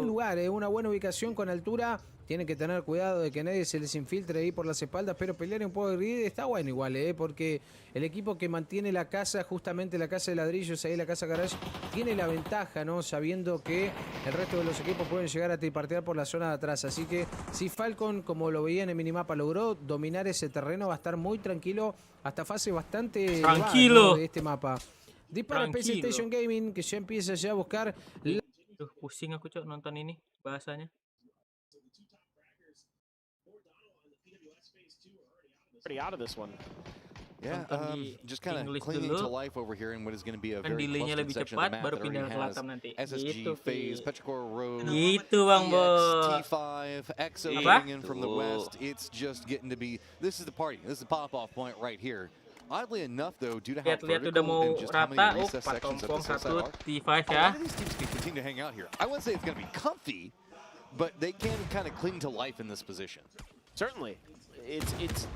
lugar, una buena ubicación con altura. Tienen que tener cuidado de que nadie se les infiltre ahí por las espaldas, pero pelear en Power Grid está bueno igual, porque el equipo que mantiene la casa, justamente la casa de ladrillos, ahí la casa garage, tiene la ventaja, ¿no? Sabiendo que el resto de los equipos pueden llegar a tripartear por la zona de atrás. Así que si Falcon, como lo veía en el minimapa, logró dominar ese terreno, va a estar muy tranquilo hasta fase bastante elevada, Tranquilo. ¿no? De este mapa. Dispara Tranquilo. PlayStation Gaming, que ya empieza ya a buscar Duh, pusing aku, Cok, nonton ini bahasanya. Pretty out of this one. Yeah, just kind of English clinging dulu. to life over here in what is going to be a Kan very delaynya clustered lebih section of cepat, the map baru that pindah already ke has Latam nanti. SSG, Gitu, Phase, Pi. Petrichor Road, Gitu, Bang Bo. T5, EXO Apa? coming in from the west. It's just getting to be, this is the party. This is the pop-off point right here. Oddly enough, though, due to how Lihat-lihat udah vertical mau and just how rata. many Oh, recess 4 sections of tompong, the 1 set are, T5 a ya. lot of these teams can continue to hang out here. I wouldn't say it's going to be comfy, but they can kind of cling to life in this position. Certainly.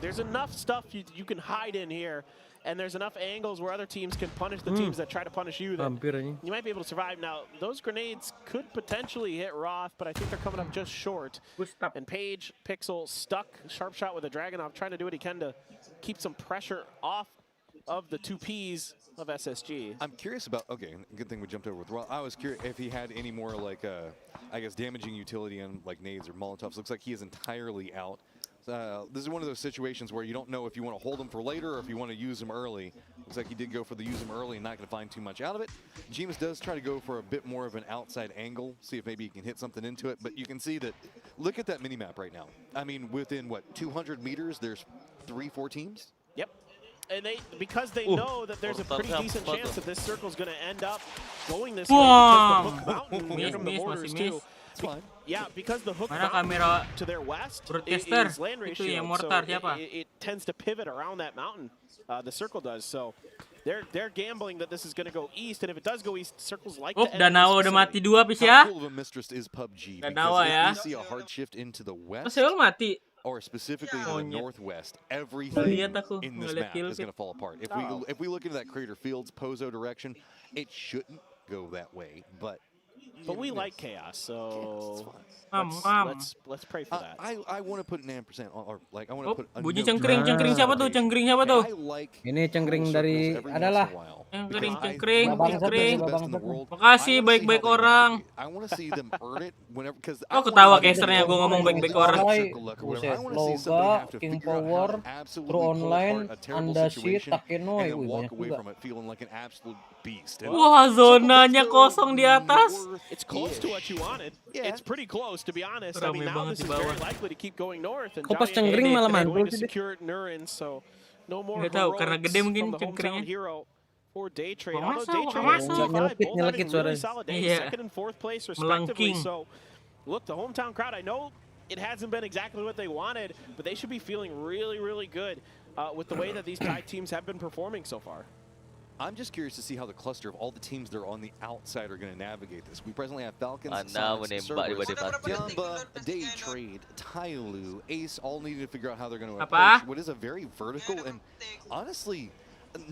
There's enough stuff you can hide in here, and there's enough angles where other teams can punish the teams that try to punish you that Hampir ini. you might be able to survive. Now, those grenades could potentially hit Roth, but I think they're coming up just short. And Page, Pixel stuck, sharp shot with a Dragunov, trying to do what he can to keep some pressure off of the 2Ps of SSG. I'm curious about, okay, good thing we jumped over with Roth. I was curious if he had any more, like, I guess, damaging utility on, like, nades or Molotovs. Looks like he is entirely out. This is one of those situations where you don't know if you want to hold him for later or if you want to use him early. Looks like he did go for the use him early and not going to find too much out of it. Jeemus does try to go for a bit more of an outside angle, see if maybe he can hit something into it. But you can see that, look at that mini-map right now. I mean, within, what, 200 meters, there's 3-4 teams? Yep. And because they know that there's a pretty decent chance that this circle is going to end up going this way because the Hook Mountain here from the borders too. Yeah, because the Hook Mountain to their west is land ratio, so it tends to pivot around that mountain. The circle does, so they're gambling that this is going to go east, and if it does go east, circles like to end in Danawa this udah mati vicinity. 2, Pis ya. How cool of a mistress is PUBG? Danawa Because ya. if we see a hard shift into the west, Seul mati. or specifically the Monyet. northwest, everything Lihat aku, in this ngeliat map is kill going to fall apart. If we look into that Crater Fields Pozo direction, it shouldn't go that way, but we like chaos, so let's pray for that. I want to put an ampersand or like I want to put a Bunyi note cengkring, to cengkring siapa tuh? Cengkring siapa tuh? I like Ini cengkring dari adalah Cengkring, because I cengkring, think they're cengkring. the best in the world. Makasih I wanna see baik-baik how they orang. navigate. I want to see them earn it whenever because Oh, ketawa casternya gue ngomong baik-baik orang. Buset, Loga, King Power, True Online, Anda Shit, Takenoy. Wih, banyak juga. Wah, zonanya kosong di atas. It's close to what you wanted. It's pretty close, to be honest. I mean, now this is very likely to keep going north. And Kok pas cengkring malah mantul sih dia? secure Nurin, so Nggak tahu karena gede mungkin cengkringnya. For day trade, Masuk, although day trade masuk. Nyelekit really suaranya. solid day, Iya. second and fourth place respectively. Melengking. So, look, the hometown crowd, I know it hasn't been exactly what they wanted, but they should be feeling really, really good with the way that these Thai teams have been performing so far. I'm just curious to see how the cluster of all the teams that are on the outside are going to navigate this. We presently have Falcons, Sonics, Cerberus, Tiamba, Day Trade, Tyloo, Ace, all needing to figure out how they're going to approach what is a very vertical and honestly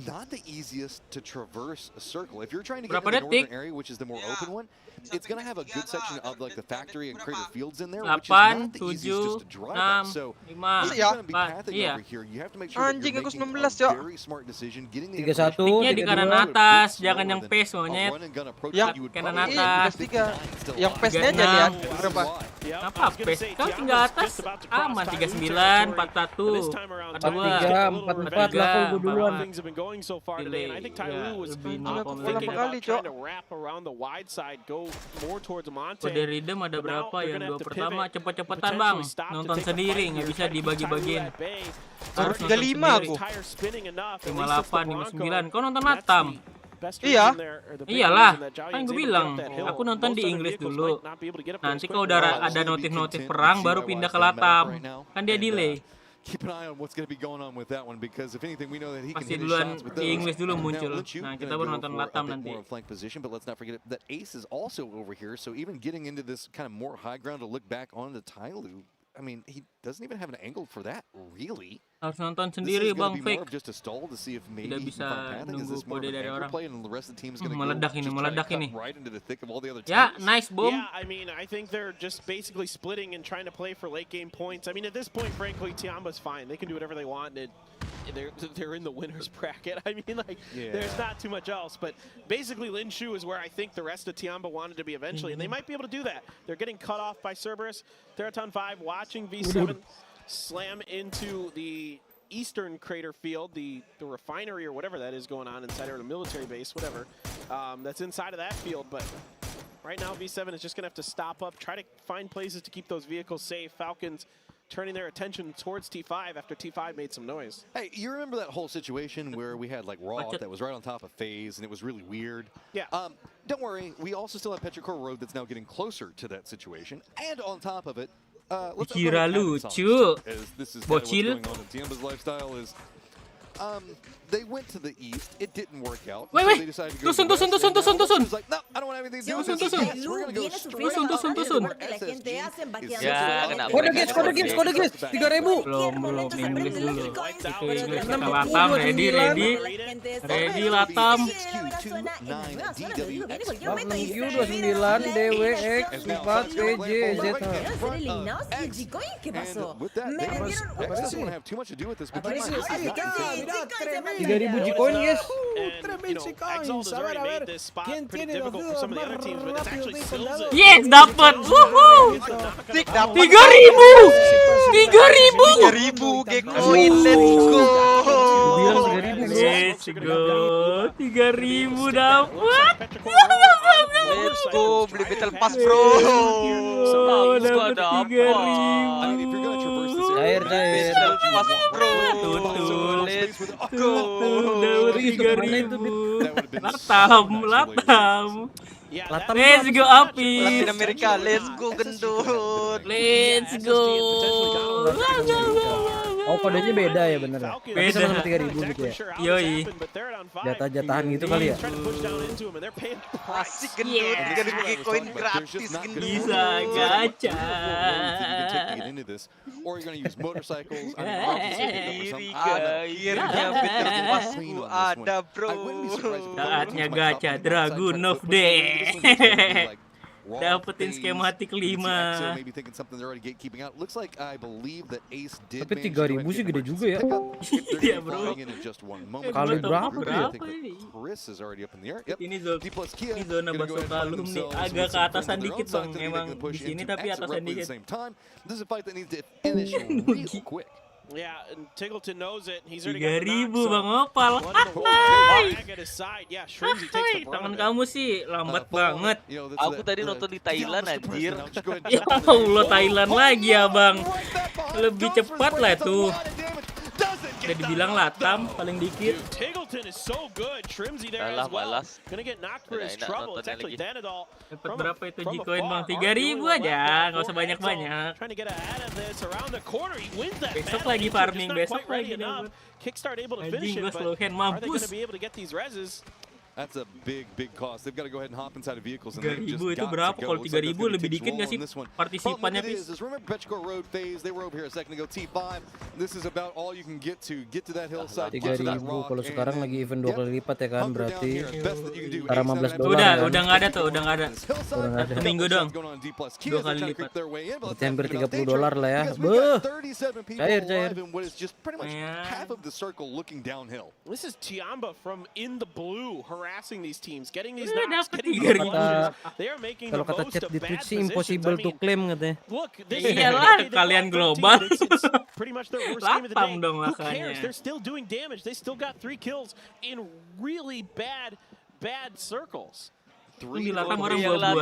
not the easiest to traverse a circle. If you're trying to get to the northern area, which is the more open one, it's going to have a good section of like the factory and crater fields in there, which is not the easiest just to drive at. So if you're going to be pathing over here, you have to make sure that you're making a very smart decision, getting the Sticknya di kanan atas, jangan yang pace monyet. Yang kanan atas. Yang pace-nya aja lihat berapa. Apa pace? Kau tinggal atas aman 39, 41, 43, 44 lah kalau gue duluan. Going so far today, and I think Tyloo was thinking about trying to wrap around the wide side, go more towards Monte. Kode rhythm ada berapa yang dua pertama cepet-cepetan bang, nonton sendiri nggak bisa dibagi-bagiin. Harus 35 aku. 58, 59. Kau nonton Latam? Iya. Iyalah, kan gue bilang, aku nonton di Inggris dulu. Nanti kalau udah ada notif-notif perang baru pindah ke Latam. Kan dia delay. Keep an eye on what's going to be going on with that one because if anything we know that he can Pasti hit his duluan shots with di those. Inggris dulu muncul. Now, Lichu Nah, kita gonna baru go nonton for Latam a bit nanti. more flank position, but let's not forget that Ace is also over here. So even getting into this kind of more high ground to look back on the Tyloo, I mean, he doesn't even have an angle for that, really. Harus nonton sendiri bang, fake. Tidak bisa nunggu kode dari orang. Meledak ini, meledak ini. Ya, nice bomb. Yeah, I mean, I think they're just basically splitting and trying to play for late game points. I mean, at this point, frankly, Tiamba's fine. They can do whatever they want. They're in the winner's bracket. I mean, like, there's not too much else. But basically, Lin Shu is where I think the rest of Tiamba wanted to be eventually, and they might be able to do that. They're getting cut off by Cerberus. Teraton 5 watching V7 slam into the eastern crater field, the refinery or whatever that is going on inside or the military base, whatever, that's inside of that field. But right now, V7 is just going to have to stop up, try to find places to keep those vehicles safe. Falcons turning their attention towards T5 after T5 made some noise. Hey, you remember that whole situation where we had like Roth that was right on top of FaZe and it was really weird? Yeah. Don't worry, we also still have Petrichor Road that's now getting closer to that situation. And on top of it, Kira lucu, bocil. They went to the east. It didn't work out. Wait. Tusun. Like, no, I don't want anything to do with this. We're gonna go straight Tusun. Ya, kena Kode guys, 3.000. Belum Inggris dulu. Itu Inggris kita Latam, ready. Ready Latam. 6Q29 DWX 4 PG Z. ¿Qué pasó? Me don't have too much to do with this, but 3.000 G-Coin guys. 3.000 coins. A ver. ¿Quién tiene los dedos más rápidos de soldado? Yes, dapat. 3.000 G-Coin, let's go. 3.000 dapat. Let's go, beli battle pass bro. Dapat 3.000. Cair. Battle pass bro. Let's go. Dapat 3.000. Latam. Let's go Api. Latin Amerika, let's go gendut. Let's go. Oh, kodenya beda ya bener. Beda. Sama 3.000 gitu ya. Yoi. Jatah-jatahan gitu kali ya. Asik gendut, 3.000 koin gratis gendut. Bisa gacha. Akhirnya battle passku ada bro. Saatnya gacha Dragon of Day. Dapetin skematik 5. Tapi 3.000 sih gede juga ya. Iya bro. Kali berapa ya? Ini zona masuk kalum nih, agak ke atasan dikit bang. Emang di sini tapi atasan dikit. Yeah, and Tiggleton knows it. He's 3.000 bang Opal. Tangan kamu sih lambat banget. Aku tadi nonton di Thailand anjir. Ya Allah, Thailand lagi ya bang. Lebih cepat lah tuh. Udah dibilang latam paling dikit. Tigleton is so good. Trimsy there as well. Gonna get knocked for his trouble. It's actually Danadol. Dapat berapa itu G-coin bang? 3.000 aja, nggak usah banyak-banyak. Trying to get ahead of this around the corner. He wins that. Besok lagi farming, besok lagi dapat. Kickstart able to finish it, but are they gonna be able to get these reses? That's a big cost. They've got to go ahead and hop inside of vehicles. 3.000 itu berapa? Kalau 3.000 lebih dikit nggak sih partisipannya? Remember Petchko Road phase? They were over here a second ago. T5. This is about all you can get to that hillside. 3.000 kalau sekarang lagi event 2 kali lipat ya kan, berarti cara $15. Udah nggak ada tuh, udah nggak ada. Minggu dong. 2 kali lipat. Berarti hampir $30 lah ya. Beuh. Cair. This is Tiamba from in the blue harassing these teams, getting these knocks, getting they are making the Kalau kata most chat of di bad Twitch sih positions. impossible to claim katanya. Look, iyalah kalian global. Pretty much their worst game of the day. Dong, Who cares? They're still doing damage. They still got 3 kills in really bad circles. 3 orang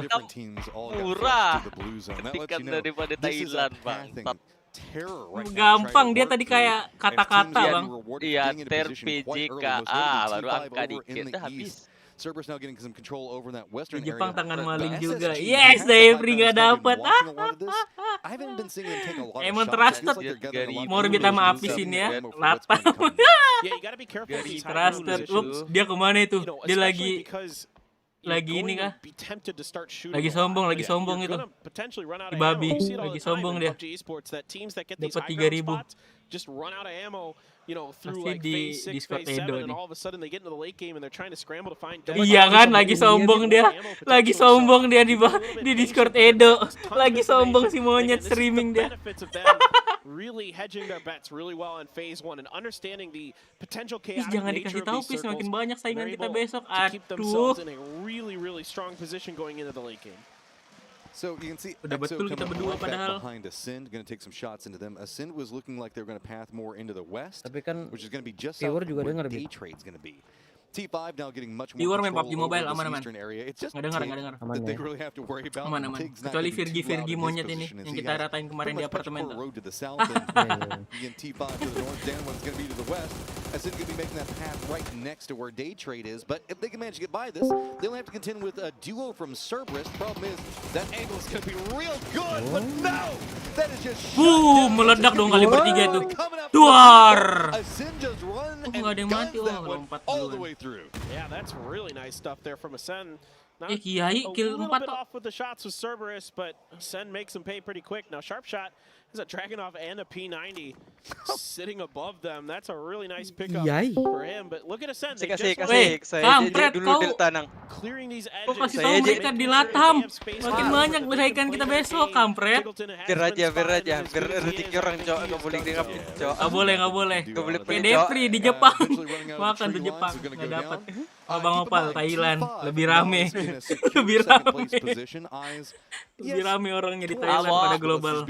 different teams all got to the blue zone. That lets you know daripada this is a Thailand, Bang. terror right now. Gampang dia tadi kayak kata-kata bang. Iya, PGK baru angka dikit dah habis. Cerberus now getting some control over that western area. Jepang tangan maling juga. SSG Yes, Devri nggak dapat. Emang trusted. Mau minta maaf di sini ya. Latam. Trusted. Ups, dia kemana itu? Dia lagi ini kah? Lagi sombong itu. Di babi, lagi sombong dia. Dapat 3.000. Just run out of ammo, you know, through like phase 6, Discord phase 7, Edo and nih. all of a sudden they get into the late game and they're trying to scramble to find. Iya kan, lagi sombong dia. Lagi sombong dia di Discord Edo. Lagi sombong si monyet streaming dia. Really hedging their bets really well in phase 1 and understanding the potential chaos. Jangan dikasih tahu Pis, makin banyak saingan kita besok. Keep themselves in a really strong position going into the late game. So you can see udah betul kita berdua padahal. Behind Ascend, going to take some shots into them. Ascend was looking like they were going to path more into the west, tapi kan which is going to be just south juga where dengar day trade's going to be. T5 now getting much more Viewer main control PUBG Mobile over aman. this eastern area. It's just nggak dengar. that they really have to worry about. Aman. Kecuali Virgi monyet ini yang kita ratain kemarin di apartemen. Road to the south and T5 to the north. Dan one's going to be to the west. Ascend going to be making that path right next to where day trade is. But if they can manage to get by this, they'll have to contend with a duo from Cerberus. Problem is that angle is going to be real good, but no, that is just. Boom, meledak dong kali bertiga itu. Duar. Ascend just run and nggak ada yang mati lompat all the way through. Yeah, that's really nice stuff there from Ascend. Kiai kill 4 off with the shots with Cerberus, but Ascend makes them pay pretty quick. Now Sharp Shot is a Dragunov and a P90 sitting above them. That's a really nice pickup for him. But look at Ascend. Kampret kau clearing these edges. Kau kasih tahu mereka di Latam. Makin banyak beraikan kita besok, kampret. Biar aja. Biar rezeki orang cowok nggak boleh diambil cowok. Nggak boleh. Devri di Jepang. Makan di Jepang nggak dapat. Abang Opal Thailand lebih rame. Lebih rame orangnya di Thailand pada global.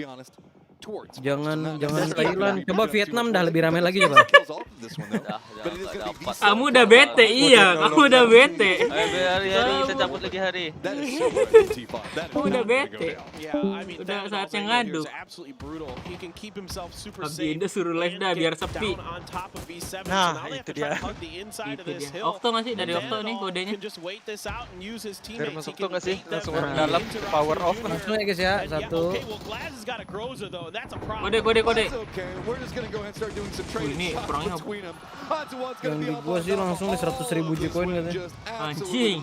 Jangan Thailand, coba Vietnam dah lebih ramai lagi coba. Kamu udah bete, kamu udah bete. Hari kita cabut lagi hari. Kamu udah bete. Udah saatnya ngadu. PUBG Indo suruh live dah biar sepi. Nah, itu dia. Okto nggak sih dari Okto nih kodenya? Biar masuk tuh nggak sih? Langsung orang dalam power off. Langsung ya guys ya, 1. Kode. Ini perangnya yang di gua sih langsung di 100.000 G-coin katanya. Anjing.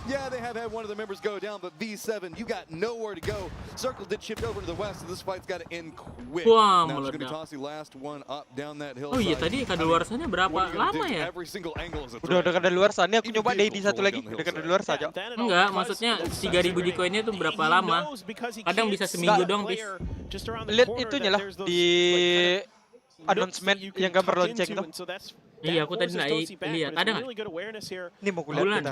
Yeah, they have had one of the members go down, but V7, you got nowhere to go. Circle did shift over to the west, so this fight's got to end quick. Wah, now it's going to toss the last one up down that hillside. Oh iya tadi kadaluarsanya berapa lama ya? Udah kadaluarsa, aku nyoba Dedi satu lagi. Udah kadaluarsa aja. Enggak, maksudnya 3.000 G-coinnya itu berapa lama? Kadang bisa seminggu dong, Pis. Lihat itunya lah di announcement yang gambar lonceng tuh. Iya, aku tadi lihat. Ada nggak? Ini mau kulihat kita.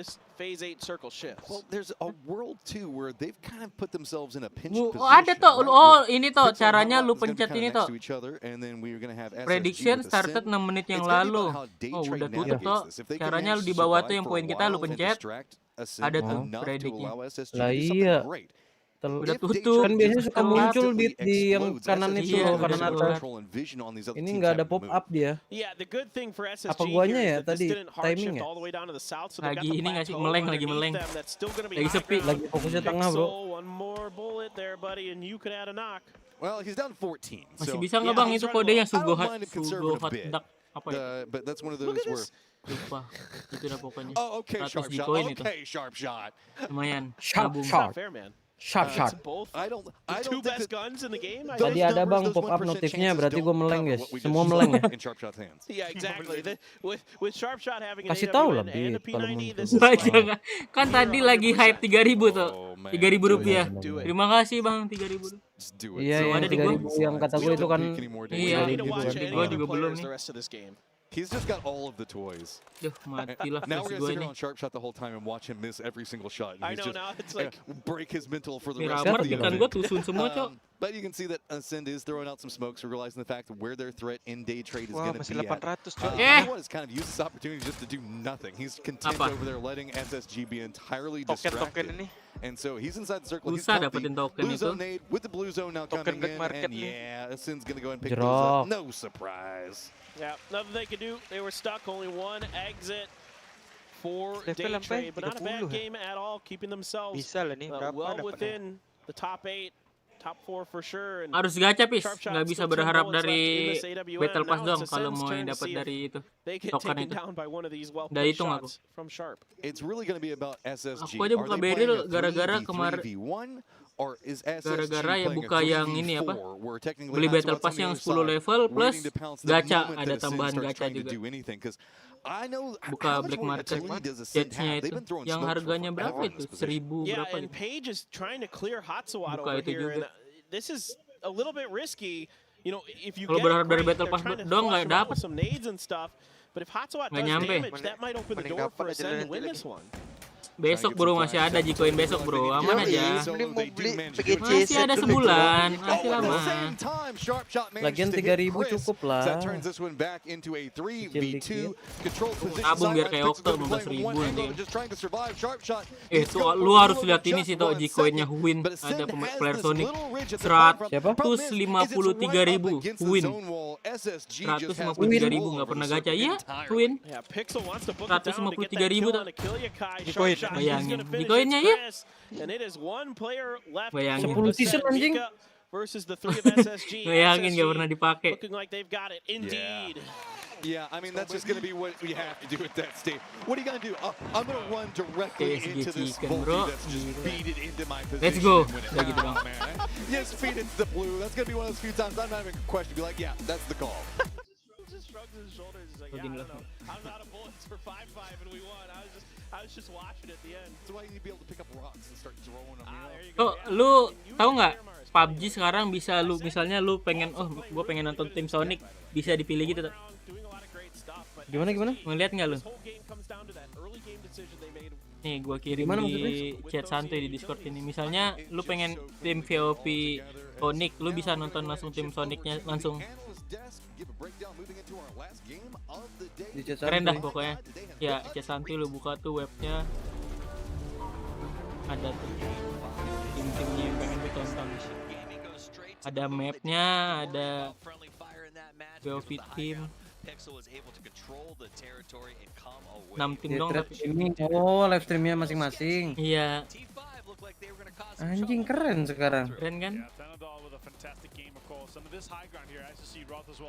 this phase 8 circle shifts. Well, there's a world too where they've kind of put themselves in a pinch Oh, position. ada toh. Oh, ini toh caranya lu pencet ini toh. Prediction started 6 menit yang lalu. Oh, udah tutup toh. Caranya lu di bawah tuh yang poin kita lu pencet. Ada tuh prediction. Lah iya. Udah tutup. Kan biasanya suka muncul di yang kanan itu Iya, loh, kanan udah atas. Ini nggak ada pop up dia. Yeah, the good thing for SSG Apa guanya here is ya that this tadi didn't hard timing shift ya? all the way down to the south, so they've got Lagi the ini ngasih plateau meleng, lagi underneath meleng. them that's still gonna be Lagi high sepi. ground. Lagi fokusnya tengah, bro. Pixel, one more bullet there, buddy, and you could add a knock. Well, he's down 14. Masih So bisa nggak bang itu kode yang sugo hot duck apa ya? but that's one of those where Lupa. Itu udah pokoknya. Oh, okay, 100 sharp di shot. koin itu. Okay, sharp shot. Lumayan. Sharp Nabung. shot. Fair, man. Sharp shot. Both I don't the two think best that guns in the game. I Tadi guess. ada bang pop up notifnya, berarti gue meleng guys. Semua meleng ya. in sharp shot's hands. Yeah, exactly. With sharp shot having an Kasih tahu lah, AWN and a Bit, kalau P90, mau this is Baca like nggak? Kan tadi lagi hype 3.000 tuh. Oh, man. 3.000 rupiah. Do it. Terima kasih bang 3.000. Just do it. Iya, Belum yang ada di gua. 3.000 yang kata gue itu kan. Iya, We need to watch di any gua other juga belum players nih. the rest of this game. He's just got all of the toys. Duh, mati lah Now versi we're gue gonna sit here ini. on sharp shot the whole time and watch him miss every single shot. And I he's know, just now it's like- break his mental for the rest Miramar of the kan event. gue tusun semua cok. But you can see that Ascend is throwing out some smokes, realizing the fact that where their threat in day trade is Wah, going to masih be at. 800 coy. Everyone has kind of used this opportunity just to do nothing. He's content Apa? over there letting SSG be entirely Token distracted. ini. And so he's inside the circle. He's Lusa healthy. dapetin token Blue itu. zone nade with the blue zone now Token coming black in. market And nih. yeah, Ascend's going to go and pick those Jerok. up. No surprise. Yeah, nothing they could do. They were stuck. Only one exit for Level day sampai trade, but not a bad 30 ya? game at all. Keeping themselves Bisa lah nih, berapa well dapatnya? within the top 8, top 4 for sure. And Harus gacha pis, Sharp Shot nggak bisa still 10 berharap bullets left dari in this AWM. Battle Pass Now doang it's kalau Ascend's mau turn to dapat see if dari itu they get token taken itu. down by one of these well Udah placed hitung aku. shots from Sharp. It's really going to be about SSG. Aku aja Are buka they barrel playing a gara-gara 3v3 kemarin- v1, or is SSG Gara-gara ya playing a buka yang ini apa, 3v4, where technically beli Hatsuat's Battle on Pass the yang other 10 side, level plus waiting to pounce the gacha, moment ada that Ascend tambahan starts gacha trying to juga. do anything, 'cause I know Buka how much black more market utility does Ascend chatnya have? itu They've been throwing yang smoke for harganya berapa forever in itu? this position. 1000 Yeah, berapa and gitu. Paige is trying to clear Hatsuat Buka over itu here, and juga. this is a little bit risky. You know, if you Kalau get berharap dari great, Battle they're Pass trying to doang flush nggak them out dapet. with some nades and stuff. But if Hatsuat Nggak does nyampe. damage, that might open the Mending door dapat for aja Ascend to nanti win lagi. this one. Besok bro masih ada Jikoin besok bro, aman aja. Beli mau beli PGC Masih ada set dulu, sebulan, bro. masih lama. Lagian 3.000 cukup lah. That turns this one back into a 3v2 control position. Tabung biar kayak Okto 15.000 nanti. Tuh lu harus lihat ini sih tuh Jikoinnya Win, ada player Sonic 153.000 Win. 153.000 nggak pernah gacha, iya Win. Yeah, Pixel wants to book it down to get that 153.000 kill tuh. on Achilea Kai. Jikoin, Sharp Shot, he's bayangin. gonna finish Jikoinnya his ya. press, and it is one player left. Bayangin. 10 season anjing. Versus the 3 of SSG. Bayangin nggak SSG pernah dipakai. looking like they've got it. Indeed. Yeah, I mean, that's just going to be what we have to do at that stage. What are you going to do? I'm going to run directly PSG into this chicken, Volti bro. that's just feed it into my position. Let's go. and win it. Udah gitu Nah, dong. man. Yes, feed it to the blue. That's going to be one of those few times I'm not even going to question. Be like, yeah, that's the call. Just shrugs his shoulders. He's like, yeah, I don't know. I was out of bullets for 5-5 and we won. I was just watching at the end. That's why you need to be able to pick up rocks and start throwing them. There you Oh, go. Yeah, lu you tahu and nggak? Miramar is PUBG sekarang bisa lu misalnya lu pengen gue pengen nonton tim Sonic, bisa dipilih gitu tuh. doing a lot of great stuff, but Gimana gimana? Ngeliat nggak lu? this whole game comes down to that early game decision they made. Nih gua kirim Gimana di chat santuy di Discord ini. Misalnya lu pengen tim VOP Sonic, lu bisa nonton langsung tim Sonicnya langsung. Di chat Keren dah santuy. pokoknya. Ya chat santuy lu buka tuh webnya. Ada tuh tim-timnya yang pengen ditonton. Ada mapnya, ada VOP tim. 6 tim Dia dong trade tapi. streaming. Oh, live streamnya masing-masing. Iya, Anjing keren sekarang. keren kan?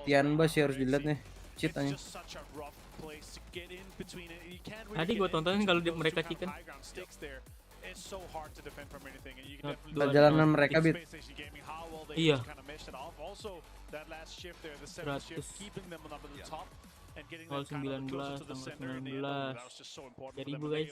Tianba sih harus dilihat nih. Cheat aja. Tadi gua tontonin kalau mereka chicken. Perjalanan mereka Bit. Iya. 100. Kalau 19 tambah 19. 3.000 guys.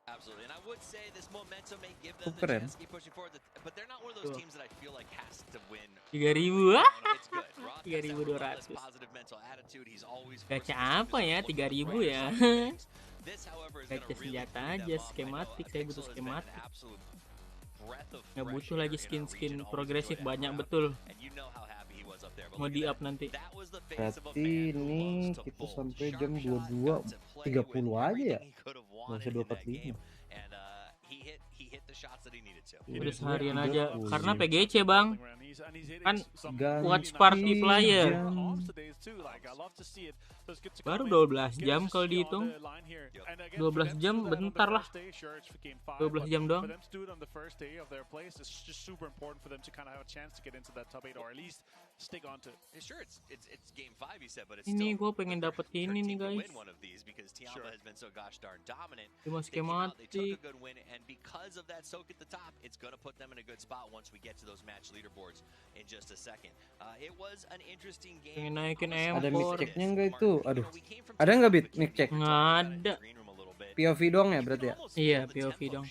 Absolutely, and I would say this momentum may give them the Keren. chance to keep pushing forward, but they're not one of those teams that I feel like has to win. 3.000 ah? It's good. Roth has that 3.200. relentless positive mental attitude. He's always Gacha apa ya? 3.000 ya. This, however, is Gacha gonna really senjata open aja, them up. skematik. Saya butuh Pixel has been skematik. an absolute breath of Nggak fresh butuh air lagi in our skin-skin region. Always progresif enjoy that banyak crowd. betul. And you know how happy he was up there. But Mau look di at up that. nanti. That was the face of a Berarti fan who ini loves to kita bowl. sampai Sharp jam Shot got to play 22.30 with aja ya. everything he could have Nggak wanted usah in that 2.45. game. And he hit the shots that he needed to. Udah seharian aja karena PGC bang kan watch party player baru 12 jam kalau dihitung 12 jam bentar lah 12 jam doang. Ini gue pengen dapet ini nih guys. Cuma skematik. Pengen naikin Ada mic M4. checknya enggak itu? Aduh. Ada nggak bit mic check? Nggak ada. POV doang ya berarti ya? Iya POV dong.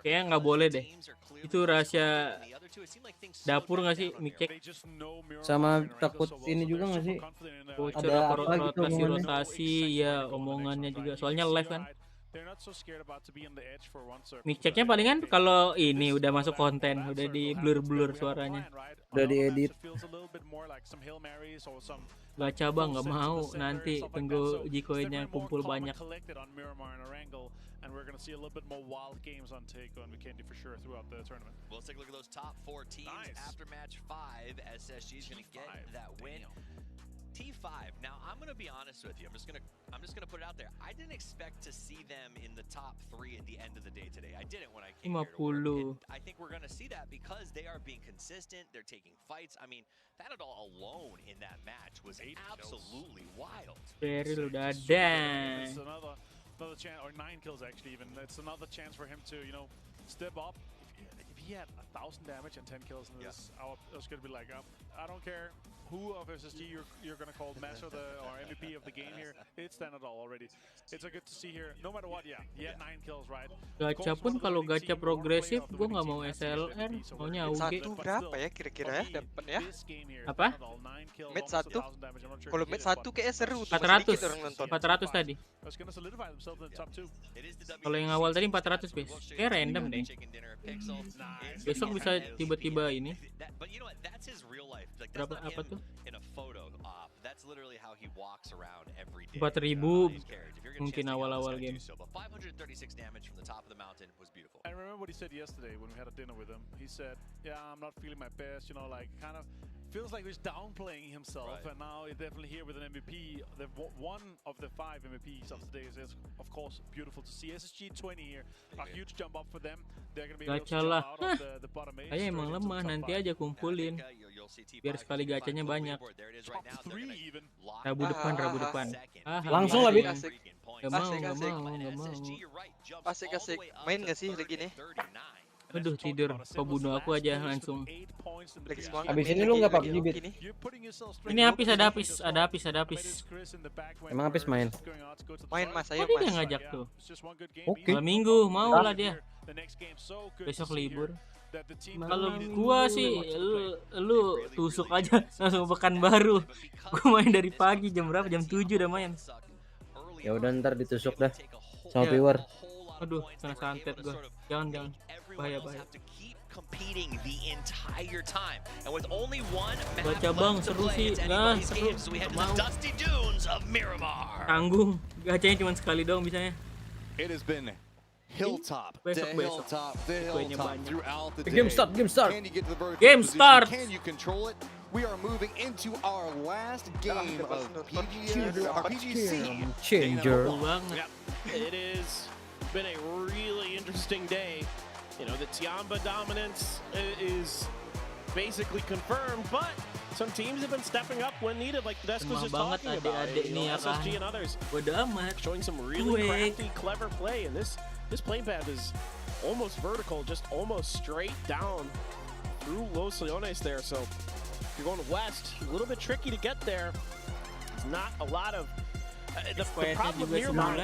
Kayaknya nggak boleh deh. Itu rahasia dapur nggak sih mic check? Sama takut ini juga nggak sih? Bocor Ada apa apa gitu omongannya? rotasi ya omongannya juga. Soalnya live kan. Mic checknya palingan kalau ini udah masuk konten, udah di blur suaranya. Udah diedit. Gacha bang nggak mau, nanti tunggu G-coinnya kumpul banyak. And we're going to see a little bit more wild games on Take on Weekend for sure throughout the tournament. Well, let's take a look at those top 4 teams. After match 5, SSG is going to get that win. T5. Now, I'm going to be honest with you. I'm just going to put it out there. I didn't expect to see them in the top 3 at the end of the day today. I didn't when I came here to work. And I think we're going to see that because they are being consistent. They're taking fights. I mean, that all alone in that match was absolutely wild. Peril udah ada. Another chance, or 9 kills actually even. It's another chance for him to, you know, step up. If he had 1,000 damage and 10 kills in this, I was going to be like, I don't care who of SSG you're going to call master or MVP of the game here. It's Standard already. It's a good to see here. No matter what, he had 9 kills, right? Gacha pun kalau gacha progresif, gue nggak mau SLR, maunya UG. Satu berapa ya kira-kira ya dapat ya? Apa? Match 1. Kalau match 1 kayaknya seru tuh. 400. Orang nonton. 400 tadi. Kalau yang awal tadi 400 guys. Kayak random deh. Besok bisa tiba-tiba ini. Berapa apa tuh? 4.000 mungkin awal-awal game. I remember what he said yesterday when we had a dinner with him. He said, "Yeah, I'm not feeling my best. You know, like kind of feels like he's downplaying himself." And now he's definitely here with an MVP. The one of the 5 MVPs of today is of course beautiful to see. SSG 20 here, a huge jump up for them. They're gonna be able to Gacha jump lah. out of the bottom 8. Kayak emang lemah, nanti aja kumpulin. Biar sekali gacanya banyak. Rabu depan. Langsung lah bit. Gak mau. Asik-asik. Main gak sih lagi nih? Aduh tidur, kau bunuh aku aja langsung. Abis ini lu nggak PUBG bit? Ini ada habis. Emang habis main? Main mas, ayo Tadi dia mas. ngajak tuh. Oke. Malam minggu mau lah dia. Besok libur. Kalau gua sih lu tusuk aja langsung pekan baru. Gua main dari pagi jam berapa? Jam 7 udah main. Ya udah ntar ditusuk dah sama viewer. Aduh, kena santet gua. Jangan. Bahaya. Competing the entire time, and with only one map Baca bang, left to seru play sih. at any Nah, of these seru. games, so we head to Mau. the dusty dunes of Miramar. Tanggung. Gacanya cuma sekali doang bisanya. It has been hilltop, Besok. hilltop throughout the day. Game start. Can you get to the vertical Game position? start. Can you control it? We are moving into our last game of PGC. Changer. Banget. It is been a really interesting day. You know, the Tiamba dominance is basically confirmed, but some teams have been stepping up when needed, like Desk was just banget talking about. adik-adik nih ya kan. SSG and others Bodo amat. showing some really crafty, clever play, and this playing path is almost vertical, just almost straight down through Los Leones there. So if you're going west, a little bit tricky to get there. It's not a lot of the problem with Miramar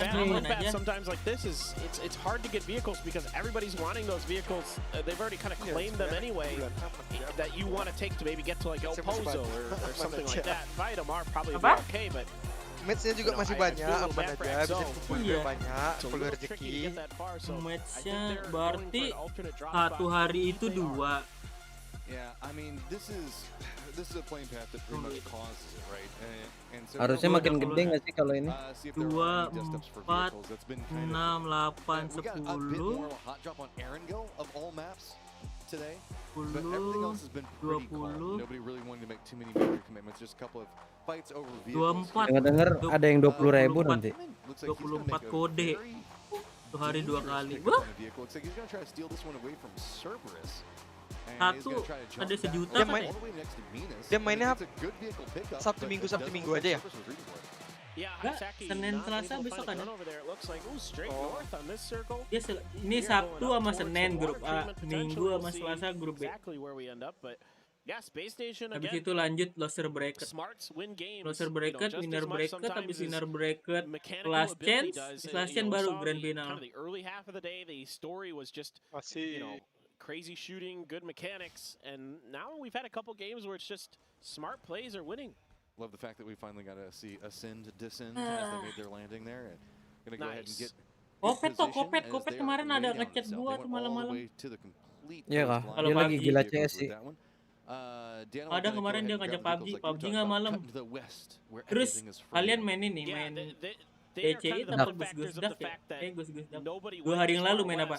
sometimes like this is it's hard to get vehicles because everybody's wanting those vehicles. They've already kind of claimed them anyway that you want to take to maybe get to like El Pozo or something like that. Item are probably okay, but Matchnya juga masih banyak, aman aja, bisa kumpul banyak, kumpul rezeki. Matchnya berarti satu hari itu 2. Yeah, I mean this is a playing path that pretty much causes it, right? And so Harusnya makin gede nggak sih kalau ini? 2, 4, 6, 8, 10. a bit more of a hot drop on Erangel of all maps. today, but everything else has been pretty calm. Nobody really wanting to make too many major commitments. Just a couple of fights over vehicles. 24. Dengar ada yang 20.000 nanti. 24 kode. Sehari 2 kali. Wah. Satu ada sejuta kan ya? Dia mainnya Sabtu Minggu aja ya? Enggak, Senin Selasa besok ada. Dia ini Sabtu sama Senin grup A, Minggu sama Selasa grup B. Habis itu lanjut loser bracket. Loser bracket, winner bracket, habis winner bracket, last chance baru grand final. Crazy shooting, good mechanics, and now we've had a couple games where it's just smart plays are winning. Love the fact that we finally got to see ascend to descend as they made their landing there. And gonna go ahead and get Kopet kemarin ada ngechat gua tuh malam-malam. Iya kah? Dia lagi gila CS sih. Ada kemarin dia ngajak PUBG nggak malam. Terus kalian main ini, main DCI apa Gus Dak ya? Gus Dak. 2 hari yang lalu main apa?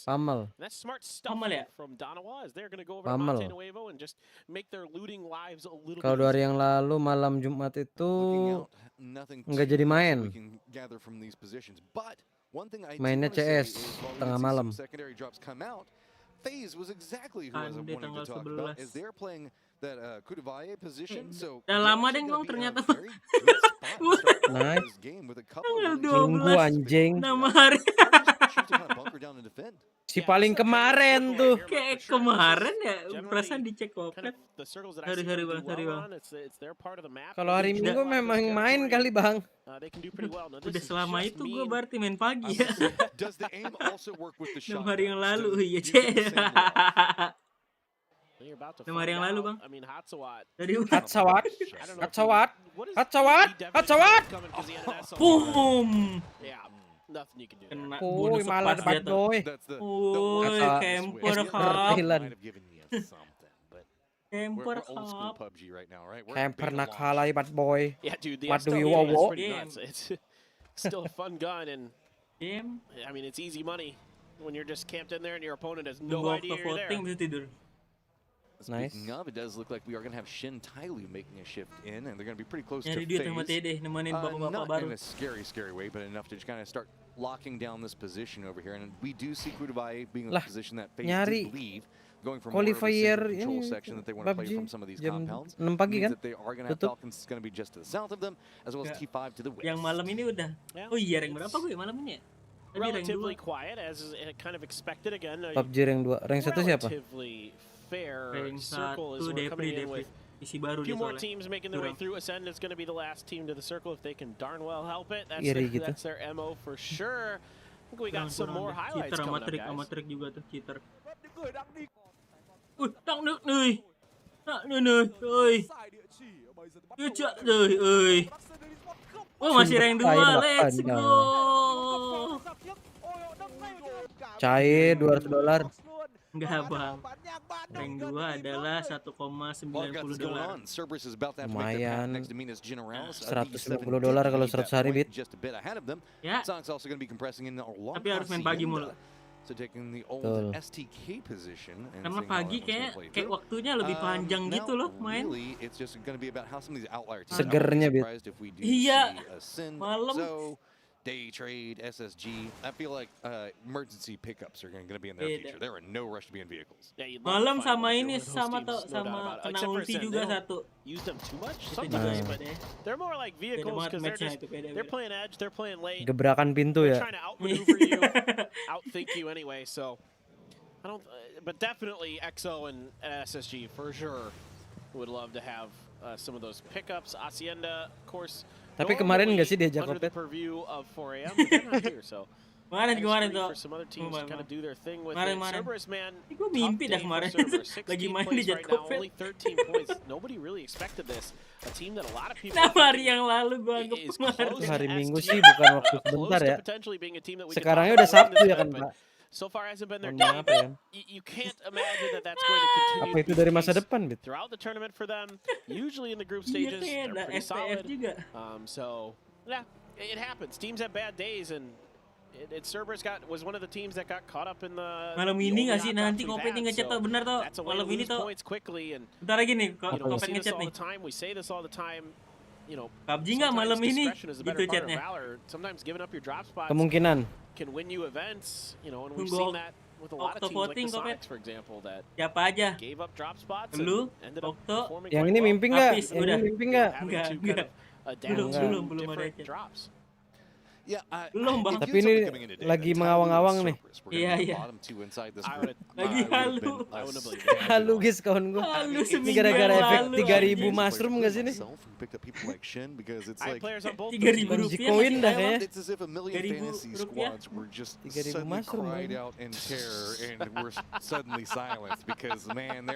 Pamel ya? Pamel. Kalau 2 hari yang lalu malam Jumat itu nggak jadi main. Mainnya CS tengah malam. FaZe was exactly who I was wanting to talk about as they're playing that Kudabaye position. So udah lama deh Bang ternyata. Nice. Minggu anjing. 6 hari. Si paling kemarin tuh. Kayak kemarin ya, perasaan dicek kopet. Hari-hari Bang. Kalau hari Minggu memang main kali Bang. Udah selama itu gue berarti main pagi ya. 6 hari yang lalu iya cek. 6 hari yang lalu Bang. Dari Hatsawat. Boom. Kena bonus malah depan boy. Camper hop. Camper nakalay bad boy. Yeah, dude, the What do you SWA is want? pretty nuts. It's still a fun gun, and I mean it's easy money when you're just camped in there and your opponent has no idea you're there. Speaking of, it does look like we are going to have Shin Tailu making a shift in, and they're going to be pretty close to FaZe. Not in a scary way, but enough to just kind of start locking down this position over here. And we do see Kudabaye being in a position that FaZe did leave, going from more of a single control section that they want to play from some of these compounds. Means that they are going to have Falcons going to be just to the south of them, as well as T5 to the west. Yang malam ini udah. Oh iya, rank berapa gue malam ini ya? Relatively quiet, as kind of expected again. PUBG rank 2. Rank 1 siapa? Fair Circle circle is coming in with a few more teams making their way through. Ascend is going to be the last team to the circle if they can darn well help it. That's their MO for sure. I think we got some more highlights coming up, guys. Sama trik juga tuh cheater. Tang nước nơi. Nơi. Ơi. Chưa ơi. Oh masih rank 2. Let's go. Cair $200. Enggak Bang. Rank 2 adalah $1,90. Lumayan. $150 kalau 100 hari bit. Ya. Tapi harus main pagi mulu. Karena pagi kayak waktunya lebih panjang gitu loh main. Segernya bit. Iya. Malam. Day trade, SSG. I feel like emergency pickups are going to be in their future. There are no rush to be in vehicles. Malam sama ini sama kena ulti juga satu. Use them too much sometimes, but they're more like vehicles because they're playing edge, they're playing late. Gebrakan pintu ya. They're trying to outmaneuver you, outthink you anyway. So I don't. But definitely XO and SSG for sure would love to have some of those pickups. Hacienda, of course. Tapi kemarin nggak sih diajak kopet? Kemarin tuh. Kemarin. Gue mimpi dah kemarin. Lagi main di Jet Kopet. 6 hari yang lalu gue anggap kemarin. Hari Minggu sih bukan waktu sebentar ya. Sekarangnya udah Sabtu ya kan Pak? So far hasn't been their day, but you can't imagine that that's going to continue. Apa itu dari masa depan, Bit? Throughout the tournament for them, usually in the group stages, they're pretty solid. So yeah, it happens. Teams have bad days, and Cerberus was one of the teams that got caught up in the. Malam ini nggak sih nanti Kopet ngechat tuh benar tuh malam ini tuh. Bentar lagi nih Kopet ngechat nih. We say this all the time. You know, PUBG nggak malam ini gitu chatnya. Sometimes giving up your drop spots Kemungkinan can win you events. You know, and we've seen that with a lot of teams like the Sonics, for example, that siapa aja gave up drop spots. Lu, ended up Okto, performing yang quite ini well. mimpi nggak? Habis, Yang udah. ini mimpi nggak? Enggak. Belum ada chat. Drops. Yeah, belum bang. Tapi ini lagi mengawang-awang nih. Iya. Lagi halu. Halu guys kawan gue. Halu Ini seminggu gara-gara yang efek lalu. 3.000 mushroom nggak sih nih? 3.000 Bungsi rupiah. koin dah kayaknya. It's as if a million 3.000 fantasy rupiah. squads were just 3.000 suddenly mushroom, cried man. out in terror and were suddenly silenced because man,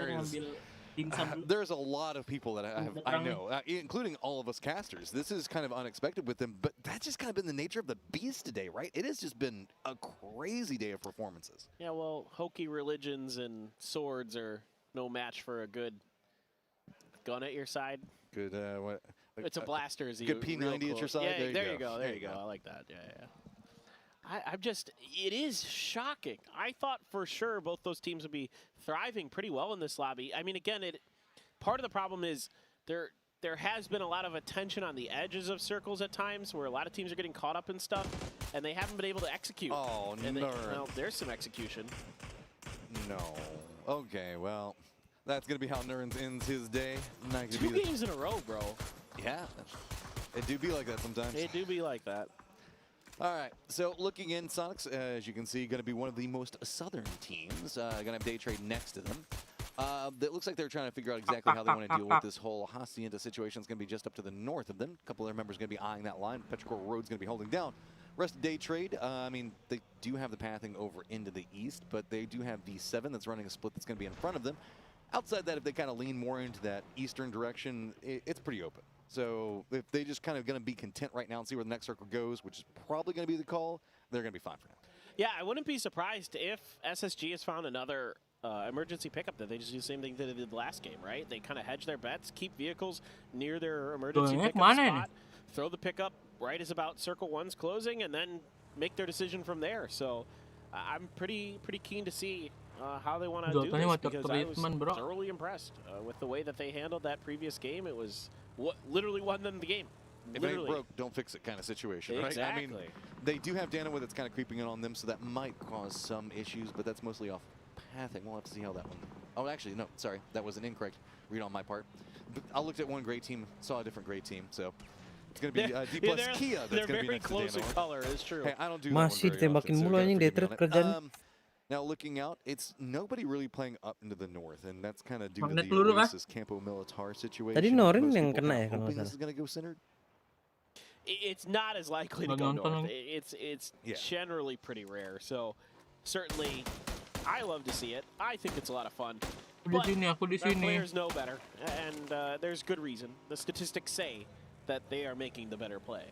there's a lot of people that I know, including all of us casters. This is kind of unexpected with them, but that's just kind of been the nature of the beast today, right? It has just been a crazy day of performances. Yeah, well, hokey religions and swords are no match for a good gun at your side. Good, what? It's a blaster. Is Good P90 at your side. Yeah, there you go. There you go. I like that. Yeah. I'm just, it is shocking. I thought for sure both those teams would be thriving pretty well in this lobby. I mean, again, part of the problem is there has been a lot of attention on the edges of circles at times where a lot of teams are getting caught up in stuff and they haven't been able to execute. Oh, no. Well, there's some execution. No. Okay, well, that's going to be how Nurns ends his day. Not gonna 2 games in a row, bro. Yeah. It do be like that sometimes. It do be like that. All right, so looking in, Sonics, as you can see, going to be one of the most southern teams. Going to have day trade next to them. It looks like they're trying to figure out exactly how they want to deal with this whole Hacienda situation. It's going to be just up to the north of them. A couple of their members are going to be eyeing that line. Petrichor Road's going to be holding down. Rest of day trade, I mean, they do have the pathing over into the east, but they do have V7 that's running a split that's going to be in front of them. Outside that, if they kind of lean more into that eastern direction, it's pretty open. So if they just kind of going to be content right now and see where the next circle goes, which is probably going to be the call, they're going to be fine for now. Yeah, I wouldn't be surprised if SSG has found another emergency pickup that they just do the same thing that they did last game, right? They kind of hedge their bets, keep vehicles near their emergency pickup spot, throw the pickup right as about circle 1's closing, and then make their decision from there. So I'm pretty keen to see how they want to do this because I was thoroughly impressed with the way that they handled that previous game. It was what literally won them the game. If it ain't broke, don't fix it kind of situation, right? Exactly. I mean, they do have Danawa that's kind of creeping in on them, so that might cause some issues, but that's mostly off pathing. We'll have to see how that one... Oh, actually, no, sorry. That was an incorrect read on my part. But I looked at one great team, saw a different great team, so... It's going to be D plus Kia that's going to be next to Danawa. They're very close in color, it's true. Hey, I don't do that Masih one very ditembakin often, so mulu you anjing gotta day forgive me trade on it. kerjaan. Now looking out, it's nobody really playing up into the north, and that's kind of due to the Oasis Campo Militar situation. Tadi Norin Most yang people kena kinda ya kalau hoping nggak this is going to go centered. It's not as likely to go north. It's generally pretty rare. So certainly, I love to see it. I think it's a lot of fun. But our players know better, and there's good reason. The statistics say that they are making the better play.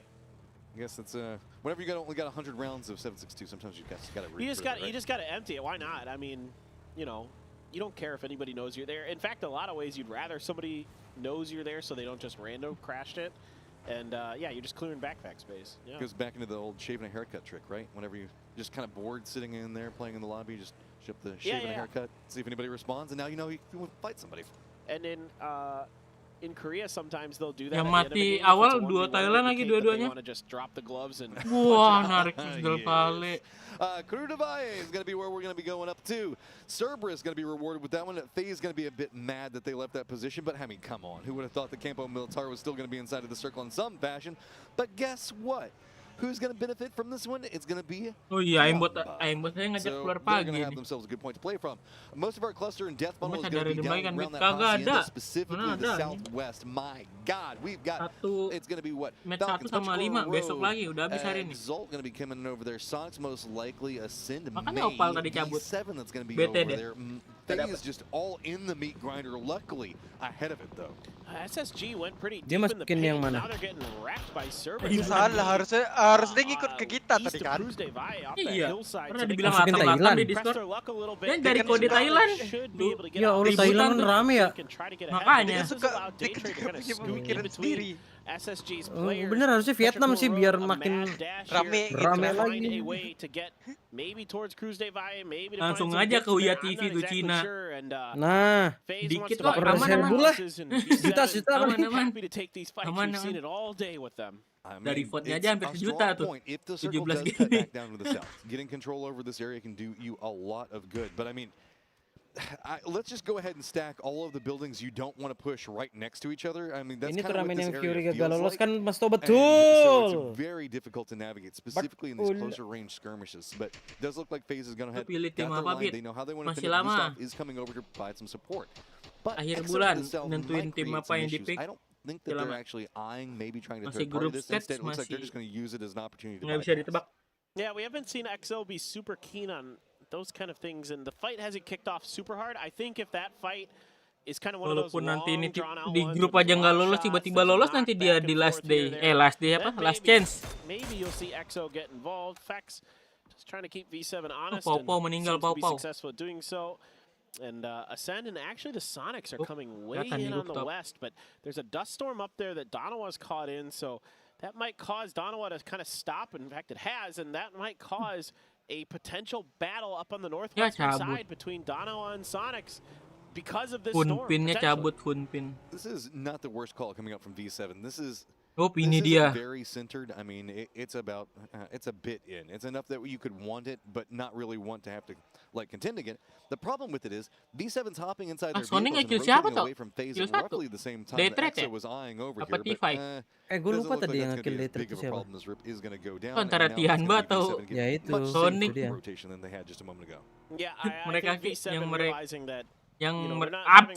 I guess it's whenever you only got 100 rounds of 7.62, sometimes you got to read. You just got to empty it. Why not? I mean, you know, you don't care if anybody knows you're there. In fact, a lot of ways you'd rather somebody knows you're there so they don't just random crash it. And yeah, you're just clearing backpack space. Yeah. Goes back into the old shaving a haircut trick, right? Whenever you just kind of bored sitting in there playing in the lobby, just ship the shaving a haircut, see if anybody responds, and now you know you can fight somebody. And in Korea, sometimes they'll do that. Yang mati awal dua Thailand lagi dua-duanya. Wah, narik segala kali. Kurudavae is going to be where we're going to be going up to. Cerberus is going to be rewarded with that one. Faye is going to be a bit mad that they left that position, but I mean, come on. Who would have thought the Campo Militar was still going to be inside of the circle in some fashion? But guess what? Who's going to benefit from this one? It's going to be oh iya, aimbot saya ngajak keluar pagi. They're going to have themselves a good point to play from. Most of our cluster and death bundle is Masa going to dari be down Demai kan around that kagak Hacienda, ada. specifically Mana the ada, southwest. My God, we've got. It's going to be what? Match 1 sama 5 besok lagi udah habis hari ini. Exalt going to be coming over there. Sonics most likely ascend. Makanya Opal tadi cabut. 7 that's going to be Bete over deh. there. Faye is just all in the meat grinder. Luckily ahead of it though. SSG went pretty Dia deep in the masukin paint. yang mana? Now they're getting wrapped by Cerberus. Salah, harusnya ngikut ke kita tadi kan. Iya, pernah dibilang latar-latar di Discord. Dan dari kode Thailand. Ya Allah, Thailand rame ya. Makanya. Dia suka punya pemikiran sendiri. SSG's players. Bener harusnya Vietnam sih biar makin rame lagi. Langsung aja ke UYA TV tuh Cina. Nah, dikit lah, aman lah. Juta aman. Dari vote-nya aja hampir sejuta tuh. 17 gini. Getting control over this area can do you a lot of good. But I mean, let's just go ahead and stack all of the buildings you don't want to push right next to each other. I mean, that's ini kind of what turnamen this yang area Fury feels gagal lolos like. kan Mas To So betul. it's very difficult to navigate, specifically in these closer range skirmishes. But it does look like FaZe is going to head down their line. They know how they want to finish. Gustav is coming over to provide some support. But akhir bulan nentuin tim apa yang di-pick. I don't think that they're actually eyeing maybe trying to third party this. Instead, it looks like they're just going to use it as an opportunity to nggak bisa ditebak. Yeah, we haven't seen XO be super keen on those kind of things, and the fight hasn't kicked off super hard. I think if that fight is kind of one of those walaupun nanti ini drawn out di ones grup with aja nggak long lolos, shots, tiba-tiba there's a lolos nanti dia knockback di and last forth here day, and there. last day apa? Then Last chance. Maybe you'll see XO get involved. Fex just trying to keep V7 honest Pau and meninggal, seems to be Pau. successful at doing so. And Ascend and actually the Sonics are coming way in on the west, but there's a dust storm up there that Donawa's caught in, so that might cause Donawa to kind of stop. In fact, it has, and that might cause a potential battle up on the northwestern side between Donawa and Sonics because of this storm. Funpinnya cabut, Funpin. This is not the worst call coming up from V7. This is ini dia. Very centered. I mean, it's about it's a bit in. It's enough that you could want it, but not really want to have to like contend again. The problem with it is V7's hopping inside their vehicles and rotating away from FaZe at roughly the same time that EXO was eyeing over here. But gue lupa tadi yang ngekill Day Trade itu siapa? Antara Tianba atau ya itu Sonic. Rotation than they had just a moment ago. Yeah, I think V7 realizing that yang apa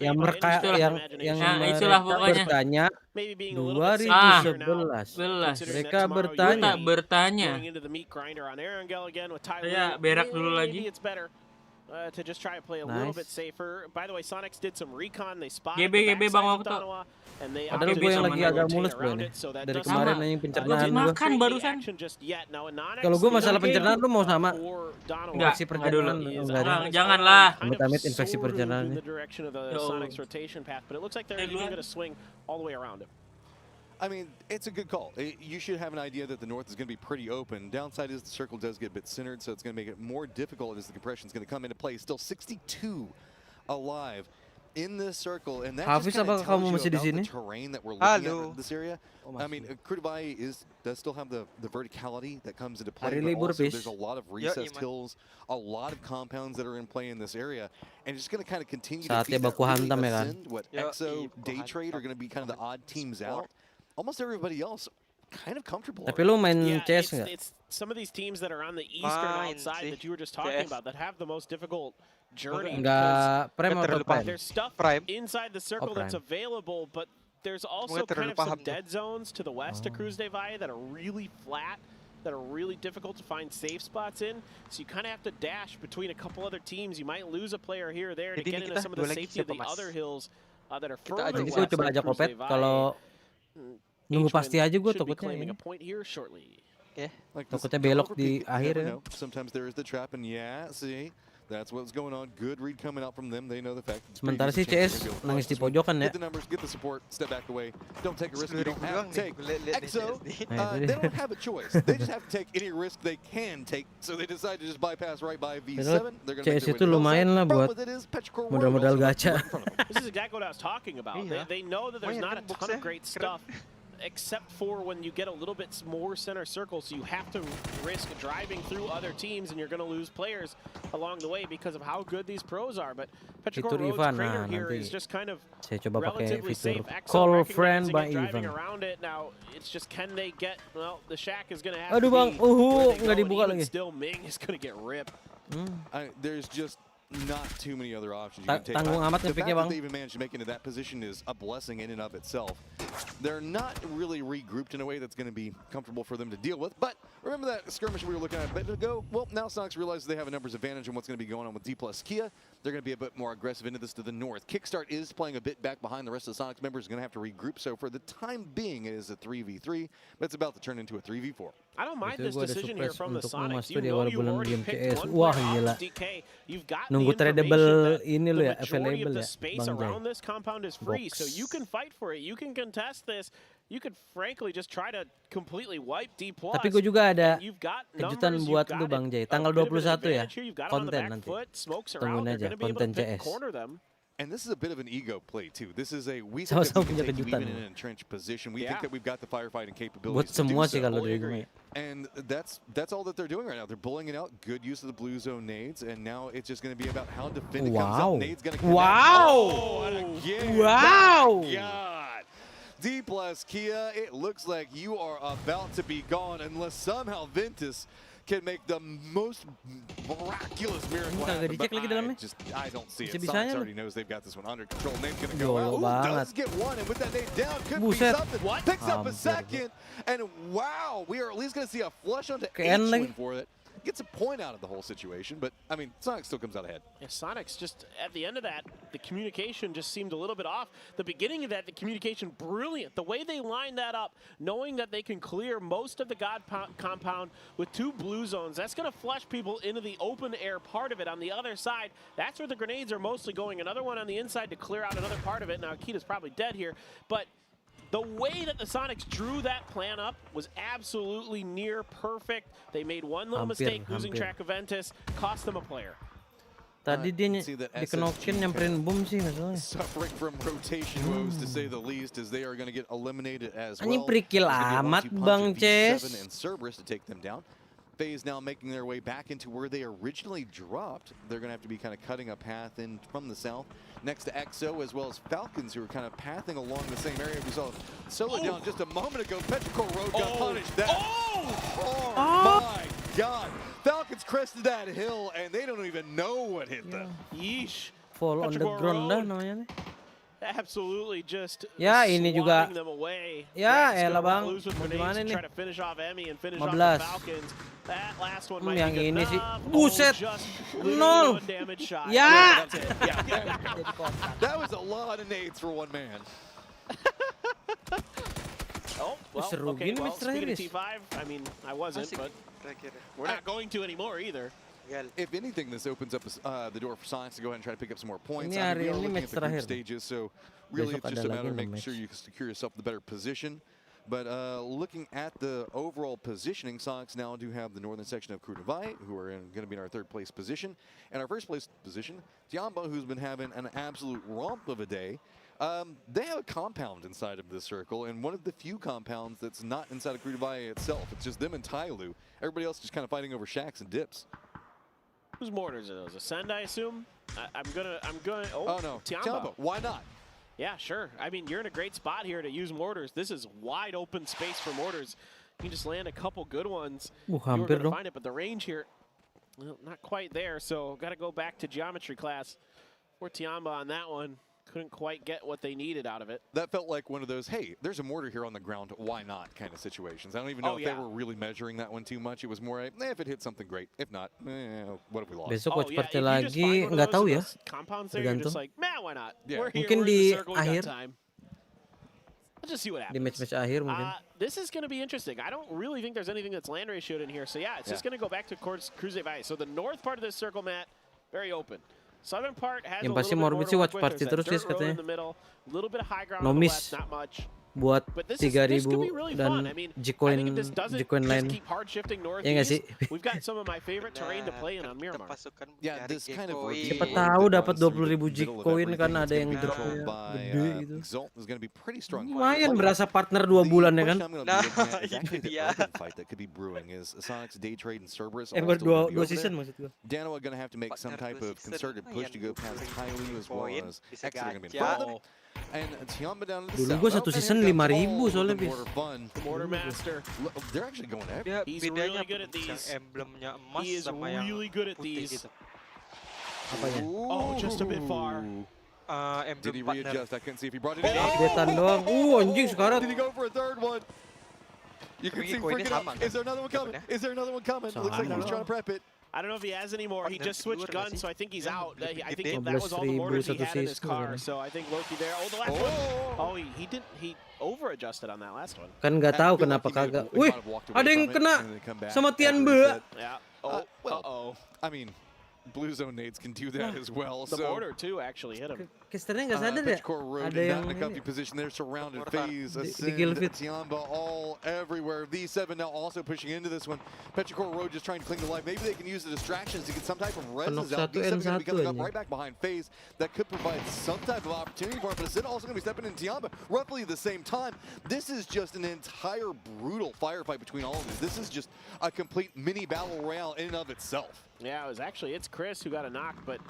yang mereka itulah pokoknya bertanya 2011 mereka bertanya ya berak dulu lagi. To just try to play a little bit safer. By the way, Sonics did some recon. They spotted GB Bang Waktu. Padahal gue yang lagi agak mulus bro nih. Dari kemarin nanya pencernaan gue. Makan barusan. Kalau gue masalah pencernaan lu mau sama? Infeksi pencernaan janganlah. Amit-amit infeksi pencernaan. I mean, it's a good call. You should have an idea that the north is going to be pretty open. Downside is the circle does get a bit centered, so it's going to make it more difficult as the compression is going to come into play. Still 62 alive in this circle, and that just kind of tells you about the terrain that we're looking at in this area. I mean, Krudavai does still have the verticality that comes into play, but also there's a lot of recessed hills, a lot of compounds that are in play in this area, and it's just going to kind of continue to feed that really Ascend, what EXO, Day Trade are going to be kind of the odd teams out. Almost everybody else kind of comfortable. Tapi lu main CS nggak? It's some of these teams that are on the eastern outside that you were just talking about that have the most difficult journey. Nggak prime atau prime? There's stuff inside the circle that's available, but there's also kind of some dead zones to the west of Cruz de Valle that are really flat, that are really difficult to find safe spots in. So you kind of have to dash between a couple other teams. You might lose a player here or there to get into some of the safety of the other hills that are further west. Gue coba aja Kopet kalau nunggu pasti aja gue takutnya ini. Takutnya belok di akhir ya. Sometimes there is the trap and see that's what's going on. Good read coming out from them. They know the fact. Sementara si CS nangis di pojokan ya. Get the numbers, get the support, step back away. Don't take a risk you don't have to take. EXO, they don't have a choice. They just have to take any risk they can take. So they decide to just bypass right by V7. They're going to CS itu lumayan lah buat modal-modal gacha. This is exactly what I was talking about. They know that there's not a ton of great stuff. Except for when you get a little bit more center circle, so you have to risk driving through other teams, and you're going to lose players along the way because of how good these pros are. But Petrichor Road's crater here is just kind of relatively safe. Call friend by driving Ivan. around it now. It's just can they get? Well, the shack is going to have Aduh to bang, be nggak dibuka lagi. Still, Ming is going to get ripped. There's just not too many other options you can take. Tanggung amat The fact nge-picknya that bang. they even managed to make into that position is a blessing in and of itself. They're not really regrouped in a way that's going to be comfortable for them to deal with. But remember that skirmish we were looking at a bit ago? Well, now Sonics realizes they have a numbers advantage on what's going to be going on with D plus Kia. They're going to be a bit more aggressive into this to the north. Kickstart is playing a bit back behind the rest of the Sonics members. Going to have to regroup. So for the time being, it is a 3v3, but it's about to turn into a 3v4. I don't mind this decision here from the Sonics. You know you already picked one player DK. You've got nunggu tradable ini lo ya, available ya, space around this compound is free, so you can fight for it. You can contest this. you could frankly just try to completely wipe D+. Tapi gue juga ada kejutan buat lu Bang Jay. Tanggal 21 ya, konten nanti. Tungguin aja, konten CS. And this is a bit of an ego play too. This is a we think that we can take you even in an entrenched position. We think that we've got the firefighting capabilities to do so. And that's all that they're doing right now. They're bullying it out. Good use of the blue zone nades, and now it's just going to be about how defending comes up. Nades going to connect. Wow! Wow! God. D plus Kia, it looks like you are about to be gone unless somehow Ventus can make the most miraculous miracle happen, but I don't see it. Sonics already knows they've got this one under control. Nade's going to go out. Ooh, does get one, and with that nade down, could be something. Picks up a second, and wow, we are at least going to see a flush onto H for it. Gets a point out of the whole situation, but I mean, Sonic still comes out ahead. Yeah, Sonic's just at the end of that, the communication just seemed a little bit off. The beginning of that, the communication brilliant. The way they lined that up, knowing that they can clear most of the God compound with 2 blue zones, that's going to flush people into the open air part of it. On the other side, that's where the grenades are mostly going. Another one on the inside to clear out another part of it. Now, Akita's probably dead here, but the way that the Sonics drew that plan up was absolutely near perfect. They made one little mistake, losing track of Ventus, cost them a player. Tadi dia dikenokin nyamperin boom sih masalahnya. Suffering from rotation woes to say the least, as they are going to get eliminated as well. Anjing prikil amat Bang Ces. And Cerberus to take them down. FaZe now making their way back into where they originally dropped. They're going to have to be kind of cutting a path in from the south next to XO, as well as Falcons, who are kind of pathing along the same area. We saw Solo down just a moment ago. Petrichor Road got punished. Oh my God. Falcons crested that hill, and they don't even know what hit them. Yeesh. Fall on the ground dah namanya nih. Absolutely just ya ini juga them away. Ya elah Bang, mau gimana nih? 15. Yang ini sih buset 0. Ya. That was a lot of nades for one man. Oh, well, okay, well, speaking of T5, I mean, I wasn't, but we're not going to anymore either. If anything, this opens up the door for Sonics to go ahead and try to pick up some more points. I mean, we are looking at the group stages, so really it's just a matter of making sure you secure yourself the better position. But looking at the overall positioning, Sonics now do have the northern section of Krudavai, who are going to be in our 3rd place position. And our 1st place position, Tiamba, who's been having an absolute romp of a day. They have a compound inside of this circle, and one of the few compounds that's not inside of Krudavai itself. It's just them and Tyloo. Everybody else just kind of fighting over shacks and dips. Whose mortars are those? Ascend, I assume? I'm gonna. Oh no, Tiamba. Why not? Yeah, sure. I mean, you're in a great spot here to use mortars. This is wide open space for mortars. You can just land a couple good ones. You're gonna find it, but the range here, well, not quite there. So got to go back to geometry class for Tiamba on that one. Couldn't quite get what they needed out of it. That felt like one of those, hey, there's a mortar here on the ground, why not kind of situations. I don't even know if they were really measuring that one too much. It was more, if it hit something great. If not, what have we lost? Besok WATCHPARTY lagi, nggak tahu ya. Tergantung. Like, man, why not? Yeah. We're here, mungkin di akhir. Let's just see what happens. Di match-match akhir mungkin. This is going to be interesting. I don't really think there's anything that's land ratioed in here. So yeah, it's just going to go back to Krudavai. So the north part of this circle, Matt, very open. Southern part has yang pasti Morbid sih WATCHPARTY terus guys katanya. No miss buat 3000 dan G-Coin lain. Ya nggak sih? Siapa tahu dapat 20.000 G-Coin kan ada yang dropnya gede gitu. Lumayan berasa partner 2 bulan ya kan? Nah, itu dia. Berdua 2 season maksud gua. Dano are going to have to make some type of concerted push to go past Tyloo as well as X are going to be in front of them. Dulu gue 1 season 5.000 soalnya bis. Mortar Master. They're actually going to have. He's really good at these. Emblemnya emas He is sama yang really good at these. Apanya? Oh, just a bit far. Did he readjust? I couldn't see if he brought it in. Updatean doang. Anjing sekarang. Did he go for a 3rd one? You can see freaking out. Is there another one coming? Is there another one coming? Looks like he was trying to prep it. I don't know if he has any more. He just switched guns, so I think he's out. I think that was all the mortars he had in his car. So I think Loki there. Oh, the last one. Oh, he didn't. He over-adjusted on that last one. Kan nggak tahu kenapa kagak. Wih, ada yang kena sama Tianbe. Yeah. Oh, I mean, blue zone nades can do that as well. The mortar too actually hit him. Casternya nggak sadar ya. Ada yang in a comfy position there, surrounded. Phase, Ascend, Tiamba, all everywhere. V7 now also pushing into this one. Petrichor Road just trying to cling to life. Maybe they can use the distractions to get some type of reses out. V7 going to be coming up right back behind Phase. That could provide some type of opportunity for him. But Ascend also going to be stepping in Tiamba roughly the same time. This is just an entire brutal firefight between all of these. This is just a complete mini battle royale in and of itself. Yeah, it's Chris who got a knock, but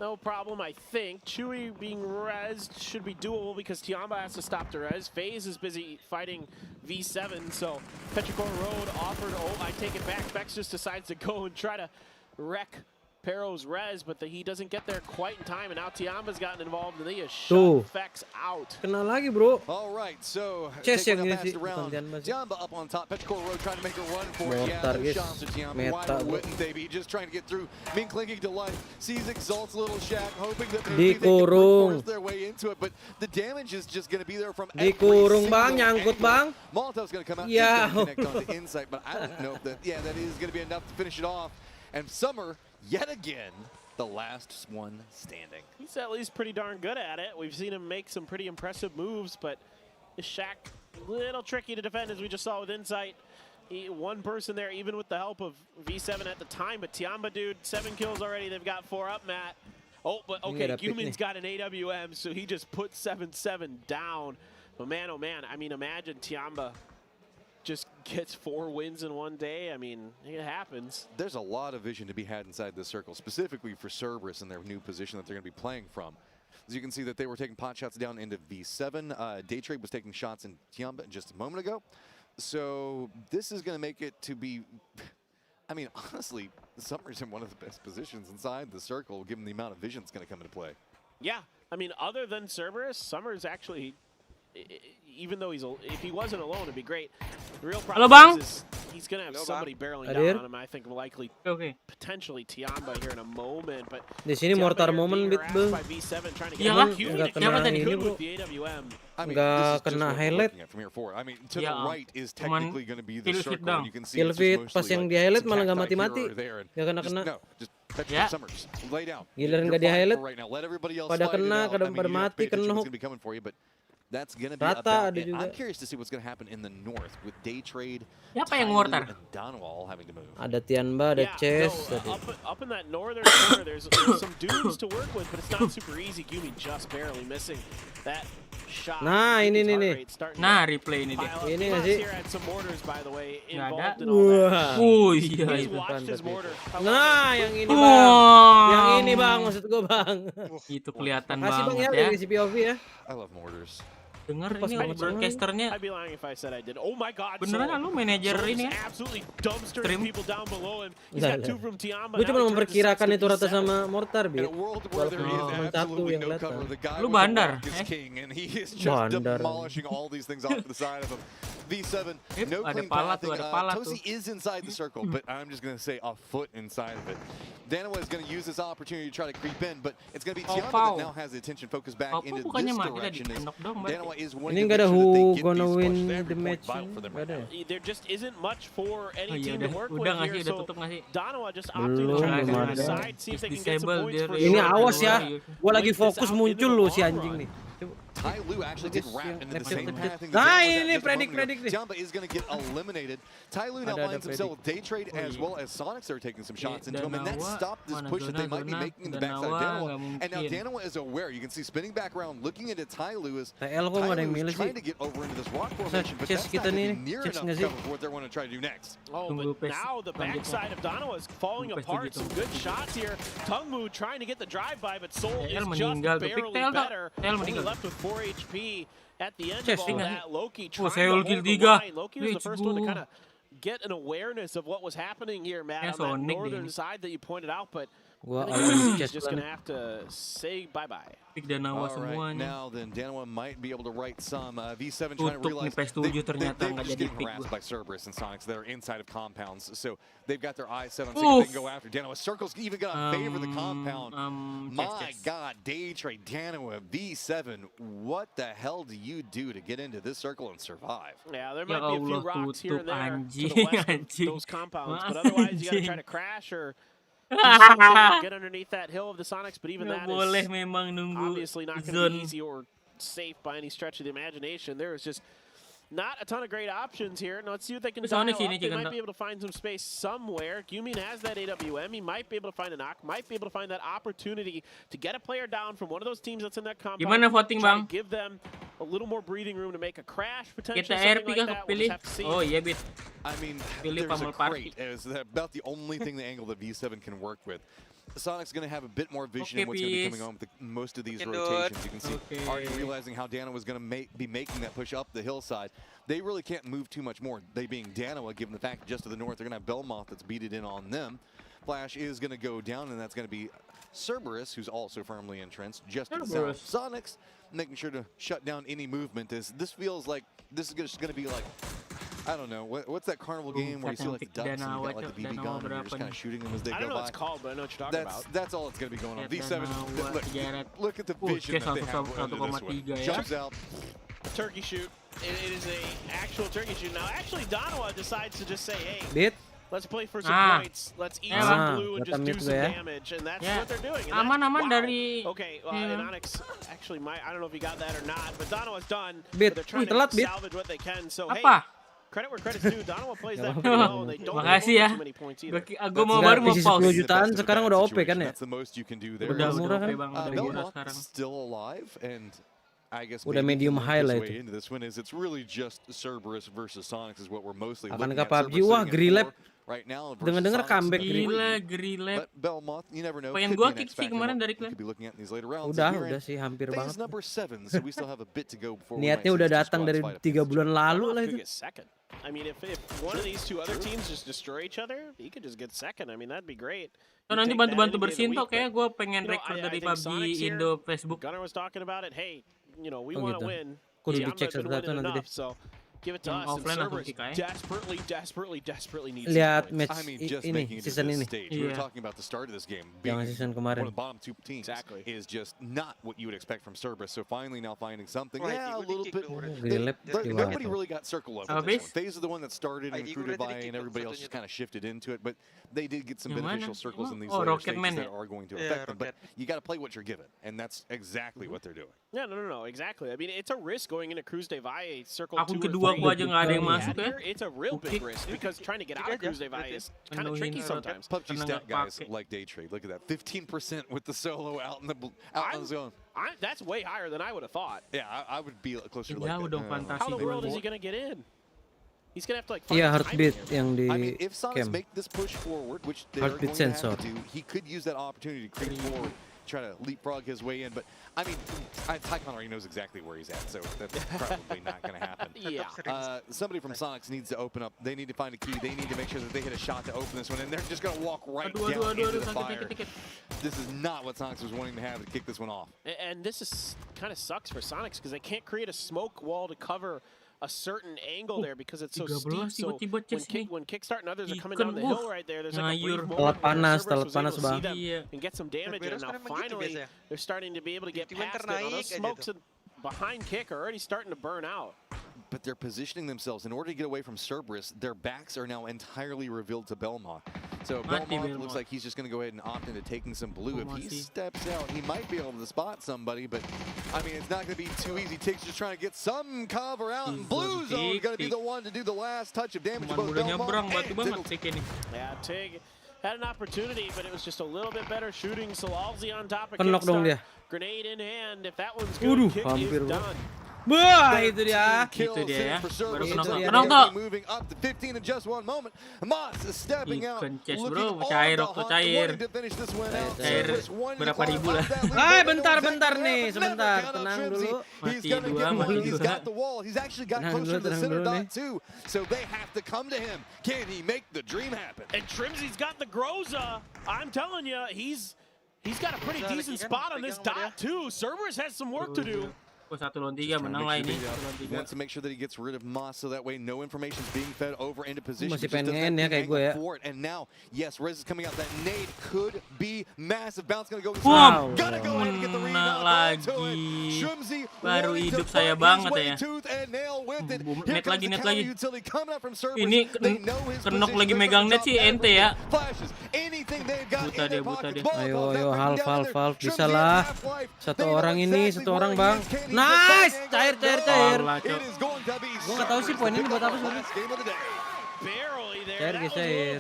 no problem, I think. Chewy being rezzed should be doable because Tiamba has to stop the res. FaZe is busy fighting V7, so Petrichor Road offered, I take it back. Vex just decides to go and try to wreck Pero's res, but he doesn't get there quite in time, and now Tiamba's gotten involved, and they just shut Vex out. Kena lagi, bro. All right, so Chess yang ini sih. Tiamba up on top. Petrichor Road trying to make a run for it. Yeah, no shots to Tiamba. Why wouldn't they be? Just trying to get through. Min clinging to life. Sees Exalt's little shack, hoping that maybe they can force their way into it, but the damage is just going to be there from every Dikurung, bang, nyangkut, bang. Molotov's going to come out. Yeah. Connect onto Insight, but I don't know if that. Yeah, that is going to be enough to finish it off. And Summer, yet again, the last one standing. He's at least pretty darn good at it. We've seen him make some pretty impressive moves, but his shack a little tricky to defend, as we just saw with Insight. One person there, even with the help of V7 at the time, but Tiamba, dude, 7 kills already. They've got 4 up, Matt. Oh, but okay, Gumin's got an AWM, so he just put 7-7 down. But man, oh man, I mean, imagine Tiamba just gets 4 wins in one day. I mean, it happens. There's a lot of vision to be had inside this circle, specifically for Cerberus and their new position that they're going to be playing from. As you can see that they were taking pot shots down into V7. Daytrade was taking shots in Tiamba just a moment ago. So this is going to make it to be, I mean, honestly, Summer's in one of the best positions inside the circle, given the amount of vision that's going to come into play. Yeah, I mean, other than Cerberus, Summer's actually, even though if he wasn't alone, it'd be great. The real problem is he's going to have somebody barreling down on him. I think likely, potentially Tiamba here in a moment. But di sini mortar moment bit bang. Nggak kena highlight. I mean, to the right is technically going to be the circle. You can see Kilfit pas yang di highlight malah nggak mati-mati. Nggak kena. Ya. Giliran nggak di highlight. Pada kena, kadang pada mati, kena hook. That's going to be about it. I'm curious to see what's going to happen in the north with Daytrade, Tyler, and Donovan all having to move. Ada Tiamba, ada Chess. Up in that northern corner, there's some dudes to work with, but it's not super easy. Gumi just barely missing that shot. Nah, ini nih. Nah, replay ini dia. Ini nggak sih? Nggak ada. Oh iya itu. Nah, yang ini bang. Yang ini bang, maksud gue bang. Itu kelihatan banget ya. Kasih bang ya dari POV ya. I love mortars. Dengar ini broadcasternya. Beneran lu manajer ini ya? Stream. Gue cuma memperkirakan itu rata sama mortar bi. Walaupun satu yang kelihatan. Lu bandar. Bandar. V7, no clean path. Tosi is inside the circle, but I'm just going to say a foot inside of it. Danawa is going to use this opportunity to try to creep in, but it's going to be Tiamba that now has the attention focused back into this direction. Danawa is one ini nggak ada who gonna win the match. There just isn't much for any team to work with here, so Danawa just opted belum to the side, see if they can get some points for ini awas ya, gua lagi fokus muncul lo si anjing nih. Tyloo actually did wrap into the same path. Nah, ini predik nih. Tiamba is going to get eliminated. Tyloo now finds himself with Daytrade as well as Sonics are taking some shots into him, and that stopped this push that they might be making in the backside of Danawa. And now Danawa is aware. You can see spinning back around, looking into Tyloo as Tyloo is trying to get over into this rock formation, but that's not going to be near enough cover for what they're going to try to do next. Oh, but now the backside of Danawa is falling apart. Some good shots here. Tungmu trying to get the drive-by, but Soul is just barely better. Only left with 4 HP at the end of all that. Loki trying to hold the line. Loki was the first one to kind of get an awareness of what was happening here, Matt, on that northern side that you pointed out, but he's just going to have to say bye-bye. All right, now then Danawa might be able to write some. V7 trying to realize they're just getting harassed by Cerberus and Sonics that are inside of compounds, so they've got their eyes set on seeing if they can go after Danawa. Circle's even going to favor the compound. My God, Daytrade, Danawa, V7, what the hell do you do to get into this circle and survive? Yeah, there might be a few rocks here and there to the west of those compounds, but otherwise you got to try to crash or get underneath that hill of the Sonics, but even that boleh is memang nunggu obviously not going to be easy or safe by any stretch of the imagination. There is just not a ton of great options here. Now let's see what they can dial up. They might be able to find some space somewhere. Gyumin has that AWM. He might be able to find a knock. Might be able to find that opportunity to get a player down from one of those teams that's in that compound. Gimana voting, Bang? Give them a little more breathing room to make a crash potentially. Kita Something RP like kah that. We'll kepilih? just have to see. Oh iya, Bit. I mean, Pilih there's a Pamal Party. crate. It's about the only thing the angle that V7 can work with. Sonic's going to have a bit more vision in what's going to be coming on with most of these rotations. You can see already realizing how Dano was going to be making that push up the hillside. They really can't move too much more. They being Dano, given the fact just to the north, they're going to have Belmont that's beaten in on them. Flash is going to go down, and that's going to be Cerberus, who's also firmly entrenched just to the south. Sonics making sure to shut down any movement. This feels like this is just going to be like, I don't know, what's that carnival game where you see like the ducks and you got like the BB gun and you're just kind of shooting them as they go by? I don't know what it's called, but I know what you're talking about. That's all it's going to be going on. V7, look at the vision that they have going into this one. Jumps out. Turkey shoot. It is a actual turkey shoot. Now, actually, Donowa decides to just say, hey, Bit. let's play for some points. Let's eat some blue and just do some damage. And that's what they're doing. And Aman dari. Okay, and Onyx actually might, I don't know if he got that or not, but Donowa's done. Bit. They're trying to salvage what they can. So, hey, credit where credit's due. Donowa plays that pretty well, and they don't Makasih ya. too many points either. Gue mau baru mau pause. 10 jutaan sekarang udah OP kan ya? That's the most you can do there. Udah murah kan? Belmont still alive, and I guess udah medium high lah itu. Into this one is it's really just Cerberus versus Sonics is what we're mostly looking at. Akankah PUBG? Wah, Grillab. Right now, dengar comeback gila, Grillab. Belmont, you never know. Pengen gua kick sih kemarin dari klub. Udah sih hampir banget. Number 7, so we still have a bit to go before niatnya udah datang dari 3 bulan lalu lah itu. I mean, if one of these two other teams just destroy each other, he could just get second. I mean, that'd be great. So nanti bantu-bantu bersihin tuh kayak gue pengen rekrut dari PUBG Indo Facebook. Gunnar was talking about it. Hey, you know, we want to win. Kudu dicek satu-satu nanti deh. So give it to us. And Cerberus desperately needs. Lihat match ini season ini. We were talking about the start of this game. Jangan season kemarin. One of the bottom 2 teams is just not what you would expect from Cerberus. So finally now finding something. Yeah, a little bit. Nobody really got circle over this one. FaZe is the one that started and recruited by, and everybody else just kind of shifted into it. But they did get some beneficial circles in these later stages that are going to affect them. But you got to play what you're given, and that's exactly what they're doing. Yeah, no, exactly. I mean, it's a risk going into Cruz de Valle circle 2 kedua gua aja nggak ada yang masuk ya. It's a real big risk because trying to get out of Cruz de Valle is kind of tricky sometimes. PUBG stat guys like day trade. Look at that, 15% with the solo out in the zone. That's way higher than I would have thought. Yeah, I would be closer to like that. How in the world is he gonna get in? He's gonna have to like. Iya, heartbeat yang di I mean, if Sonics make this push forward, which they're going to have to do, he could use that opportunity to creep forward, try to leapfrog his way in. But I mean, Tycon already knows exactly where he's at, so that's probably not going to happen. Yeah. Somebody from Sonics needs to open up. They need to find a key. They need to make sure that they hit a shot to open this one, and they're just going to walk right down into the fire. This is not what Sonics was wanting to have to kick this one off. And this is kind of sucks for Sonics because they can't create a smoke wall to cover a certain angle there because it's so steep. So when Kickstart and others are coming down the hill right there, there's like a brief moment where Cerberus was able to see them and get some damage. And now finally, they're starting to be able to get past it. Now those smokes behind Kick are already starting to burn out. But they're positioning themselves in order to get away from Cerberus. Their backs are now entirely revealed to Belmont. So Belmont looks like he's just going to go ahead and opt into taking some blue. If he steps out, he might be able to spot somebody, but I mean, it's not going to be too easy. Tig's just trying to get some cover out, and Blue Zone going to be the one to do the last touch of damage to both Belmont and Tig. Yeah, Tig had an opportunity, but it was just a little bit better shooting. So Alzi on top of Knock dong dia. Grenade in hand. If that one's good, Kick is done. Wah, itu dia. Itu dia ya. Baru kenok tuh. Moving up to 15 in just one moment. Moss is stepping out. Kencet bro, cair waktu cair. Cair berapa ribu lah. Hai, bentar nih, sebentar. Tenang dulu. Mati dua. He's actually got closer to the center dot too. So they have to come to him. Can he make the dream happen? And Trimsy's got the Groza. I'm telling you, he's got a pretty decent spot on this dot too. Cerberus has some work to do. 1 lawan 3 menang lah ini. He wants to make sure that he gets rid of Moss so that way no information is being fed over into position. Masih pengen ya kayak gue ya. And now, yes, Rez is coming out. That nade could be massive. Bounce gonna go. Wow. Gotta go ahead and get the rebound. Lagi. Baru hidup saya banget ya. Net lagi. Ini Kenok lagi megang net sih ente ya. Buta dia. Ayo, half. Bisa lah. Satu orang bang. Nice, cair. Gue nggak tahu sih poin ini buat apa sebenarnya. Cair.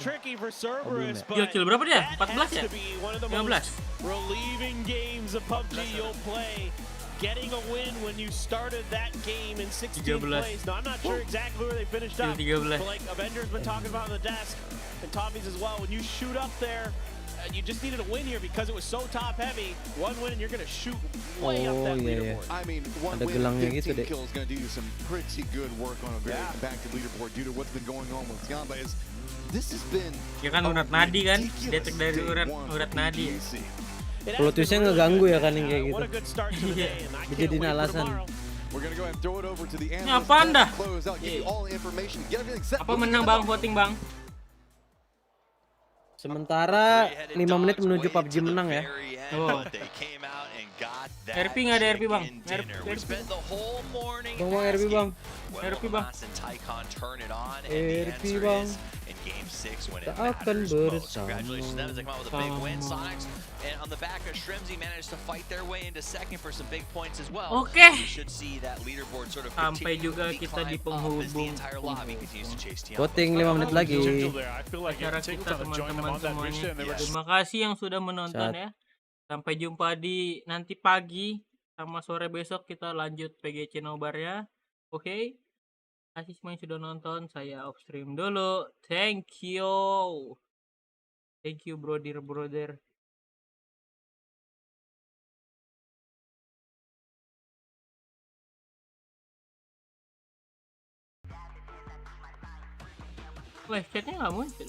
Kill berapa dia? 14 ya? 15. Relieving games of PUBG you'll play. Getting a win when you started that game in 16 plays. Now, I'm not sure exactly where they finished up, but like Avenger's been talking about on the desk, and Tommy's as well. When you shoot up there, you just needed a win here because it was so top heavy. One win and you're gonna shoot way up that leaderboard. I mean, one win, 15 kills is gonna do you some pretty good work on a very compacted leaderboard due to what's been going on with Yamba. This has been ya kan urat nadi kan, detek dari urat nadi. Plotusnya ngeganggu ya kan yang kayak gitu. Dijadiin alasan. Ini apa anda? Apa menang bang, voting bang? Sementara 5 menit menuju PUBG menang ya. Oh. RP nggak ada RP bang? RP bang. Tak akan bersama. Oke. Sampai juga kita di penghubung. Voting 5 menit lagi. Acara kita teman-teman semuanya. Terima kasih yang sudah menonton ya. Sampai jumpa di nanti pagi sama sore besok kita lanjut PGC nobar ya. Oke. Kasih semua yang sudah nonton. Saya off stream dulu. Thank you brother. Wah, chatnya nggak muncul.